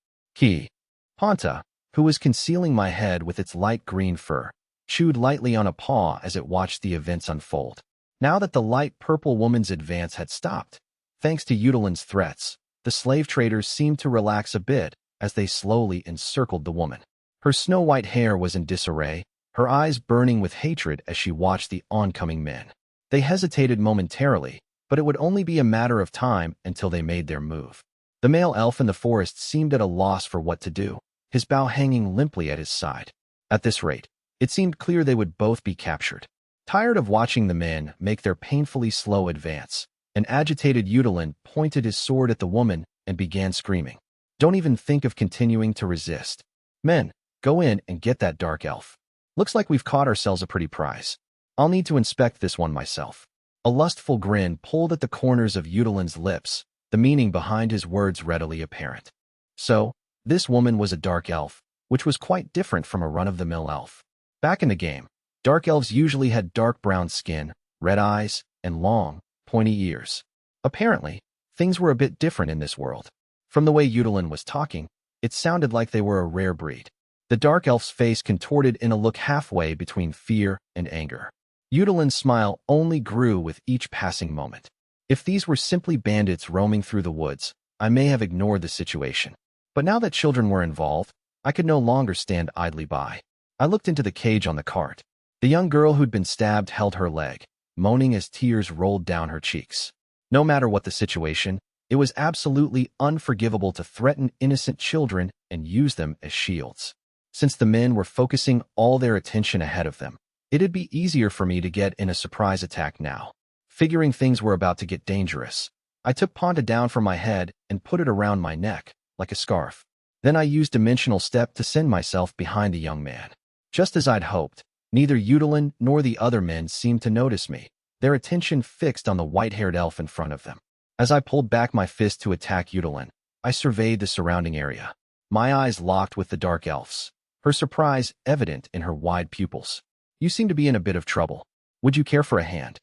Speaker 1: Ponta, who was concealing my head with its light green fur, chewed lightly on a paw as it watched the events unfold. Now that the light purple woman's advance had stopped, thanks to Udalin's threats, the slave traders seemed to relax a bit as they slowly encircled the woman. Her snow-white hair was in disarray, her eyes burning with hatred as she watched the oncoming men. They hesitated momentarily, but it would only be a matter of time until they made their move. The male elf in the forest seemed at a loss for what to do, his bow hanging limply at his side. At this rate, it seemed clear they would both be captured. Tired of watching the men make their painfully slow advance, an agitated Udalin pointed his sword at the woman and began screaming, "Don't even think of continuing to resist. Men, go in and get that dark elf. Looks like we've caught ourselves a pretty prize. I'll need to inspect this one myself." A lustful grin pulled at the corners of Udalin's lips, the meaning behind his words readily apparent. So, this woman was a dark elf, which was quite different from a run-of-the-mill elf. Back in the game, dark elves usually had dark brown skin, red eyes, and long, pointy ears. Apparently, things were a bit different in this world. From the way Udalin was talking, it sounded like they were a rare breed. The dark elf's face contorted in a look halfway between fear and anger. Udalin's smile only grew with each passing moment. If these were simply bandits roaming through the woods, I may have ignored the situation. But now that children were involved, I could no longer stand idly by. I looked into the cage on the cart. The young girl who'd been stabbed held her leg, moaning as tears rolled down her cheeks. No matter what the situation, it was absolutely unforgivable to threaten innocent children and use them as shields. Since the men were focusing all their attention ahead of them, it'd be easier for me to get in a surprise attack now. Figuring things were about to get dangerous, I took Ponta down from my head and put it around my neck, like a scarf. Then I used Dimensional Step to send myself behind the young man. Just as I'd hoped, neither Udalin nor the other men seemed to notice me, their attention fixed on the white-haired elf in front of them. As I pulled back my fist to attack Udalin, I surveyed the surrounding area. My eyes locked with the dark elf's, her surprise evident in her wide pupils. "You seem to be in a bit of trouble. Would you care for a hand?"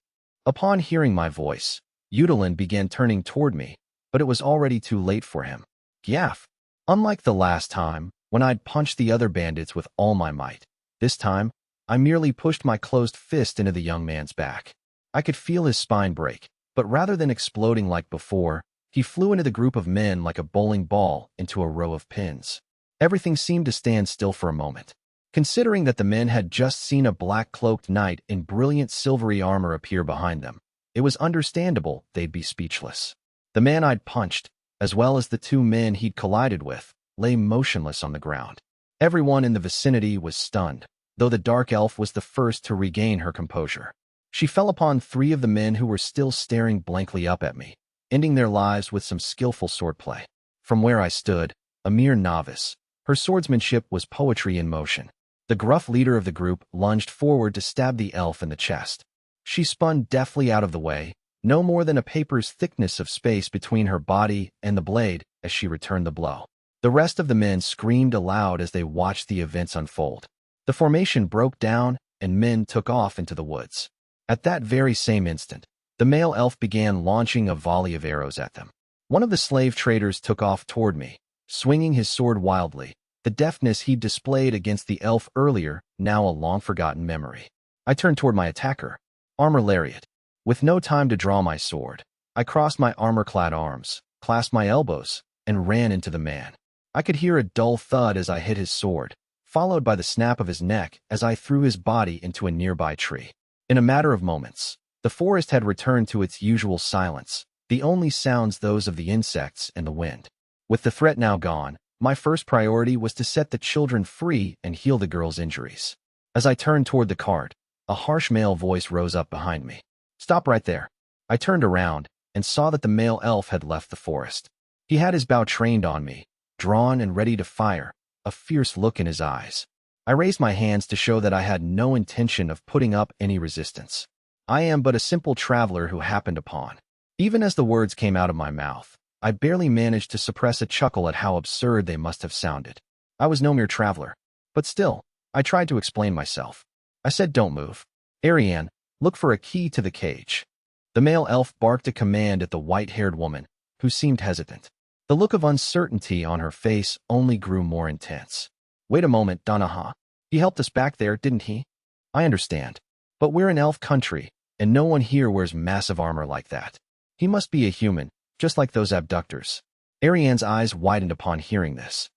Speaker 1: Upon hearing my voice, Udalin began turning toward me, but it was already too late for him. Gaff! Unlike the last time, when I'd punched the other bandits with all my might, this time, I merely pushed my closed fist into the young man's back. I could feel his spine break, but rather than exploding like before, he flew into the group of men like a bowling ball into a row of pins. Everything seemed to stand still for a moment. Considering that the men had just seen a black-cloaked knight in brilliant silvery armor appear behind them, it was understandable they'd be speechless. The man I'd punched, as well as the two men he'd collided with, lay motionless on the ground. Everyone in the vicinity was stunned, though the dark elf was the first to regain her composure. She fell upon 3 of the men who were still staring blankly up at me, ending their lives with some skillful swordplay. From where I stood, a mere novice, her swordsmanship was poetry in motion. The gruff leader of the group lunged forward to stab the elf in the chest. She spun deftly out of the way, no more than a paper's thickness of space between her body and the blade as she returned the blow. The rest of the men screamed aloud as they watched the events unfold. The formation broke down and men took off into the woods. At that very same instant, the male elf began launching a volley of arrows at them. One of the slave traders took off toward me, swinging his sword wildly, the deftness he'd displayed against the elf earlier, now a long-forgotten memory. I turned toward my attacker, armor lariat. With no time to draw my sword, I crossed my armor-clad arms, clasped my elbows, and ran into the man. I could hear a dull thud as I hit his sword, followed by the snap of his neck as I threw his body into a nearby tree. In a matter of moments, the forest had returned to its usual silence, the only sounds those of the insects and the wind. With the threat now gone, my first priority was to set the children free and heal the girl's injuries. As I turned toward the cart, a harsh male voice rose up behind me. "Stop right there." I turned around and saw that the male elf had left the forest. He had his bow trained on me, drawn and ready to fire, a fierce look in his eyes. I raised my hands to show that I had no intention of putting up any resistance. I am but a simple traveler who happened upon. Even as the words came out of my mouth, I barely managed to suppress a chuckle at how absurd they must have sounded. I was no mere traveler, but still, I tried to explain myself. I said, "Don't move. Ariane, look for a key to the cage." The male elf barked a command at the white-haired woman, who seemed hesitant. The look of uncertainty on her face only grew more intense. "Wait a moment, Danaha. He helped us back there, didn't he?" "I understand. But we're in elf country, and no one here wears massive armor like that. He must be a human, just like those abductors." Ariane's eyes widened upon hearing this.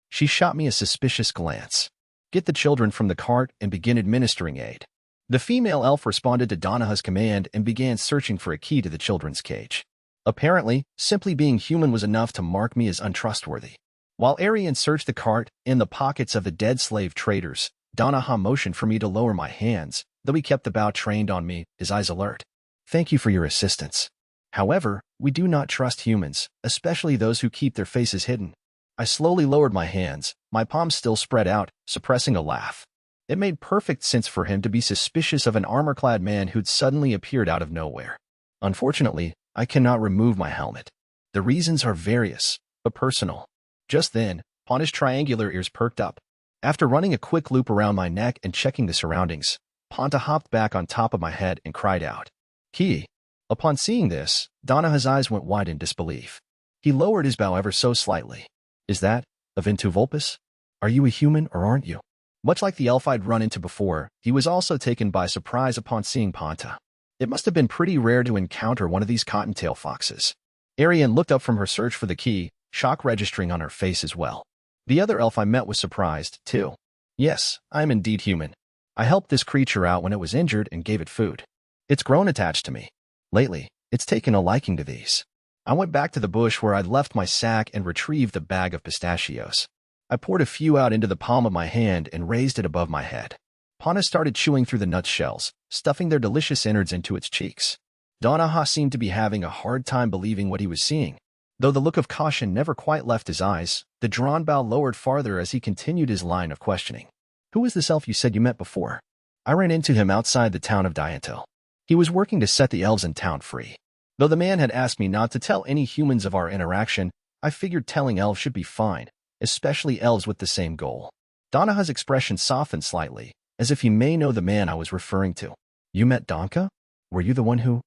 Speaker 1: She shot me a suspicious glance. "Get the children from the cart and begin administering aid." The female elf responded to Danaha's command and began searching for a key to the children's cage. Apparently, simply being human was enough to mark me as untrustworthy. While Ariane searched the cart and the pockets of the dead slave traders, Danaha motioned for me to lower my hands, though he kept the bow trained on me, his eyes alert. "Thank you for your assistance. However, we do not trust humans, especially those who keep their faces hidden." I slowly lowered my hands, my palms still spread out, suppressing a laugh. It made perfect sense for him to be suspicious of an armor-clad man who'd suddenly appeared out of nowhere. Unfortunately, I cannot remove my helmet. The reasons are various, but personal. Just then, Ponta's triangular ears perked up. After running a quick loop around my neck and checking the surroundings, Ponta hopped back on top of my head and cried out, "Key!" Upon seeing this, Danaha's eyes went wide in disbelief. He lowered his bow ever so slightly. "Is that Aventu Vulpes? Are you a human or aren't you?" Much like the elf I'd run into before, he was also taken by surprise upon seeing Ponta. It must have been pretty rare to encounter one of these cottontail foxes. Ariane looked up from her search for the key, shock registering on her face as well. The other elf I met was surprised, too. "Yes, I am indeed human. I helped this creature out when it was injured and gave it food. It's grown attached to me. Lately, it's taken a liking to these." I went back to the bush where I'd left my sack and retrieved the bag of pistachios. I poured a few out into the palm of my hand and raised it above my head. Pana started chewing through the nut shells, stuffing their delicious innards into its cheeks. Danaha seemed to be having a hard time believing what he was seeing. Though the look of caution never quite left his eyes, the drawn bow lowered farther as he continued his line of questioning. "Who is this elf you said you met before?" "I ran into him outside the town of Diantil. He was working to set the elves in town free. Though the man had asked me not to tell any humans of our interaction, I figured telling elves should be fine, especially elves with the same goal." Danaha's expression softened slightly, as if he may know the man I was referring to. "You met Donka? Were you the one who—"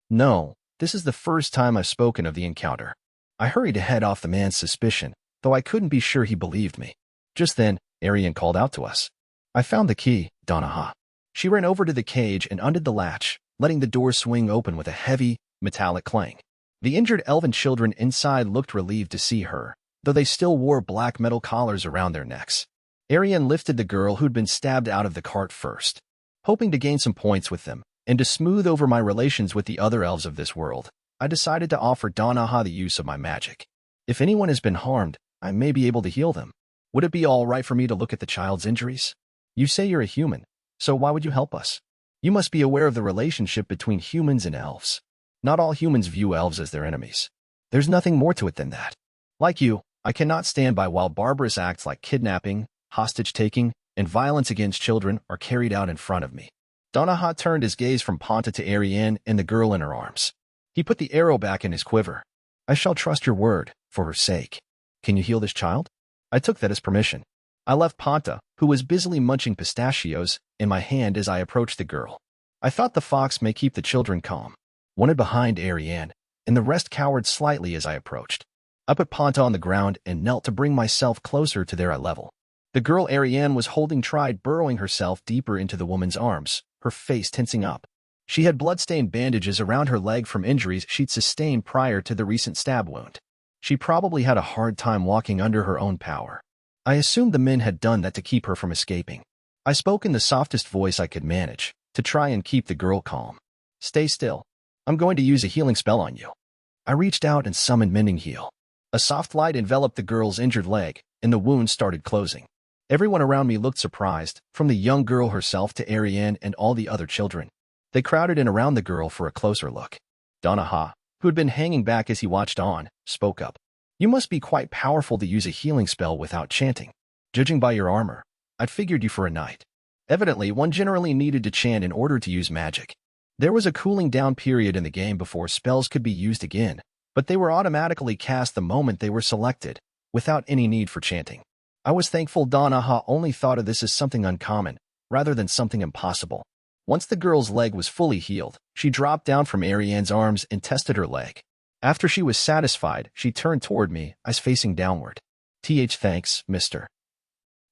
Speaker 1: "No, this is the first time I've spoken of the encounter." I hurried to head off the man's suspicion, though I couldn't be sure he believed me. Just then, Ariane called out to us. "I found the key, Danaha." She ran over to the cage and undid the latch, letting the door swing open with a heavy, metallic clang. The injured elven children inside looked relieved to see her, though they still wore black metal collars around their necks. Ariane lifted the girl who'd been stabbed out of the cart first. Hoping to gain some points with them, and to smooth over my relations with the other elves of this world, I decided to offer Danaha the use of my magic. If anyone has been harmed, I may be able to heal them. Would it be all right for me to look at the child's injuries? You say you're a human, so why would you help us? You must be aware of the relationship between humans and elves. Not all humans view elves as their enemies. There's nothing more to it than that. Like you, I cannot stand by while barbarous acts like kidnapping, hostage-taking, and violence against children are carried out in front of me. Donaha turned his gaze from Ponta to Ariane and the girl in her arms. He put the arrow back in his quiver. I shall trust your word, for her sake. Can you heal this child? I took that as permission. I left Ponta, who was busily munching pistachios, in my hand as I approached the girl. I thought the fox may keep the children calm. One hid behind Ariane, and the rest cowered slightly as I approached. I put Ponta on the ground and knelt to bring myself closer to their eye level. The girl Ariane was holding tried burrowing herself deeper into the woman's arms, her face tensing up. She had blood-stained bandages around her leg from injuries she'd sustained prior to the recent stab wound. She probably had a hard time walking under her own power. I assumed the men had done that to keep her from escaping. I spoke in the softest voice I could manage, to try and keep the girl calm. Stay still. I'm going to use a healing spell on you. I reached out and summoned Mending Heal. A soft light enveloped the girl's injured leg, and the wound started closing. Everyone around me looked surprised, from the young girl herself to Ariane and all the other children. They crowded in around the girl for a closer look. Donaha, who had been hanging back as he watched on, spoke up. You must be quite powerful to use a healing spell without chanting. Judging by your armor, I'd figured you for a knight. Evidently, one generally needed to chant in order to use magic. There was a cooling down period in the game before spells could be used again, but they were automatically cast the moment they were selected, without any need for chanting. I was thankful Donaha only thought of this as something uncommon, rather than something impossible. Once the girl's leg was fully healed, she dropped down from Ariane's arms and tested her leg. After she was satisfied, she turned toward me, eyes facing downward. Thanks, mister.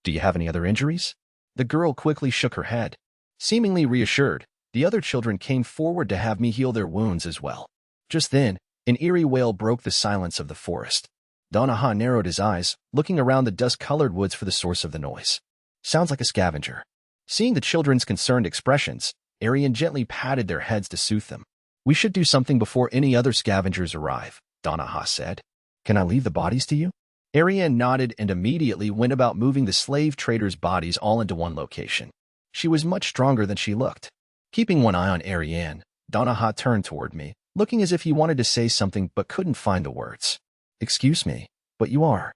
Speaker 1: Do you have any other injuries? The girl quickly shook her head. Seemingly reassured, the other children came forward to have me heal their wounds as well. Just then, an eerie wail broke the silence of the forest. Donaha narrowed his eyes, looking around the dust-colored woods for the source of the noise. Sounds like a scavenger. Seeing the children's concerned expressions, Ariane gently patted their heads to soothe them. We should do something before any other scavengers arrive, Donaha said. Can I leave the bodies to you? Ariane nodded and immediately went about moving the slave traders' bodies all into one location. She was much stronger than she looked. Keeping one eye on Ariane, Donaha turned toward me, looking as if he wanted to say something but couldn't find the words. Excuse me, but you are.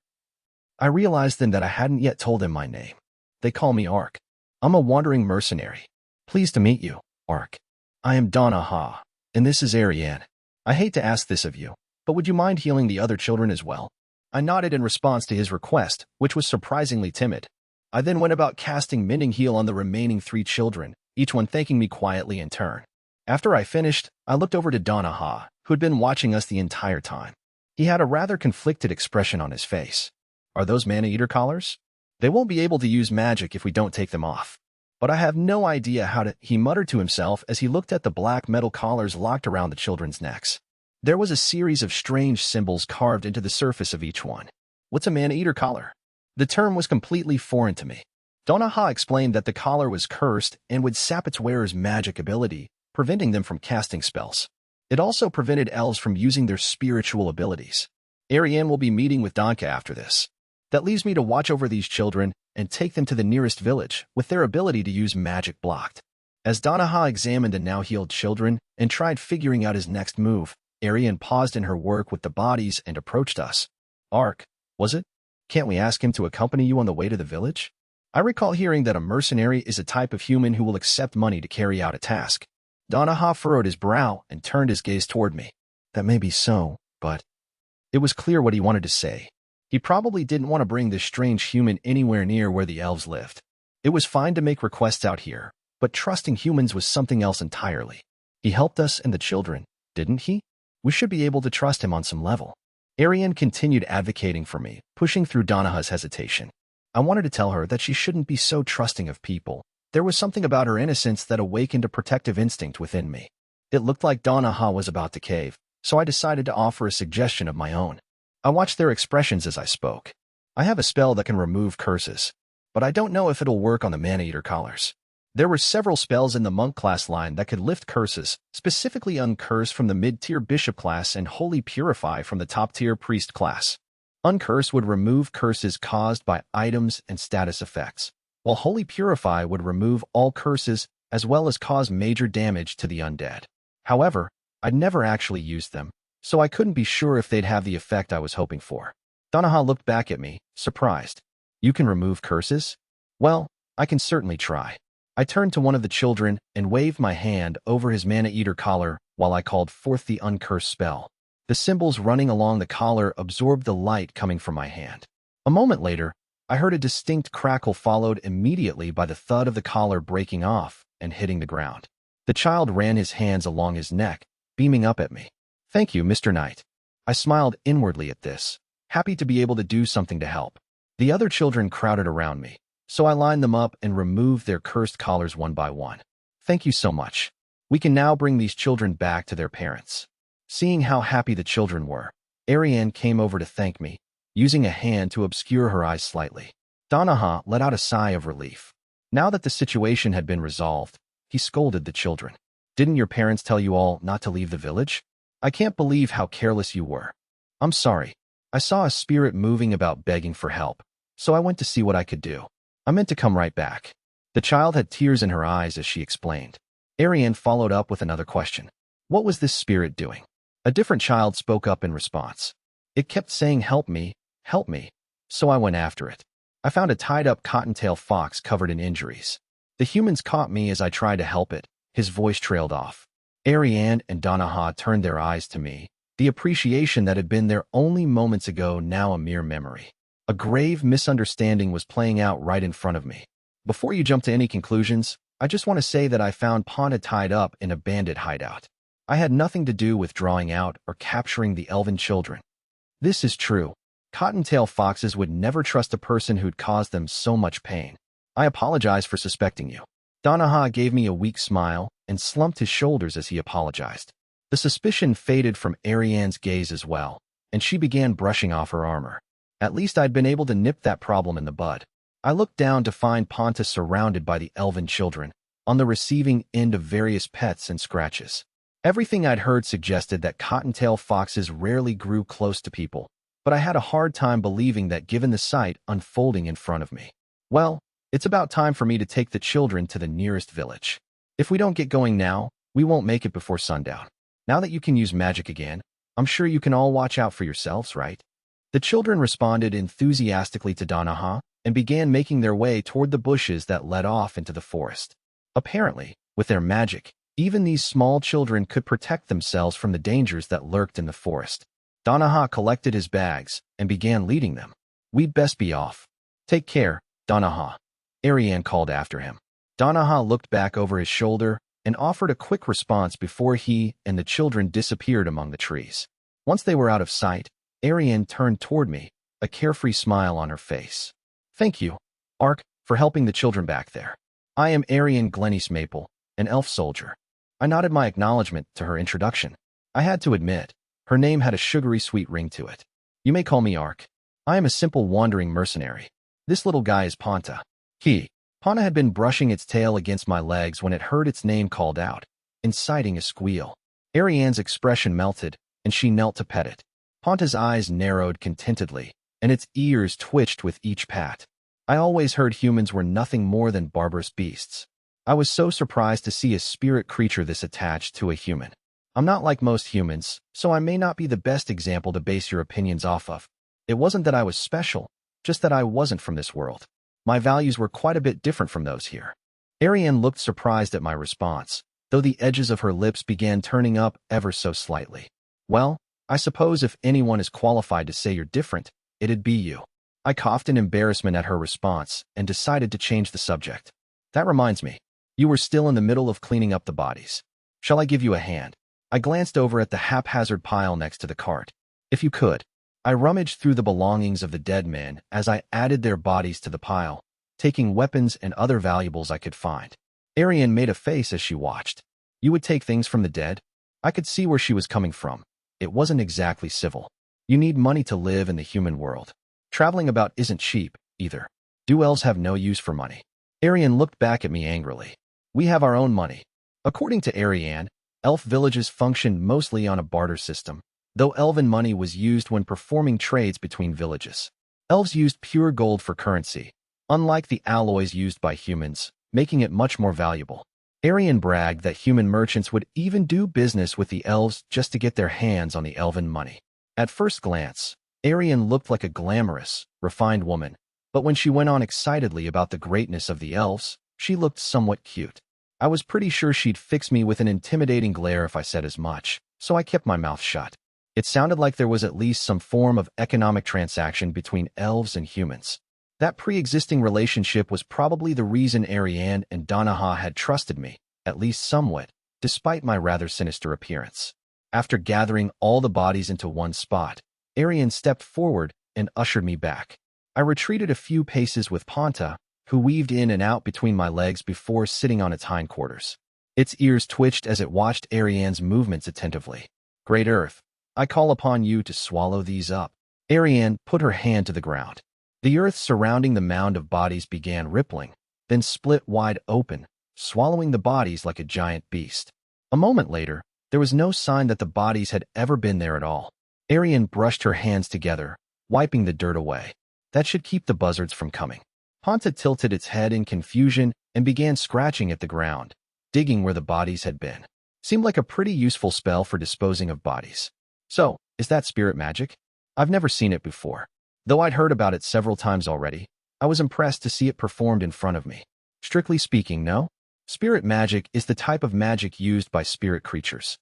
Speaker 1: I realized then that I hadn't yet told him my name. They call me Ark. I'm a wandering mercenary. Pleased to meet you, Ark. I am Donaha, and this is Ariane. I hate to ask this of you, but would you mind healing the other children as well? I nodded in response to his request, which was surprisingly timid. I then went about casting Mending Heal on the remaining 3 children, each one thanking me quietly in turn. After I finished, I looked over to Donaha, who had been watching us the entire time. He had a rather conflicted expression on his face. Are those man-eater collars? They won't be able to use magic if we don't take them off. But I have no idea how to, he muttered to himself as he looked at the black metal collars locked around the children's necks. There was a series of strange symbols carved into the surface of each one. What's a man-eater collar? The term was completely foreign to me. Donaha explained that the collar was cursed and would sap its wearer's magic ability, preventing them from casting spells. It also prevented elves from using their spiritual abilities. Ariane will be meeting with Danka after this. That leaves me to watch over these children and take them to the nearest village, with their ability to use magic blocked. As Donaha examined the now-healed children and tried figuring out his next move, Ariane paused in her work with the bodies and approached us. Ark, was it? Can't we ask him to accompany you on the way to the village? I recall hearing that a mercenary is a type of human who will accept money to carry out a task. Donaha furrowed his brow and turned his gaze toward me. That may be so, but... It was clear what he wanted to say. He probably didn't want to bring this strange human anywhere near where the elves lived. It was fine to make requests out here, but trusting humans was something else entirely. He helped us and the children, didn't he? We should be able to trust him on some level. Ariane continued advocating for me, pushing through Donaha's hesitation. I wanted to tell her that she shouldn't be so trusting of people. There was something about her innocence that awakened a protective instinct within me. It looked like Donaha was about to cave, so I decided to offer a suggestion of my own. I watched their expressions as I spoke. I have a spell that can remove curses, but I don't know if it'll work on the man-eater collars. There were several spells in the monk class line that could lift curses, specifically Uncurse from the mid-tier bishop class and Holy Purify from the top-tier priest class. Uncurse would remove curses caused by items and status effects, while Holy Purify would remove all curses as well as cause major damage to the undead. However, I'd never actually used them, so I couldn't be sure if they'd have the effect I was hoping for. Danaha looked back at me, surprised. You can remove curses? Well, I can certainly try. I turned to one of the children and waved my hand over his mana-eater collar while I called forth the uncursed spell. The symbols running along the collar absorbed the light coming from my hand. A moment later, I heard a distinct crackle followed immediately by the thud of the collar breaking off and hitting the ground. The child ran his hands along his neck, beaming up at me. Thank you, Mr. Knight. I smiled inwardly at this, happy to be able to do something to help. The other children crowded around me, so I lined them up and removed their cursed collars one by one. Thank you so much. We can now bring these children back to their parents. Seeing how happy the children were, Ariane came over to thank me, using a hand to obscure her eyes slightly. Danaha let out a sigh of relief. Now that the situation had been resolved, he scolded the children. Didn't your parents tell you all not to leave the village? I can't believe how careless you were. I'm sorry. I saw a spirit moving about begging for help, so I went to see what I could do. I meant to come right back. The child had tears in her eyes as she explained. Ariane followed up with another question. What was this spirit doing? A different child spoke up in response. It kept saying, help me, so I went after it. I found a tied-up cottontail fox covered in injuries. The humans caught me as I tried to help it. His voice trailed off. Ariane and Danaha turned their eyes to me, the appreciation that had been there only moments ago now a mere memory. A grave misunderstanding was playing out right in front of me. Before you jump to any conclusions, I just want to say that I found Ponta tied up in a bandit hideout. I had nothing to do with drawing out or capturing the elven children. This is true. Cottontail foxes would never trust a person who'd caused them so much pain. I apologize for suspecting you. Danaha gave me a weak smile and slumped his shoulders as he apologized. The suspicion faded from Ariane's gaze as well, and she began brushing off her armor. At least I'd been able to nip that problem in the bud. I looked down to find Ponta surrounded by the elven children, on the receiving end of various pets and scratches. Everything I'd heard suggested that cottontail foxes rarely grew close to people, but I had a hard time believing that given the sight unfolding in front of me. Well, it's about time for me to take the children to the nearest village. If we don't get going now, we won't make it before sundown. Now that you can use magic again, I'm sure you can all watch out for yourselves, right? The children responded enthusiastically to Danaha and began making their way toward the bushes that led off into the forest. Apparently, with their magic, even these small children could protect themselves from the dangers that lurked in the forest. Danaha collected his bags and began leading them. We'd best be off. Take care, Danaha. Ariane called after him. Danaha looked back over his shoulder and offered a quick response before he and the children disappeared among the trees. Once they were out of sight, Ariane turned toward me, a carefree smile on her face. Thank you, Ark, for helping the children back there. I am Ariane Glennies Maple, an elf soldier. I nodded my acknowledgement to her introduction. I had to admit, her name had a sugary sweet ring to it. You may call me Ark. I am a simple wandering mercenary. This little guy is Ponta. Ponta had been brushing its tail against my legs when it heard its name called out, inciting a squeal. Ariane's expression melted, and she knelt to pet it. Ponta's eyes narrowed contentedly, and its ears twitched with each pat. I always heard humans were nothing more than barbarous beasts. I was so surprised to see a spirit creature this attached to a human. I'm not like most humans, so I may not be the best example to base your opinions off of. It wasn't that I was special, just that I wasn't from this world. My values were quite a bit different from those here. Ariane looked surprised at my response, though the edges of her lips began turning up ever so slightly. Well, I suppose if anyone is qualified to say you're different, it'd be you. I coughed in embarrassment at her response and decided to change the subject. That reminds me. You were still in the middle of cleaning up the bodies. Shall I give you a hand? I glanced over at the haphazard pile next to the cart. If you could. I rummaged through the belongings of the dead men as I added their bodies to the pile, taking weapons and other valuables I could find. Ariane made a face as she watched. You would take things from the dead? I could see where she was coming from. It wasn't exactly civil. You need money to live in the human world. Traveling about isn't cheap, either. Do elves have no use for money? Ariane looked back at me angrily. We have our own money. According to Ariane, elf villages functioned mostly on a barter system, though elven money was used when performing trades between villages. Elves used pure gold for currency, unlike the alloys used by humans, making it much more valuable. Arian bragged that human merchants would even do business with the elves just to get their hands on the elven money. At first glance, Arian looked like a glamorous, refined woman, but when she went on excitedly about the greatness of the elves, she looked somewhat cute. I was pretty sure she'd fix me with an intimidating glare if I said as much, so I kept my mouth shut. It sounded like there was at least some form of economic transaction between elves and humans. That pre-existing relationship was probably the reason Ariane and Donaha had trusted me, at least somewhat, despite my rather sinister appearance. After gathering all the bodies into one spot, Ariane stepped forward and ushered me back. I retreated a few paces with Ponta, who weaved in and out between my legs before sitting on its hindquarters. Its ears twitched as it watched Ariane's movements attentively. Great Earth, I call upon you to swallow these up. Ariane put her hand to the ground. The earth surrounding the mound of bodies began rippling, then split wide open, swallowing the bodies like a giant beast. A moment later, there was no sign that the bodies had ever been there at all. Ariane brushed her hands together, wiping the dirt away. That should keep the buzzards from coming. Ponta tilted its head in confusion and began scratching at the ground, digging where the bodies had been. Seemed like a pretty useful spell for disposing of bodies. So, is that spirit magic? I've never seen it before. Though I'd heard about it several times already, I was impressed to see it performed in front of me. Strictly speaking, no. Spirit magic is the type of magic used by spirit creatures.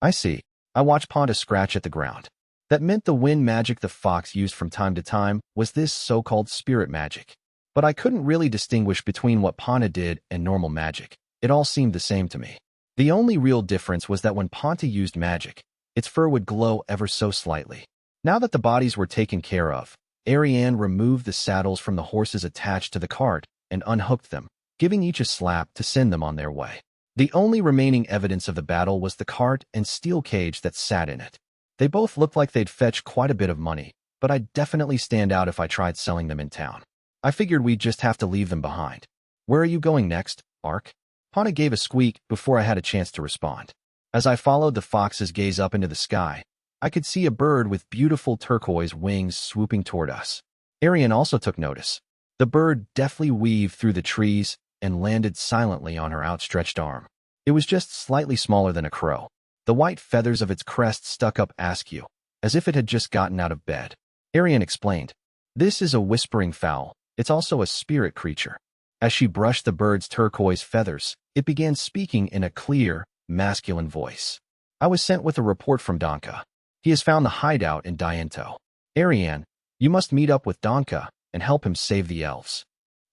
Speaker 1: I see. I watched Ponta scratch at the ground. That meant the wind magic the fox used from time to time was this so-called spirit magic. But I couldn't really distinguish between what Ponta did and normal magic. It all seemed the same to me. The only real difference was that when Ponta used magic, its fur would glow ever so slightly. Now that the bodies were taken care of, Ariane removed the saddles from the horses attached to the cart and unhooked them, giving each a slap to send them on their way. The only remaining evidence of the battle was the cart and steel cage that sat in it. They both looked like they'd fetch quite a bit of money, but I'd definitely stand out if I tried selling them in town. I figured we'd just have to leave them behind. Where are you going next, Ark? Ponta gave a squeak before I had a chance to respond. As I followed the fox's gaze up into the sky, I could see a bird with beautiful turquoise wings swooping toward us. Ariane also took notice. The bird deftly weaved through the trees and landed silently on her outstretched arm. It was just slightly smaller than a crow. The white feathers of its crest stuck up askew, as if it had just gotten out of bed. Ariane explained, "This is a whispering fowl. It's also a spirit creature." As she brushed the bird's turquoise feathers, it began speaking in a clear, masculine voice. "I was sent with a report from Donka. He has found the hideout in Diento. Ariane, you must meet up with Donka and help him save the elves."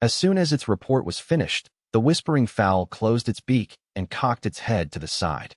Speaker 1: As soon as its report was finished, the whispering fowl closed its beak and cocked its head to the side.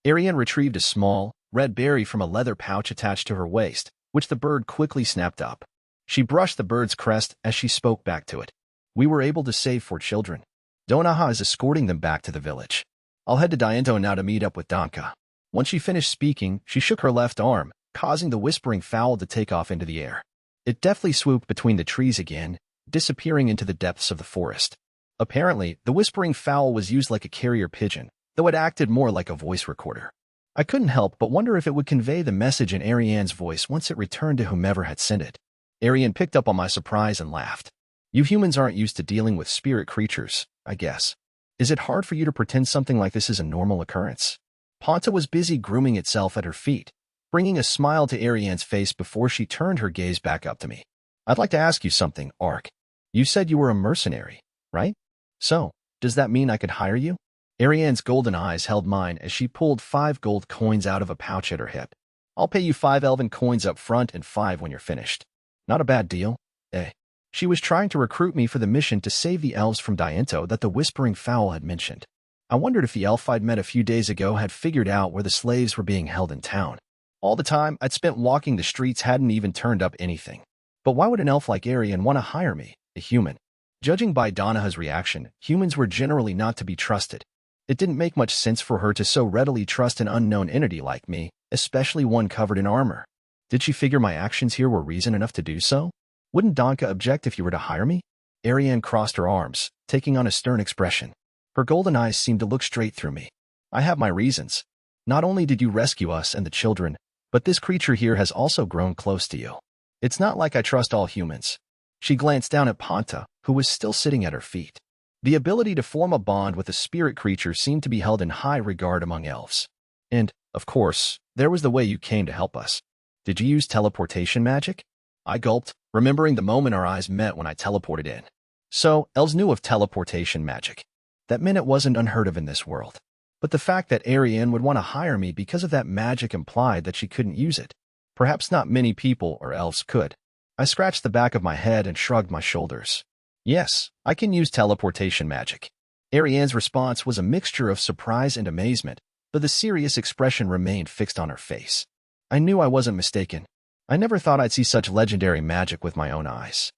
Speaker 1: Ariane retrieved a small, red berry from a leather pouch attached to her waist, which the bird quickly snapped up. She brushed the bird's crest as she spoke back to it. "We were able to save 4 children. Donaha is escorting them back to the village. I'll head to Diento now to meet up with Donka." Once she finished speaking, she shook her left arm, causing the whispering fowl to take off into the air. It deftly swooped between the trees again, disappearing into the depths of the forest. Apparently, the whispering fowl was used like a carrier pigeon, though it acted more like a voice recorder. I couldn't help but wonder if it would convey the message in Ariane's voice once it returned to whomever had sent it. Ariane picked up on my surprise and laughed. "You humans aren't used to dealing with spirit creatures, I guess. Is it hard for you to pretend something like this is a normal occurrence?" Ponta was busy grooming itself at her feet, bringing a smile to Ariane's face before she turned her gaze back up to me. "I'd like to ask you something, Ark. You said you were a mercenary, right? So, does that mean I could hire you?" Ariane's golden eyes held mine as she pulled 5 gold coins out of a pouch at her hip. "I'll pay you 5 elven coins up front and 5 when you're finished. Not a bad deal, eh?" She was trying to recruit me for the mission to save the elves from Diento that the whispering fowl had mentioned. I wondered if the elf I'd met a few days ago had figured out where the slaves were being held in town. All the time I'd spent walking the streets hadn't even turned up anything. But why would an elf like Ariane want to hire me, a human? Judging by Donaha's reaction, humans were generally not to be trusted. It didn't make much sense for her to so readily trust an unknown entity like me, especially one covered in armor. Did she figure my actions here were reason enough to do so? Wouldn't Donka object if you were to hire me? Ariane crossed her arms, taking on a stern expression. Her golden eyes seemed to look straight through me. "I have my reasons. Not only did you rescue us and the children, but this creature here has also grown close to you. It's not like I trust all humans." She glanced down at Ponta, who was still sitting at her feet. The ability to form a bond with a spirit creature seemed to be held in high regard among elves. And, of course, there was the way you came to help us. Did you use teleportation magic? I gulped, remembering the moment our eyes met when I teleported in. So, elves knew of teleportation magic. That meant it wasn't unheard of in this world. But the fact that Ariane would want to hire me because of that magic implied that she couldn't use it. Perhaps not many people or elves could. I scratched the back of my head and shrugged my shoulders. Yes, I can use teleportation magic. Ariane's response was a mixture of surprise and amazement, but the serious expression remained fixed on her face. I knew I wasn't mistaken. I never thought I'd see such legendary magic with my own eyes.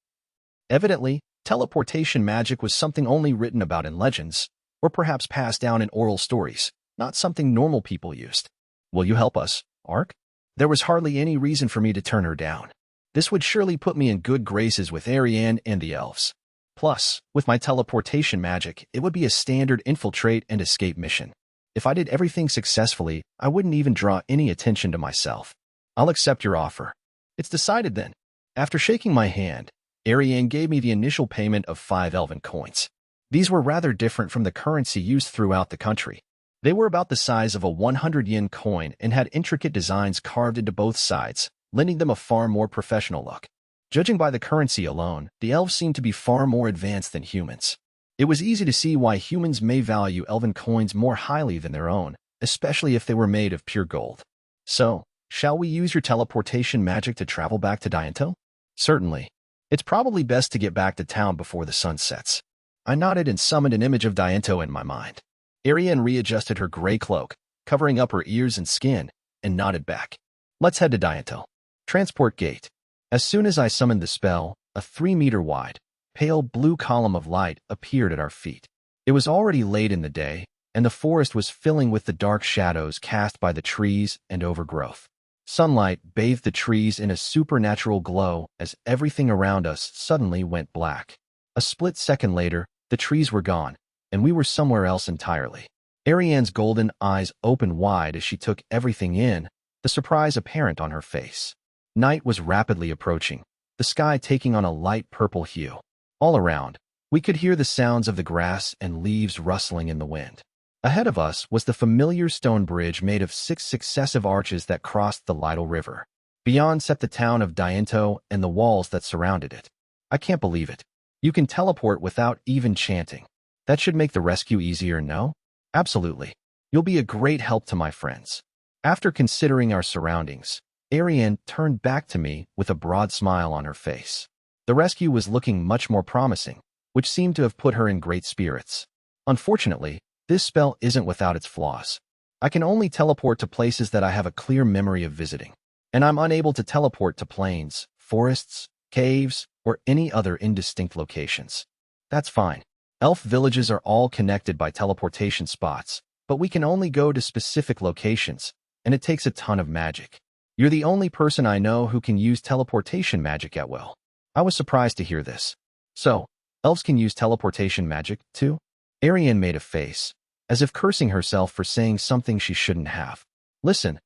Speaker 1: Evidently, teleportation magic was something only written about in legends, or perhaps passed down in oral stories, not something normal people used. Will you help us, Ark? There was hardly any reason for me to turn her down. This would surely put me in good graces with Ariane and the elves. Plus, with my teleportation magic, it would be a standard infiltrate and escape mission. If I did everything successfully, I wouldn't even draw any attention to myself. I'll accept your offer. It's decided then. After shaking my hand, Ariane gave me the initial payment of 5 elven coins. These were rather different from the currency used throughout the country. They were about the size of a 100 yen coin and had intricate designs carved into both sides, lending them a far more professional look. Judging by the currency alone, the elves seemed to be far more advanced than humans. It was easy to see why humans may value elven coins more highly than their own, especially if they were made of pure gold. So, shall we use your teleportation magic to travel back to Dianto? Certainly. It's probably best to get back to town before the sun sets. I nodded and summoned an image of Dianto in my mind. Ariane readjusted her gray cloak, covering up her ears and skin, and nodded back. Let's head to Dianto. Transport gate. As soon as I summoned the spell, a 3-meter-wide, pale blue column of light appeared at our feet. It was already late in the day, and the forest was filling with the dark shadows cast by the trees and overgrowth. Sunlight bathed the trees in a supernatural glow as everything around us suddenly went black. A split second later, the trees were gone, and we were somewhere else entirely. Ariane's golden eyes opened wide as she took everything in, the surprise apparent on her face. Night was rapidly approaching, the sky taking on a light purple hue. All around, we could hear the sounds of the grass and leaves rustling in the wind. Ahead of us was the familiar stone bridge made of 6 successive arches that crossed the Lytle River. Beyond sat the town of Dianto and the walls that surrounded it. I can't believe it. You can teleport without even chanting. That should make the rescue easier, no? Absolutely. You'll be a great help to my friends. After considering our surroundings, Ariane turned back to me with a broad smile on her face. The rescue was looking much more promising, which seemed to have put her in great spirits. Unfortunately, this spell isn't without its flaws. I can only teleport to places that I have a clear memory of visiting, and I'm unable to teleport to plains, forests, caves, or any other indistinct locations. That's fine. Elf villages are all connected by teleportation spots, but we can only go to specific locations, and it takes a ton of magic. You're the only person I know who can use teleportation magic at will. I was surprised to hear this. So, elves can use teleportation magic, too? Ariane made a face, as if cursing herself for saying something she shouldn't have. Listen,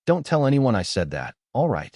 Speaker 1: don't tell anyone I said that, all right?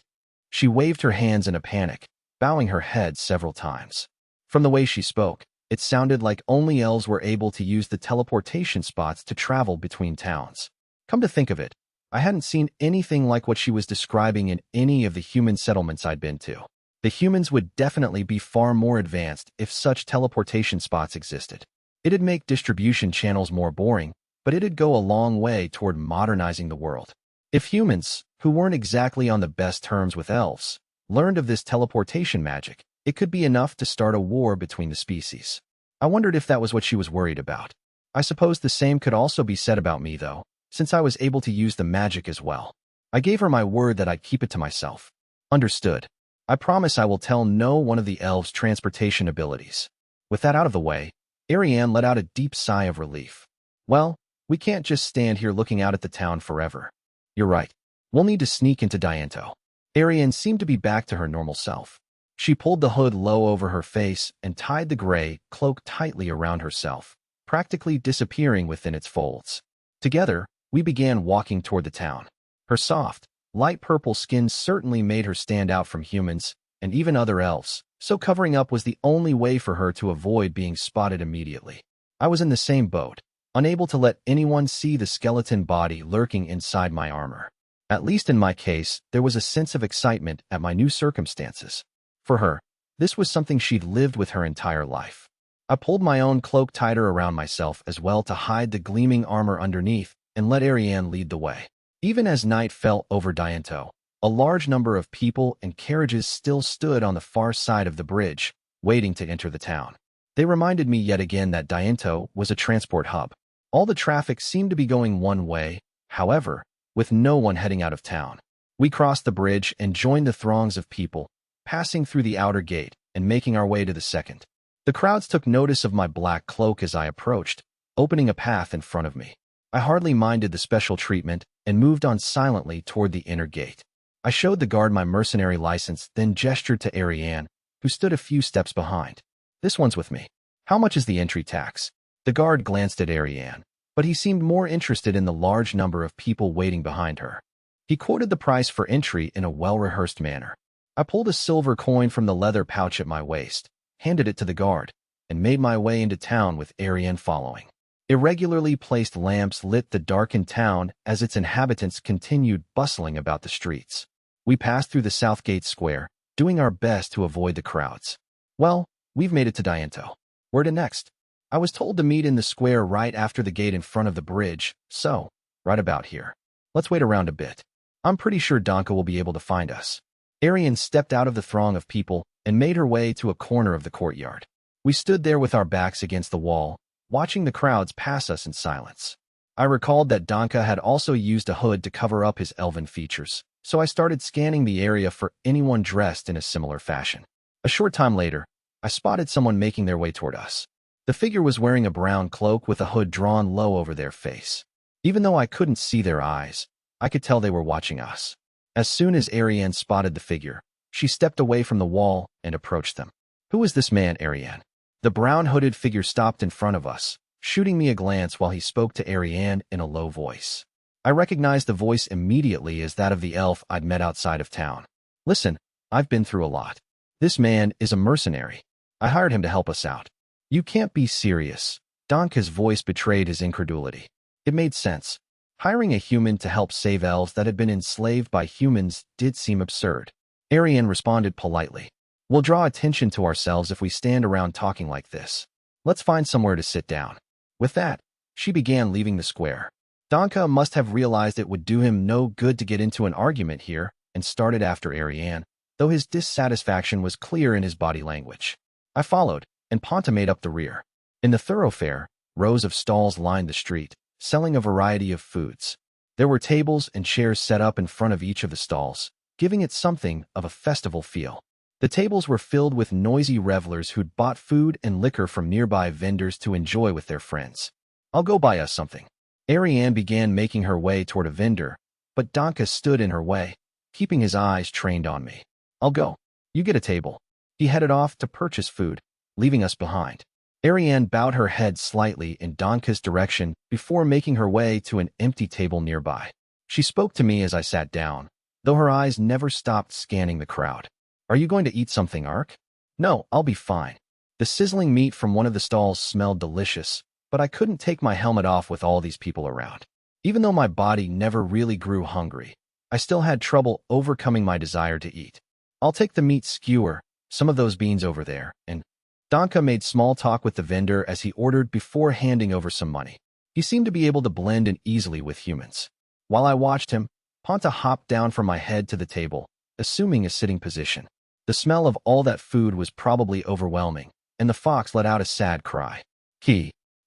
Speaker 1: She waved her hands in a panic, bowing her head several times. From the way she spoke, it sounded like only elves were able to use the teleportation spots to travel between towns. Come to think of it, I hadn't seen anything like what she was describing in any of the human settlements I'd been to. The humans would definitely be far more advanced if such teleportation spots existed. It'd make distribution channels more boring, but it'd go a long way toward modernizing the world. If humans, who weren't exactly on the best terms with elves, learned of this teleportation magic, it could be enough to start a war between the species. I wondered if that was what she was worried about. I suppose the same could also be said about me, though, since I was able to use the magic as well. I gave her my word that I'd keep it to myself. Understood. I promise I will tell no one of the elves' transportation abilities. With that out of the way, Ariane let out a deep sigh of relief. Well, we can't just stand here looking out at the town forever. You're right. We'll need to sneak into Dianto. Ariane seemed to be back to her normal self. She pulled the hood low over her face and tied the gray cloak tightly around herself, practically disappearing within its folds. Together, we began walking toward the town. Her soft, light purple skin certainly made her stand out from humans, and even other elves, so covering up was the only way for her to avoid being spotted immediately. I was in the same boat, unable to let anyone see the skeleton body lurking inside my armor. At least in my case, there was a sense of excitement at my new circumstances. For her, this was something she'd lived with her entire life. I pulled my own cloak tighter around myself as well to hide the gleaming armor underneath and let Ariane lead the way. Even as night fell over Diento, a large number of people and carriages still stood on the far side of the bridge, waiting to enter the town. They reminded me yet again that Diento was a transport hub. All the traffic seemed to be going one way, however, with no one heading out of town. We crossed the bridge and joined the throngs of people, passing through the outer gate and making our way to the second. The crowds took notice of my black cloak as I approached, opening a path in front of me. I hardly minded the special treatment and moved on silently toward the inner gate. I showed the guard my mercenary license, then gestured to Ariane, who stood a few steps behind. "This one's with me. How much is the entry tax?" The guard glanced at Ariane, but he seemed more interested in the large number of people waiting behind her. He quoted the price for entry in a well-rehearsed manner. I pulled a silver coin from the leather pouch at my waist, handed it to the guard, and made my way into town with Ariane following. Irregularly placed lamps lit the darkened town as its inhabitants continued bustling about the streets. We passed through the South Gate Square, doing our best to avoid the crowds. "Well, we've made it to Diento. Where to next?" I was told to meet in the square right after the gate in front of the bridge, so, right about here. Let's wait around a bit. I'm pretty sure Donka will be able to find us. Ariane stepped out of the throng of people and made her way to a corner of the courtyard. We stood there with our backs against the wall, watching the crowds pass us in silence. I recalled that Donka had also used a hood to cover up his elven features, so I started scanning the area for anyone dressed in a similar fashion. A short time later, I spotted someone making their way toward us. The figure was wearing a brown cloak with a hood drawn low over their face. Even though I couldn't see their eyes, I could tell they were watching us. As soon as Ariane spotted the figure, she stepped away from the wall and approached them. "Who is this man, Ariane?" The brown hooded figure stopped in front of us, shooting me a glance while he spoke to Ariane in a low voice. I recognized the voice immediately as that of the elf I'd met outside of town. "Listen, I've been through a lot. This man is a mercenary. I hired him to help us out." "You can't be serious." Donka's voice betrayed his incredulity. It made sense. Hiring a human to help save elves that had been enslaved by humans did seem absurd. Ariane responded politely. "We'll draw attention to ourselves if we stand around talking like this. Let's find somewhere to sit down." With that, she began leaving the square. Donka must have realized it would do him no good to get into an argument here and started after Ariane, though his dissatisfaction was clear in his body language. I followed, and Ponta made up the rear. In the thoroughfare, rows of stalls lined the street, selling a variety of foods. There were tables and chairs set up in front of each of the stalls, giving it something of a festival feel. The tables were filled with noisy revelers who'd bought food and liquor from nearby vendors to enjoy with their friends. "I'll go buy us something." Ariane began making her way toward a vendor, but Donka stood in her way, keeping his eyes trained on me. "I'll go. You get a table." He headed off to purchase food, leaving us behind. Ariane bowed her head slightly in Donka's direction before making her way to an empty table nearby. She spoke to me as I sat down, though her eyes never stopped scanning the crowd. "Are you going to eat something, Ark?" "No, I'll be fine." The sizzling meat from one of the stalls smelled delicious, but I couldn't take my helmet off with all these people around. Even though my body never really grew hungry, I still had trouble overcoming my desire to eat. "I'll take the meat skewer, some of those beans over there," and Donka made small talk with the vendor as he ordered before handing over some money. He seemed to be able to blend in easily with humans. While I watched him, Ponta hopped down from my head to the table, assuming a sitting position. The smell of all that food was probably overwhelming, and the fox let out a sad cry.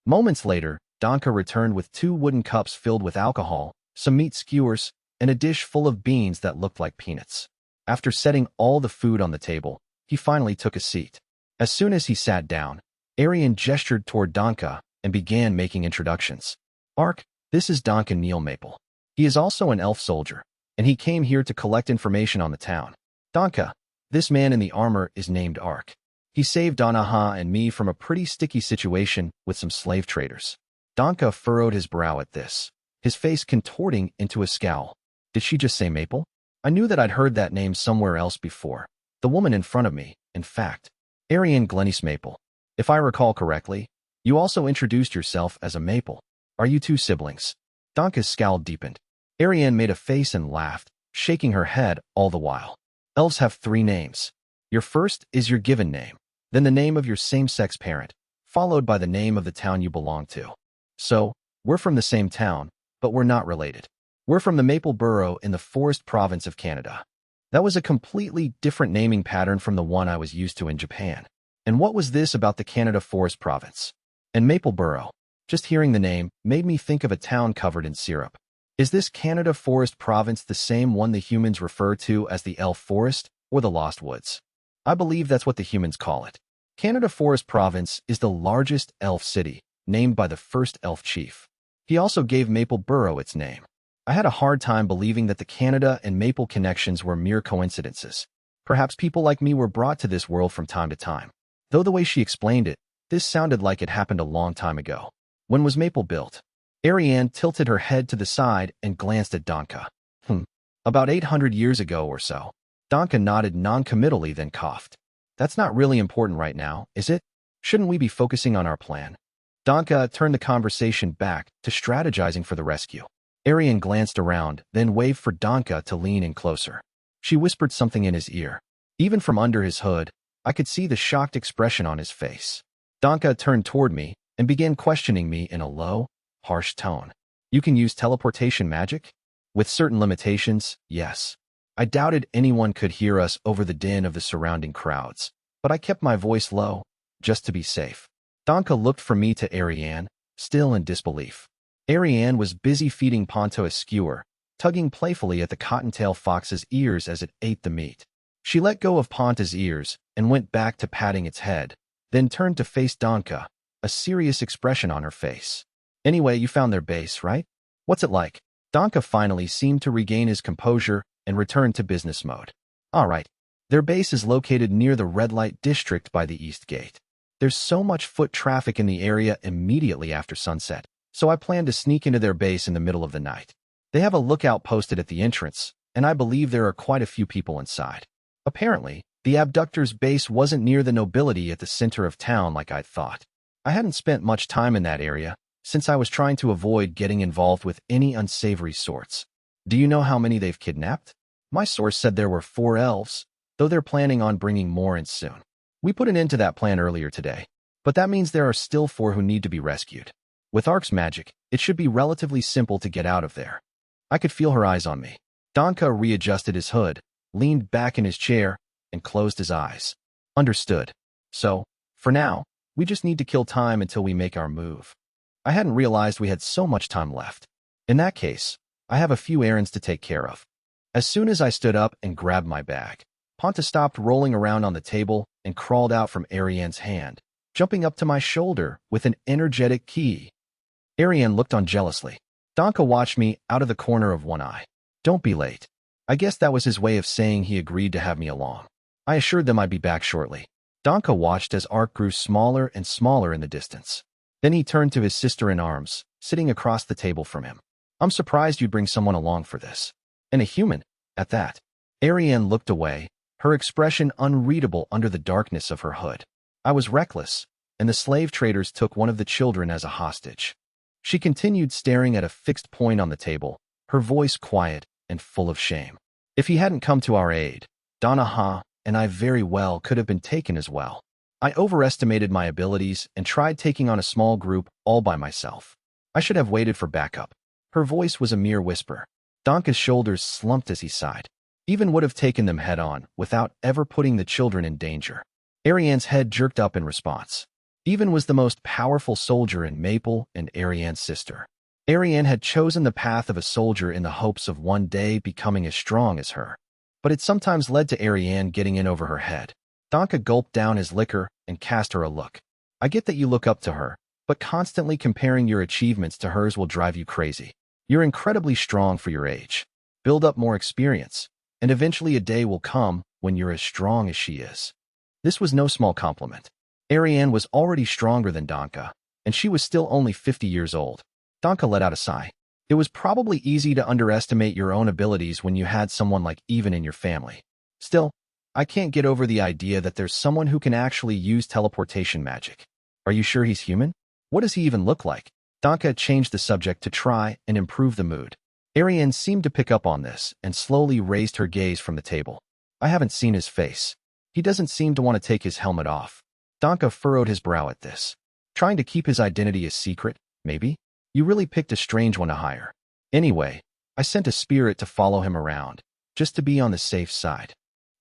Speaker 1: Moments later, Donka returned with 2 wooden cups filled with alcohol, some meat skewers, and a dish full of beans that looked like peanuts. After setting all the food on the table, he finally took a seat. As soon as he sat down, Ariane gestured toward Donka and began making introductions. "Ark, this is Donka Neil Maple. He is also an elf soldier, and he came here to collect information on the town. Donka, this man in the armor is named Ark. He saved Donaha and me from a pretty sticky situation with some slave traders." Donka furrowed his brow at this, his face contorting into a scowl. Did she just say Maple? I knew that I'd heard that name somewhere else before. The woman in front of me, in fact. Ariane Glennis Maple. If I recall correctly, you also introduced yourself as a Maple. Are you two siblings? Donka's scowl deepened. Ariane made a face and laughed, shaking her head all the while. Elves have 3 names. Your first is your given name, then the name of your same-sex parent, followed by the name of the town you belong to. So, we're from the same town, but we're not related. We're from the Maple Borough in the Forest Province of Canada. That was a completely different naming pattern from the one I was used to in Japan. And what was this about the Canada Forest Province? And Maple Borough? Just hearing the name made me think of a town covered in syrup. Is this Canada Forest Province the same one the humans refer to as the Elf Forest or the Lost Woods? I believe that's what the humans call it. Canada Forest Province is the largest elf city, named by the first elf chief. He also gave Maple Borough its name. I had a hard time believing that the Canada and Maple connections were mere coincidences. Perhaps people like me were brought to this world from time to time. Though the way she explained it, this sounded like it happened a long time ago. When was Maple built? Ariane tilted her head to the side and glanced at Donka. About 800 years ago or so. Donka nodded non-committally, then coughed. That's not really important right now, is it? Shouldn't we be focusing on our plan? Donka turned the conversation back to strategizing for the rescue. Ariane glanced around, then waved for Donka to lean in closer. She whispered something in his ear. Even from under his hood, I could see the shocked expression on his face. Donka turned toward me and began questioning me in a low, harsh tone. You can use teleportation magic? With certain limitations, yes. I doubted anyone could hear us over the din of the surrounding crowds, but I kept my voice low, just to be safe. Donka looked from me to Ariane, still in disbelief. Ariane was busy feeding Ponto a skewer, tugging playfully at the cottontail fox's ears as it ate the meat. She let go of Ponta's ears and went back to patting its head, then turned to face Donka, a serious expression on her face. Anyway, you found their base, right? What's it like? Donka finally seemed to regain his composure and return to business mode. All right. Their base is located near the red light district by the East Gate. There's so much foot traffic in the area immediately after sunset, so I plan to sneak into their base in the middle of the night. They have a lookout posted at the entrance, and I believe there are quite a few people inside. Apparently, the abductor's base wasn't near the nobility at the center of town like I'd thought. I hadn't spent much time in that area, since I was trying to avoid getting involved with any unsavory sorts. Do you know how many they've kidnapped? My source said there were 4 elves, though they're planning on bringing more in soon. We put an end to that plan earlier today, but that means there are still 4 who need to be rescued. With Ark's magic, it should be relatively simple to get out of there. I could feel her eyes on me. Donka readjusted his hood, leaned back in his chair, and closed his eyes. Understood. So, for now, we just need to kill time until we make our move. I hadn't realized we had so much time left. In that case, I have a few errands to take care of. As soon as I stood up and grabbed my bag, Ponta stopped rolling around on the table and crawled out from Ariane's hand, jumping up to my shoulder with an energetic key. Ariane looked on jealously. Donka watched me out of the corner of one eye. Don't be late. I guess that was his way of saying he agreed to have me along. I assured them I'd be back shortly. Donka watched as Ark grew smaller and smaller in the distance. Then he turned to his sister-in-arms, sitting across the table from him. I'm surprised you'd bring someone along for this. And a human, at that. Ariane looked away, her expression unreadable under the darkness of her hood. I was reckless, and the slave traders took one of the children as a hostage. She continued staring at a fixed point on the table, her voice quiet and full of shame. If he hadn't come to our aid, Donaha and I very well could have been taken as well. I overestimated my abilities and tried taking on a small group all by myself. I should have waited for backup. Her voice was a mere whisper. Donka's shoulders slumped as he sighed. Even would have taken them head-on without ever putting the children in danger. Ariane's head jerked up in response. Even was the most powerful soldier in Maple and Ariane's sister. Ariane had chosen the path of a soldier in the hopes of one day becoming as strong as her. But it sometimes led to Ariane getting in over her head. Donka gulped down his liquor and cast her a look. I get that you look up to her, but constantly comparing your achievements to hers will drive you crazy. You're incredibly strong for your age. Build up more experience, and eventually a day will come when you're as strong as she is. This was no small compliment. Ariane was already stronger than Donka, and she was still only 50 years old. Donka let out a sigh. It was probably easy to underestimate your own abilities when you had someone like Even in your family. Still, I can't get over the idea that there's someone who can actually use teleportation magic. Are you sure he's human? What does he even look like? Danka changed the subject to try and improve the mood. Ariane seemed to pick up on this and slowly raised her gaze from the table. I haven't seen his face. He doesn't seem to want to take his helmet off. Danka furrowed his brow at this. Trying to keep his identity a secret, maybe? You really picked a strange one to hire. Anyway, I sent a spirit to follow him around, just to be on the safe side.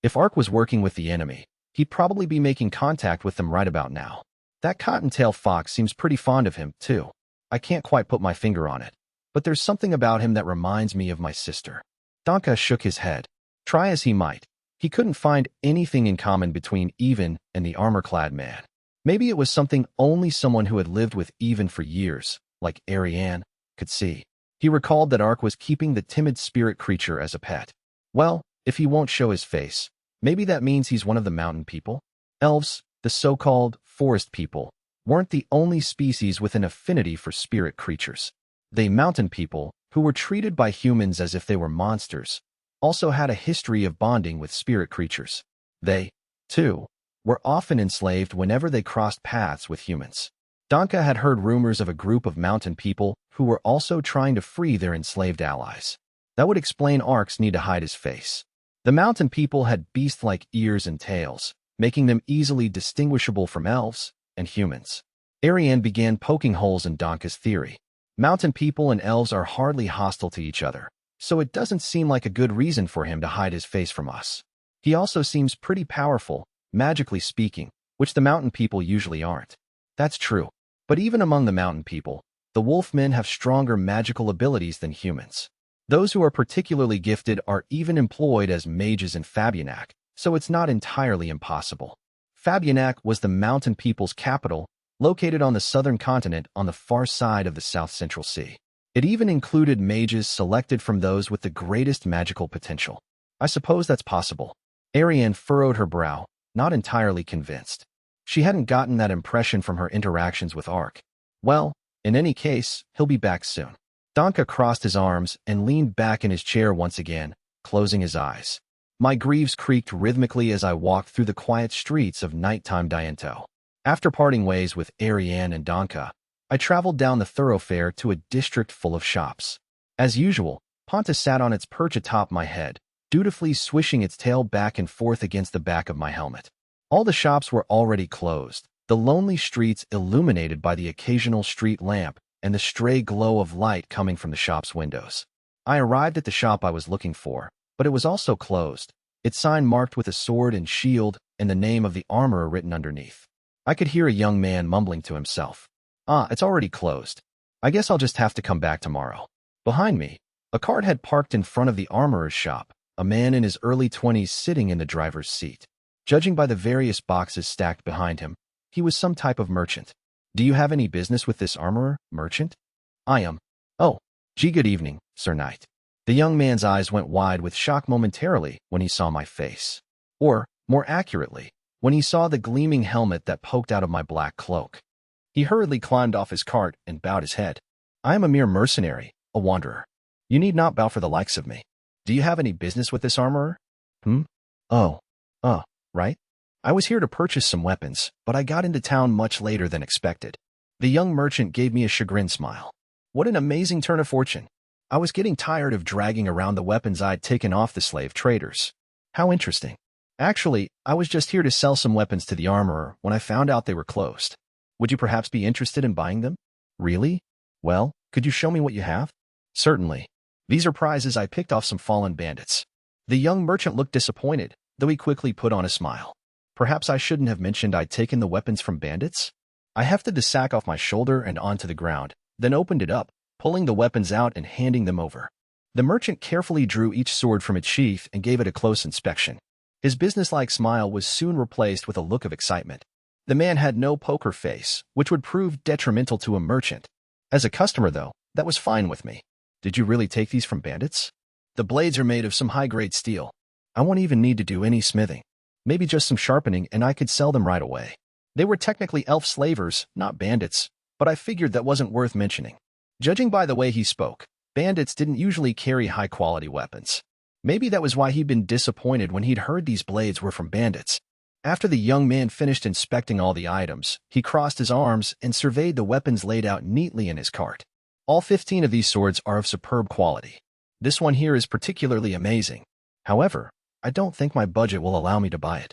Speaker 1: If Ark was working with the enemy, he'd probably be making contact with them right about now. That cottontail fox seems pretty fond of him, too. I can't quite put my finger on it, but there's something about him that reminds me of my sister. Danka shook his head. Try as he might, he couldn't find anything in common between Even and the armor-clad man. Maybe it was something only someone who had lived with Even for years, like Ariane, could see. He recalled that Ark was keeping the timid spirit creature as a pet. Well, if he won't show his face, maybe that means he's one of the mountain people? Elves, the so-called forest people, weren't the only species with an affinity for spirit creatures. They mountain people, who were treated by humans as if they were monsters, also had a history of bonding with spirit creatures. They, too, were often enslaved whenever they crossed paths with humans. Danka had heard rumors of a group of mountain people who were also trying to free their enslaved allies. That would explain Ark's need to hide his face. The mountain people had beast-like ears and tails, making them easily distinguishable from elves and humans. Ariane began poking holes in Danka's theory. Mountain people and elves are hardly hostile to each other, so it doesn't seem like a good reason for him to hide his face from us. He also seems pretty powerful, magically speaking, which the mountain people usually aren't. That's true. But even among the mountain people, the wolfmen have stronger magical abilities than humans. Those who are particularly gifted are even employed as mages in Fabianak, so it's not entirely impossible. Fabianak was the mountain people's capital, located on the southern continent on the far side of the South Central Sea. It even included mages selected from those with the greatest magical potential. I suppose that's possible. Ariane furrowed her brow, not entirely convinced. She hadn't gotten that impression from her interactions with Ark. Well, in any case, he'll be back soon. Danka crossed his arms and leaned back in his chair once again, closing his eyes. My greaves creaked rhythmically as I walked through the quiet streets of nighttime Diento. After parting ways with Ariane and Danka, I traveled down the thoroughfare to a district full of shops. As usual, Ponta sat on its perch atop my head, dutifully swishing its tail back and forth against the back of my helmet. All the shops were already closed, the lonely streets illuminated by the occasional street lamp and the stray glow of light coming from the shop's windows. I arrived at the shop I was looking for, but it was also closed, its sign marked with a sword and shield and the name of the armorer written underneath. I could hear a young man mumbling to himself. It's already closed. I guess I'll just have to come back tomorrow. Behind me, a cart had parked in front of the armorer's shop, a man in his early 20s sitting in the driver's seat. Judging by the various boxes stacked behind him, he was some type of merchant. Do you have any business with this armorer, merchant? I am. Oh, gee, good evening, Sir Knight. The young man's eyes went wide with shock momentarily when he saw my face. Or, more accurately, when he saw the gleaming helmet that poked out of my black cloak. He hurriedly climbed off his cart and bowed his head. I am a mere mercenary, a wanderer. You need not bow for the likes of me. Do you have any business with this armorer? Oh, right? I was here to purchase some weapons, but I got into town much later than expected. The young merchant gave me a chagrined smile. What an amazing turn of fortune. I was getting tired of dragging around the weapons I'd taken off the slave traders. How interesting. Actually, I was just here to sell some weapons to the armorer when I found out they were closed. Would you perhaps be interested in buying them? Really? Well, could you show me what you have? Certainly. These are prizes I picked off some fallen bandits. The young merchant looked disappointed, though he quickly put on a smile. Perhaps I shouldn't have mentioned I'd taken the weapons from bandits? I hefted the sack off my shoulder and onto the ground, then opened it up, pulling the weapons out and handing them over. The merchant carefully drew each sword from its sheath and gave it a close inspection. His businesslike smile was soon replaced with a look of excitement. The man had no poker face, which would prove detrimental to a merchant. As a customer, though, that was fine with me. Did you really take these from bandits? The blades are made of some high-grade steel. I won't even need to do any smithing. Maybe just some sharpening and I could sell them right away. They were technically elf slavers, not bandits, but I figured that wasn't worth mentioning. Judging by the way he spoke, bandits didn't usually carry high-quality weapons. Maybe that was why he'd been disappointed when he'd heard these blades were from bandits. After the young man finished inspecting all the items, he crossed his arms and surveyed the weapons laid out neatly in his cart. All 15 of these swords are of superb quality. This one here is particularly amazing. However, I don't think my budget will allow me to buy it.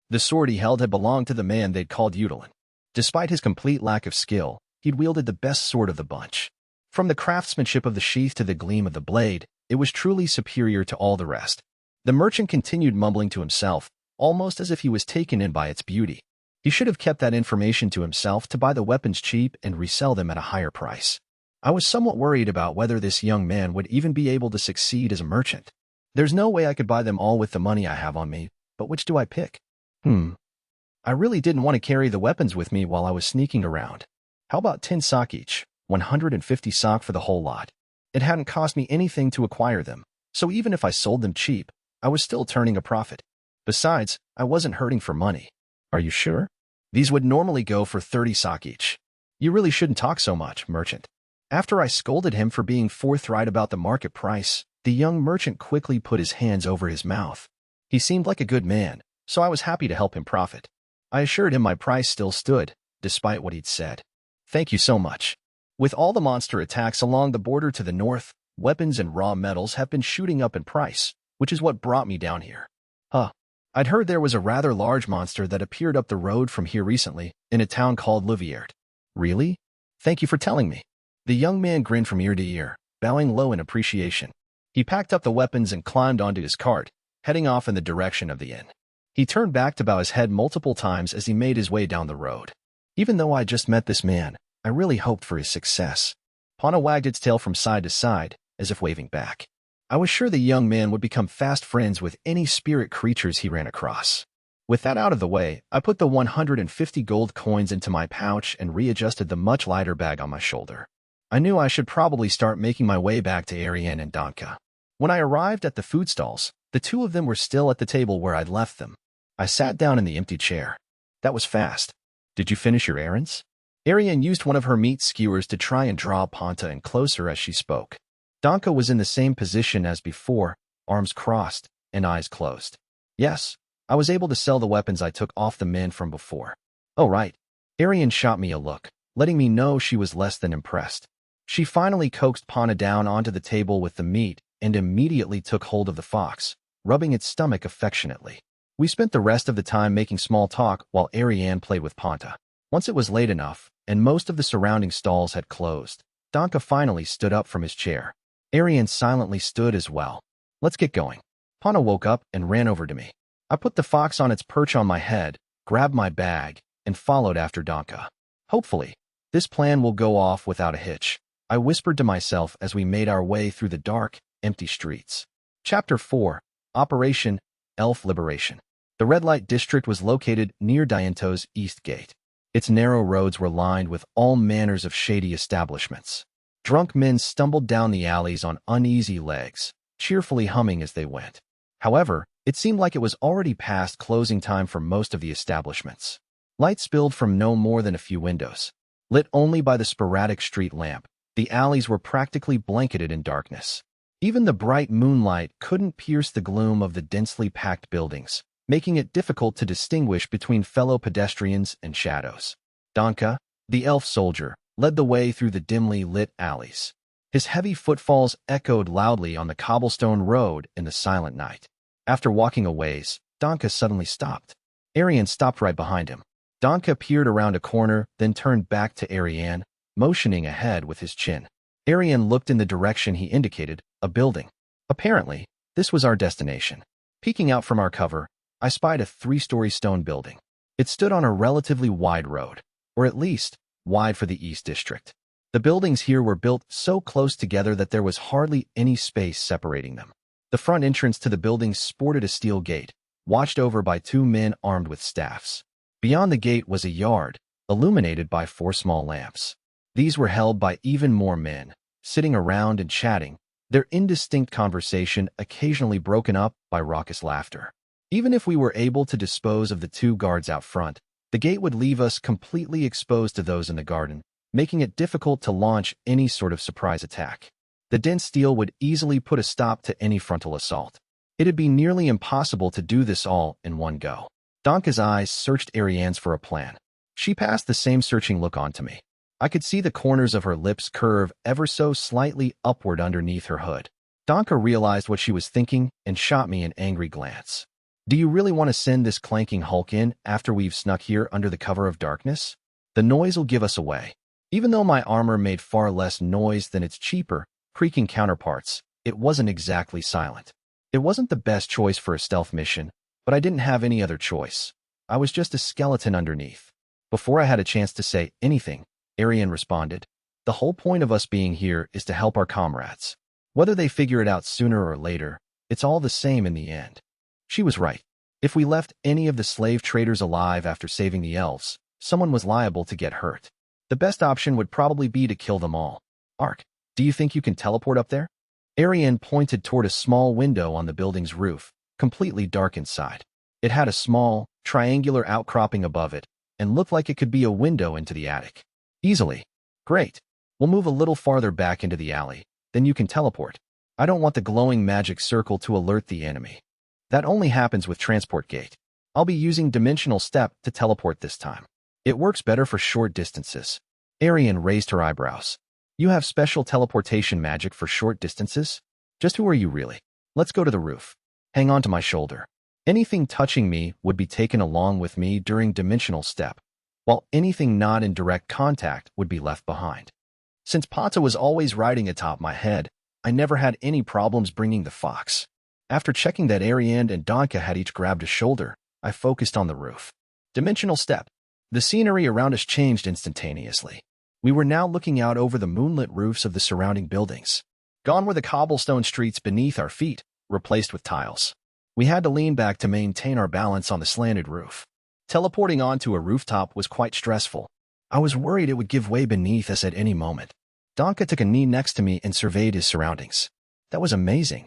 Speaker 1: The sword he held had belonged to the man they'd called Udelin. Despite his complete lack of skill, he'd wielded the best sword of the bunch. From the craftsmanship of the sheath to the gleam of the blade, it was truly superior to all the rest. The merchant continued mumbling to himself, almost as if he was taken in by its beauty. He should have kept that information to himself to buy the weapons cheap and resell them at a higher price. I was somewhat worried about whether this young man would even be able to succeed as a merchant. There's no way I could buy them all with the money I have on me, but which do I pick? I really didn't want to carry the weapons with me while I was sneaking around. How about 10 sak each, 150 sak for the whole lot? It hadn't cost me anything to acquire them, so even if I sold them cheap, I was still turning a profit. Besides, I wasn't hurting for money. Are you sure? These would normally go for 30 sak each. You really shouldn't talk so much, merchant. After I scolded him for being forthright about the market price, the young merchant quickly put his hands over his mouth. He seemed like a good man, so I was happy to help him profit. I assured him my price still stood, despite what he'd said. Thank you so much. With all the monster attacks along the border to the north, weapons and raw metals have been shooting up in price, which is what brought me down here. I'd heard there was a rather large monster that appeared up the road from here recently, in a town called Luvierd. Really? Thank you for telling me. The young man grinned from ear to ear, bowing low in appreciation. He packed up the weapons and climbed onto his cart, heading off in the direction of the inn. He turned back to bow his head multiple times as he made his way down the road. Even though I just met this man, I really hoped for his success. Pana wagged its tail from side to side, as if waving back. I was sure the young man would become fast friends with any spirit creatures he ran across. With that out of the way, I put the 150 gold coins into my pouch and readjusted the much lighter bag on my shoulder. I knew I should probably start making my way back to Ariane and Danka. When I arrived at the food stalls, the two of them were still at the table where I'd left them. I sat down in the empty chair. That was fast. Did you finish your errands? Ariane used one of her meat skewers to try and draw Panta in closer as she spoke. Danka was in the same position as before, arms crossed and eyes closed. Yes, I was able to sell the weapons I took off the men from before. Oh right. Ariane shot me a look, letting me know she was less than impressed. She finally coaxed Pana down onto the table with the meat and immediately took hold of the fox, rubbing its stomach affectionately. We spent the rest of the time making small talk while Ariane played with Panta. Once it was late enough, and most of the surrounding stalls had closed, Danka finally stood up from his chair. Ariane silently stood as well. Let's get going. Pana woke up and ran over to me. I put the fox on its perch on my head, grabbed my bag, and followed after Danka. Hopefully, this plan will go off without a hitch, I whispered to myself as we made our way through the dark, empty streets. Chapter 4, Operation Elf Liberation. The red light district was located near Diento's East Gate. Its narrow roads were lined with all manners of shady establishments. Drunk men stumbled down the alleys on uneasy legs, cheerfully humming as they went. However, it seemed like it was already past closing time for most of the establishments. Light spilled from no more than a few windows. Lit only by the sporadic street lamp, the alleys were practically blanketed in darkness. Even the bright moonlight couldn't pierce the gloom of the densely packed buildings, making it difficult to distinguish between fellow pedestrians and shadows. Danka, the elf soldier, led the way through the dimly lit alleys. His heavy footfalls echoed loudly on the cobblestone road in the silent night. After walking a ways, Danka suddenly stopped. Ariane stopped right behind him. Danka peered around a corner, then turned back to Ariane, motioning ahead with his chin. Ariane looked in the direction he indicated, a building. Apparently, this was our destination. Peeking out from our cover, I spied a 3-story stone building. It stood on a relatively wide road, or at least, wide for the East District. The buildings here were built so close together that there was hardly any space separating them. The front entrance to the building sported a steel gate, watched over by 2 men armed with staffs. Beyond the gate was a yard, illuminated by 4 small lamps. These were held by even more men, sitting around and chatting, their indistinct conversation occasionally broken up by raucous laughter. Even if we were able to dispose of the 2 guards out front, the gate would leave us completely exposed to those in the garden, making it difficult to launch any sort of surprise attack. The dense steel would easily put a stop to any frontal assault. It'd be nearly impossible to do this all in one go. Donka's eyes searched Ariane's for a plan. She passed the same searching look on to me. I could see the corners of her lips curve ever so slightly upward underneath her hood. Donka realized what she was thinking and shot me an angry glance. Do you really want to send this clanking hulk in after we've snuck here under the cover of darkness? The noise will give us away. Even though my armor made far less noise than its cheaper, creaking counterparts, it wasn't exactly silent. It wasn't the best choice for a stealth mission, but I didn't have any other choice. I was just a skeleton underneath. Before I had a chance to say anything, Ariane responded, "The whole point of us being here is to help our comrades. Whether they figure it out sooner or later, it's all the same in the end." She was right. If we left any of the slave traders alive after saving the elves, someone was liable to get hurt. The best option would probably be to kill them all. Ark, do you think you can teleport up there? Ariane pointed toward a small window on the building's roof, completely dark inside. It had a small, triangular outcropping above it, and looked like it could be a window into the attic. Easily. Great. We'll move a little farther back into the alley, then you can teleport. I don't want the glowing magic circle to alert the enemy. That only happens with transport gate. I'll be using dimensional step to teleport this time. It works better for short distances. Ariane raised her eyebrows. You have special teleportation magic for short distances? Just who are you really? Let's go to the roof. Hang on to my shoulder. Anything touching me would be taken along with me during dimensional step, while anything not in direct contact would be left behind. Since Pata was always riding atop my head, I never had any problems bringing the fox. After checking that Ariane and Donka had each grabbed a shoulder, I focused on the roof. Dimensional step. The scenery around us changed instantaneously. We were now looking out over the moonlit roofs of the surrounding buildings. Gone were the cobblestone streets beneath our feet, replaced with tiles. We had to lean back to maintain our balance on the slanted roof. Teleporting onto a rooftop was quite stressful. I was worried it would give way beneath us at any moment. Donka took a knee next to me and surveyed his surroundings. That was amazing.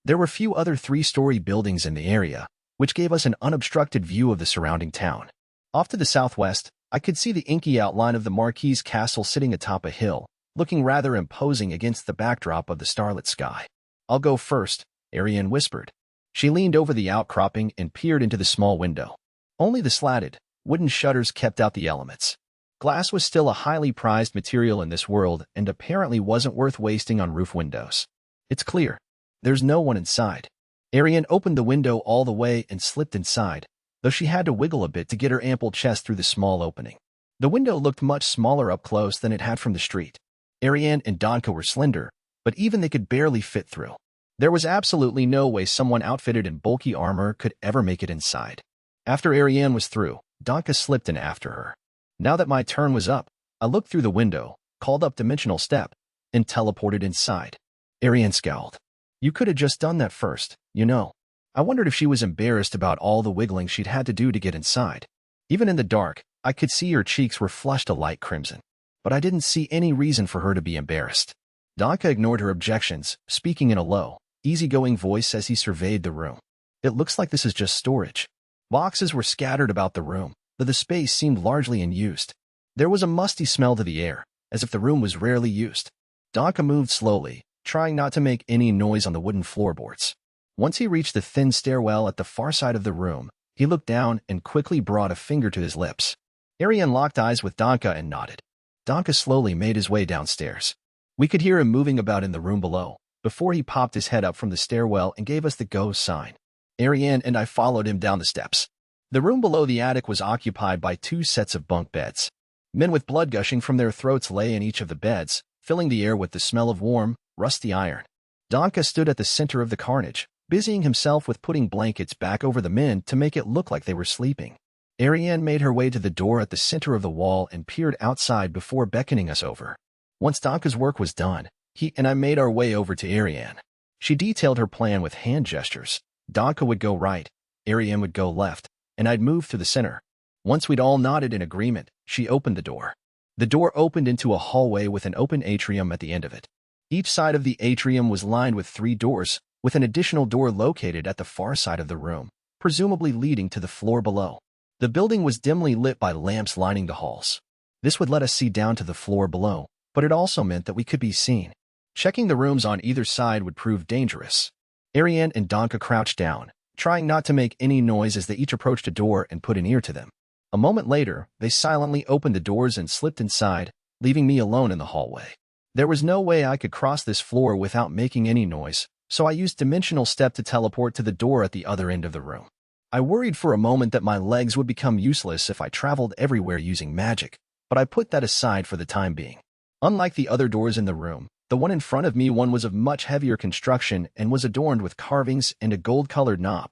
Speaker 1: There were few other three-story buildings in the area, which gave us an unobstructed view of the surrounding town. Off to the southwest, I could see the inky outline of the Marquis Castle sitting atop a hill, looking rather imposing against the backdrop of the starlit sky. I'll go first, Ariane whispered. She leaned over the outcropping and peered into the small window. Only the slatted, wooden shutters kept out the elements. Glass was still a highly prized material in this world and apparently wasn't worth wasting on roof windows. It's clear. There's no one inside. Ariane opened the window all the way and slipped inside, though she had to wiggle a bit to get her ample chest through the small opening. The window looked much smaller up close than it had from the street. Ariane and Donka were slender, but even they could barely fit through. There was absolutely no way someone outfitted in bulky armor could ever make it inside. After Ariane was through, Donka slipped in after her. Now that my turn was up, I looked through the window, called up dimensional step, and teleported inside. Ariane scowled. You could have just done that first, you know. I wondered if she was embarrassed about all the wiggling she'd had to do to get inside. Even in the dark, I could see her cheeks were flushed a light crimson. But I didn't see any reason for her to be embarrassed. Donka ignored her objections, speaking in a low, easygoing voice as he surveyed the room. It looks like this is just storage. Boxes were scattered about the room, though the space seemed largely unused. There was a musty smell to the air, as if the room was rarely used. Donka moved slowly, trying not to make any noise on the wooden floorboards. Once he reached the thin stairwell at the far side of the room, he looked down and quickly brought a finger to his lips. Ariane locked eyes with Donka and nodded. Donka slowly made his way downstairs. We could hear him moving about in the room below, before he popped his head up from the stairwell and gave us the go sign. Ariane and I followed him down the steps. The room below the attic was occupied by 2 sets of bunk beds. Men with blood gushing from their throats lay in each of the beds, filling the air with the smell of warm, rusty iron. Donka stood at the center of the carnage, busying himself with putting blankets back over the men to make it look like they were sleeping. Ariane made her way to the door at the center of the wall and peered outside before beckoning us over. Once Donka's work was done, he and I made our way over to Ariane. She detailed her plan with hand gestures. Donka would go right, Ariane would go left, and I'd move to the center. Once we'd all nodded in agreement, she opened the door. The door opened into a hallway with an open atrium at the end of it. Each side of the atrium was lined with 3 doors, with an additional door located at the far side of the room, presumably leading to the floor below. The building was dimly lit by lamps lining the halls. This would let us see down to the floor below, but it also meant that we could be seen. Checking the rooms on either side would prove dangerous. Ariane and Donka crouched down, trying not to make any noise as they each approached a door and put an ear to them. A moment later, they silently opened the doors and slipped inside, leaving me alone in the hallway. There was no way I could cross this floor without making any noise, so I used Dimensional Step to teleport to the door at the other end of the room. I worried for a moment that my legs would become useless if I traveled everywhere using magic, but I put that aside for the time being. Unlike the other doors in the room, the one in front of me was of much heavier construction and was adorned with carvings and a gold-colored knob.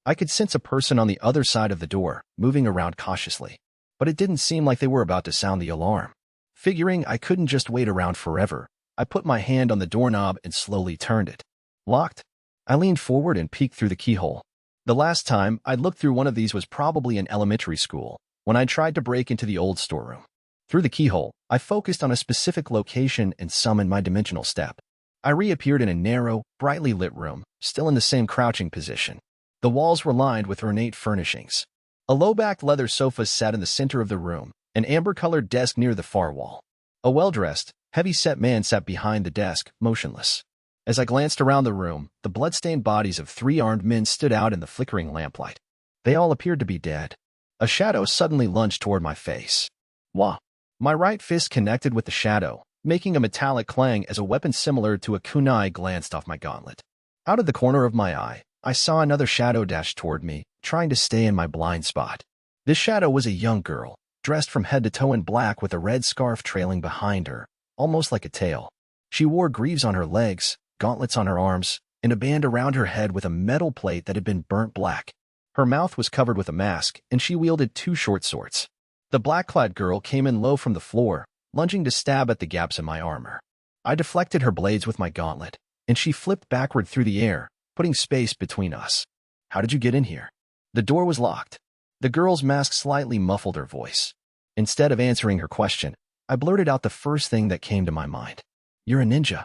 Speaker 1: I could sense a person on the other side of the door, moving around cautiously, but it didn't seem like they were about to sound the alarm. Figuring I couldn't just wait around forever, I put my hand on the doorknob and slowly turned it. Locked. I leaned forward and peeked through the keyhole. The last time I'd looked through one of these was probably in elementary school, when I tried to break into the old storeroom. Through the keyhole, I focused on a specific location and summoned my Dimensional Step. I reappeared in a narrow, brightly lit room, still in the same crouching position. The walls were lined with ornate furnishings. A low-backed leather sofa sat in the center of the room, an amber-colored desk near the far wall. A well-dressed, heavy-set man sat behind the desk, motionless. As I glanced around the room, the blood-stained bodies of 3 armed men stood out in the flickering lamplight. They all appeared to be dead. A shadow suddenly lunged toward my face. Wah! My right fist connected with the shadow, making a metallic clang as a weapon similar to a kunai glanced off my gauntlet. Out of the corner of my eye, I saw another shadow dash toward me, trying to stay in my blind spot. This shadow was a young girl, dressed from head to toe in black with a red scarf trailing behind her, almost like a tail. She wore greaves on her legs, gauntlets on her arms, and a band around her head with a metal plate that had been burnt black. Her mouth was covered with a mask, and she wielded 2 short swords. The black-clad girl came in low from the floor, lunging to stab at the gaps in my armor. I deflected her blades with my gauntlet, and she flipped backward through the air, putting space between us. How did you get in here? The door was locked. The girl's mask slightly muffled her voice. Instead of answering her question, I blurted out the first thing that came to my mind. You're a ninja.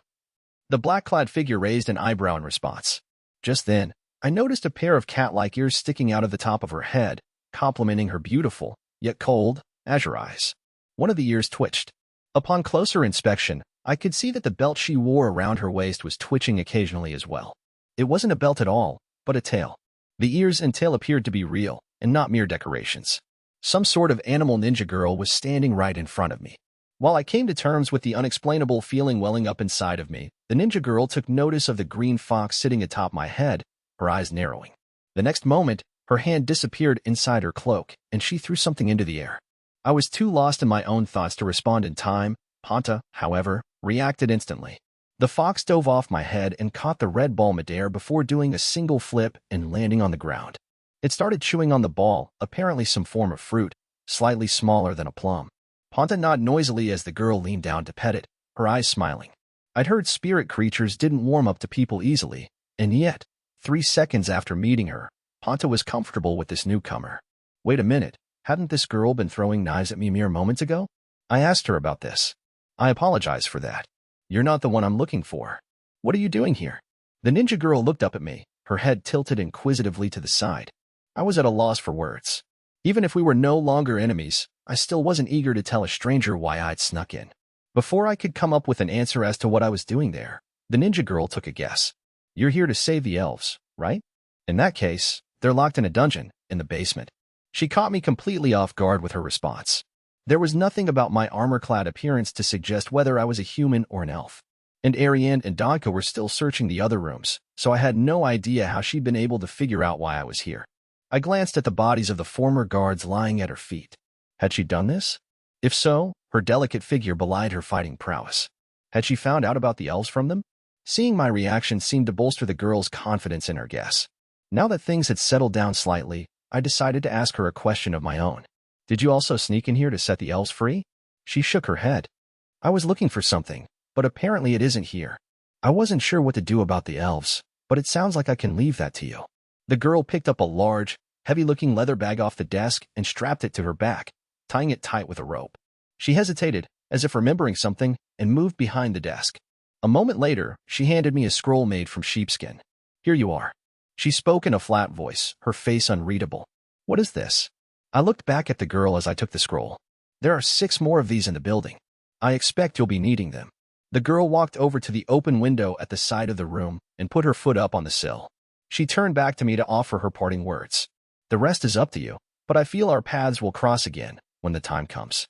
Speaker 1: The black-clad figure raised an eyebrow in response. Just then, I noticed a pair of cat-like ears sticking out of the top of her head, complementing her beautiful, yet cold, azure eyes. One of the ears twitched. Upon closer inspection, I could see that the belt she wore around her waist was twitching occasionally as well. It wasn't a belt at all, but a tail. The ears and tail appeared to be real, and not mere decorations. Some sort of animal ninja girl was standing right in front of me. While I came to terms with the unexplainable feeling welling up inside of me, the ninja girl took notice of the green fox sitting atop my head, her eyes narrowing. The next moment, her hand disappeared inside her cloak, and she threw something into the air. I was too lost in my own thoughts to respond in time. Panta, however, reacted instantly. The fox dove off my head and caught the red ball midair before doing a single flip and landing on the ground. It started chewing on the ball, apparently some form of fruit, slightly smaller than a plum. Panta nodded noisily as the girl leaned down to pet it, her eyes smiling. I'd heard spirit creatures didn't warm up to people easily, and yet, 3 seconds after meeting her, Panta was comfortable with this newcomer. Wait a minute, hadn't this girl been throwing knives at me mere moments ago? I asked her about this. I apologize for that. You're not the one I'm looking for. What are you doing here? The ninja girl looked up at me, her head tilted inquisitively to the side. I was at a loss for words. Even if we were no longer enemies, I still wasn't eager to tell a stranger why I'd snuck in. Before I could come up with an answer as to what I was doing there, the ninja girl took a guess. You're here to save the elves, right? In that case, they're locked in a dungeon, in the basement. She caught me completely off guard with her response. There was nothing about my armor-clad appearance to suggest whether I was a human or an elf. And Ariane and Donka were still searching the other rooms, so I had no idea how she'd been able to figure out why I was here. I glanced at the bodies of the former guards lying at her feet. Had she done this? If so, her delicate figure belied her fighting prowess. Had she found out about the elves from them? Seeing my reaction seemed to bolster the girl's confidence in her guess. Now that things had settled down slightly, I decided to ask her a question of my own. Did you also sneak in here to set the elves free? She shook her head. I was looking for something, but apparently it isn't here. I wasn't sure what to do about the elves, but it sounds like I can leave that to you. The girl picked up a large, heavy-looking leather bag off the desk and strapped it to her back, tying it tight with a rope. She hesitated, as if remembering something, and moved behind the desk. A moment later, she handed me a scroll made from sheepskin. Here you are. She spoke in a flat voice, her face unreadable. What is this? I looked back at the girl as I took the scroll. There are 6 more of these in the building. I expect you'll be needing them. The girl walked over to the open window at the side of the room and put her foot up on the sill. She turned back to me to offer her parting words. The rest is up to you, but I feel our paths will cross again when the time comes.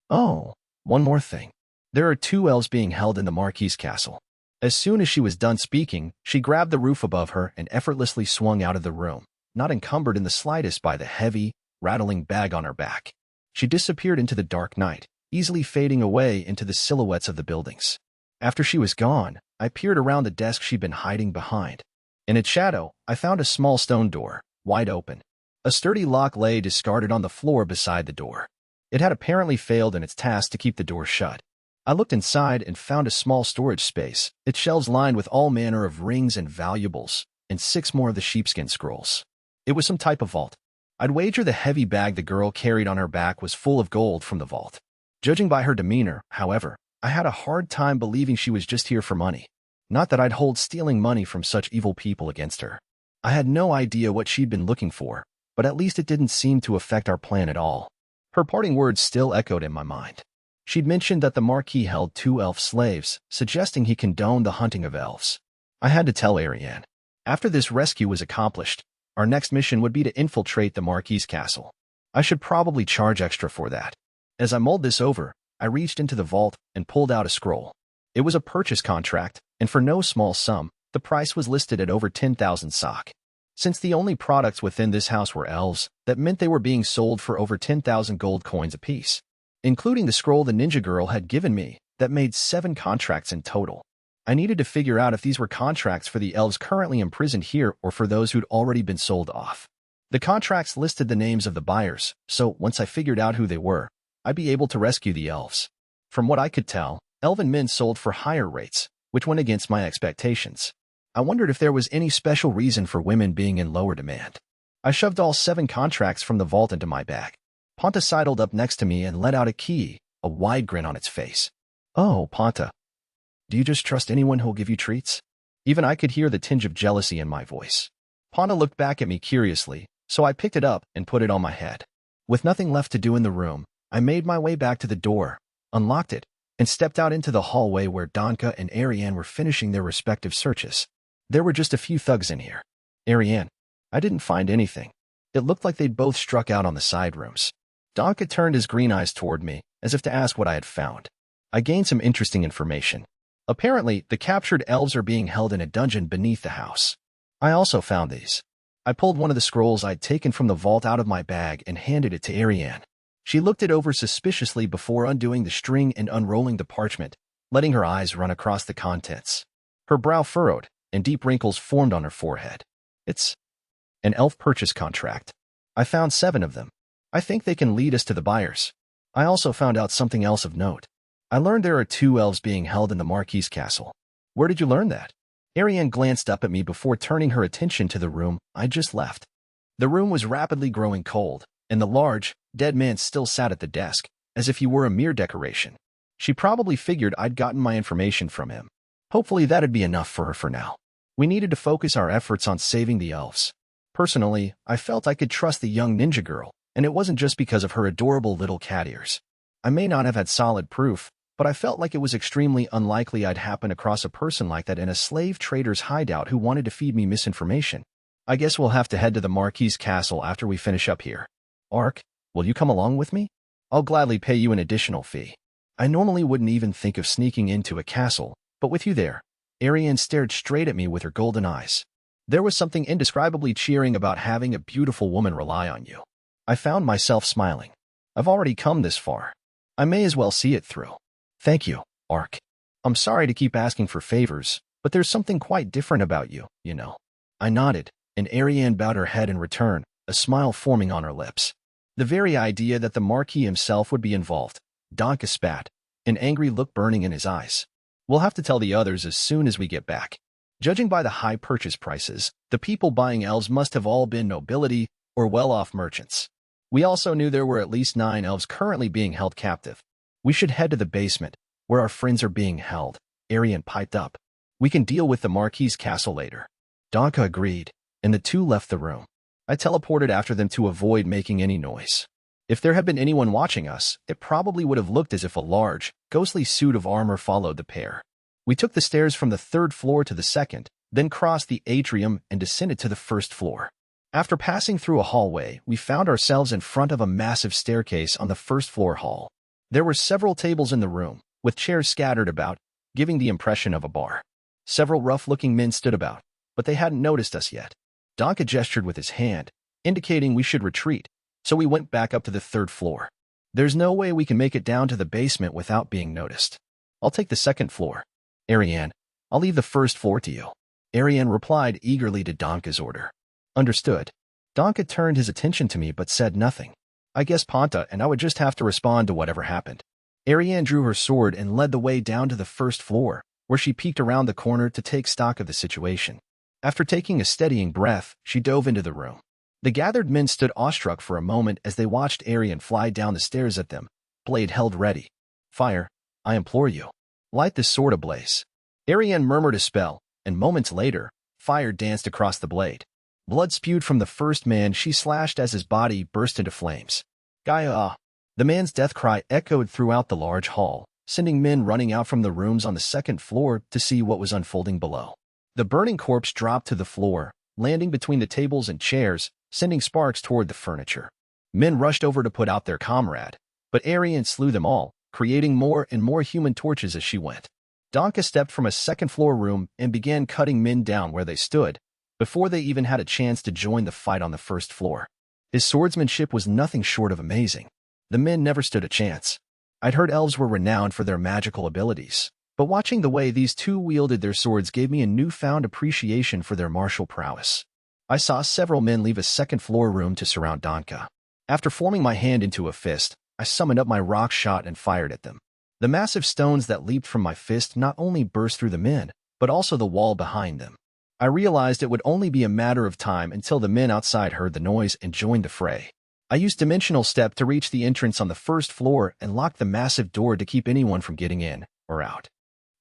Speaker 1: Oh, one more thing. There are 2 elves being held in the Marquis's castle. As soon as she was done speaking, she grabbed the roof above her and effortlessly swung out of the room, not encumbered in the slightest by the heavy, rattling bag on her back. She disappeared into the dark night, easily fading away into the silhouettes of the buildings. After she was gone, I peered around the desk she'd been hiding behind. In its shadow, I found a small stone door, wide open. A sturdy lock lay discarded on the floor beside the door. It had apparently failed in its task to keep the door shut. I looked inside and found a small storage space, its shelves lined with all manner of rings and valuables, and 6 more of the sheepskin scrolls. It was some type of vault. I'd wager the heavy bag the girl carried on her back was full of gold from the vault. Judging by her demeanor, however, I had a hard time believing she was just here for money. Not that I'd hold stealing money from such evil people against her. I had no idea what she'd been looking for, but at least it didn't seem to affect our plan at all. Her parting words still echoed in my mind. She'd mentioned that the Marquis held 2 elf slaves, suggesting he condoned the hunting of elves. I had to tell Ariane. After this rescue was accomplished, our next mission would be to infiltrate the Marquis's castle. I should probably charge extra for that. As I mulled this over, I reached into the vault and pulled out a scroll. It was a purchase contract, and for no small sum, the price was listed at over 10,000 sak. Since the only products within this house were elves, that meant they were being sold for over 10,000 gold coins apiece. Including the scroll the ninja girl had given me, that made 7 contracts in total. I needed to figure out if these were contracts for the elves currently imprisoned here or for those who'd already been sold off. The contracts listed the names of the buyers, so once I figured out who they were, I'd be able to rescue the elves. From what I could tell, elven men sold for higher rates, which went against my expectations. I wondered if there was any special reason for women being in lower demand. I shoved all 7 contracts from the vault into my bag. Ponta sidled up next to me and let out a key, a wide grin on its face. Oh, Ponta. Do you just trust anyone who'll give you treats? Even I could hear the tinge of jealousy in my voice. Ponta looked back at me curiously, so I picked it up and put it on my head. With nothing left to do in the room, I made my way back to the door, unlocked it, and stepped out into the hallway where Danka and Ariane were finishing their respective searches. There were just a few thugs in here. Ariane, I didn't find anything. It looked like they'd both struck out on the side rooms. Danka turned his green eyes toward me, as if to ask what I had found. I gained some interesting information. Apparently, the captured elves are being held in a dungeon beneath the house. I also found these. I pulled one of the scrolls I'd taken from the vault out of my bag and handed it to Ariane. She looked it over suspiciously before undoing the string and unrolling the parchment, letting her eyes run across the contents. Her brow furrowed, and deep wrinkles formed on her forehead. It's an elf purchase contract. I found 7 of them. I think they can lead us to the buyers. I also found out something else of note. I learned there are 2 elves being held in the Marquis's castle. Where did you learn that? Ariane glanced up at me before turning her attention to the room I just left. The room was rapidly growing cold, and the large, dead man still sat at the desk, as if he were a mere decoration. She probably figured I'd gotten my information from him. Hopefully that'd be enough for her for now. We needed to focus our efforts on saving the elves. Personally, I felt I could trust the young ninja girl, and it wasn't just because of her adorable little cat ears. I may not have had solid proof, but I felt like it was extremely unlikely I'd happen across a person like that in a slave trader's hideout who wanted to feed me misinformation. I guess we'll have to head to the Marquis's castle after we finish up here. Ark, will you come along with me? I'll gladly pay you an additional fee. I normally wouldn't even think of sneaking into a castle, but with you there. Ariane stared straight at me with her golden eyes. There was something indescribably cheering about having a beautiful woman rely on you. I found myself smiling. I've already come this far. I may as well see it through. Thank you, Ark. I'm sorry to keep asking for favors, but there's something quite different about you, you know. I nodded, and Ariane bowed her head in return, a smile forming on her lips. The very idea that the Marquis himself would be involved. Danka spat, an angry look burning in his eyes. We'll have to tell the others as soon as we get back. Judging by the high purchase prices, the people buying elves must have all been nobility or well-off merchants. We also knew there were at least 9 elves currently being held captive. We should head to the basement, where our friends are being held, Ariane piped up. We can deal with the Marquis's castle later. Danka agreed, and the 2 left the room. I teleported after them to avoid making any noise. If there had been anyone watching us, it probably would have looked as if a large, ghostly suit of armor followed the pair. We took the stairs from the 3rd floor to the 2nd, then crossed the atrium and descended to the 1st floor. After passing through a hallway, we found ourselves in front of a massive staircase on the 1st floor hall. There were several tables in the room, with chairs scattered about, giving the impression of a bar. Several rough-looking men stood about, but they hadn't noticed us yet. Donka gestured with his hand, indicating we should retreat, so we went back up to the 3rd floor. There's no way we can make it down to the basement without being noticed. I'll take the 2nd floor. Ariane, I'll leave the 1st floor to you. Ariane replied eagerly to Donka's order. Understood. Donka turned his attention to me but said nothing. I guess Panta and I would just have to respond to whatever happened. Ariane drew her sword and led the way down to the 1st floor, where she peeked around the corner to take stock of the situation. After taking a steadying breath, she dove into the room. The gathered men stood awestruck for a moment as they watched Ariane fly down the stairs at them, blade held ready. Fire, I implore you. Light this sword ablaze. Ariane murmured a spell, and moments later, fire danced across the blade. Blood spewed from the first man she slashed as his body burst into flames. Gaia! The man's death cry echoed throughout the large hall, sending men running out from the rooms on the 2nd floor to see what was unfolding below. The burning corpse dropped to the floor, landing between the tables and chairs, sending sparks toward the furniture. Men rushed over to put out their comrade, but Ariane slew them all, creating more and more human torches as she went. Donka stepped from a 2nd floor room and began cutting men down where they stood, before they even had a chance to join the fight on the 1st floor. His swordsmanship was nothing short of amazing. The men never stood a chance. I'd heard elves were renowned for their magical abilities, but watching the way these two wielded their swords gave me a newfound appreciation for their martial prowess. I saw several men leave a 2nd floor room to surround Donka. After forming my hand into a fist, I summoned up my rock shot and fired at them. The massive stones that leaped from my fist not only burst through the men, but also the wall behind them. I realized it would only be a matter of time until the men outside heard the noise and joined the fray. I used Dimensional Step to reach the entrance on the 1st floor and lock the massive door to keep anyone from getting in or out.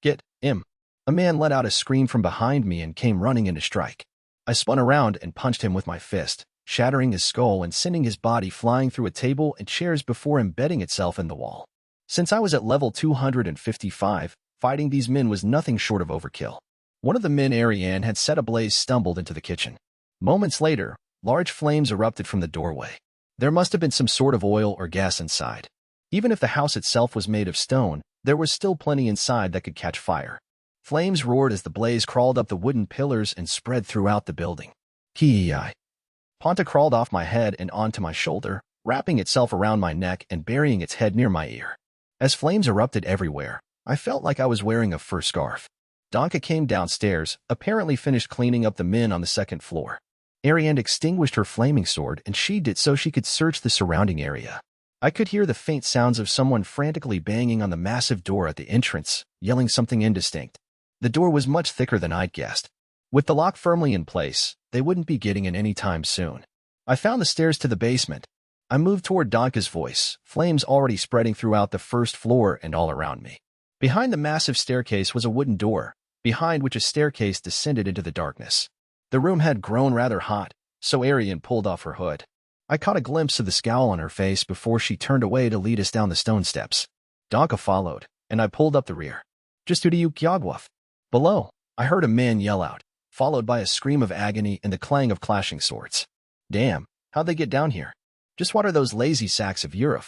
Speaker 1: Get him! A man let out a scream from behind me and came running in to strike. I spun around and punched him with my fist, shattering his skull and sending his body flying through a table and chairs before embedding itself in the wall. Since I was at level 255, fighting these men was nothing short of overkill. One of the men Ariane had set ablaze stumbled into the kitchen. Moments later, large flames erupted from the doorway. There must have been some sort of oil or gas inside. Even if the house itself was made of stone, there was still plenty inside that could catch fire. Flames roared as the blaze crawled up the wooden pillars and spread throughout the building. Hee-yai. Panta crawled off my head and onto my shoulder, wrapping itself around my neck and burying its head near my ear. As flames erupted everywhere, I felt like I was wearing a fur scarf. Donka came downstairs, apparently finished cleaning up the men on the 2nd floor. Ariane extinguished her flaming sword and sheathed it so she could search the surrounding area. I could hear the faint sounds of someone frantically banging on the massive door at the entrance, yelling something indistinct. The door was much thicker than I'd guessed. With the lock firmly in place, they wouldn't be getting in any time soon. I found the stairs to the basement. I moved toward Donka's voice, flames already spreading throughout the 1st floor and all around me. Behind the massive staircase was a wooden door, behind which a staircase descended into the darkness. The room had grown rather hot, so Ariane pulled off her hood. I caught a glimpse of the scowl on her face before she turned away to lead us down the stone steps. Donka followed, and I pulled up the rear. Just who do you Kyagwaf? Below, I heard a man yell out, followed by a scream of agony and the clang of clashing swords. Damn, how'd they get down here? Just what are those lazy sacks of Europe?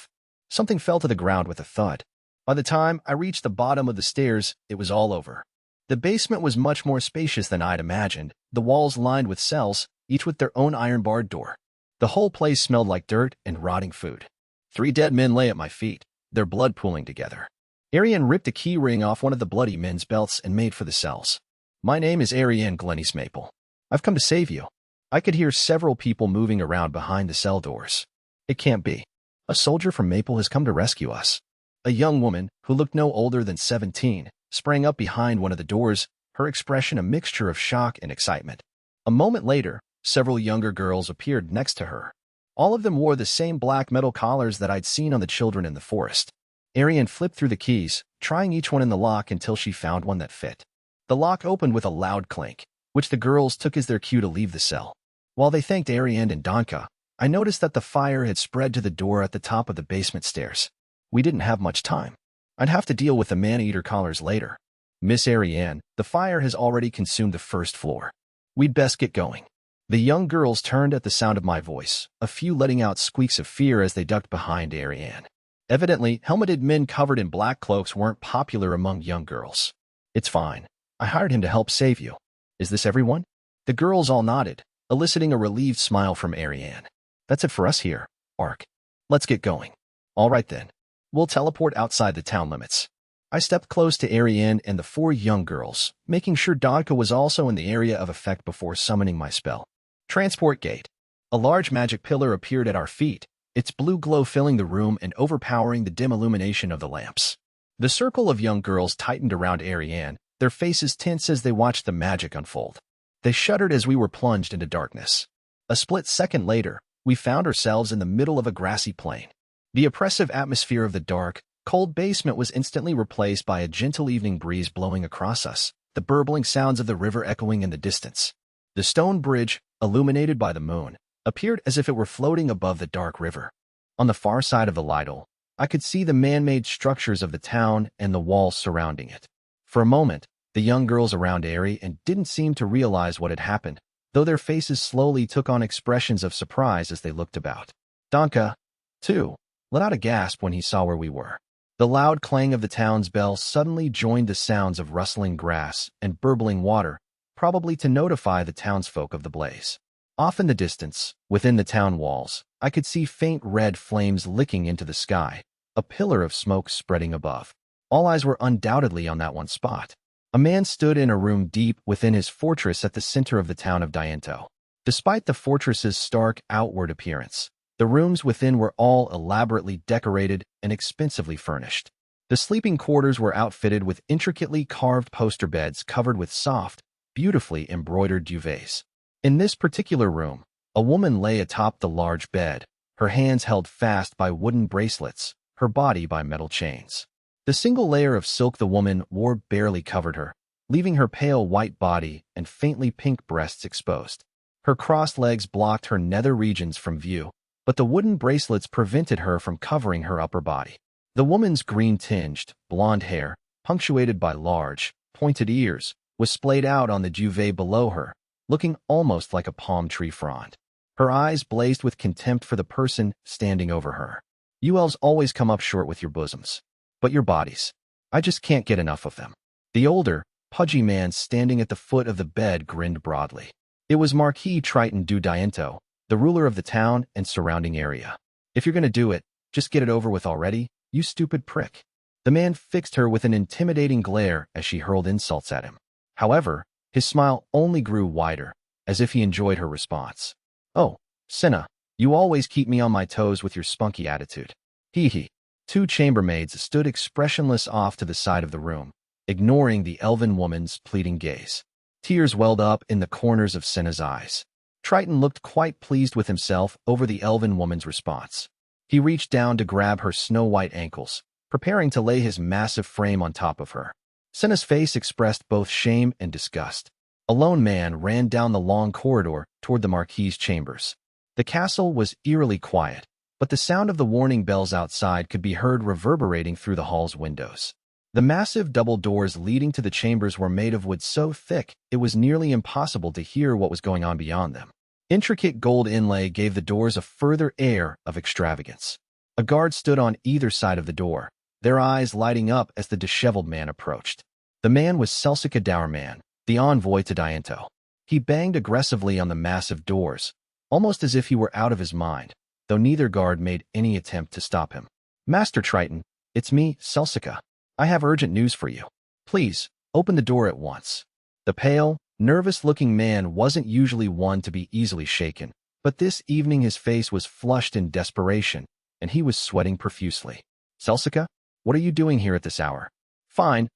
Speaker 1: Something fell to the ground with a thud. By the time I reached the bottom of the stairs, it was all over. The basement was much more spacious than I'd imagined, the walls lined with cells, each with their own iron-barred door. The whole place smelled like dirt and rotting food. 3 dead men lay at my feet, their blood pooling together. Ariane ripped a key ring off one of the bloody men's belts and made for the cells. My name is Ariane Glennis Maple. I've come to save you. I could hear several people moving around behind the cell doors. It can't be. A soldier from Maple has come to rescue us. A young woman, who looked no older than 17, sprang up behind one of the doors, her expression a mixture of shock and excitement. A moment later, several younger girls appeared next to her. All of them wore the same black metal collars that I'd seen on the children in the forest. Ariane flipped through the keys, trying each one in the lock until she found one that fit. The lock opened with a loud clink, which the girls took as their cue to leave the cell. While they thanked Ariane and Donka, I noticed that the fire had spread to the door at the top of the basement stairs. We didn't have much time. I'd have to deal with the man-eater collars later. Miss Ariane, the fire has already consumed the first floor. We'd best get going. The young girls turned at the sound of my voice, a few letting out squeaks of fear as they ducked behind Ariane. Evidently, helmeted men covered in black cloaks weren't popular among young girls. It's fine. I hired him to help save you. Is this everyone? The girls all nodded, eliciting a relieved smile from Ariane. That's it for us here, Ark. Let's get going. All right then. We'll teleport outside the town limits. I stepped close to Ariane and the four young girls, making sure Donka was also in the area of effect before summoning my spell. Transport gate. A large magic pillar appeared at our feet, its blue glow filling the room and overpowering the dim illumination of the lamps. The circle of young girls tightened around Ariane, their faces tense as they watched the magic unfold. They shuddered as we were plunged into darkness. A split second later, we found ourselves in the middle of a grassy plain. The oppressive atmosphere of the dark, cold basement was instantly replaced by a gentle evening breeze blowing across us, the burbling sounds of the river echoing in the distance. The stone bridge, illuminated by the moon, appeared as if it were floating above the dark river. On the far side of the Lidl, I could see the man-made structures of the town and the walls surrounding it. For a moment, the young girls around Ari didn't seem to realize what had happened, though their faces slowly took on expressions of surprise as they looked about. Donka, too, let out a gasp when he saw where we were. The loud clang of the town's bell suddenly joined the sounds of rustling grass and burbling water, probably to notify the townsfolk of the blaze. Off in the distance, within the town walls, I could see faint red flames licking into the sky, a pillar of smoke spreading above. All eyes were undoubtedly on that one spot. A man stood in a room deep within his fortress at the center of the town of Diento. Despite the fortress's stark outward appearance, the rooms within were all elaborately decorated and expensively furnished. The sleeping quarters were outfitted with intricately carved poster beds covered with soft, beautifully embroidered duvets. In this particular room, a woman lay atop the large bed, her hands held fast by wooden bracelets, her body by metal chains. The single layer of silk the woman wore barely covered her, leaving her pale white body and faintly pink breasts exposed. Her crossed legs blocked her nether regions from view, but the wooden bracelets prevented her from covering her upper body. The woman's green-tinged, blonde hair, punctuated by large, pointed ears, was splayed out on the duvet below her, looking almost like a palm tree frond. Her eyes blazed with contempt for the person standing over her. You elves always come up short with your bosoms. But your bodies. I just can't get enough of them. The older, pudgy man standing at the foot of the bed grinned broadly. It was Marquis Triton du Diento, the ruler of the town and surrounding area. If you're going to do it, just get it over with already, you stupid prick. The man fixed her with an intimidating glare as she hurled insults at him. However, his smile only grew wider, as if he enjoyed her response. Oh, Senna, you always keep me on my toes with your spunky attitude. Hee hee. Two chambermaids stood expressionless off to the side of the room, ignoring the elven woman's pleading gaze. Tears welled up in the corners of Senna's eyes. Triton looked quite pleased with himself over the elven woman's response. He reached down to grab her snow-white ankles, preparing to lay his massive frame on top of her. Senna's face expressed both shame and disgust. A lone man ran down the long corridor toward the Marquis's chambers. The castle was eerily quiet, but the sound of the warning bells outside could be heard reverberating through the hall's windows. The massive double doors leading to the chambers were made of wood so thick it was nearly impossible to hear what was going on beyond them. Intricate gold inlay gave the doors a further air of extravagance. A guard stood on either side of the door, their eyes lighting up as the disheveled man approached. The man was Celsica Dowerman, the envoy to Diento. He banged aggressively on the massive doors, almost as if he were out of his mind, though neither guard made any attempt to stop him. Master Triton, it's me, Celsica. I have urgent news for you. Please, open the door at once. The pale, nervous-looking man wasn't usually one to be easily shaken, but this evening his face was flushed in desperation, and he was sweating profusely. Celsica, what are you doing here at this hour? Fine,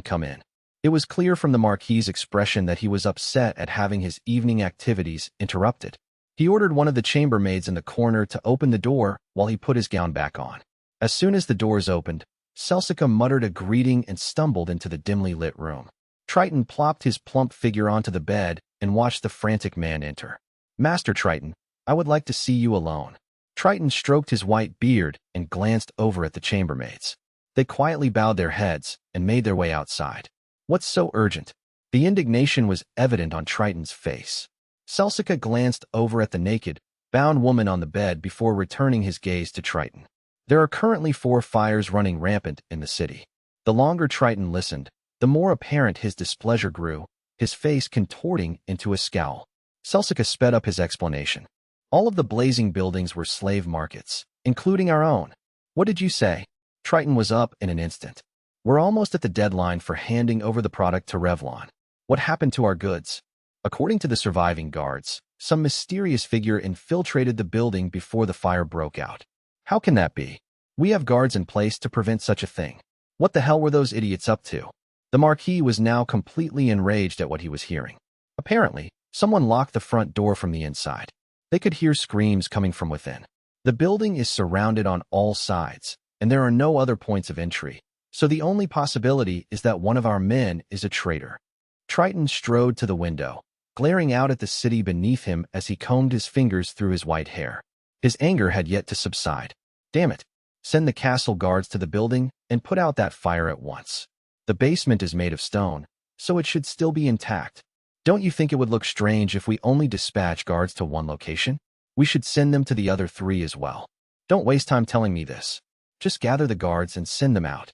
Speaker 1: come in. It was clear from the Marquis's expression that he was upset at having his evening activities interrupted. He ordered one of the chambermaids in the corner to open the door while he put his gown back on. As soon as the doors opened, Celsica muttered a greeting and stumbled into the dimly lit room. Triton plopped his plump figure onto the bed and watched the frantic man enter. Master Triton, I would like to see you alone. Triton stroked his white beard and glanced over at the chambermaids. They quietly bowed their heads and made their way outside. What's so urgent? The indignation was evident on Triton's face. Celsica glanced over at the naked, bound woman on the bed before returning his gaze to Triton. There are currently 4 fires running rampant in the city. The longer Triton listened, the more apparent his displeasure grew, his face contorting into a scowl. Celsica sped up his explanation. All of the blazing buildings were slave markets, including our own. What did you say? Triton was up in an instant. We're almost at the deadline for handing over the product to Revlon. What happened to our goods? According to the surviving guards, some mysterious figure infiltrated the building before the fire broke out. How can that be? We have guards in place to prevent such a thing. What the hell were those idiots up to? The Marquis was now completely enraged at what he was hearing. Apparently, someone locked the front door from the inside. They could hear screams coming from within. The building is surrounded on all sides, and there are no other points of entry, so the only possibility is that one of our men is a traitor. Triton strode to the window, glaring out at the city beneath him as he combed his fingers through his white hair. His anger had yet to subside. Damn it! Send the castle guards to the building and put out that fire at once. The basement is made of stone, so it should still be intact. Don't you think it would look strange if we only dispatch guards to one location? We should send them to the other 3 as well. Don't waste time telling me this. Just gather the guards and send them out.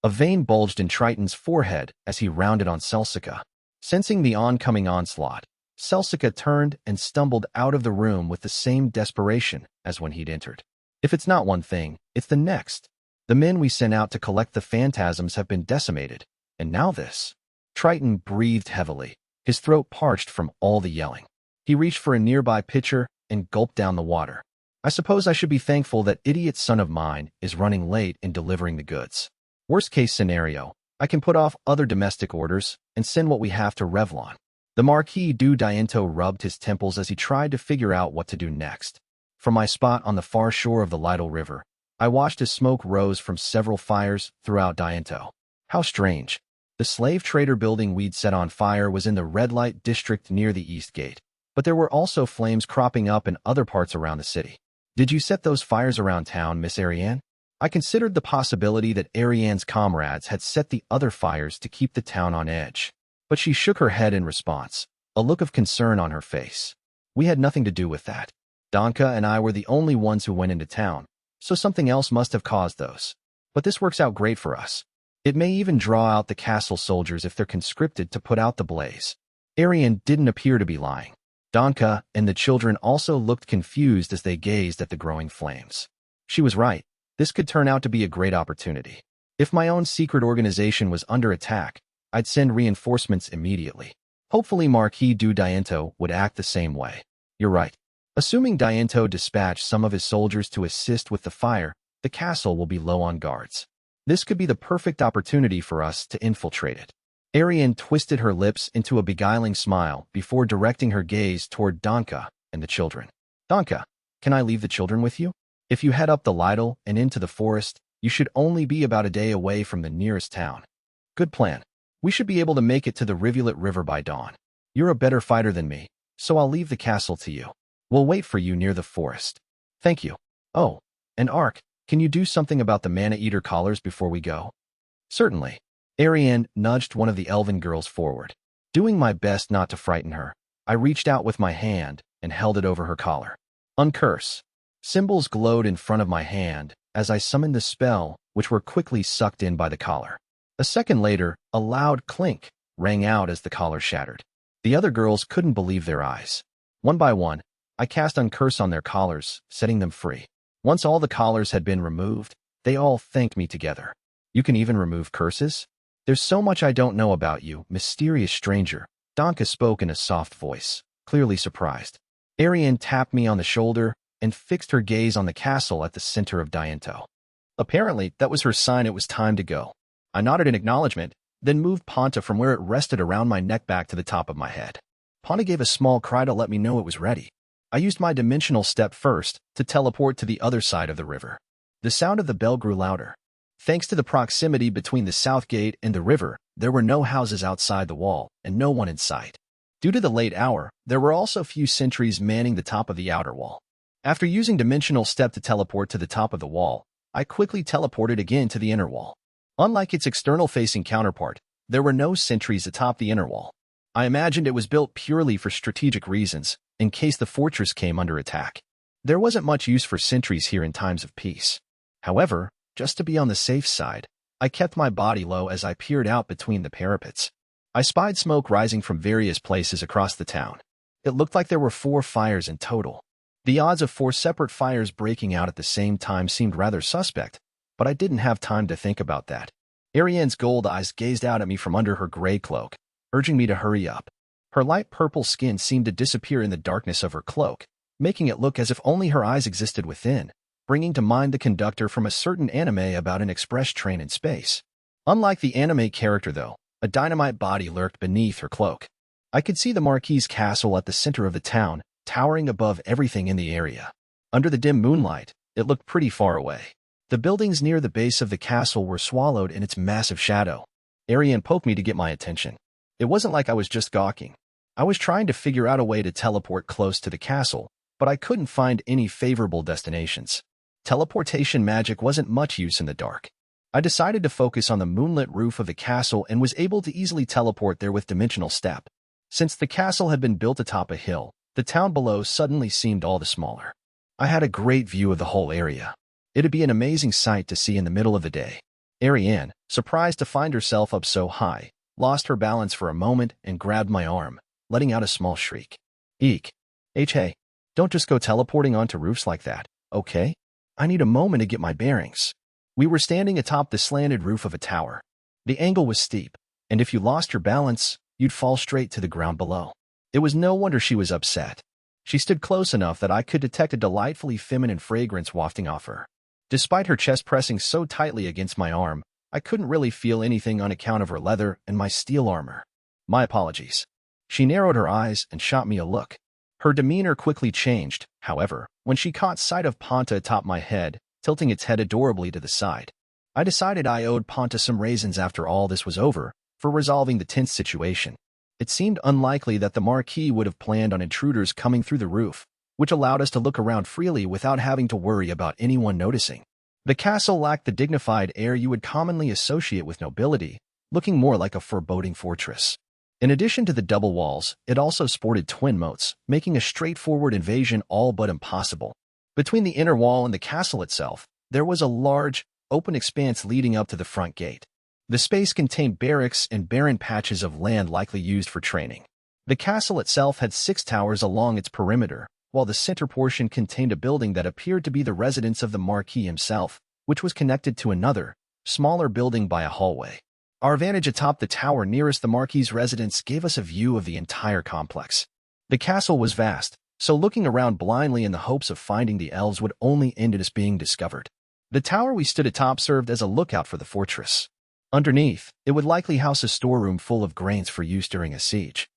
Speaker 1: A vein bulged in Triton's forehead as he rounded on Celsica. Sensing the oncoming onslaught, Celsica turned and stumbled out of the room with the same desperation as when he'd entered. If it's not one thing, it's the next. The men we sent out to collect the phantasms have been decimated, and now this. Triton breathed heavily, his throat parched from all the yelling. He reached for a nearby pitcher and gulped down the water. I suppose I should be thankful that idiot son of mine is running late in delivering the goods. Worst case scenario, I can put off other domestic orders and send what we have to Revlon. The Marquis du Diento rubbed his temples as he tried to figure out what to do next. From my spot on the far shore of the Lytle River, I watched as smoke rose from several fires throughout Diento. How strange. The slave trader building we'd set on fire was in the red light district near the East Gate, but there were also flames cropping up in other parts around the city. Did you set those fires around town, Miss Ariane? I considered the possibility that Ariane's comrades had set the other fires to keep the town on edge. But she shook her head in response, a look of concern on her face. We had nothing to do with that. Danka and I were the only ones who went into town, so something else must have caused those. But this works out great for us. It may even draw out the castle soldiers if they're conscripted to put out the blaze. Ariane didn't appear to be lying. Danka and the children also looked confused as they gazed at the growing flames. She was right. This could turn out to be a great opportunity. If my own secret organization was under attack, I'd send reinforcements immediately. Hopefully Marquis du Diento would act the same way. You're right. Assuming Diento dispatched some of his soldiers to assist with the fire, the castle will be low on guards. This could be the perfect opportunity for us to infiltrate it. Ariane twisted her lips into a beguiling smile before directing her gaze toward Danka and the children. Danka, can I leave the children with you? If you head up the Lytle and into the forest, you should only be about a day away from the nearest town. Good plan. We should be able to make it to the Rivulet River by dawn. You're a better fighter than me, so I'll leave the castle to you. We'll wait for you near the forest. Thank you. Oh, and Ark, can you do something about the mana-eater collars before we go? Certainly. Ariane nudged one of the elven girls forward. Doing my best not to frighten her, I reached out with my hand and held it over her collar. Uncurse. Symbols glowed in front of my hand as I summoned the spell, which were quickly sucked in by the collar. A second later, a loud clink rang out as the collar shattered. The other girls couldn't believe their eyes. One by one, I cast Uncurse on their collars, setting them free. Once all the collars had been removed, they all thanked me together. You can even remove curses? There's so much I don't know about you, mysterious stranger. Danka spoke in a soft voice, clearly surprised. Ariane tapped me on the shoulder and fixed her gaze on the castle at the center of Diento. Apparently, that was her sign it was time to go. I nodded in acknowledgement, then moved Ponta from where it rested around my neck back to the top of my head. Ponta gave a small cry to let me know it was ready. I used my dimensional step first to teleport to the other side of the river. The sound of the bell grew louder. Thanks to the proximity between the south gate and the river, there were no houses outside the wall and no one in sight. Due to the late hour, there were also few sentries manning the top of the outer wall. After using dimensional step to teleport to the top of the wall, I quickly teleported again to the inner wall. Unlike its external-facing counterpart, there were no sentries atop the inner wall. I imagined it was built purely for strategic reasons, in case the fortress came under attack. There wasn't much use for sentries here in times of peace. However, just to be on the safe side, I kept my body low as I peered out between the parapets. I spied smoke rising from various places across the town. It looked like there were 4 fires in total. The odds of 4 separate fires breaking out at the same time seemed rather suspect, but I didn't have time to think about that. Ariane's gold eyes gazed out at me from under her gray cloak, urging me to hurry up. Her light purple skin seemed to disappear in the darkness of her cloak, making it look as if only her eyes existed within, bringing to mind the conductor from a certain anime about an express train in space. Unlike the anime character, though, a dynamite body lurked beneath her cloak. I could see the Marquis's castle at the center of the town, towering above everything in the area. Under the dim moonlight, it looked pretty far away. The buildings near the base of the castle were swallowed in its massive shadow. Ariane poked me to get my attention. It wasn't like I was just gawking. I was trying to figure out a way to teleport close to the castle, but I couldn't find any favorable destinations. Teleportation magic wasn't much use in the dark. I decided to focus on the moonlit roof of the castle and was able to easily teleport there with dimensional step. Since the castle had been built atop a hill, the town below suddenly seemed all the smaller. I had a great view of the whole area. It'd be an amazing sight to see in the middle of the day. Ariane, surprised to find herself up so high, lost her balance for a moment and grabbed my arm, letting out a small shriek. Eek. Hey, don't just go teleporting onto roofs like that, okay? I need a moment to get my bearings. We were standing atop the slanted roof of a tower. The angle was steep, and if you lost your balance, you'd fall straight to the ground below. It was no wonder she was upset. She stood close enough that I could detect a delightfully feminine fragrance wafting off her. Despite her chest pressing so tightly against my arm, I couldn't really feel anything on account of her leather and my steel armor. My apologies. She narrowed her eyes and shot me a look. Her demeanor quickly changed, however, when she caught sight of Ponta atop my head, tilting its head adorably to the side. I decided I owed Ponta some raisins after all this was over, for resolving the tense situation. It seemed unlikely that the Marquis would have planned on intruders coming through the roof, which allowed us to look around freely without having to worry about anyone noticing. The castle lacked the dignified air you would commonly associate with nobility, looking more like a foreboding fortress. In addition to the double walls, it also sported twin moats, making a straightforward invasion all but impossible. Between the inner wall and the castle itself, there was a large, open expanse leading up to the front gate. The space contained barracks and barren patches of land likely used for training. The castle itself had 6 towers along its perimeter, while the center portion contained a building that appeared to be the residence of the Marquis himself, which was connected to another, smaller building by a hallway. Our vantage atop the tower nearest the Marquis's residence gave us a view of the entire complex. The castle was vast, so looking around blindly in the hopes of finding the elves would only end in us being discovered. The tower we stood atop served as a lookout for the fortress. Underneath, it would likely house a storeroom full of grains for use during a siege.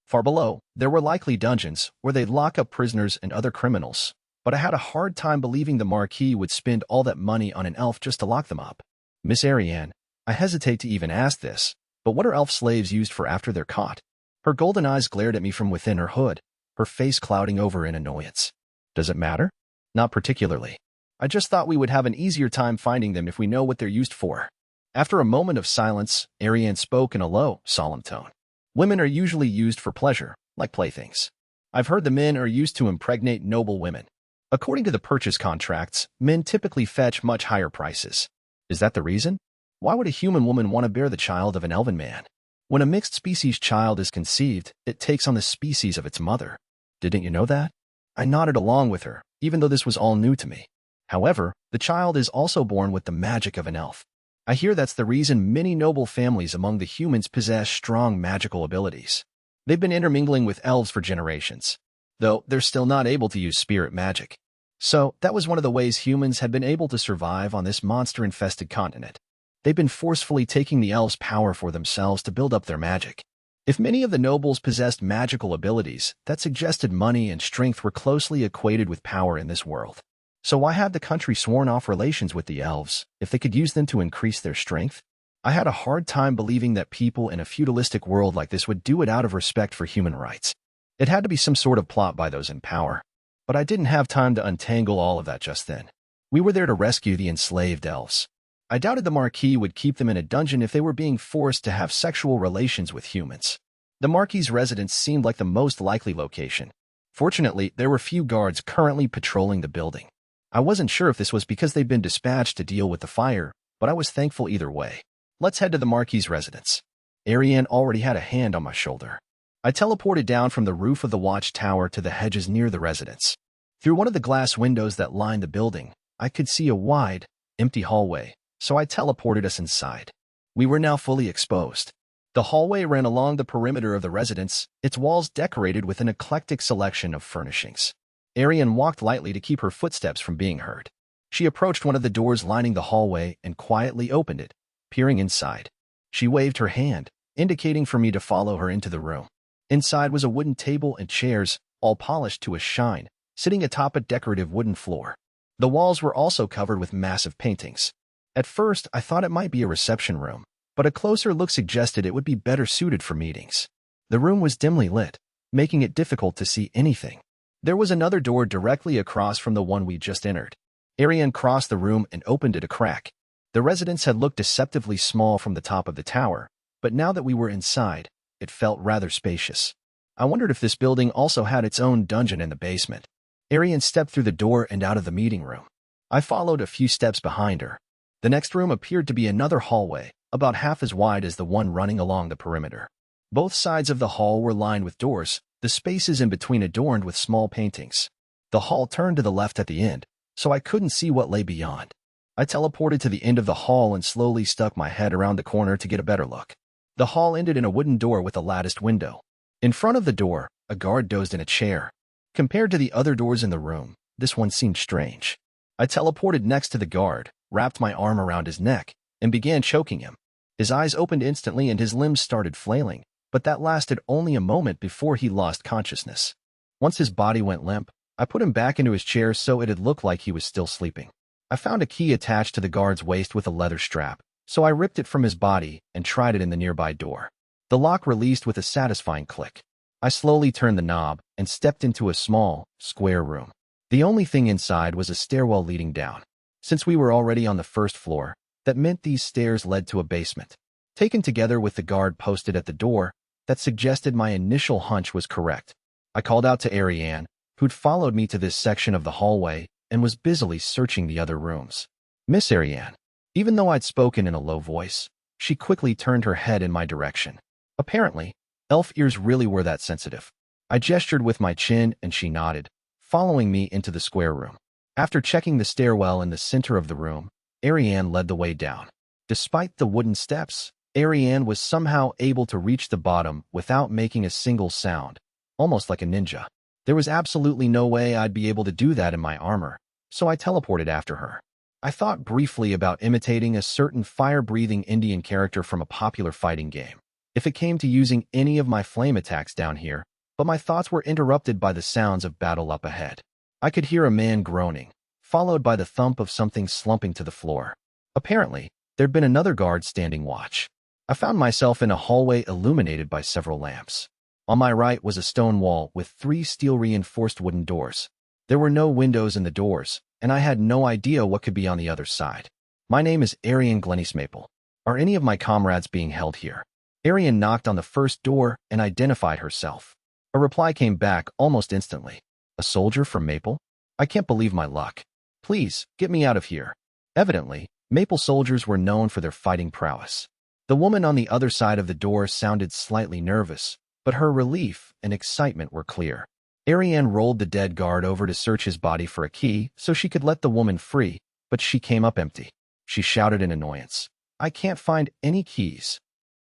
Speaker 1: Far below, there were likely dungeons where they'd lock up prisoners and other criminals, but I had a hard time believing the Marquis would spend all that money on an elf just to lock them up. Miss Ariane, I hesitate to even ask this, but what are elf slaves used for after they're caught? Her golden eyes glared at me from within her hood, her face clouding over in annoyance. Does it matter? Not particularly. I just thought we would have an easier time finding them if we know what they're used for. After a moment of silence, Ariane spoke in a low, solemn tone. Women are usually used for pleasure, like playthings. I've heard the men are used to impregnate noble women. According to the purchase contracts, men typically fetch much higher prices. Is that the reason? Why would a human woman want to bear the child of an elven man? When a mixed species child is conceived, it takes on the species of its mother. Didn't you know that? I nodded along with her, even though this was all new to me. However, the child is also born with the magic of an elf. I hear that's the reason many noble families among the humans possess strong magical abilities. They've been intermingling with elves for generations, though they're still not able to use spirit magic. So, that was one of the ways humans had been able to survive on this monster-infested continent. They've been forcefully taking the elves' power for themselves to build up their magic. If many of the nobles possessed magical abilities, that suggested money and strength were closely equated with power in this world. So why had the country sworn off relations with the elves, if they could use them to increase their strength? I had a hard time believing that people in a feudalistic world like this would do it out of respect for human rights. It had to be some sort of plot by those in power. But I didn't have time to untangle all of that just then. We were there to rescue the enslaved elves. I doubted the Marquis would keep them in a dungeon if they were being forced to have sexual relations with humans. The Marquis's residence seemed like the most likely location. Fortunately, there were few guards currently patrolling the building. I wasn't sure if this was because they'd been dispatched to deal with the fire, but I was thankful either way. Let's head to the Marquis's residence. Ariane already had a hand on my shoulder. I teleported down from the roof of the watchtower to the hedges near the residence. Through one of the glass windows that lined the building, I could see a wide, empty hallway, so I teleported us inside. We were now fully exposed. The hallway ran along the perimeter of the residence, its walls decorated with an eclectic selection of furnishings. Ariane walked lightly to keep her footsteps from being heard. She approached one of the doors lining the hallway and quietly opened it, peering inside. She waved her hand, indicating for me to follow her into the room. Inside was a wooden table and chairs, all polished to a shine, sitting atop a decorative wooden floor. The walls were also covered with massive paintings. At first, I thought it might be a reception room, but a closer look suggested it would be better suited for meetings. The room was dimly lit, making it difficult to see anything. There was another door directly across from the one we just entered. Ariane crossed the room and opened it a crack. The residence had looked deceptively small from the top of the tower, but now that we were inside, it felt rather spacious. I wondered if this building also had its own dungeon in the basement. Ariane stepped through the door and out of the meeting room. I followed a few steps behind her. The next room appeared to be another hallway, about half as wide as the one running along the perimeter. Both sides of the hall were lined with doors, the spaces in between adorned with small paintings. The hall turned to the left at the end, so I couldn't see what lay beyond. I teleported to the end of the hall and slowly stuck my head around the corner to get a better look. The hall ended in a wooden door with a latticed window. In front of the door, a guard dozed in a chair. Compared to the other doors in the room, this one seemed strange. I teleported next to the guard, wrapped my arm around his neck, and began choking him. His eyes opened instantly and his limbs started flailing, but that lasted only a moment before he lost consciousness. Once his body went limp, I put him back into his chair so it'd look like he was still sleeping. I found a key attached to the guard's waist with a leather strap, so I ripped it from his body and tried it in the nearby door. The lock released with a satisfying click. I slowly turned the knob and stepped into a small, square room. The only thing inside was a stairwell leading down. Since we were already on the first floor, that meant these stairs led to a basement. Taken together with the guard posted at the door, that suggested my initial hunch was correct. I called out to Ariane, who'd followed me to this section of the hallway and was busily searching the other rooms. Miss Ariane. Even though I'd spoken in a low voice, she quickly turned her head in my direction. Apparently, elf ears really were that sensitive. I gestured with my chin and she nodded, following me into the square room. After checking the stairwell in the center of the room, Ariane led the way down. Despite the wooden steps, Ariane was somehow able to reach the bottom without making a single sound, almost like a ninja. There was absolutely no way I'd be able to do that in my armor, so I teleported after her. I thought briefly about imitating a certain fire-breathing Indian character from a popular fighting game, if it came to using any of my flame attacks down here, but my thoughts were interrupted by the sounds of battle up ahead. I could hear a man groaning, followed by the thump of something slumping to the floor. Apparently, there'd been another guard standing watch. I found myself in a hallway illuminated by several lamps. On my right was a stone wall with 3 steel-reinforced wooden doors. There were no windows in the doors, and I had no idea what could be on the other side. My name is Ariane Glennis Maple. Are any of my comrades being held here? Ariane knocked on the first door and identified herself. A reply came back almost instantly. A soldier from Maple? I can't believe my luck. Please, get me out of here. Evidently, Maple soldiers were known for their fighting prowess. The woman on the other side of the door sounded slightly nervous, but her relief and excitement were clear. Ariane rolled the dead guard over to search his body for a key so she could let the woman free, but she came up empty. She shouted in annoyance. I can't find any keys.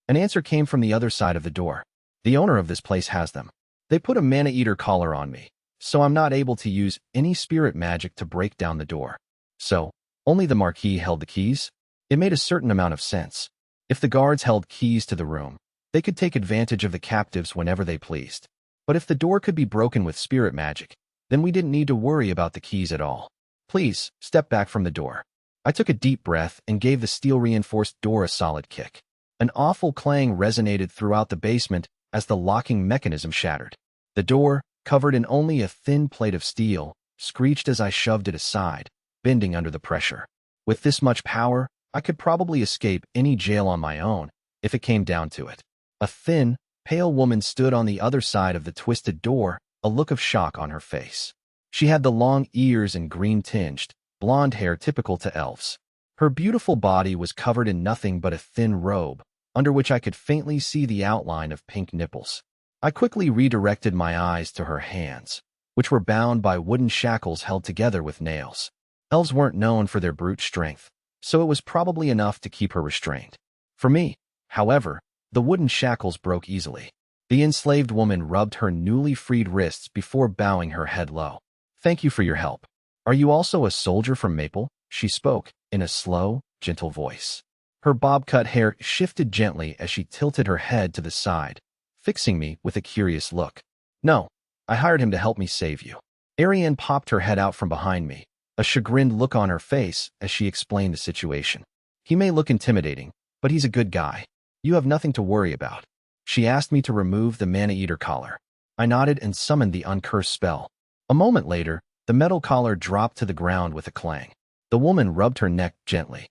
Speaker 1: An answer came from the other side of the door. The owner of this place has them. They put a mana-eater collar on me, so I'm not able to use any spirit magic to break down the door. So, only the Marquis held the keys? It made a certain amount of sense. If the guards held keys to the room, they could take advantage of the captives whenever they pleased. But if the door could be broken with spirit magic, then we didn't need to worry about the keys at all. Please, step back from the door. I took a deep breath and gave the steel-reinforced door a solid kick. An awful clang resonated throughout the basement as the locking mechanism shattered. The door, covered in only a thin plate of steel, screeched as I shoved it aside, bending under the pressure. With this much power, I could probably escape any jail on my own, if it came down to it. A thin, pale woman stood on the other side of the twisted door, a look of shock on her face. She had the long ears and green-tinged, blonde hair typical to elves. Her beautiful body was covered in nothing but a thin robe, under which I could faintly see the outline of pink nipples. I quickly redirected my eyes to her hands, which were bound by wooden shackles held together with nails. Elves weren't known for their brute strength, so it was probably enough to keep her restrained. For me, however, the wooden shackles broke easily. The enslaved woman rubbed her newly freed wrists before bowing her head low. "Thank you for your help. Are you also a soldier from Maple?" she spoke, in a slow, gentle voice. Her bob-cut hair shifted gently as she tilted her head to the side, fixing me with a curious look. "No, I hired him to help me save you." Ariane popped her head out from behind me, a chagrined look on her face as she explained the situation. "He may look intimidating, but he's a good guy. You have nothing to worry about." She asked me to remove the mana-eater collar. I nodded and summoned the uncursed spell. A moment later, the metal collar dropped to the ground with a clang. The woman rubbed her neck gently.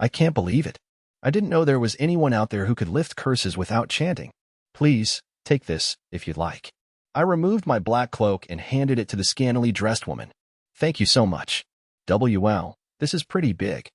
Speaker 1: "I can't believe it. I didn't know there was anyone out there who could lift curses without chanting. Please, take this, if you'd like." I removed my black cloak and handed it to the scantily dressed woman. "Thank you so much. WL, this is pretty big."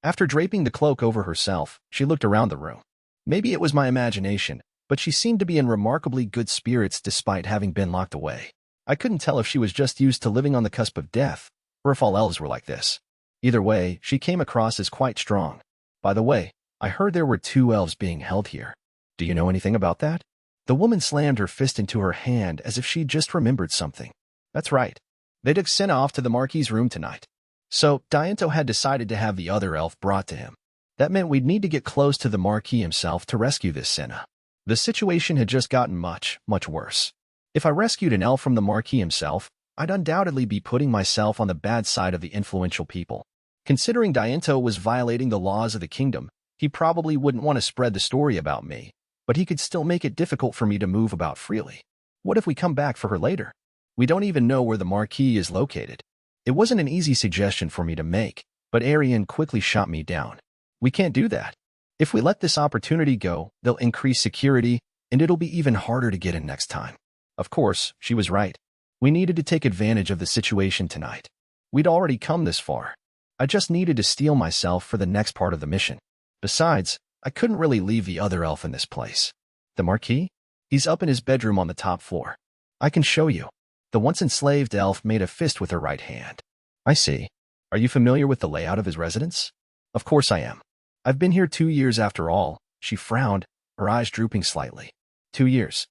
Speaker 1: After draping the cloak over herself, she looked around the room. Maybe it was my imagination, but she seemed to be in remarkably good spirits despite having been locked away. I couldn't tell if she was just used to living on the cusp of death, or if all elves were like this. Either way, she came across as quite strong. "By the way, I heard there were 2 elves being held here. Do you know anything about that?" The woman slammed her fist into her hand as if she'd just remembered something. "That's right. They took Senna off to the Marquis's room tonight. So, Dianto had decided to have the other elf brought to him. That meant we'd need to get close to the Marquis himself to rescue this Senna. The situation had just gotten much, much worse. If I rescued an elf from the Marquis himself, I'd undoubtedly be putting myself on the bad side of the influential people. Considering Dianto was violating the laws of the kingdom, he probably wouldn't want to spread the story about me, but he could still make it difficult for me to move about freely. What if we come back for her later? We don't even know where the Marquis is located." It wasn't an easy suggestion for me to make, but Ariane quickly shot me down. "We can't do that. If we let this opportunity go, they'll increase security, and it'll be even harder to get in next time." Of course, she was right. We needed to take advantage of the situation tonight. We'd already come this far. I just needed to steel myself for the next part of the mission. Besides, I couldn't really leave the other elf in this place. "The Marquis? He's up in his bedroom on the top floor. I can show you." The once enslaved elf made a fist with her right hand. "I see. Are you familiar with the layout of his residence?" "Of course I am. I've been here 2 years after all." She frowned, her eyes drooping slightly. 2 years.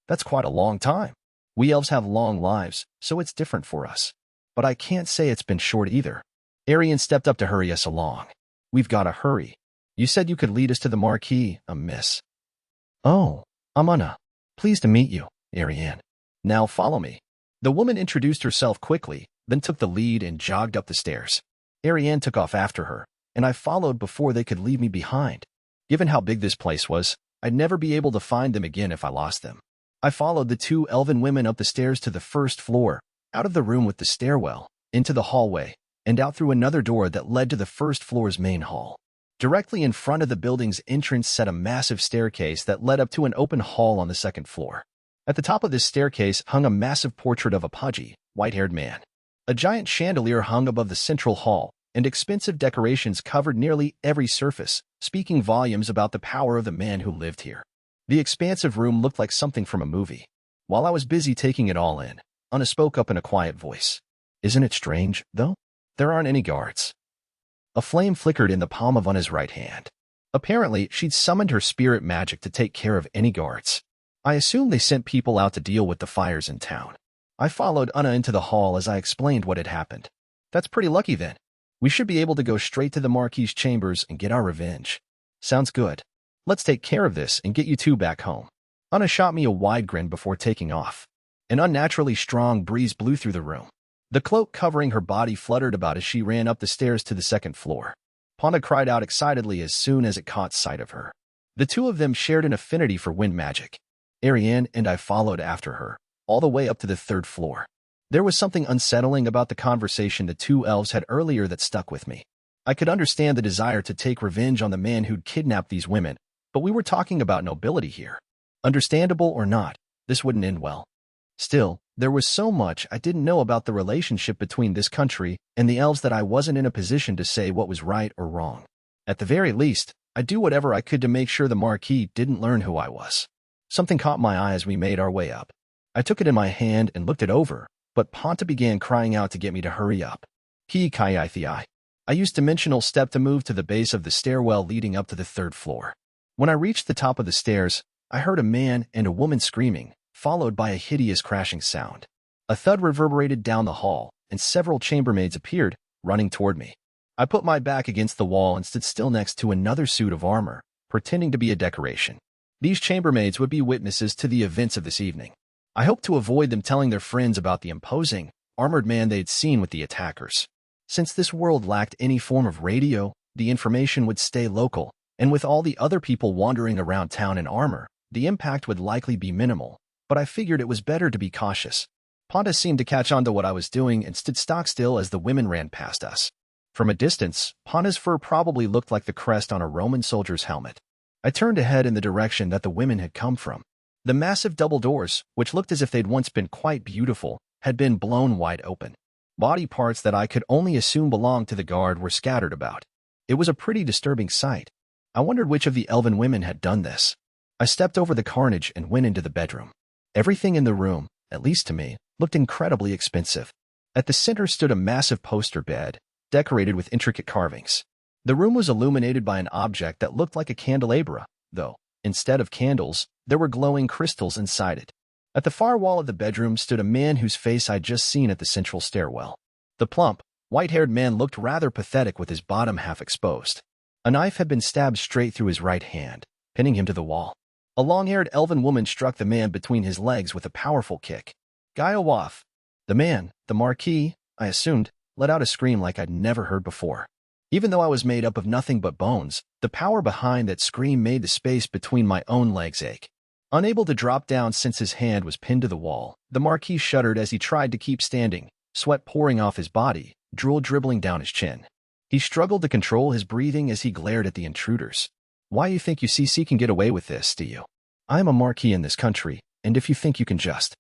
Speaker 1: That's quite a long time. We elves have long lives, so it's different for us. But I can't say it's been short either. Ariane stepped up to hurry us along. "We've got to hurry. You said you could lead us to the Marquis, miss." "Oh, I'm Anna. Pleased to meet you, Ariane. Now follow me." The woman introduced herself quickly, then took the lead and jogged up the stairs. Ariane took off after her, and I followed before they could leave me behind. Given how big this place was, I'd never be able to find them again if I lost them. I followed the 2 elven women up the stairs to the first floor, out of the room with the stairwell, into the hallway, and out through another door that led to the first floor's main hall. Directly in front of the building's entrance sat a massive staircase that led up to an open hall on the second floor. At the top of this staircase hung a massive portrait of a pudgy, white-haired man. A giant chandelier hung above the central hall, and expensive decorations covered nearly every surface, speaking volumes about the power of the man who lived here. The expansive room looked like something from a movie. While I was busy taking it all in, Anna spoke up in a quiet voice. "Isn't it strange, though? There aren't any guards." A flame flickered in the palm of Anna's right hand. Apparently, she'd summoned her spirit magic to take care of any guards. I assumed they sent people out to deal with the fires in town. I followed Anna into the hall as I explained what had happened. "That's pretty lucky then. We should be able to go straight to the Marquis's chambers and get our revenge." "Sounds good. Let's take care of this and get you 2 back home." Anna shot me a wide grin before taking off. An unnaturally strong breeze blew through the room. The cloak covering her body fluttered about as she ran up the stairs to the second floor. Ponda cried out excitedly as soon as it caught sight of her. The two of them shared an affinity for wind magic. Ariane and I followed after her, all the way up to the third floor. There was something unsettling about the conversation the two elves had earlier that stuck with me. I could understand the desire to take revenge on the man who'd kidnapped these women, but we were talking about nobility here. Understandable or not, this wouldn't end well. Still, there was so much I didn't know about the relationship between this country and the elves that I wasn't in a position to say what was right or wrong. At the very least, I'd do whatever I could to make sure the Marquis didn't learn who I was. Something caught my eye as we made our way up. I took it in my hand and looked it over, but Ponta began crying out to get me to hurry up. I used dimensional step to move to the base of the stairwell leading up to the third floor. When I reached the top of the stairs, I heard a man and a woman screaming, followed by a hideous crashing sound. A thud reverberated down the hall, and several chambermaids appeared, running toward me. I put my back against the wall and stood still next to another suit of armor, pretending to be a decoration. These chambermaids would be witnesses to the events of this evening. I hoped to avoid them telling their friends about the imposing, armored man they'd seen with the attackers. Since this world lacked any form of radio, the information would stay local, and with all the other people wandering around town in armor, the impact would likely be minimal. But I figured it was better to be cautious. Ponta seemed to catch on to what I was doing and stood stock still as the women ran past us. From a distance, Ponta's fur probably looked like the crest on a Roman soldier's helmet. I turned to head in the direction that the women had come from. The massive double doors, which looked as if they'd once been quite beautiful, had been blown wide open. Body parts that I could only assume belonged to the guard were scattered about. It was a pretty disturbing sight. I wondered which of the elven women had done this. I stepped over the carnage and went into the bedroom. Everything in the room, at least to me, looked incredibly expensive. At the center stood a massive poster bed, decorated with intricate carvings. The room was illuminated by an object that looked like a candelabra, though, instead of candles, there were glowing crystals inside it. At the far wall of the bedroom stood a man whose face I'd just seen at the central stairwell. The plump, white-haired man looked rather pathetic with his bottom half exposed. A knife had been stabbed straight through his right hand, pinning him to the wall. A long-haired elven woman struck the man between his legs with a powerful kick. Gaia-Waf. The man, the Marquis, I assumed, let out a scream like I'd never heard before. Even though I was made up of nothing but bones, the power behind that scream made the space between my own legs ache. Unable to drop down since his hand was pinned to the wall, the Marquis shuddered as he tried to keep standing, sweat pouring off his body, drool dribbling down his chin. He struggled to control his breathing as he glared at the intruders. Why you think UCC can get away with this, do you? I am a Marquis in this country, and if you think you can just...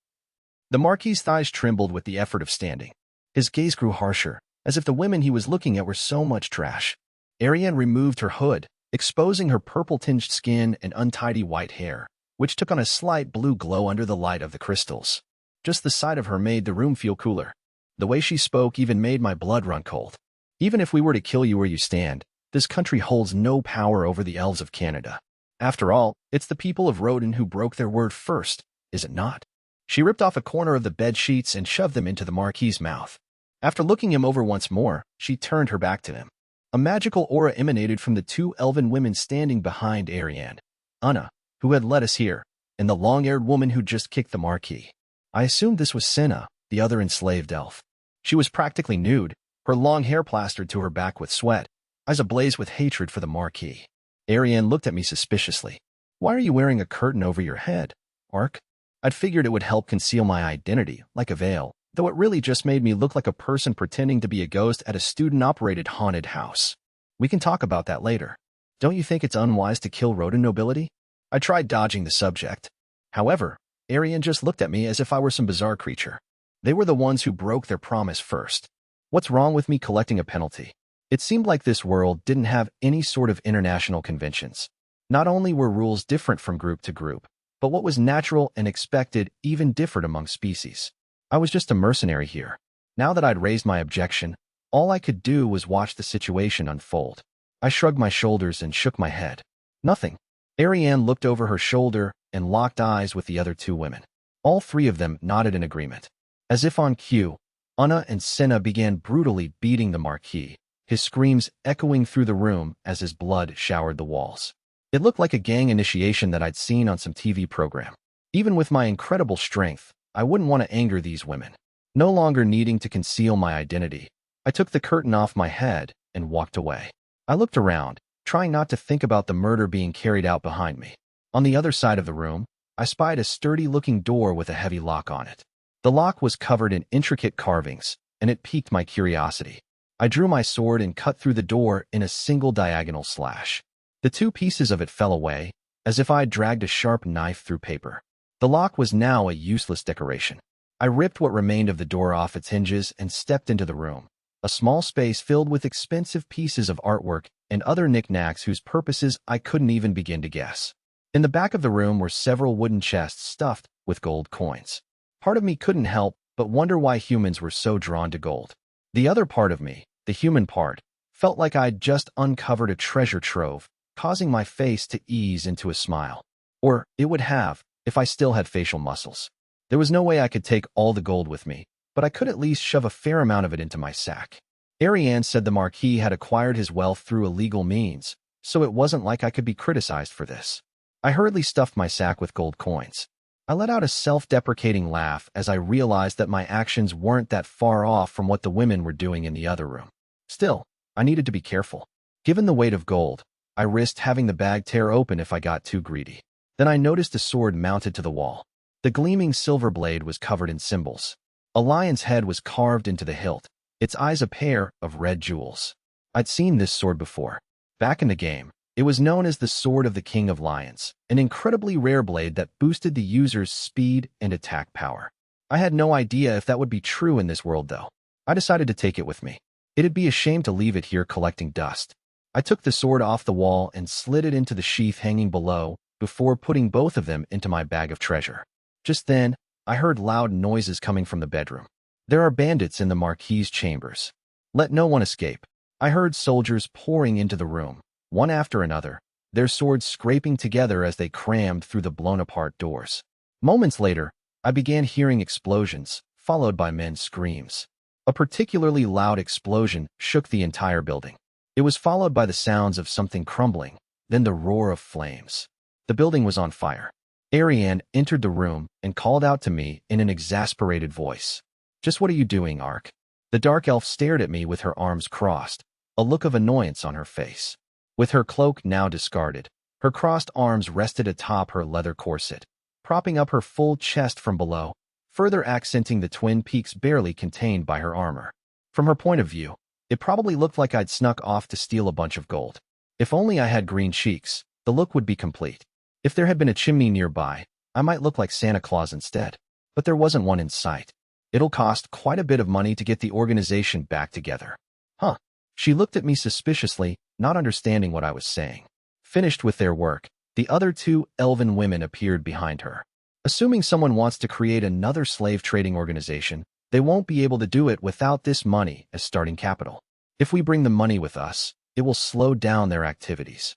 Speaker 1: The Marquis's thighs trembled with the effort of standing. His gaze grew harsher, as if the women he was looking at were so much trash. Ariane removed her hood, exposing her purple-tinged skin and untidy white hair, which took on a slight blue glow under the light of the crystals. Just the sight of her made the room feel cooler. The way she spoke even made my blood run cold. Even if we were to kill you where you stand, this country holds no power over the elves of Canada. After all, it's the people of Roden who broke their word first, is it not? She ripped off a corner of the bed sheets and shoved them into the Marquis's mouth. After looking him over once more, she turned her back to him. A magical aura emanated from the two elven women standing behind Ariane, Anna, who had led us here, and the long-haired woman who'd just kicked the Marquis. I assumed this was Senna, the other enslaved elf. She was practically nude, her long hair plastered to her back with sweat, eyes ablaze with hatred for the Marquis. Ariane looked at me suspiciously. Why are you wearing a curtain over your head, Ark? I'd figured it would help conceal my identity, like a veil, though it really just made me look like a person pretending to be a ghost at a student-operated haunted house. We can talk about that later. Don't you think it's unwise to kill Roden nobility? I tried dodging the subject. However, Ariane just looked at me as if I were some bizarre creature. They were the ones who broke their promise first. What's wrong with me collecting a penalty? It seemed like this world didn't have any sort of international conventions. Not only were rules different from group to group, but what was natural and expected even differed among species. I was just a mercenary here. Now that I'd raised my objection, all I could do was watch the situation unfold. I shrugged my shoulders and shook my head. Nothing. Ariane looked over her shoulder and locked eyes with the other two women. All three of them nodded in agreement. As if on cue, Anna and Senna began brutally beating the Marquis, his screams echoing through the room as his blood showered the walls. It looked like a gang initiation that I'd seen on some TV program. Even with my incredible strength, I wouldn't want to anger these women. No longer needing to conceal my identity, I took the curtain off my head and walked away. I looked around, trying not to think about the murder being carried out behind me. On the other side of the room, I spied a sturdy-looking door with a heavy lock on it. The lock was covered in intricate carvings, and it piqued my curiosity. I drew my sword and cut through the door in a single diagonal slash. The two pieces of it fell away, as if I had dragged a sharp knife through paper. The lock was now a useless decoration. I ripped what remained of the door off its hinges and stepped into the room, a small space filled with expensive pieces of artwork and other knickknacks whose purposes I couldn't even begin to guess. In the back of the room were several wooden chests stuffed with gold coins. Part of me couldn't help but wonder why humans were so drawn to gold. The other part of me, the human part, felt like I'd just uncovered a treasure trove, causing my face to ease into a smile. Or it would have, if I still had facial muscles. There was no way I could take all the gold with me, but I could at least shove a fair amount of it into my sack. Ariane said the Marquis had acquired his wealth through illegal means, so it wasn't like I could be criticized for this. I hurriedly stuffed my sack with gold coins. I let out a self-deprecating laugh as I realized that my actions weren't that far off from what the women were doing in the other room. Still, I needed to be careful. Given the weight of gold, I risked having the bag tear open if I got too greedy. Then I noticed a sword mounted to the wall. The gleaming silver blade was covered in symbols. A lion's head was carved into the hilt, its eyes a pair of red jewels. I'd seen this sword before. Back in the game, it was known as the Sword of the King of Lions, an incredibly rare blade that boosted the user's speed and attack power. I had no idea if that would be true in this world, though. I decided to take it with me. It'd be a shame to leave it here collecting dust. I took the sword off the wall and slid it into the sheath hanging below before putting both of them into my bag of treasure. Just then, I heard loud noises coming from the bedroom. There are bandits in the Marquis's chambers. Let no one escape. I heard soldiers pouring into the room, one after another, their swords scraping together as they crammed through the blown-apart doors. Moments later, I began hearing explosions, followed by men's screams. A particularly loud explosion shook the entire building. It was followed by the sounds of something crumbling, then the roar of flames. The building was on fire. Ariane entered the room and called out to me in an exasperated voice. "Just what are you doing, Ark?" The dark elf stared at me with her arms crossed, a look of annoyance on her face. With her cloak now discarded, her crossed arms rested atop her leather corset, propping up her full chest from below, further accenting the twin peaks barely contained by her armor. From her point of view, it probably looked like I'd snuck off to steal a bunch of gold. If only I had green cheeks, the look would be complete. If there had been a chimney nearby, I might look like Santa Claus instead. But there wasn't one in sight. It'll cost quite a bit of money to get the organization back together. Huh. She looked at me suspiciously, not understanding what I was saying. Finished with their work, the other two elven women appeared behind her. Assuming someone wants to create another slave trading organization, they won't be able to do it without this money as starting capital. If we bring the money with us, it will slow down their activities.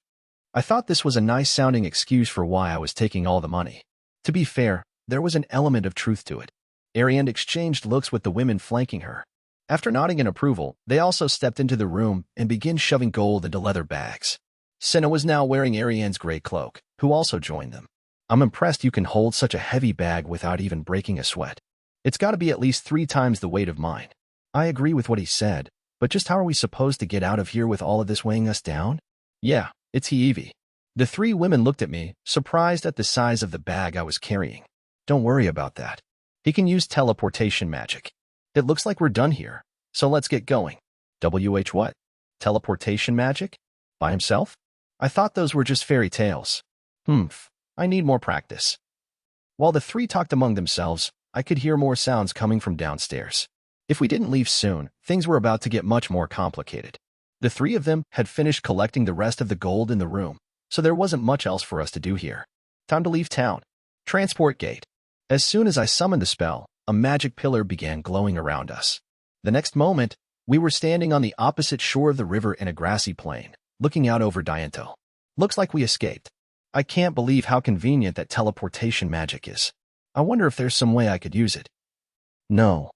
Speaker 1: I thought this was a nice-sounding excuse for why I was taking all the money. To be fair, there was an element of truth to it. Ariane exchanged looks with the women flanking her. After nodding in approval, they also stepped into the room and began shoving gold into leather bags. Senna was now wearing Ariane's gray cloak, who also joined them. "I'm impressed you can hold such a heavy bag without even breaking a sweat. It's got to be at least 3 times the weight of mine." I agree with what he said, but just how are we supposed to get out of here with all of this weighing us down? Yeah, it's heavy. The 3 women looked at me, surprised at the size of the bag I was carrying. "Don't worry about that. He can use teleportation magic. It looks like we're done here, so let's get going." WH what? Teleportation magic? By himself? I thought those were just fairy tales. I need more practice. While the 3 talked among themselves, I could hear more sounds coming from downstairs. If we didn't leave soon, things were about to get much more complicated. The 3 of them had finished collecting the rest of the gold in the room, so there wasn't much else for us to do here. Time to leave town. Transport gate. As soon as I summoned the spell, a magic pillar began glowing around us. The next moment, we were standing on the opposite shore of the river in a grassy plain, looking out over Dianto. Looks like we escaped. I can't believe how convenient that teleportation magic is. I wonder if there's some way I could use it. No.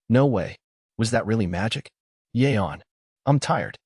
Speaker 1: No way. Was that really magic? Yawn. I'm tired.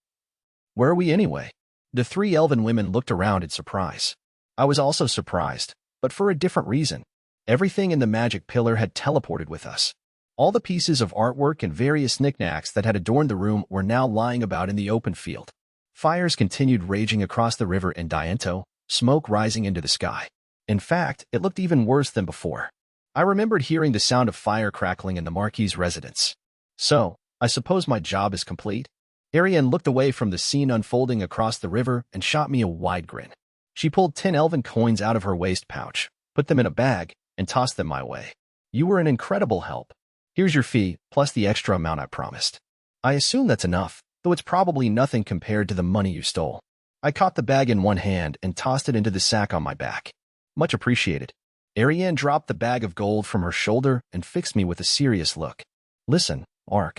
Speaker 1: Where are we anyway? The 3 elven women looked around in surprise. I was also surprised, but for a different reason. Everything in the magic pillar had teleported with us. All the pieces of artwork and various knickknacks that had adorned the room were now lying about in the open field. Fires continued raging across the river in Diento, smoke rising into the sky. In fact, it looked even worse than before. I remembered hearing the sound of fire crackling in the Marquis's residence. So, I suppose my job is complete? Ariane looked away from the scene unfolding across the river and shot me a wide grin. She pulled 10 elven coins out of her waist pouch, put them in a bag, and tossed them my way. You were an incredible help. Here's your fee, plus the extra amount I promised. I assume that's enough, though it's probably nothing compared to the money you stole. I caught the bag in one hand and tossed it into the sack on my back. Much appreciated. Ariane dropped the bag of gold from her shoulder and fixed me with a serious look. Listen, Ark.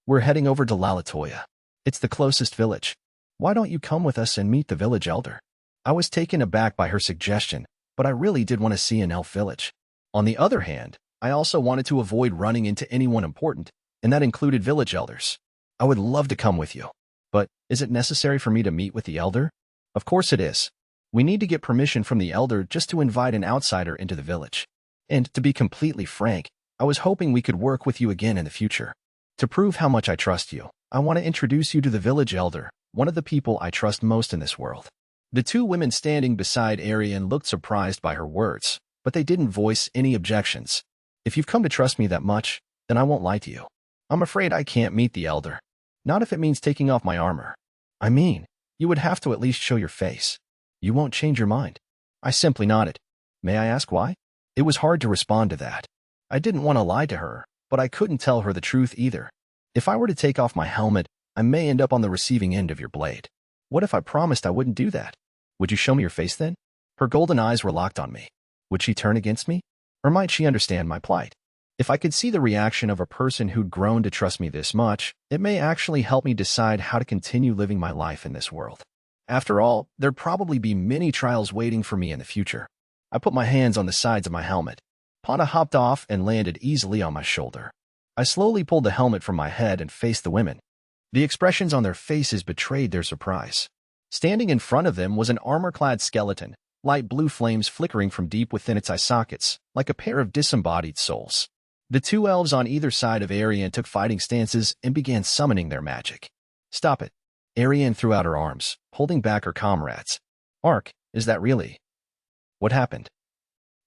Speaker 1: We're heading over to Lalatoya. It's the closest village. Why don't you come with us and meet the village elder? I was taken aback by her suggestion, but I really did want to see an elf village. On the other hand, I also wanted to avoid running into anyone important, and that included village elders. I would love to come with you. But, is it necessary for me to meet with the elder? Of course it is. We need to get permission from the elder just to invite an outsider into the village. And, to be completely frank, I was hoping we could work with you again in the future. To prove how much I trust you, I want to introduce you to the village elder, one of the people I trust most in this world. The two women standing beside Ariane looked surprised by her words, but they didn't voice any objections. If you've come to trust me that much, then I won't lie to you. I'm afraid I can't meet the elder. Not if it means taking off my armor. I mean, you would have to at least show your face. You won't change your mind. I simply nodded. May I ask why? It was hard to respond to that. I didn't want to lie to her, but I couldn't tell her the truth either. If I were to take off my helmet, I may end up on the receiving end of your blade. What if I promised I wouldn't do that? Would you show me your face then? Her golden eyes were locked on me. Would she turn against me? Or might she understand my plight? If I could see the reaction of a person who'd grown to trust me this much, it may actually help me decide how to continue living my life in this world. After all, there'd probably be many trials waiting for me in the future. I put my hands on the sides of my helmet. Pata hopped off and landed easily on my shoulder. I slowly pulled the helmet from my head and faced the women. The expressions on their faces betrayed their surprise. Standing in front of them was an armor-clad skeleton, light blue flames flickering from deep within its eye sockets, like a pair of disembodied souls. The two elves on either side of Ariane took fighting stances and began summoning their magic. Stop it. Ariane threw out her arms, holding back her comrades. Ark, is that really? What happened?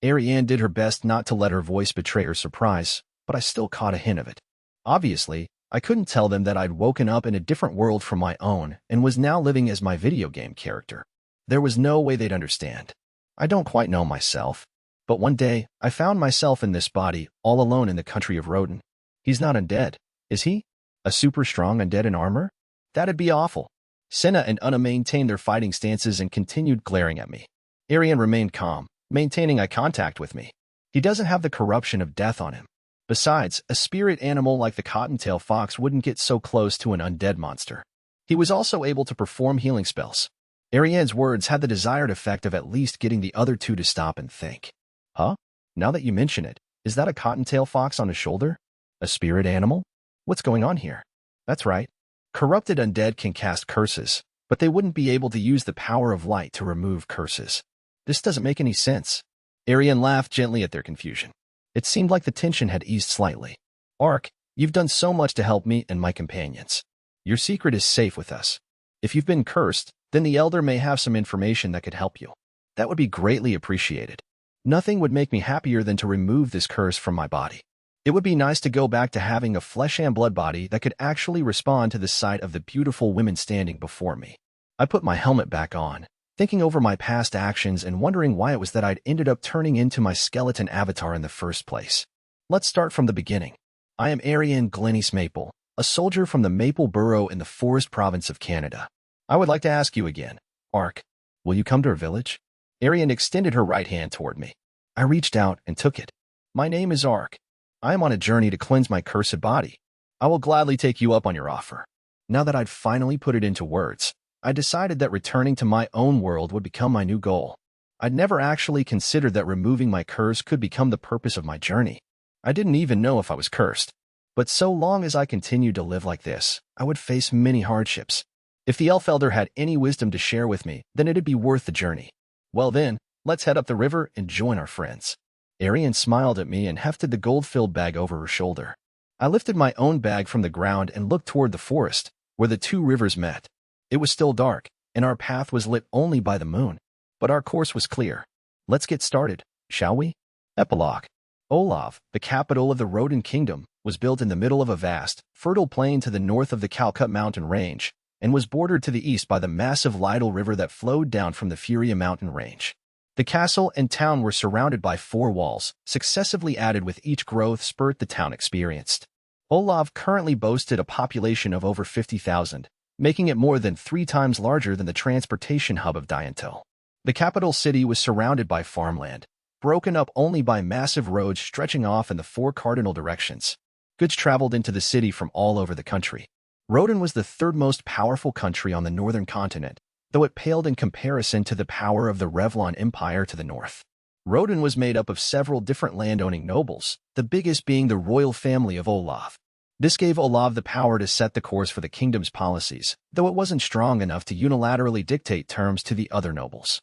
Speaker 1: Ariane did her best not to let her voice betray her surprise, but I still caught a hint of it. Obviously, I couldn't tell them that I'd woken up in a different world from my own and was now living as my video game character. There was no way they'd understand. I don't quite know myself, but one day, I found myself in this body, all alone in the country of Roden. He's not undead, is he? A super strong undead in armor? That'd be awful. Senna and Una maintained their fighting stances and continued glaring at me. Ariane remained calm, maintaining eye contact with me. He doesn't have the corruption of death on him. Besides, a spirit animal like the cottontail fox wouldn't get so close to an undead monster. He was also able to perform healing spells. Ariane's words had the desired effect of at least getting the other two to stop and think. Huh? Now that you mention it, is that a cottontail fox on his shoulder? A spirit animal? What's going on here? That's right. Corrupted undead can cast curses, but they wouldn't be able to use the power of light to remove curses. This doesn't make any sense. Ariane laughed gently at their confusion. It seemed like the tension had eased slightly. Ark, you've done so much to help me and my companions. Your secret is safe with us. If you've been cursed, then the Elder may have some information that could help you. That would be greatly appreciated. Nothing would make me happier than to remove this curse from my body. It would be nice to go back to having a flesh and blood body that could actually respond to the sight of the beautiful women standing before me. I put my helmet back on, thinking over my past actions and wondering why it was that I'd ended up turning into my skeleton avatar in the first place. Let's start from the beginning. I am Ariane Glennis Maple, a soldier from the Maple Borough in the Forest Province of Canada. I would like to ask you again, Ark, will you come to our village? Ariane extended her right hand toward me. I reached out and took it. My name is Ark. I am on a journey to cleanse my cursed body. I will gladly take you up on your offer. Now that I'd finally put it into words, I decided that returning to my own world would become my new goal. I'd never actually considered that removing my curse could become the purpose of my journey. I didn't even know if I was cursed. But so long as I continued to live like this, I would face many hardships. If the Elf Elder had any wisdom to share with me, then it'd be worth the journey. Well then, let's head up the river and join our friends. Arian smiled at me and hefted the gold-filled bag over her shoulder. I lifted my own bag from the ground and looked toward the forest, where the two rivers met. It was still dark, and our path was lit only by the moon. But our course was clear. Let's get started, shall we? Epilogue. Olav, the capital of the Rodan Kingdom, was built in the middle of a vast, fertile plain to the north of the Calcut mountain range, and was bordered to the east by the massive Lidl River that flowed down from the Furia mountain range. The castle and town were surrounded by 4 walls, successively added with each growth spurt the town experienced. Olav currently boasted a population of over 50,000, making it more than 3 times larger than the transportation hub of Diantel. The capital city was surrounded by farmland, broken up only by massive roads stretching off in the 4 cardinal directions. Goods traveled into the city from all over the country. Rodan was the 3rd most powerful country on the northern continent, though it paled in comparison to the power of the Revlon Empire to the north. Rodan was made up of several different landowning nobles, the biggest being the royal family of Olav. This gave Olav the power to set the course for the kingdom's policies, though it wasn't strong enough to unilaterally dictate terms to the other nobles.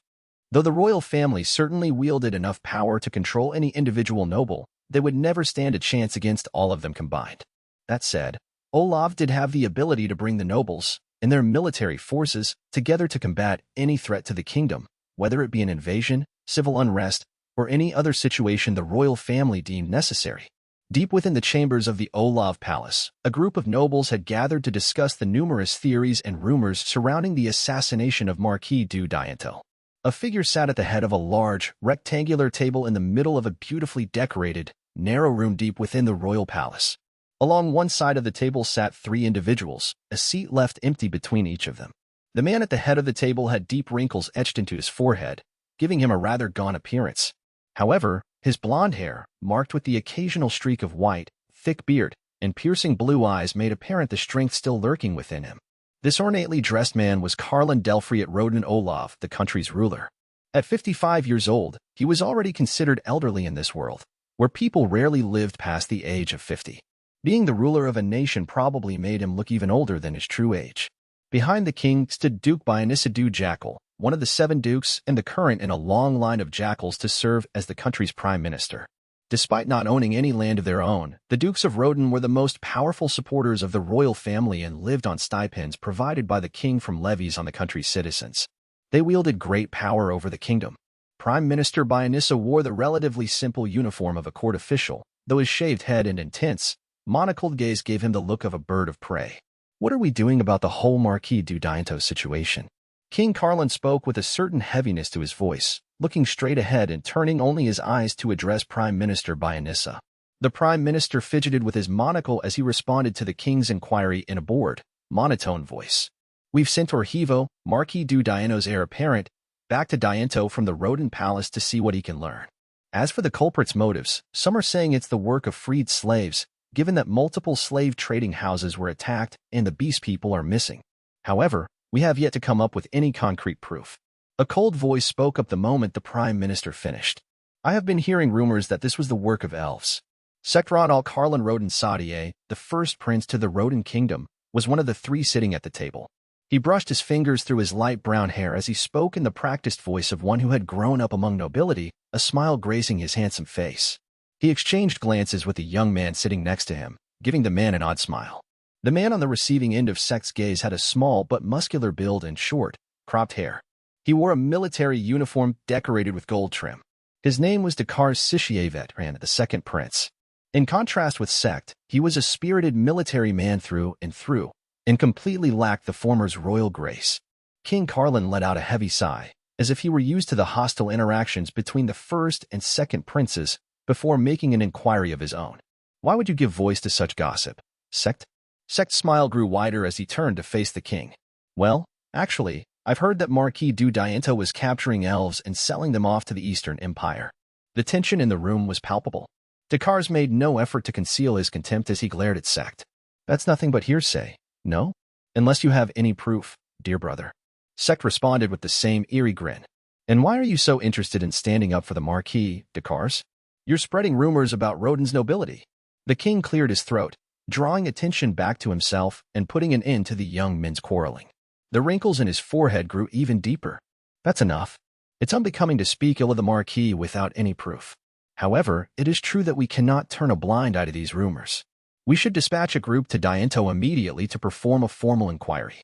Speaker 1: Though the royal family certainly wielded enough power to control any individual noble, they would never stand a chance against all of them combined. That said, Olav did have the ability to bring the nobles and their military forces together to combat any threat to the kingdom, whether it be an invasion, civil unrest, or any other situation the royal family deemed necessary. Deep within the chambers of the Olav Palace, a group of nobles had gathered to discuss the numerous theories and rumors surrounding the assassination of Marquis du Diantel. A figure sat at the head of a large, rectangular table in the middle of a beautifully decorated, narrow room deep within the royal palace. Along one side of the table sat 3 individuals, a seat left empty between each of them. The man at the head of the table had deep wrinkles etched into his forehead, giving him a rather gaunt appearance. However, his blonde hair, marked with the occasional streak of white, thick beard, and piercing blue eyes made apparent the strength still lurking within him. This ornately dressed man was Karlan Delfriat Rodan Olav, the country's ruler. At 55 years old, he was already considered elderly in this world, where people rarely lived past the age of 50. Being the ruler of a nation probably made him look even older than his true age. Behind the king stood Duke Bionissa du Jackal, one of the 7 dukes and the current in a long line of jackals to serve as the country's prime minister. Despite not owning any land of their own, the Dukes of Rodan were the most powerful supporters of the royal family and lived on stipends provided by the king from levies on the country's citizens. They wielded great power over the kingdom. Prime Minister Bionissa wore the relatively simple uniform of a court official, though his shaved head and intense, monocled gaze gave him the look of a bird of prey. What are we doing about the whole Marquis du Diantel situation? King Karlan spoke with a certain heaviness to his voice, looking straight ahead and turning only his eyes to address Prime Minister Bionissa. The Prime Minister fidgeted with his monocle as he responded to the king's inquiry in a bored, monotone voice. We've sent Orhivo, Marquis du Dianto's heir apparent, back to Dianto from the Rodan Palace to see what he can learn. As for the culprit's motives, some are saying it's the work of freed slaves, given that multiple slave trading houses were attacked and the beast people are missing. However, we have yet to come up with any concrete proof. A cold voice spoke up the moment the Prime Minister finished. I have been hearing rumors that this was the work of elves. Sektrad al-Karlan Rodan Sadier, the first prince to the Rodan kingdom, was one of the 3 sitting at the table. He brushed his fingers through his light brown hair as he spoke in the practiced voice of one who had grown up among nobility, a smile gracing his handsome face. He exchanged glances with the young man sitting next to him, giving the man an odd smile. The man on the receiving end of Sekt's gaze had a small but muscular build and short, cropped hair. He wore a military uniform decorated with gold trim. His name was Dakar Sishievetran, the 2nd prince. In contrast with Sekt, he was a spirited military man through and through, and completely lacked the former's royal grace. King Karlan let out a heavy sigh, as if he were used to the hostile interactions between the 1st and 2nd princes, before making an inquiry of his own. Why would you give voice to such gossip, Sekt? Sekt's smile grew wider as he turned to face the king. Well, actually, I've heard that Marquis du Dianto was capturing elves and selling them off to the Eastern Empire. The tension in the room was palpable. Dakars made no effort to conceal his contempt as he glared at Sekt. That's nothing but hearsay, no? Unless you have any proof, dear brother. Sekt responded with the same eerie grin. And why are you so interested in standing up for the Marquis, Dakars? You're spreading rumors about Rodan's nobility. The king cleared his throat, drawing attention back to himself and putting an end to the young men's quarreling. The wrinkles in his forehead grew even deeper. That's enough. It's unbecoming to speak ill of the Marquis without any proof. However, it is true that we cannot turn a blind eye to these rumors. We should dispatch a group to Dianto immediately to perform a formal inquiry.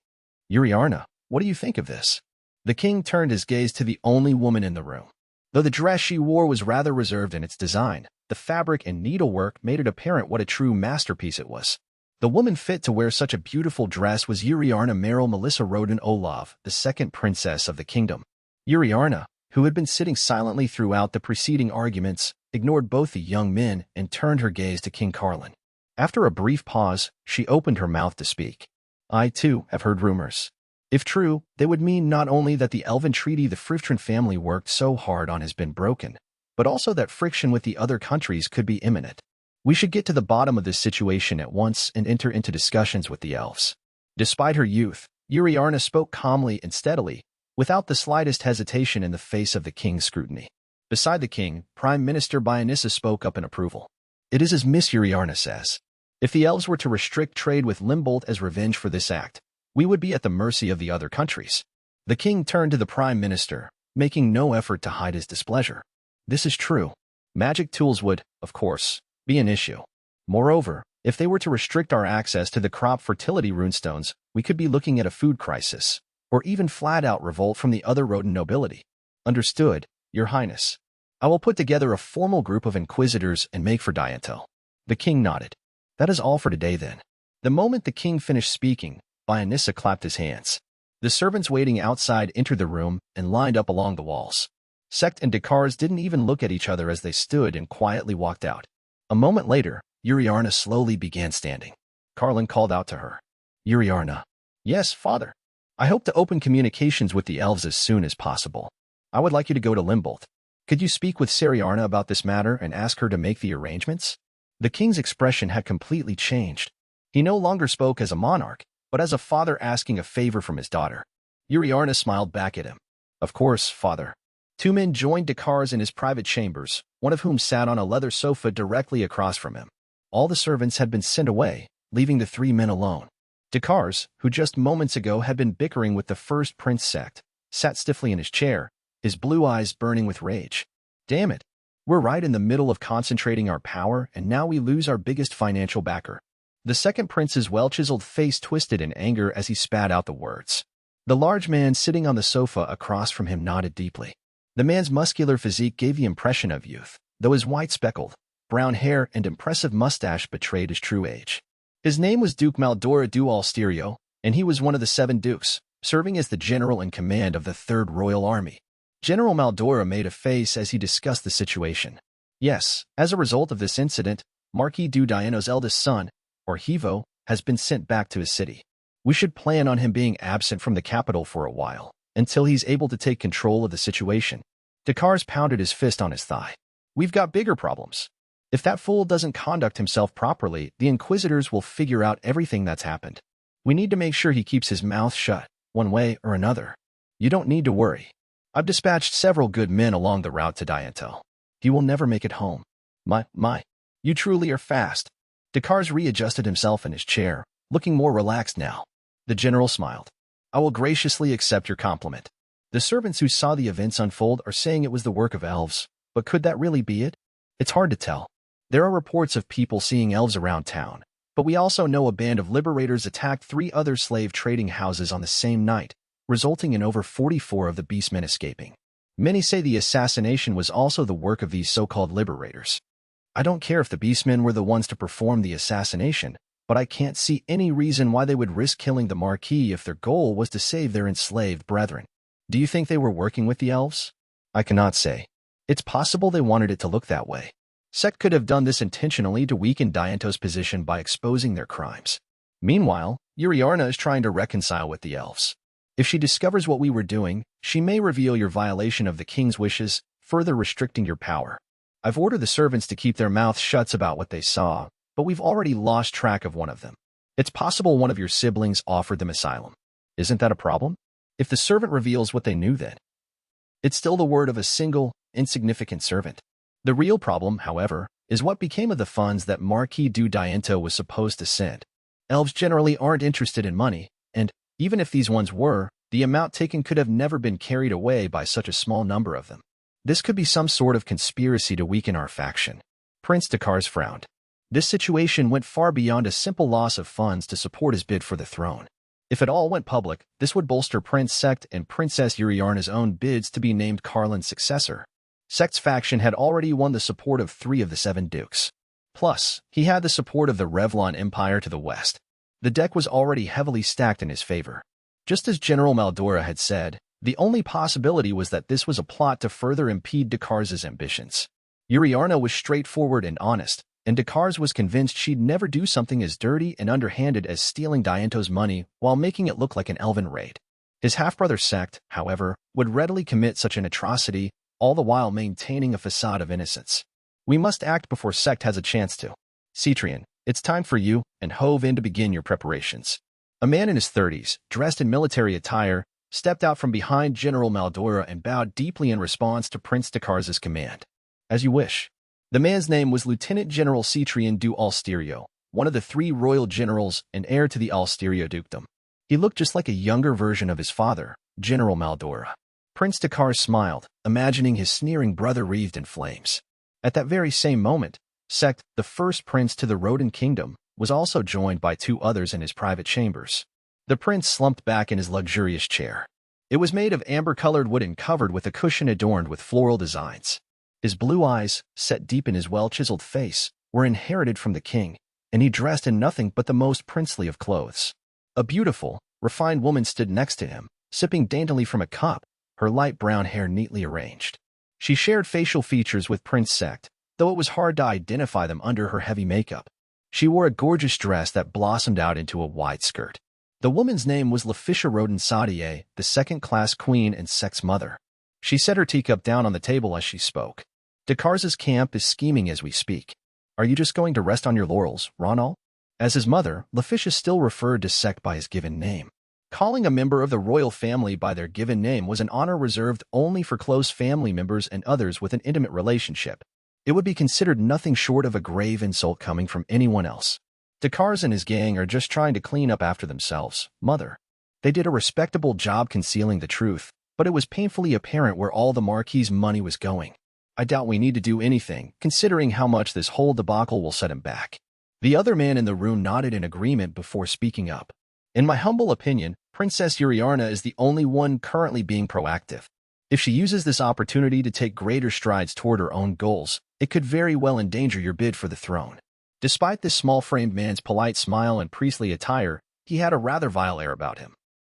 Speaker 1: Uriarna, what do you think of this? The king turned his gaze to the only woman in the room. Though the dress she wore was rather reserved in its design, the fabric and needlework made it apparent what a true masterpiece it was. The woman fit to wear such a beautiful dress was Uriarna Meryl Melissa Roden Olav, the second princess of the kingdom. Uriarna, who had been sitting silently throughout the preceding arguments, ignored both the young men and turned her gaze to King Carlin. After a brief pause, she opened her mouth to speak. I, too, have heard rumors. If true, they would mean not only that the elven treaty the Frivtran family worked so hard on has been broken, but also that friction with the other countries could be imminent. We should get to the bottom of this situation at once and enter into discussions with the elves. Despite her youth, Uriarna spoke calmly and steadily, without the slightest hesitation in the face of the king's scrutiny. Beside the king, Prime Minister Byanissa spoke up in approval. It is as Miss Uriarna says. If the elves were to restrict trade with Limbold as revenge for this act, we would be at the mercy of the other countries. The king turned to the Prime Minister, making no effort to hide his displeasure. This is true. Magic tools would, of course, be an issue. Moreover, if they were to restrict our access to the crop fertility runestones, we could be looking at a food crisis, or even flat-out revolt from the other rodent nobility. Understood, Your Highness. I will put together a formal group of inquisitors and make for Dianto. The king nodded. That is all for today then. The moment the king finished speaking, Byanissa clapped his hands. The servants waiting outside entered the room and lined up along the walls. Sect and Dekars didn't even look at each other as they stood and quietly walked out. A moment later, Uriarna slowly began standing. Carlin called out to her. Uriarna. Yes, father. I hope to open communications with the elves as soon as possible. I would like you to go to Limbold. Could you speak with Sariarna about this matter and ask her to make the arrangements? The king's expression had completely changed. He no longer spoke as a monarch, but as a father asking a favor from his daughter. Uriarna smiled back at him. Of course, father. Two men joined Dekars in his private chambers, one of whom sat on a leather sofa directly across from him. All the servants had been sent away, leaving the three men alone. Dekars, who just moments ago had been bickering with the first prince sect, sat stiffly in his chair, his blue eyes burning with rage. Damn it. We're right in the middle of concentrating our power, and now we lose our biggest financial backer. The second prince's well-chiseled face twisted in anger as he spat out the words. The large man sitting on the sofa across from him nodded deeply. The man's muscular physique gave the impression of youth, though his white speckled, brown hair and impressive mustache betrayed his true age. His name was Duke Maldora du Alsterio, and he was one of the 7 dukes, serving as the general in command of the 3rd Royal Army. General Maldora made a face as he discussed the situation. Yes, as a result of this incident, Marquis du Diano's eldest son, or Hivo, has been sent back to his city. We should plan on him being absent from the capital for a while, until he's able to take control of the situation. Dekars pounded his fist on his thigh. We've got bigger problems. If that fool doesn't conduct himself properly, the Inquisitors will figure out everything that's happened. We need to make sure he keeps his mouth shut, one way or another. You don't need to worry. I've dispatched several good men along the route to Dianto. He will never make it home. My. You truly are fast. Dekars readjusted himself in his chair, looking more relaxed now. The general smiled. I will graciously accept your compliment. The servants who saw the events unfold are saying it was the work of elves, but could that really be it? It's hard to tell. There are reports of people seeing elves around town, but we also know a band of liberators attacked 3 other slave trading houses on the same night, resulting in over 44 of the beastmen escaping. Many say the assassination was also the work of these so-called liberators. I don't care if the beastmen were the ones to perform the assassination, but I can't see any reason why they would risk killing the Marquis if their goal was to save their enslaved brethren. Do you think they were working with the elves? I cannot say. It's possible they wanted it to look that way. Sect could have done this intentionally to weaken Dianto's position by exposing their crimes. Meanwhile, Uriarna is trying to reconcile with the elves. If she discovers what we were doing, she may reveal your violation of the king's wishes, further restricting your power. I've ordered the servants to keep their mouths shut about what they saw, but we've already lost track of one of them. It's possible one of your siblings offered them asylum. Isn't that a problem? If the servant reveals what they knew then, it's still the word of a single, insignificant servant. The real problem, however, is what became of the funds that Marquis du Dianto was supposed to send. Elves generally aren't interested in money, and, even if these ones were, the amount taken could have never been carried away by such a small number of them. This could be some sort of conspiracy to weaken our faction. Prince Dakars frowned. This situation went far beyond a simple loss of funds to support his bid for the throne. If it all went public, this would bolster Prince Sect and Princess Uriarna's own bids to be named Carlin's successor. Sect's faction had already won the support of 3 of the 7 dukes. Plus, he had the support of the Revlon Empire to the west. The deck was already heavily stacked in his favor. Just as General Maldora had said, the only possibility was that this was a plot to further impede Dakars' ambitions. Uriarna was straightforward and honest, and Dakars was convinced she'd never do something as dirty and underhanded as stealing Diento's money while making it look like an elven raid. His half-brother Sect, however, would readily commit such an atrocity, all the while maintaining a facade of innocence. We must act before Sect has a chance to. Cetrian, it's time for you and Hove in to begin your preparations. A man in his 30s, dressed in military attire, stepped out from behind General Maldora and bowed deeply in response to Prince Dakars' command. As you wish. The man's name was Lieutenant General Cetrian du Alsterio, one of the 3 royal generals and heir to the Alsterio dukedom. He looked just like a younger version of his father, General Maldora. Prince Dakars smiled, imagining his sneering brother wreathed in flames. At that very same moment, Sect, the first prince to the Rodan kingdom, was also joined by 2 others in his private chambers. The prince slumped back in his luxurious chair. It was made of amber-colored wood and covered with a cushion adorned with floral designs. His blue eyes, set deep in his well-chiseled face, were inherited from the king, and he dressed in nothing but the most princely of clothes. A beautiful, refined woman stood next to him, sipping daintily from a cup, her light brown hair neatly arranged. She shared facial features with Prince Sect, though it was hard to identify them under her heavy makeup. She wore a gorgeous dress that blossomed out into a wide skirt. The woman's name was Laetitia Rodan Sadier, the second-class queen and Sect's mother. She set her teacup down on the table as she spoke. Dakars' camp is scheming as we speak. Are you just going to rest on your laurels, Ronal? As his mother, Laetitia still referred to Sect by his given name. Calling a member of the royal family by their given name was an honor reserved only for close family members and others with an intimate relationship. It would be considered nothing short of a grave insult coming from anyone else. Dakars and his gang are just trying to clean up after themselves, mother. They did a respectable job concealing the truth, but it was painfully apparent where all the Marquis's money was going. I doubt we need to do anything, considering how much this whole debacle will set him back. The other man in the room nodded in agreement before speaking up. In my humble opinion, Princess Uriarna is the only one currently being proactive. If she uses this opportunity to take greater strides toward her own goals, it could very well endanger your bid for the throne. Despite this small-framed man's polite smile and priestly attire, he had a rather vile air about him.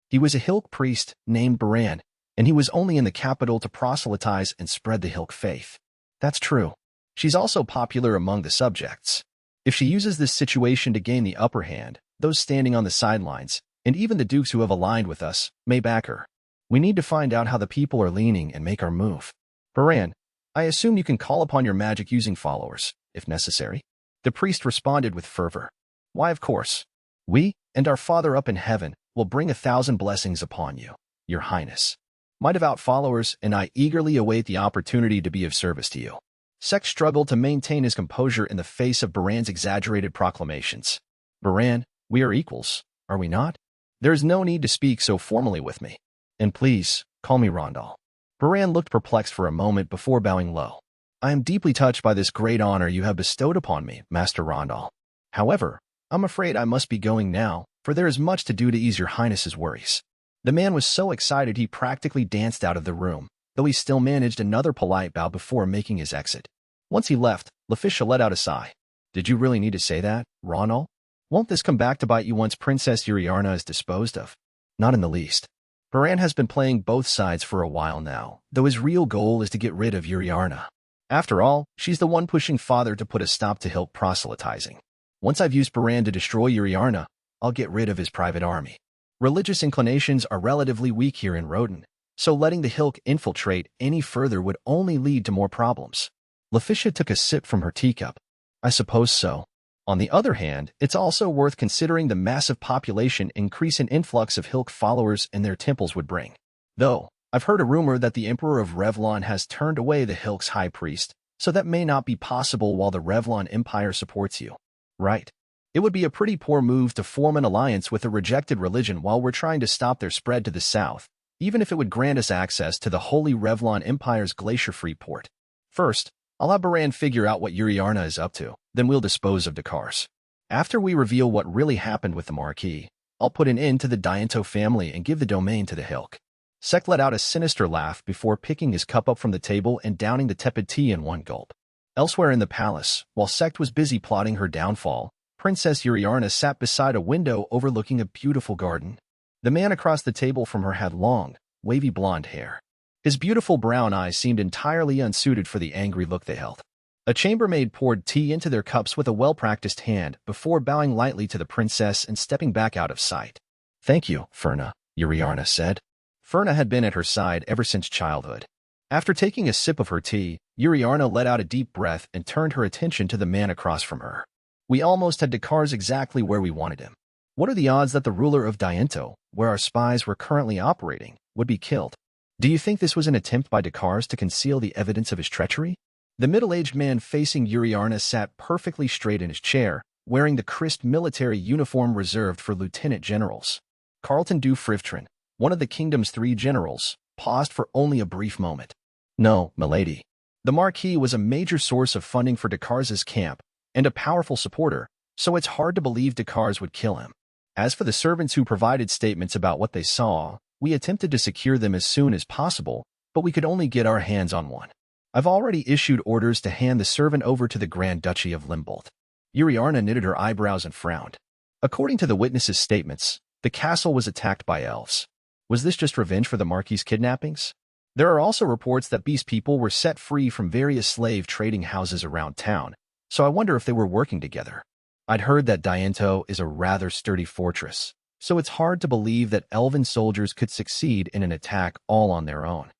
Speaker 1: He was a Hilk priest named Baran, and he was only in the capital to proselytize and spread the Hilk faith. That's true. She's also popular among the subjects. If she uses this situation to gain the upper hand, those standing on the sidelines, and even the dukes who have aligned with us, may back her. We need to find out how the people are leaning and make our move. Baran, I assume you can call upon your magic using followers, if necessary. The priest responded with fervor. Why, of course. We, and our Father up in heaven, will bring 1,000 blessings upon you, your highness. My devout followers and I eagerly await the opportunity to be of service to you. Sect struggled to maintain his composure in the face of Baran's exaggerated proclamations. Baran, we are equals, are we not? There is no need to speak so formally with me. And please, call me Rondal. Baran looked perplexed for a moment before bowing low. I am deeply touched by this great honor you have bestowed upon me, Master Rondal. However, I'm afraid I must be going now, for there is much to do to ease your highness's worries. The man was so excited he practically danced out of the room, though he still managed another polite bow before making his exit. Once he left, Laetitia let out a sigh. Did you really need to say that, Ronal? Won't this come back to bite you once Princess Uriarna is disposed of? Not in the least. Baran has been playing both sides for a while now, though his real goal is to get rid of Uriarna. After all, she's the one pushing father to put a stop to Hilk proselytizing. Once I've used Baran to destroy Uriarna, I'll get rid of his private army. Religious inclinations are relatively weak here in Rodan, so letting the Hilk infiltrate any further would only lead to more problems. Laetitia took a sip from her teacup. I suppose so. On the other hand, it's also worth considering the massive population increase and influx of Hilk followers and their temples would bring. Though, I've heard a rumor that the Emperor of Revlon has turned away the Hilk's high priest, so that may not be possible while the Revlon Empire supports you. Right. It would be a pretty poor move to form an alliance with a rejected religion while we're trying to stop their spread to the south, even if it would grant us access to the Holy Revlon Empire's glacier-free port. First, I'll have Baran figure out what Yuriarna is up to, then we'll dispose of Dakars. After we reveal what really happened with the Marquis, I'll put an end to the Dianto family and give the domain to the Hilk. Sect let out a sinister laugh before picking his cup up from the table and downing the tepid tea in one gulp. Elsewhere in the palace, while Sect was busy plotting her downfall, Princess Yuriarna sat beside a window overlooking a beautiful garden. The man across the table from her had long, wavy blonde hair. His beautiful brown eyes seemed entirely unsuited for the angry look they held. A chambermaid poured tea into their cups with a well-practiced hand before bowing lightly to the princess and stepping back out of sight. "Thank you, Ferna," Yuriarna said. Ferna had been at her side ever since childhood. After taking a sip of her tea, Yuriarna let out a deep breath and turned her attention to the man across from her. "We almost had Dakars exactly where we wanted him. What are the odds that the ruler of Dianto, where our spies were currently operating, would be killed? Do you think this was an attempt by Dakars to conceal the evidence of his treachery?" The middle-aged man facing Yuriarna sat perfectly straight in his chair, wearing the crisp military uniform reserved for lieutenant generals. Carlton du Frivtrin, one of the kingdom's 3 generals, paused for only a brief moment. "No, milady. The Marquis was a major source of funding for Dakars' camp and a powerful supporter, so it's hard to believe Dakars would kill him. As for the servants who provided statements about what they saw, we attempted to secure them as soon as possible, but we could only get our hands on one. I've already issued orders to hand the servant over to the Grand Duchy of Limbold." Yuriarna knitted her eyebrows and frowned. According to the witnesses' statements, the castle was attacked by elves. Was this just revenge for the Marquis' kidnappings? There are also reports that beast people were set free from various slave trading houses around town, so I wonder if they were working together. I'd heard that Dianto is a rather sturdy fortress, so it's hard to believe that elven soldiers could succeed in an attack all on their own.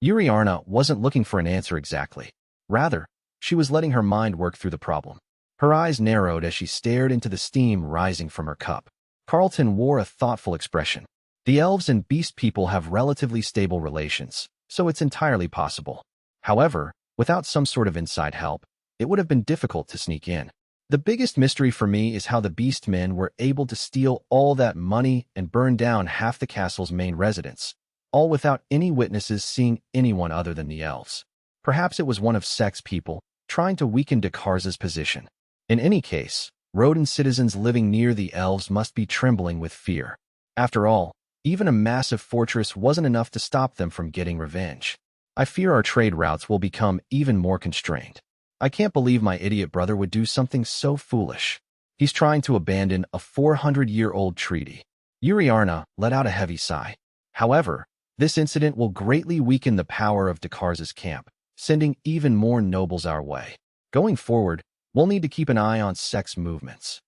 Speaker 1: Yuriarna wasn't looking for an answer exactly. Rather, she was letting her mind work through the problem. Her eyes narrowed as she stared into the steam rising from her cup. Carlton wore a thoughtful expression. The elves and beast people have relatively stable relations, so it's entirely possible. However, without some sort of inside help, it would have been difficult to sneak in. The biggest mystery for me is how the beast men were able to steal all that money and burn down half the castle's main residence, all without any witnesses seeing anyone other than the elves. Perhaps it was one of Sect's people, trying to weaken Dakars' position. In any case, Rodan citizens living near the elves must be trembling with fear. After all, even a massive fortress wasn't enough to stop them from getting revenge. I fear our trade routes will become even more constrained. I can't believe my idiot brother would do something so foolish. He's trying to abandon a 400-year-old treaty. Yuriarna let out a heavy sigh. However, this incident will greatly weaken the power of Dakars' camp, sending even more nobles our way. Going forward, we'll need to keep an eye on Sect's movements.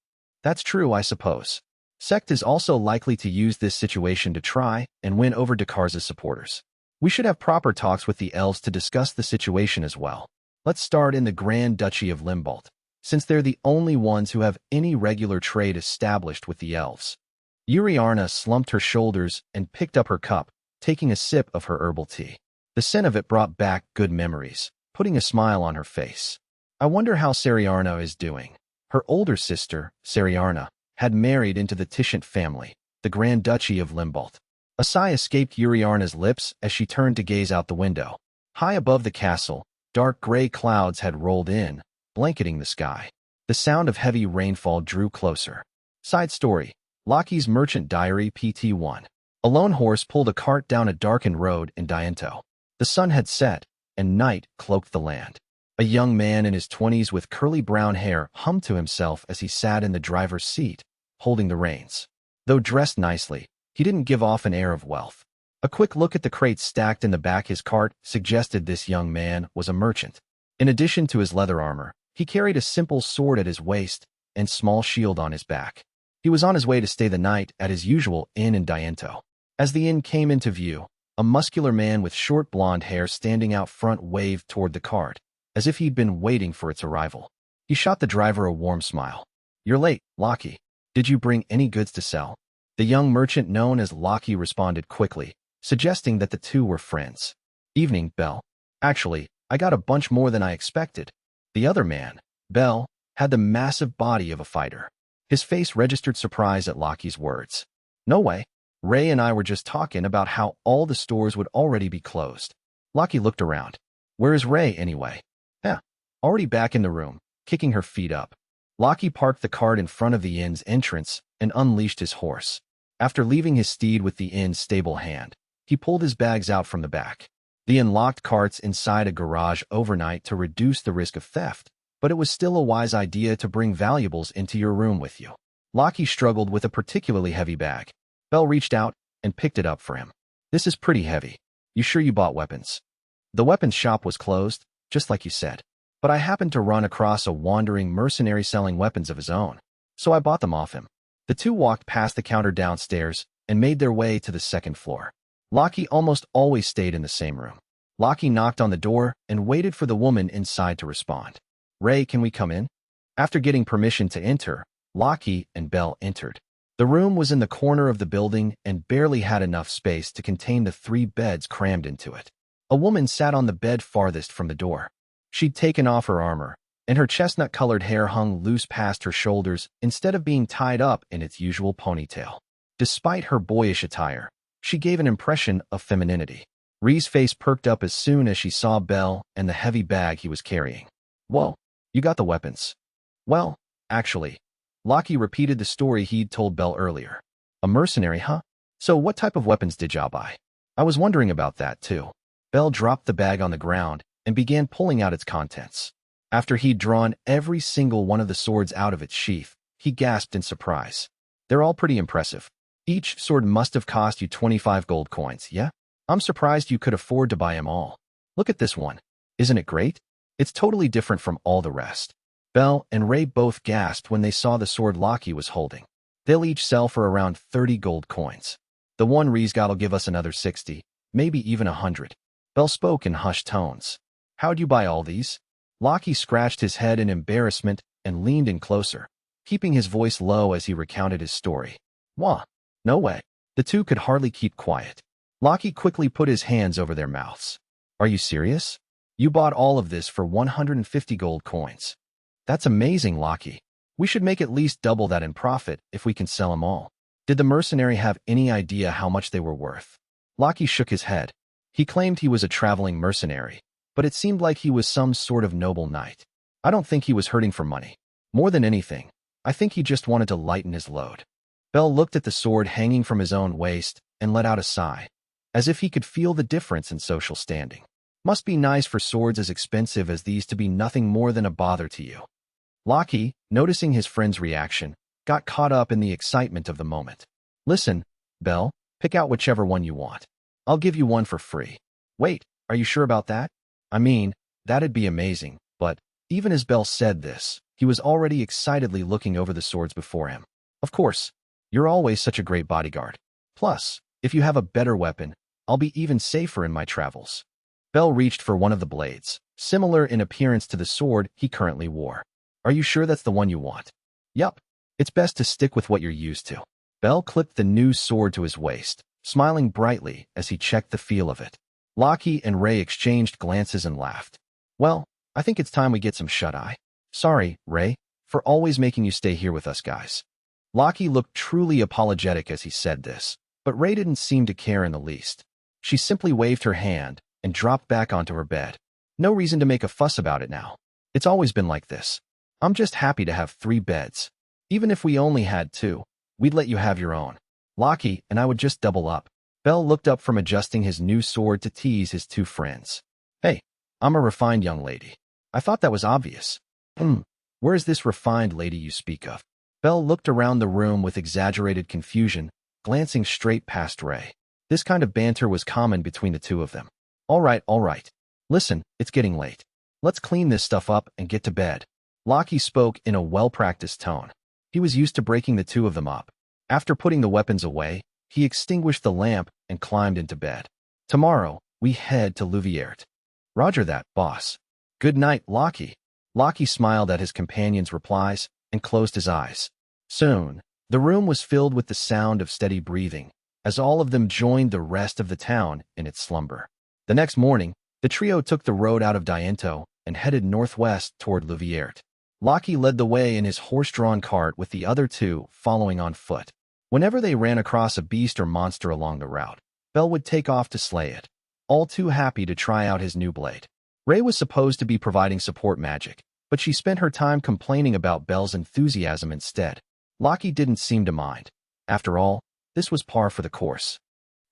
Speaker 1: That's true, I suppose. Sect is also likely to use this situation to try and win over Dakars' supporters. We should have proper talks with the elves to discuss the situation as well. Let's start in the Grand Duchy of Limbold, since they're the only ones who have any regular trade established with the elves. Yuriarna slumped her shoulders and picked up her cup, taking a sip of her herbal tea. The scent of it brought back good memories, putting a smile on her face. I wonder how Seriarna is doing. Her older sister, Seriarna, had married into the Tishant family, the Grand Duchy of Limbold. A sigh escaped Yuriarna's lips as she turned to gaze out the window. High above the castle, dark gray clouds had rolled in, blanketing the sky. The sound of heavy rainfall drew closer. Side story: Loki's Merchant Diary PT1. A lone horse pulled a cart down a darkened road in Dianto. The sun had set, and night cloaked the land. A young man in his 20s with curly brown hair hummed to himself as he sat in the driver's seat, holding the reins. Though dressed nicely, he didn't give off an air of wealth. A quick look at the crates stacked in the back of his cart suggested this young man was a merchant. In addition to his leather armor, he carried a simple sword at his waist and small shield on his back. He was on his way to stay the night at his usual inn in Dianto. As the inn came into view, a muscular man with short blonde hair standing out front waved toward the cart, as if he'd been waiting for its arrival. He shot the driver a warm smile. "You're late, Loki. Did you bring any goods to sell?" The young merchant known as Loki responded quickly, suggesting that the two were friends. "Evening, Bell. Actually, I got a bunch more than I expected." The other man, Bell, had the massive body of a fighter. His face registered surprise at Loki's words. "No way. Ray and I were just talking about how all the stores would already be closed. Lockie looked around. Where is Ray, anyway? Yeah, already back in the room, kicking her feet up. Lockie parked the cart in front of the inn's entrance and unleashed his horse. After leaving his steed with the inn's stable hand, he pulled his bags out from the back. The inn locked carts inside a garage overnight to reduce the risk of theft, but it was still a wise idea to bring valuables into your room with you. Lockie struggled with a particularly heavy bag. Belle reached out and picked it up for him. This is pretty heavy. You sure you bought weapons? The weapons shop was closed, just like you said. But I happened to run across a wandering mercenary selling weapons of his own, so I bought them off him. The two walked past the counter downstairs and made their way to the second floor. Lockie almost always stayed in the same room. Lockie knocked on the door and waited for the woman inside to respond. Ray, can we come in? After getting permission to enter, Lockie and Belle entered. The room was in the corner of the building and barely had enough space to contain the 3 beds crammed into it. A woman sat on the bed farthest from the door. She'd taken off her armor, and her chestnut-colored hair hung loose past her shoulders instead of being tied up in its usual ponytail. Despite her boyish attire, she gave an impression of femininity. Ree's face perked up as soon as she saw Belle and the heavy bag he was carrying. Whoa, you got the weapons. Well, actually, Lockie repeated the story he'd told Belle earlier. A mercenary, huh? So what type of weapons did y'all buy? I was wondering about that, too. Belle dropped the bag on the ground and began pulling out its contents. After he'd drawn every single one of the swords out of its sheath, he gasped in surprise. They're all pretty impressive. Each sword must have cost you 25 gold coins, yeah? I'm surprised you could afford to buy them all. Look at this one. Isn't it great? It's totally different from all the rest. Belle and Ray both gasped when they saw the sword Lockie was holding. They'll each sell for around 30 gold coins. The one Ree's got'll give us another 60, maybe even 100. Belle spoke in hushed tones. How'd you buy all these? Lockie scratched his head in embarrassment and leaned in closer, keeping his voice low as he recounted his story. Wah, no way. The two could hardly keep quiet. Lockie quickly put his hands over their mouths. Are you serious? You bought all of this for 150 gold coins. That's amazing, Lockie. We should make at least double that in profit if we can sell them all. Did the mercenary have any idea how much they were worth? Lockie shook his head. He claimed he was a traveling mercenary, but it seemed like he was some sort of noble knight. I don't think he was hurting for money. More than anything, I think he just wanted to lighten his load. Belle looked at the sword hanging from his own waist and let out a sigh, as if he could feel the difference in social standing. Must be nice for swords as expensive as these to be nothing more than a bother to you. Lockie, noticing his friend's reaction, got caught up in the excitement of the moment. Listen, Belle, pick out whichever one you want. I'll give you one for free. Wait, are you sure about that? I mean, that'd be amazing, but even as Belle said this, he was already excitedly looking over the swords before him. Of course, you're always such a great bodyguard. Plus, if you have a better weapon, I'll be even safer in my travels. Belle reached for one of the blades, similar in appearance to the sword he currently wore. Are you sure that's the one you want? Yup. It's best to stick with what you're used to. Belle clipped the new sword to his waist, smiling brightly as he checked the feel of it. Lockie and Ray exchanged glances and laughed. Well, I think it's time we get some shut-eye. Sorry, Ray, for always making you stay here with us guys. Lockie looked truly apologetic as he said this, but Ray didn't seem to care in the least. She simply waved her hand and dropped back onto her bed. No reason to make a fuss about it now. It's always been like this. I'm just happy to have 3 beds. Even if we only had 2, we'd let you have your own. Lockie and I would just double up. Belle looked up from adjusting his new sword to tease his 2 friends. Hey, I'm a refined young lady. I thought that was obvious. Where is this refined lady you speak of? Belle looked around the room with exaggerated confusion, glancing straight past Ray. This kind of banter was common between the two of them. All right. Listen, it's getting late. Let's clean this stuff up and get to bed. Lockie spoke in a well-practiced tone. He was used to breaking the two of them up. After putting the weapons away, he extinguished the lamp and climbed into bed. Tomorrow, we head to Louviert. Roger that, boss. Good night, Lockie. Lockie smiled at his companion's replies and closed his eyes. Soon, the room was filled with the sound of steady breathing, as all of them joined the rest of the town in its slumber. The next morning, the trio took the road out of Diento and headed northwest toward Louviert. Lockie led the way in his horse-drawn cart with the other 2 following on foot. Whenever they ran across a beast or monster along the route, Bell would take off to slay it, all too happy to try out his new blade. Ray was supposed to be providing support magic, but she spent her time complaining about Bell's enthusiasm instead. Lockie didn't seem to mind. After all, this was par for the course.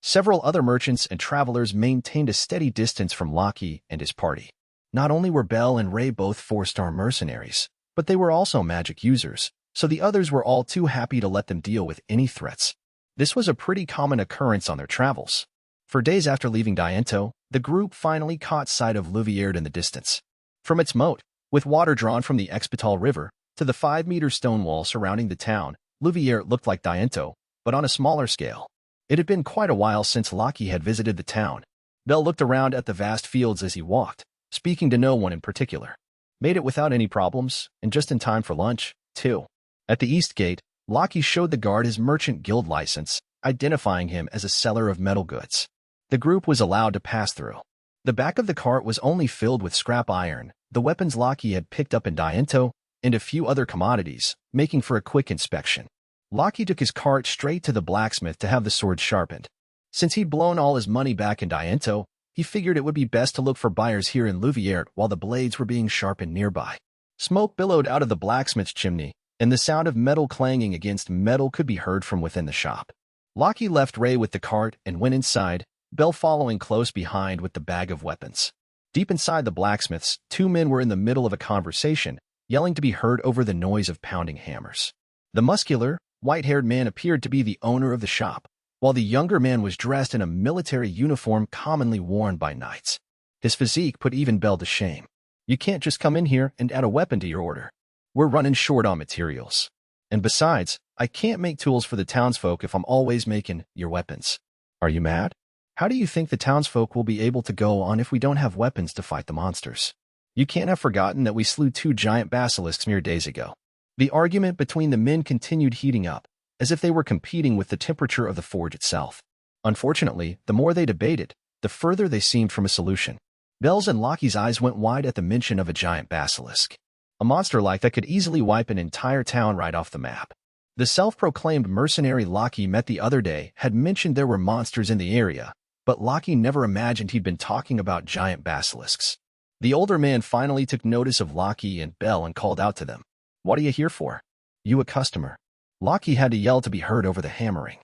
Speaker 1: Several other merchants and travelers maintained a steady distance from Lockie and his party. Not only were Bell and Ray both 4-star mercenaries, but they were also magic users, so the others were all too happy to let them deal with any threats. This was a pretty common occurrence on their travels. For days after leaving Diento, the group finally caught sight of Louvierde in the distance. From its moat, with water drawn from the Expital River, to the 5-meter stone wall surrounding the town, Louvierde looked like Diento, but on a smaller scale. It had been quite a while since Lockie had visited the town. Bell looked around at the vast fields as he walked, speaking to no one in particular. Made it without any problems, and just in time for lunch, too. At the east gate, Lockie showed the guard his merchant guild license, identifying him as a seller of metal goods. The group was allowed to pass through. The back of the cart was only filled with scrap iron, the weapons Lockie had picked up in Diento, and a few other commodities, making for a quick inspection. Lockie took his cart straight to the blacksmith to have the sword sharpened. Since he'd blown all his money back in Diento, he figured it would be best to look for buyers here in Louvierde while the blades were being sharpened nearby. Smoke billowed out of the blacksmith's chimney, and the sound of metal clanging against metal could be heard from within the shop. Lockie left Ray with the cart and went inside, Bell following close behind with the bag of weapons. Deep inside the blacksmith's, 2 men were in the middle of a conversation, yelling to be heard over the noise of pounding hammers. The muscular, white-haired man appeared to be the owner of the shop, while the younger man was dressed in a military uniform commonly worn by knights. His physique put even Bell to shame. You can't just come in here and add a weapon to your order. We're running short on materials. And besides, I can't make tools for the townsfolk if I'm always making your weapons. Are you mad? How do you think the townsfolk will be able to go on if we don't have weapons to fight the monsters? You can't have forgotten that we slew 2 giant basilisks mere days ago. The argument between the men continued heating up, as if they were competing with the temperature of the forge itself. Unfortunately, the more they debated, the further they seemed from a solution. Bell's and Lockie's eyes went wide at the mention of a giant basilisk. A monster like that could easily wipe an entire town right off the map. The self-proclaimed mercenary Lockie met the other day had mentioned there were monsters in the area, but Lockie never imagined he'd been talking about giant basilisks. The older man finally took notice of Lockie and Bell and called out to them. What are you here for? You a customer? Lockie had to yell to be heard over the hammering.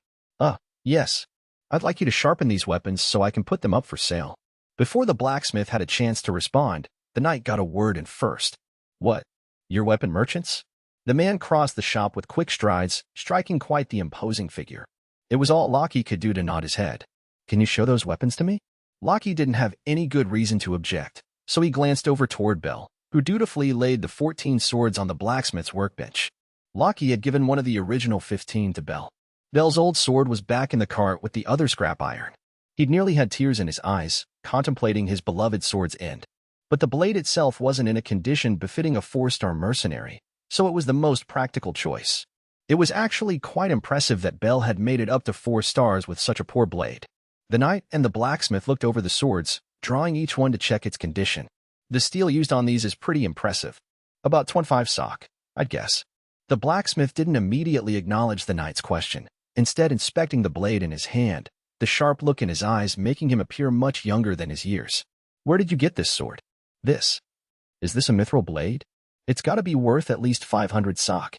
Speaker 1: Yes. I'd like you to sharpen these weapons so I can put them up for sale. Before the blacksmith had a chance to respond, the knight got a word in first. What? Your weapon merchants? The man crossed the shop with quick strides, striking quite the imposing figure. It was all Lockie could do to nod his head. Can you show those weapons to me? Lockie didn't have any good reason to object, so he glanced over toward Bell, who dutifully laid the 14 swords on the blacksmith's workbench. Lockie had given one of the original 15 to Bell. Bell's old sword was back in the cart with the other scrap iron. He'd nearly had tears in his eyes, contemplating his beloved sword's end. But the blade itself wasn't in a condition befitting a 4-star mercenary, so it was the most practical choice. It was actually quite impressive that Bell had made it up to 4 stars with such a poor blade. The knight and the blacksmith looked over the swords, drawing each one to check its condition. The steel used on these is pretty impressive. About 25 sock, I'd guess. The blacksmith didn't immediately acknowledge the knight's question, instead inspecting the blade in his hand, the sharp look in his eyes making him appear much younger than his years. Where did you get this sword? This. Is this a mithril blade? It's got to be worth at least 500 sock.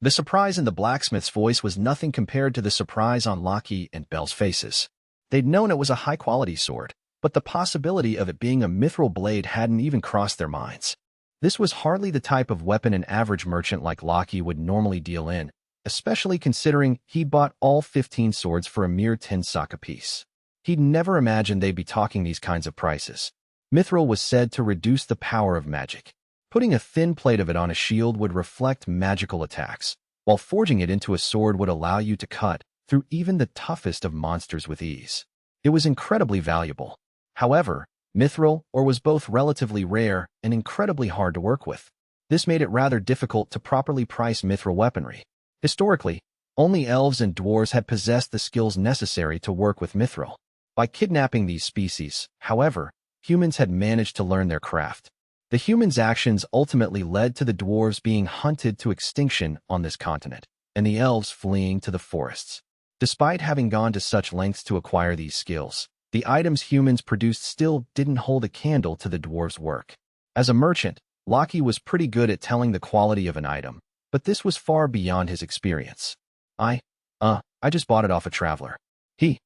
Speaker 1: The surprise in the blacksmith's voice was nothing compared to the surprise on Lockie and Bell's faces. They'd known it was a high-quality sword, but the possibility of it being a mithril blade hadn't even crossed their minds. This was hardly the type of weapon an average merchant like Lockie would normally deal in, especially considering he'd bought all 15 swords for a mere 10 sock apiece. He'd never imagined they'd be talking these kinds of prices. Mithril was said to reduce the power of magic. Putting a thin plate of it on a shield would reflect magical attacks, while forging it into a sword would allow you to cut through even the toughest of monsters with ease. It was incredibly valuable. However, mithril ore was both relatively rare and incredibly hard to work with. This made it rather difficult to properly price mithril weaponry. Historically, only elves and dwarves had possessed the skills necessary to work with mithril. By kidnapping these species, however, humans had managed to learn their craft. The humans' actions ultimately led to the dwarves being hunted to extinction on this continent. and the elves fleeing to the forests. Despite having gone to such lengths to acquire these skills, the items humans produced still didn't hold a candle to the dwarves' work. As a merchant, Lockie was pretty good at telling the quality of an item, but this was far beyond his experience. I just bought it off a traveler. He,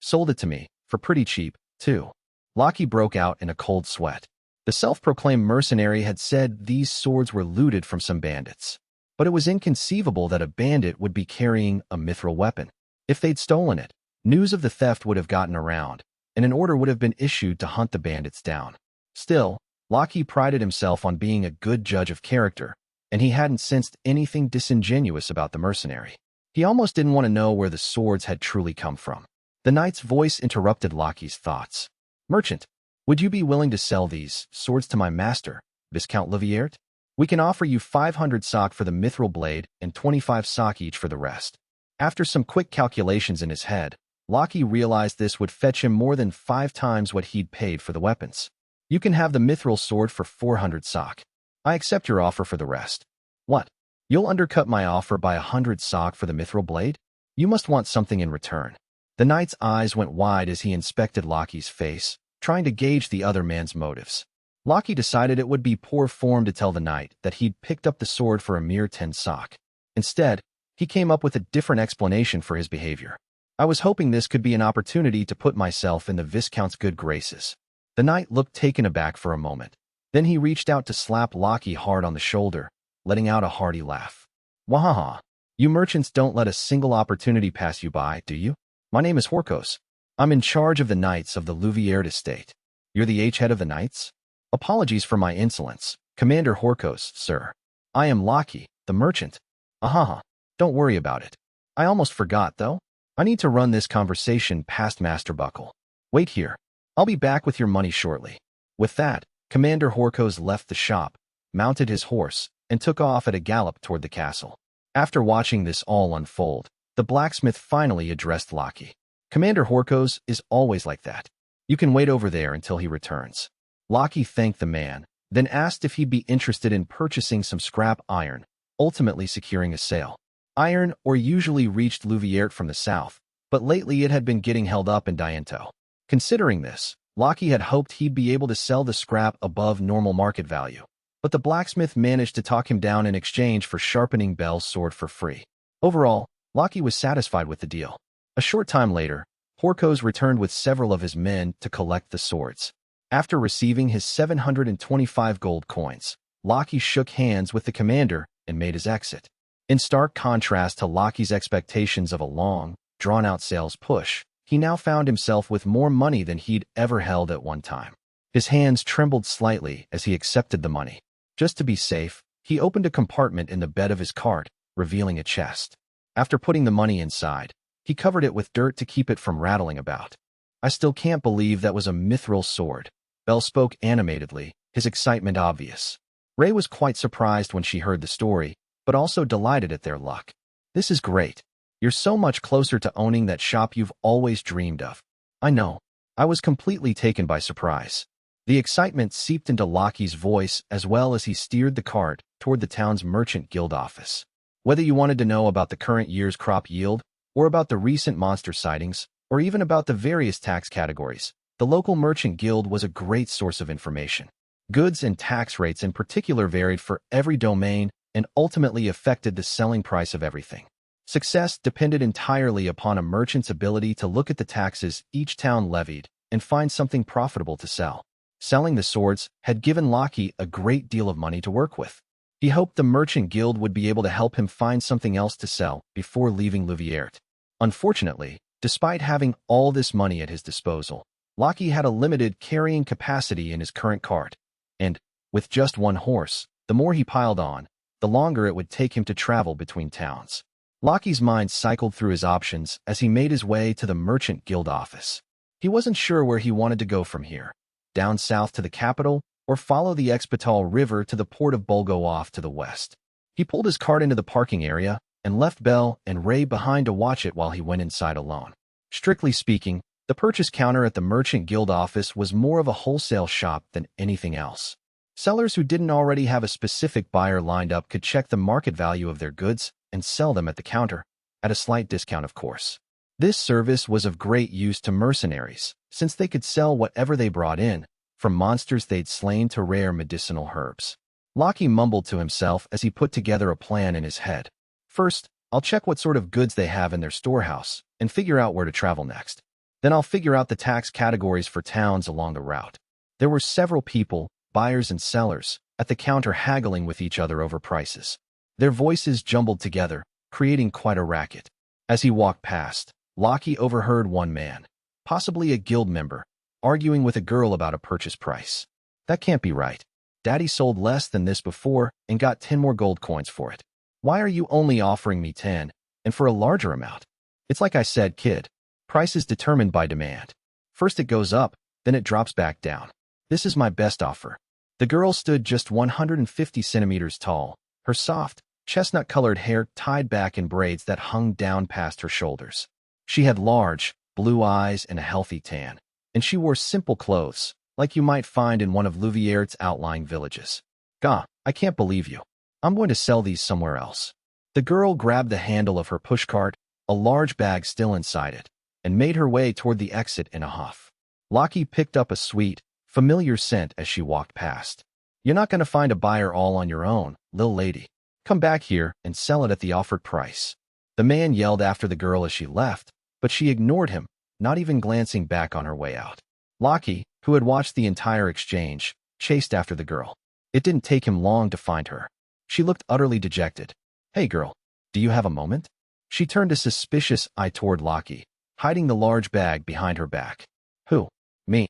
Speaker 1: sold it to me, for pretty cheap, too. Lockie broke out in a cold sweat. The self-proclaimed mercenary had said these swords were looted from some bandits. But it was inconceivable that a bandit would be carrying a mithril weapon. If they'd stolen it, news of the theft would have gotten around, and an order would have been issued to hunt the bandits down. Still, Lockie prided himself on being a good judge of character, and he hadn't sensed anything disingenuous about the mercenary. He almost didn't want to know where the swords had truly come from. The knight's voice interrupted Lockie's thoughts. "Merchant, would you be willing to sell these swords to my master, Viscount Liviert? We can offer you 500 sock for the mithril blade and 25 sock each for the rest." After some quick calculations in his head, Lockie realized this would fetch him more than 5 times what he'd paid for the weapons. "You can have the mithril sword for 400 sock. I accept your offer for the rest." "What? You'll undercut my offer by 100 sock for the mithril blade? You must want something in return." The knight's eyes went wide as he inspected Lockie's face, trying to gauge the other man's motives. Lockie decided it would be poor form to tell the knight that he'd picked up the sword for a mere 10 sock. Instead, he came up with a different explanation for his behavior. "I was hoping this could be an opportunity to put myself in the Viscount's good graces." The knight looked taken aback for a moment. Then he reached out to slap Lockie hard on the shoulder, letting out a hearty laugh. "Wahaha! You merchants don't let a single opportunity pass you by, do you? My name is Horkos. I'm in charge of the knights of the Louvière estate." "You're the H-head of the knights?" "Apologies for my insolence, Commander Horkos, sir. I am Lockie, the merchant." "Ahaha, don't worry about it. I almost forgot, though. I need to run this conversation past Master Buckle. Wait here. I'll be back with your money shortly." With that, Commander Horkos left the shop, mounted his horse, and took off at a gallop toward the castle. After watching this all unfold, the blacksmith finally addressed Lockie. "Commander Horkos is always like that. You can wait over there until he returns." Lockie thanked the man, then asked if he'd be interested in purchasing some scrap iron, ultimately securing a sale. Iron ore usually reached Louvière from the south, but lately it had been getting held up in Diento. Considering this, Lockie had hoped he'd be able to sell the scrap above normal market value. But the blacksmith managed to talk him down in exchange for sharpening Bell's sword for free. Overall, Lockie was satisfied with the deal. A short time later, Horkos returned with several of his men to collect the swords. After receiving his 725 gold coins, Lockie shook hands with the commander and made his exit. In stark contrast to Lockie's expectations of a long, drawn-out sales push, he now found himself with more money than he'd ever held at one time. His hands trembled slightly as he accepted the money. Just to be safe, he opened a compartment in the bed of his cart, revealing a chest. After putting the money inside, he covered it with dirt to keep it from rattling about. "I still can't believe that was a mithril sword." Bell spoke animatedly, his excitement obvious. Ray was quite surprised when she heard the story, but also delighted at their luck. "This is great. You're so much closer to owning that shop you've always dreamed of." "I know. I was completely taken by surprise." The excitement seeped into Lockie's voice as well as he steered the cart toward the town's merchant guild office. Whether you wanted to know about the current year's crop yield, or about the recent monster sightings, or even about the various tax categories, the local merchant guild was a great source of information. Goods and tax rates in particular varied for every domain and ultimately affected the selling price of everything. Success depended entirely upon a merchant's ability to look at the taxes each town levied and find something profitable to sell. Selling the swords had given Lockie a great deal of money to work with. He hoped the merchant guild would be able to help him find something else to sell before leaving Louvière. Unfortunately, despite having all this money at his disposal, Lockie had a limited carrying capacity in his current cart, and, with just one horse, the more he piled on, the longer it would take him to travel between towns. Lockie's mind cycled through his options as he made his way to the merchant guild office. He wasn't sure where he wanted to go from here. Down south to the capital, or follow the Expital River to the port of Bulgo off to the west. He pulled his cart into the parking area and left Bell and Ray behind to watch it while he went inside alone. Strictly speaking, the purchase counter at the Merchant Guild office was more of a wholesale shop than anything else. Sellers who didn't already have a specific buyer lined up could check the market value of their goods and sell them at the counter, at a slight discount of course. This service was of great use to mercenaries, since they could sell whatever they brought in, from monsters they'd slain to rare medicinal herbs. Lockie mumbled to himself as he put together a plan in his head. First, I'll check what sort of goods they have in their storehouse and figure out where to travel next. Then I'll figure out the tax categories for towns along the route. There were several people, buyers and sellers, at the counter haggling with each other over prices. Their voices jumbled together, creating quite a racket. As he walked past, Lockie overheard one man, possibly a guild member, arguing with a girl about a purchase price. That can't be right. Daddy sold less than this before and got 10 more gold coins for it. Why are you only offering me 10, and for a larger amount? It's like I said, kid. Price is determined by demand. First it goes up, then it drops back down. This is my best offer. The girl stood just 150 centimeters tall, her soft, chestnut-colored hair tied back in braids that hung down past her shoulders. She had large, blue eyes and a healthy tan, and she wore simple clothes, like you might find in one of Louvier's outlying villages. Gah, I can't believe you. I'm going to sell these somewhere else. The girl grabbed the handle of her pushcart, a large bag still inside it, and made her way toward the exit in a huff. Lockie picked up a sweet, familiar scent as she walked past. You're not going to find a buyer all on your own, lil lady. Come back here and sell it at the offered price. The man yelled after the girl as she left, but she ignored him, not even glancing back on her way out. Lockie, who had watched the entire exchange, chased after the girl. It didn't take him long to find her. She looked utterly dejected. Hey girl, do you have a moment? She turned a suspicious eye toward Lockie, hiding the large bag behind her back. Who? Me.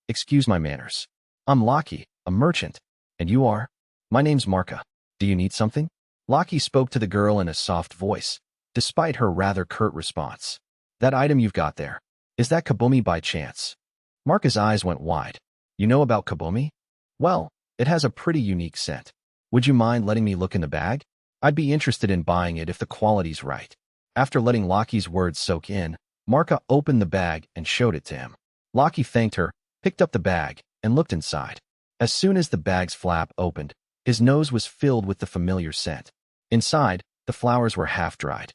Speaker 1: Excuse my manners. I'm Lockie, a merchant. And you are? My name's Marka. Do you need something? Lockie spoke to the girl in a soft voice, despite her rather curt response. That item you've got there, is that kabomi by chance? Marka's eyes went wide. You know about kabomi? Well, it has a pretty unique scent. Would you mind letting me look in the bag? I'd be interested in buying it if the quality's right. After letting Lockie's words soak in, Marka opened the bag and showed it to him. Lockie thanked her, picked up the bag, and looked inside. As soon as the bag's flap opened, his nose was filled with the familiar scent. Inside, the flowers were half-dried.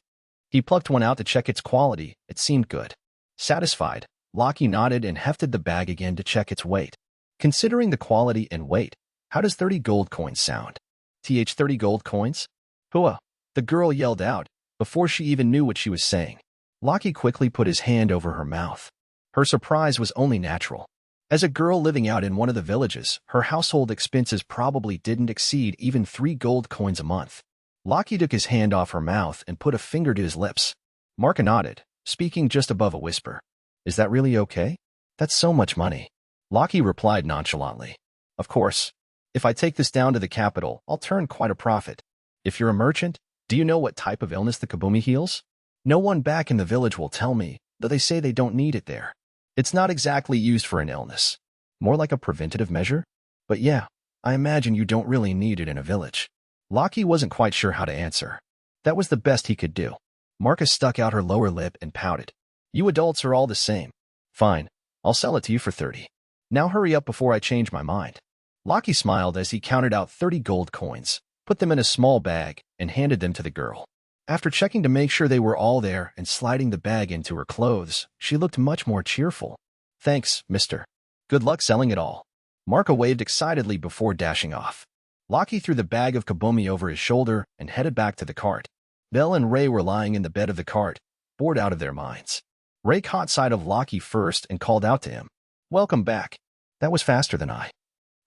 Speaker 1: He plucked one out to check its quality. It seemed good. Satisfied, Lockie nodded and hefted the bag again to check its weight. Considering the quality and weight, how does 30 gold coins sound? 30 gold coins? Hua! The girl yelled out, before she even knew what she was saying. Lockie quickly put his hand over her mouth. Her surprise was only natural. As a girl living out in one of the villages, her household expenses probably didn't exceed even 3 gold coins a month. Lockie took his hand off her mouth and put a finger to his lips. Marka nodded, speaking just above a whisper. Is that really okay? That's so much money. Lockie replied nonchalantly. Of course. If I take this down to the capital, I'll turn quite a profit. If you're a merchant, do you know what type of illness the kabomi heals? No one back in the village will tell me, though they say they don't need it there. It's not exactly used for an illness. More like a preventative measure? But yeah, I imagine you don't really need it in a village. Lockie wasn't quite sure how to answer. That was the best he could do. Marka stuck out her lower lip and pouted. You adults are all the same. Fine, I'll sell it to you for 30. Now hurry up before I change my mind. Lockie smiled as he counted out 30 gold coins, put them in a small bag, and handed them to the girl. After checking to make sure they were all there and sliding the bag into her clothes, she looked much more cheerful. Thanks, mister. Good luck selling it all. Marka waved excitedly before dashing off. Lockie threw the bag of kabomi over his shoulder and headed back to the cart. Belle and Ray were lying in the bed of the cart, bored out of their minds. Ray caught sight of Lockie first and called out to him. Welcome back. That was faster than I.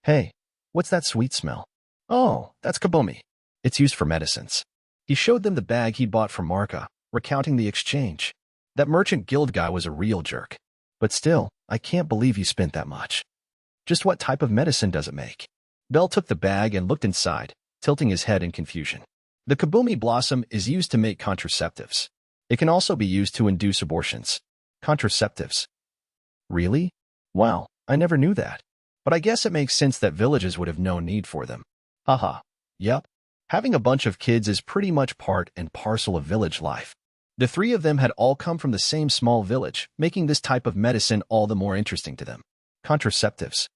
Speaker 1: Hey, what's that sweet smell? Oh, that's kabomi. It's used for medicines. He showed them the bag he'd bought from Marka, recounting the exchange. That merchant guild guy was a real jerk. But still, I can't believe you spent that much. Just what type of medicine does it make? Belle took the bag and looked inside, tilting his head in confusion. The kabomi blossom is used to make contraceptives. It can also be used to induce abortions. Contraceptives. Really? Wow, I never knew that. But I guess it makes sense that villages would have no need for them. Haha. Yup. Having a bunch of kids is pretty much part and parcel of village life. The three of them had all come from the same small village, making this type of medicine all the more interesting to them. Contraceptives.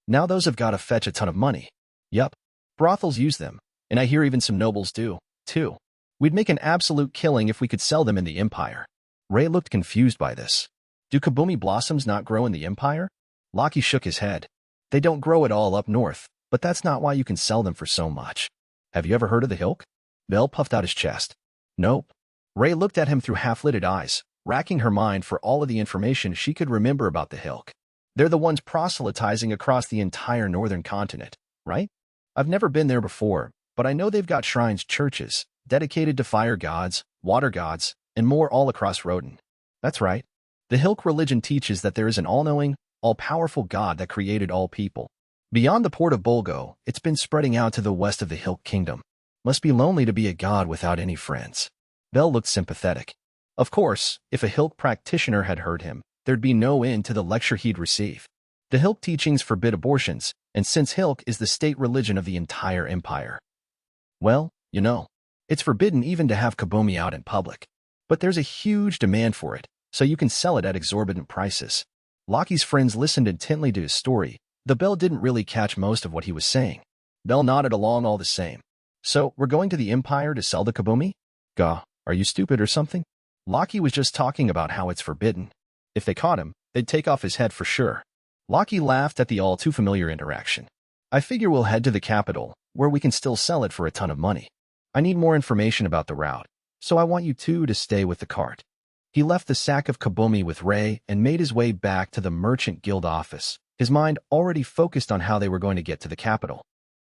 Speaker 1: Now those have got to fetch a ton of money. Yup. Brothels use them, and I hear even some nobles do, too. We'd make an absolute killing if we could sell them in the Empire. Ray looked confused by this. Do kabumi blossoms not grow in the Empire? Lockie shook his head. They don't grow at all up north, but that's not why you can sell them for so much. Have you ever heard of the Hilk? Belle puffed out his chest. Nope. Ray looked at him through half-lidded eyes, racking her mind for all of the information she could remember about the Hilk. They're the ones proselytizing across the entire northern continent, right? I've never been there before, but I know they've got shrines, churches, dedicated to fire gods, water gods, and more all across Roden. That's right. The Hilk religion teaches that there is an all-knowing, all-powerful God that created all people. Beyond the port of Bolgo, it's been spreading out to the west of the Hilk kingdom. Must be lonely to be a god without any friends. Belle looked sympathetic. Of course, if a Hilk practitioner had heard him, there'd be no end to the lecture he'd receive. The Hilk teachings forbid abortions, and since Hilk is the state religion of the entire empire. Well, you know, it's forbidden even to have kabumi out in public. But there's a huge demand for it, so you can sell it at exorbitant prices. Lockie's friends listened intently to his story, though Belle didn't really catch most of what he was saying. Belle nodded along all the same. So, we're going to the Empire to sell the kabumi? Gah, are you stupid or something? Lockie was just talking about how it's forbidden. If they caught him, they'd take off his head for sure. Lockie laughed at the all-too-familiar interaction. I figure we'll head to the capital, where we can still sell it for a ton of money. I need more information about the route, so I want you two to stay with the cart. He left the sack of kabumi with Ray and made his way back to the Merchant Guild office, his mind already focused on how they were going to get to the capital.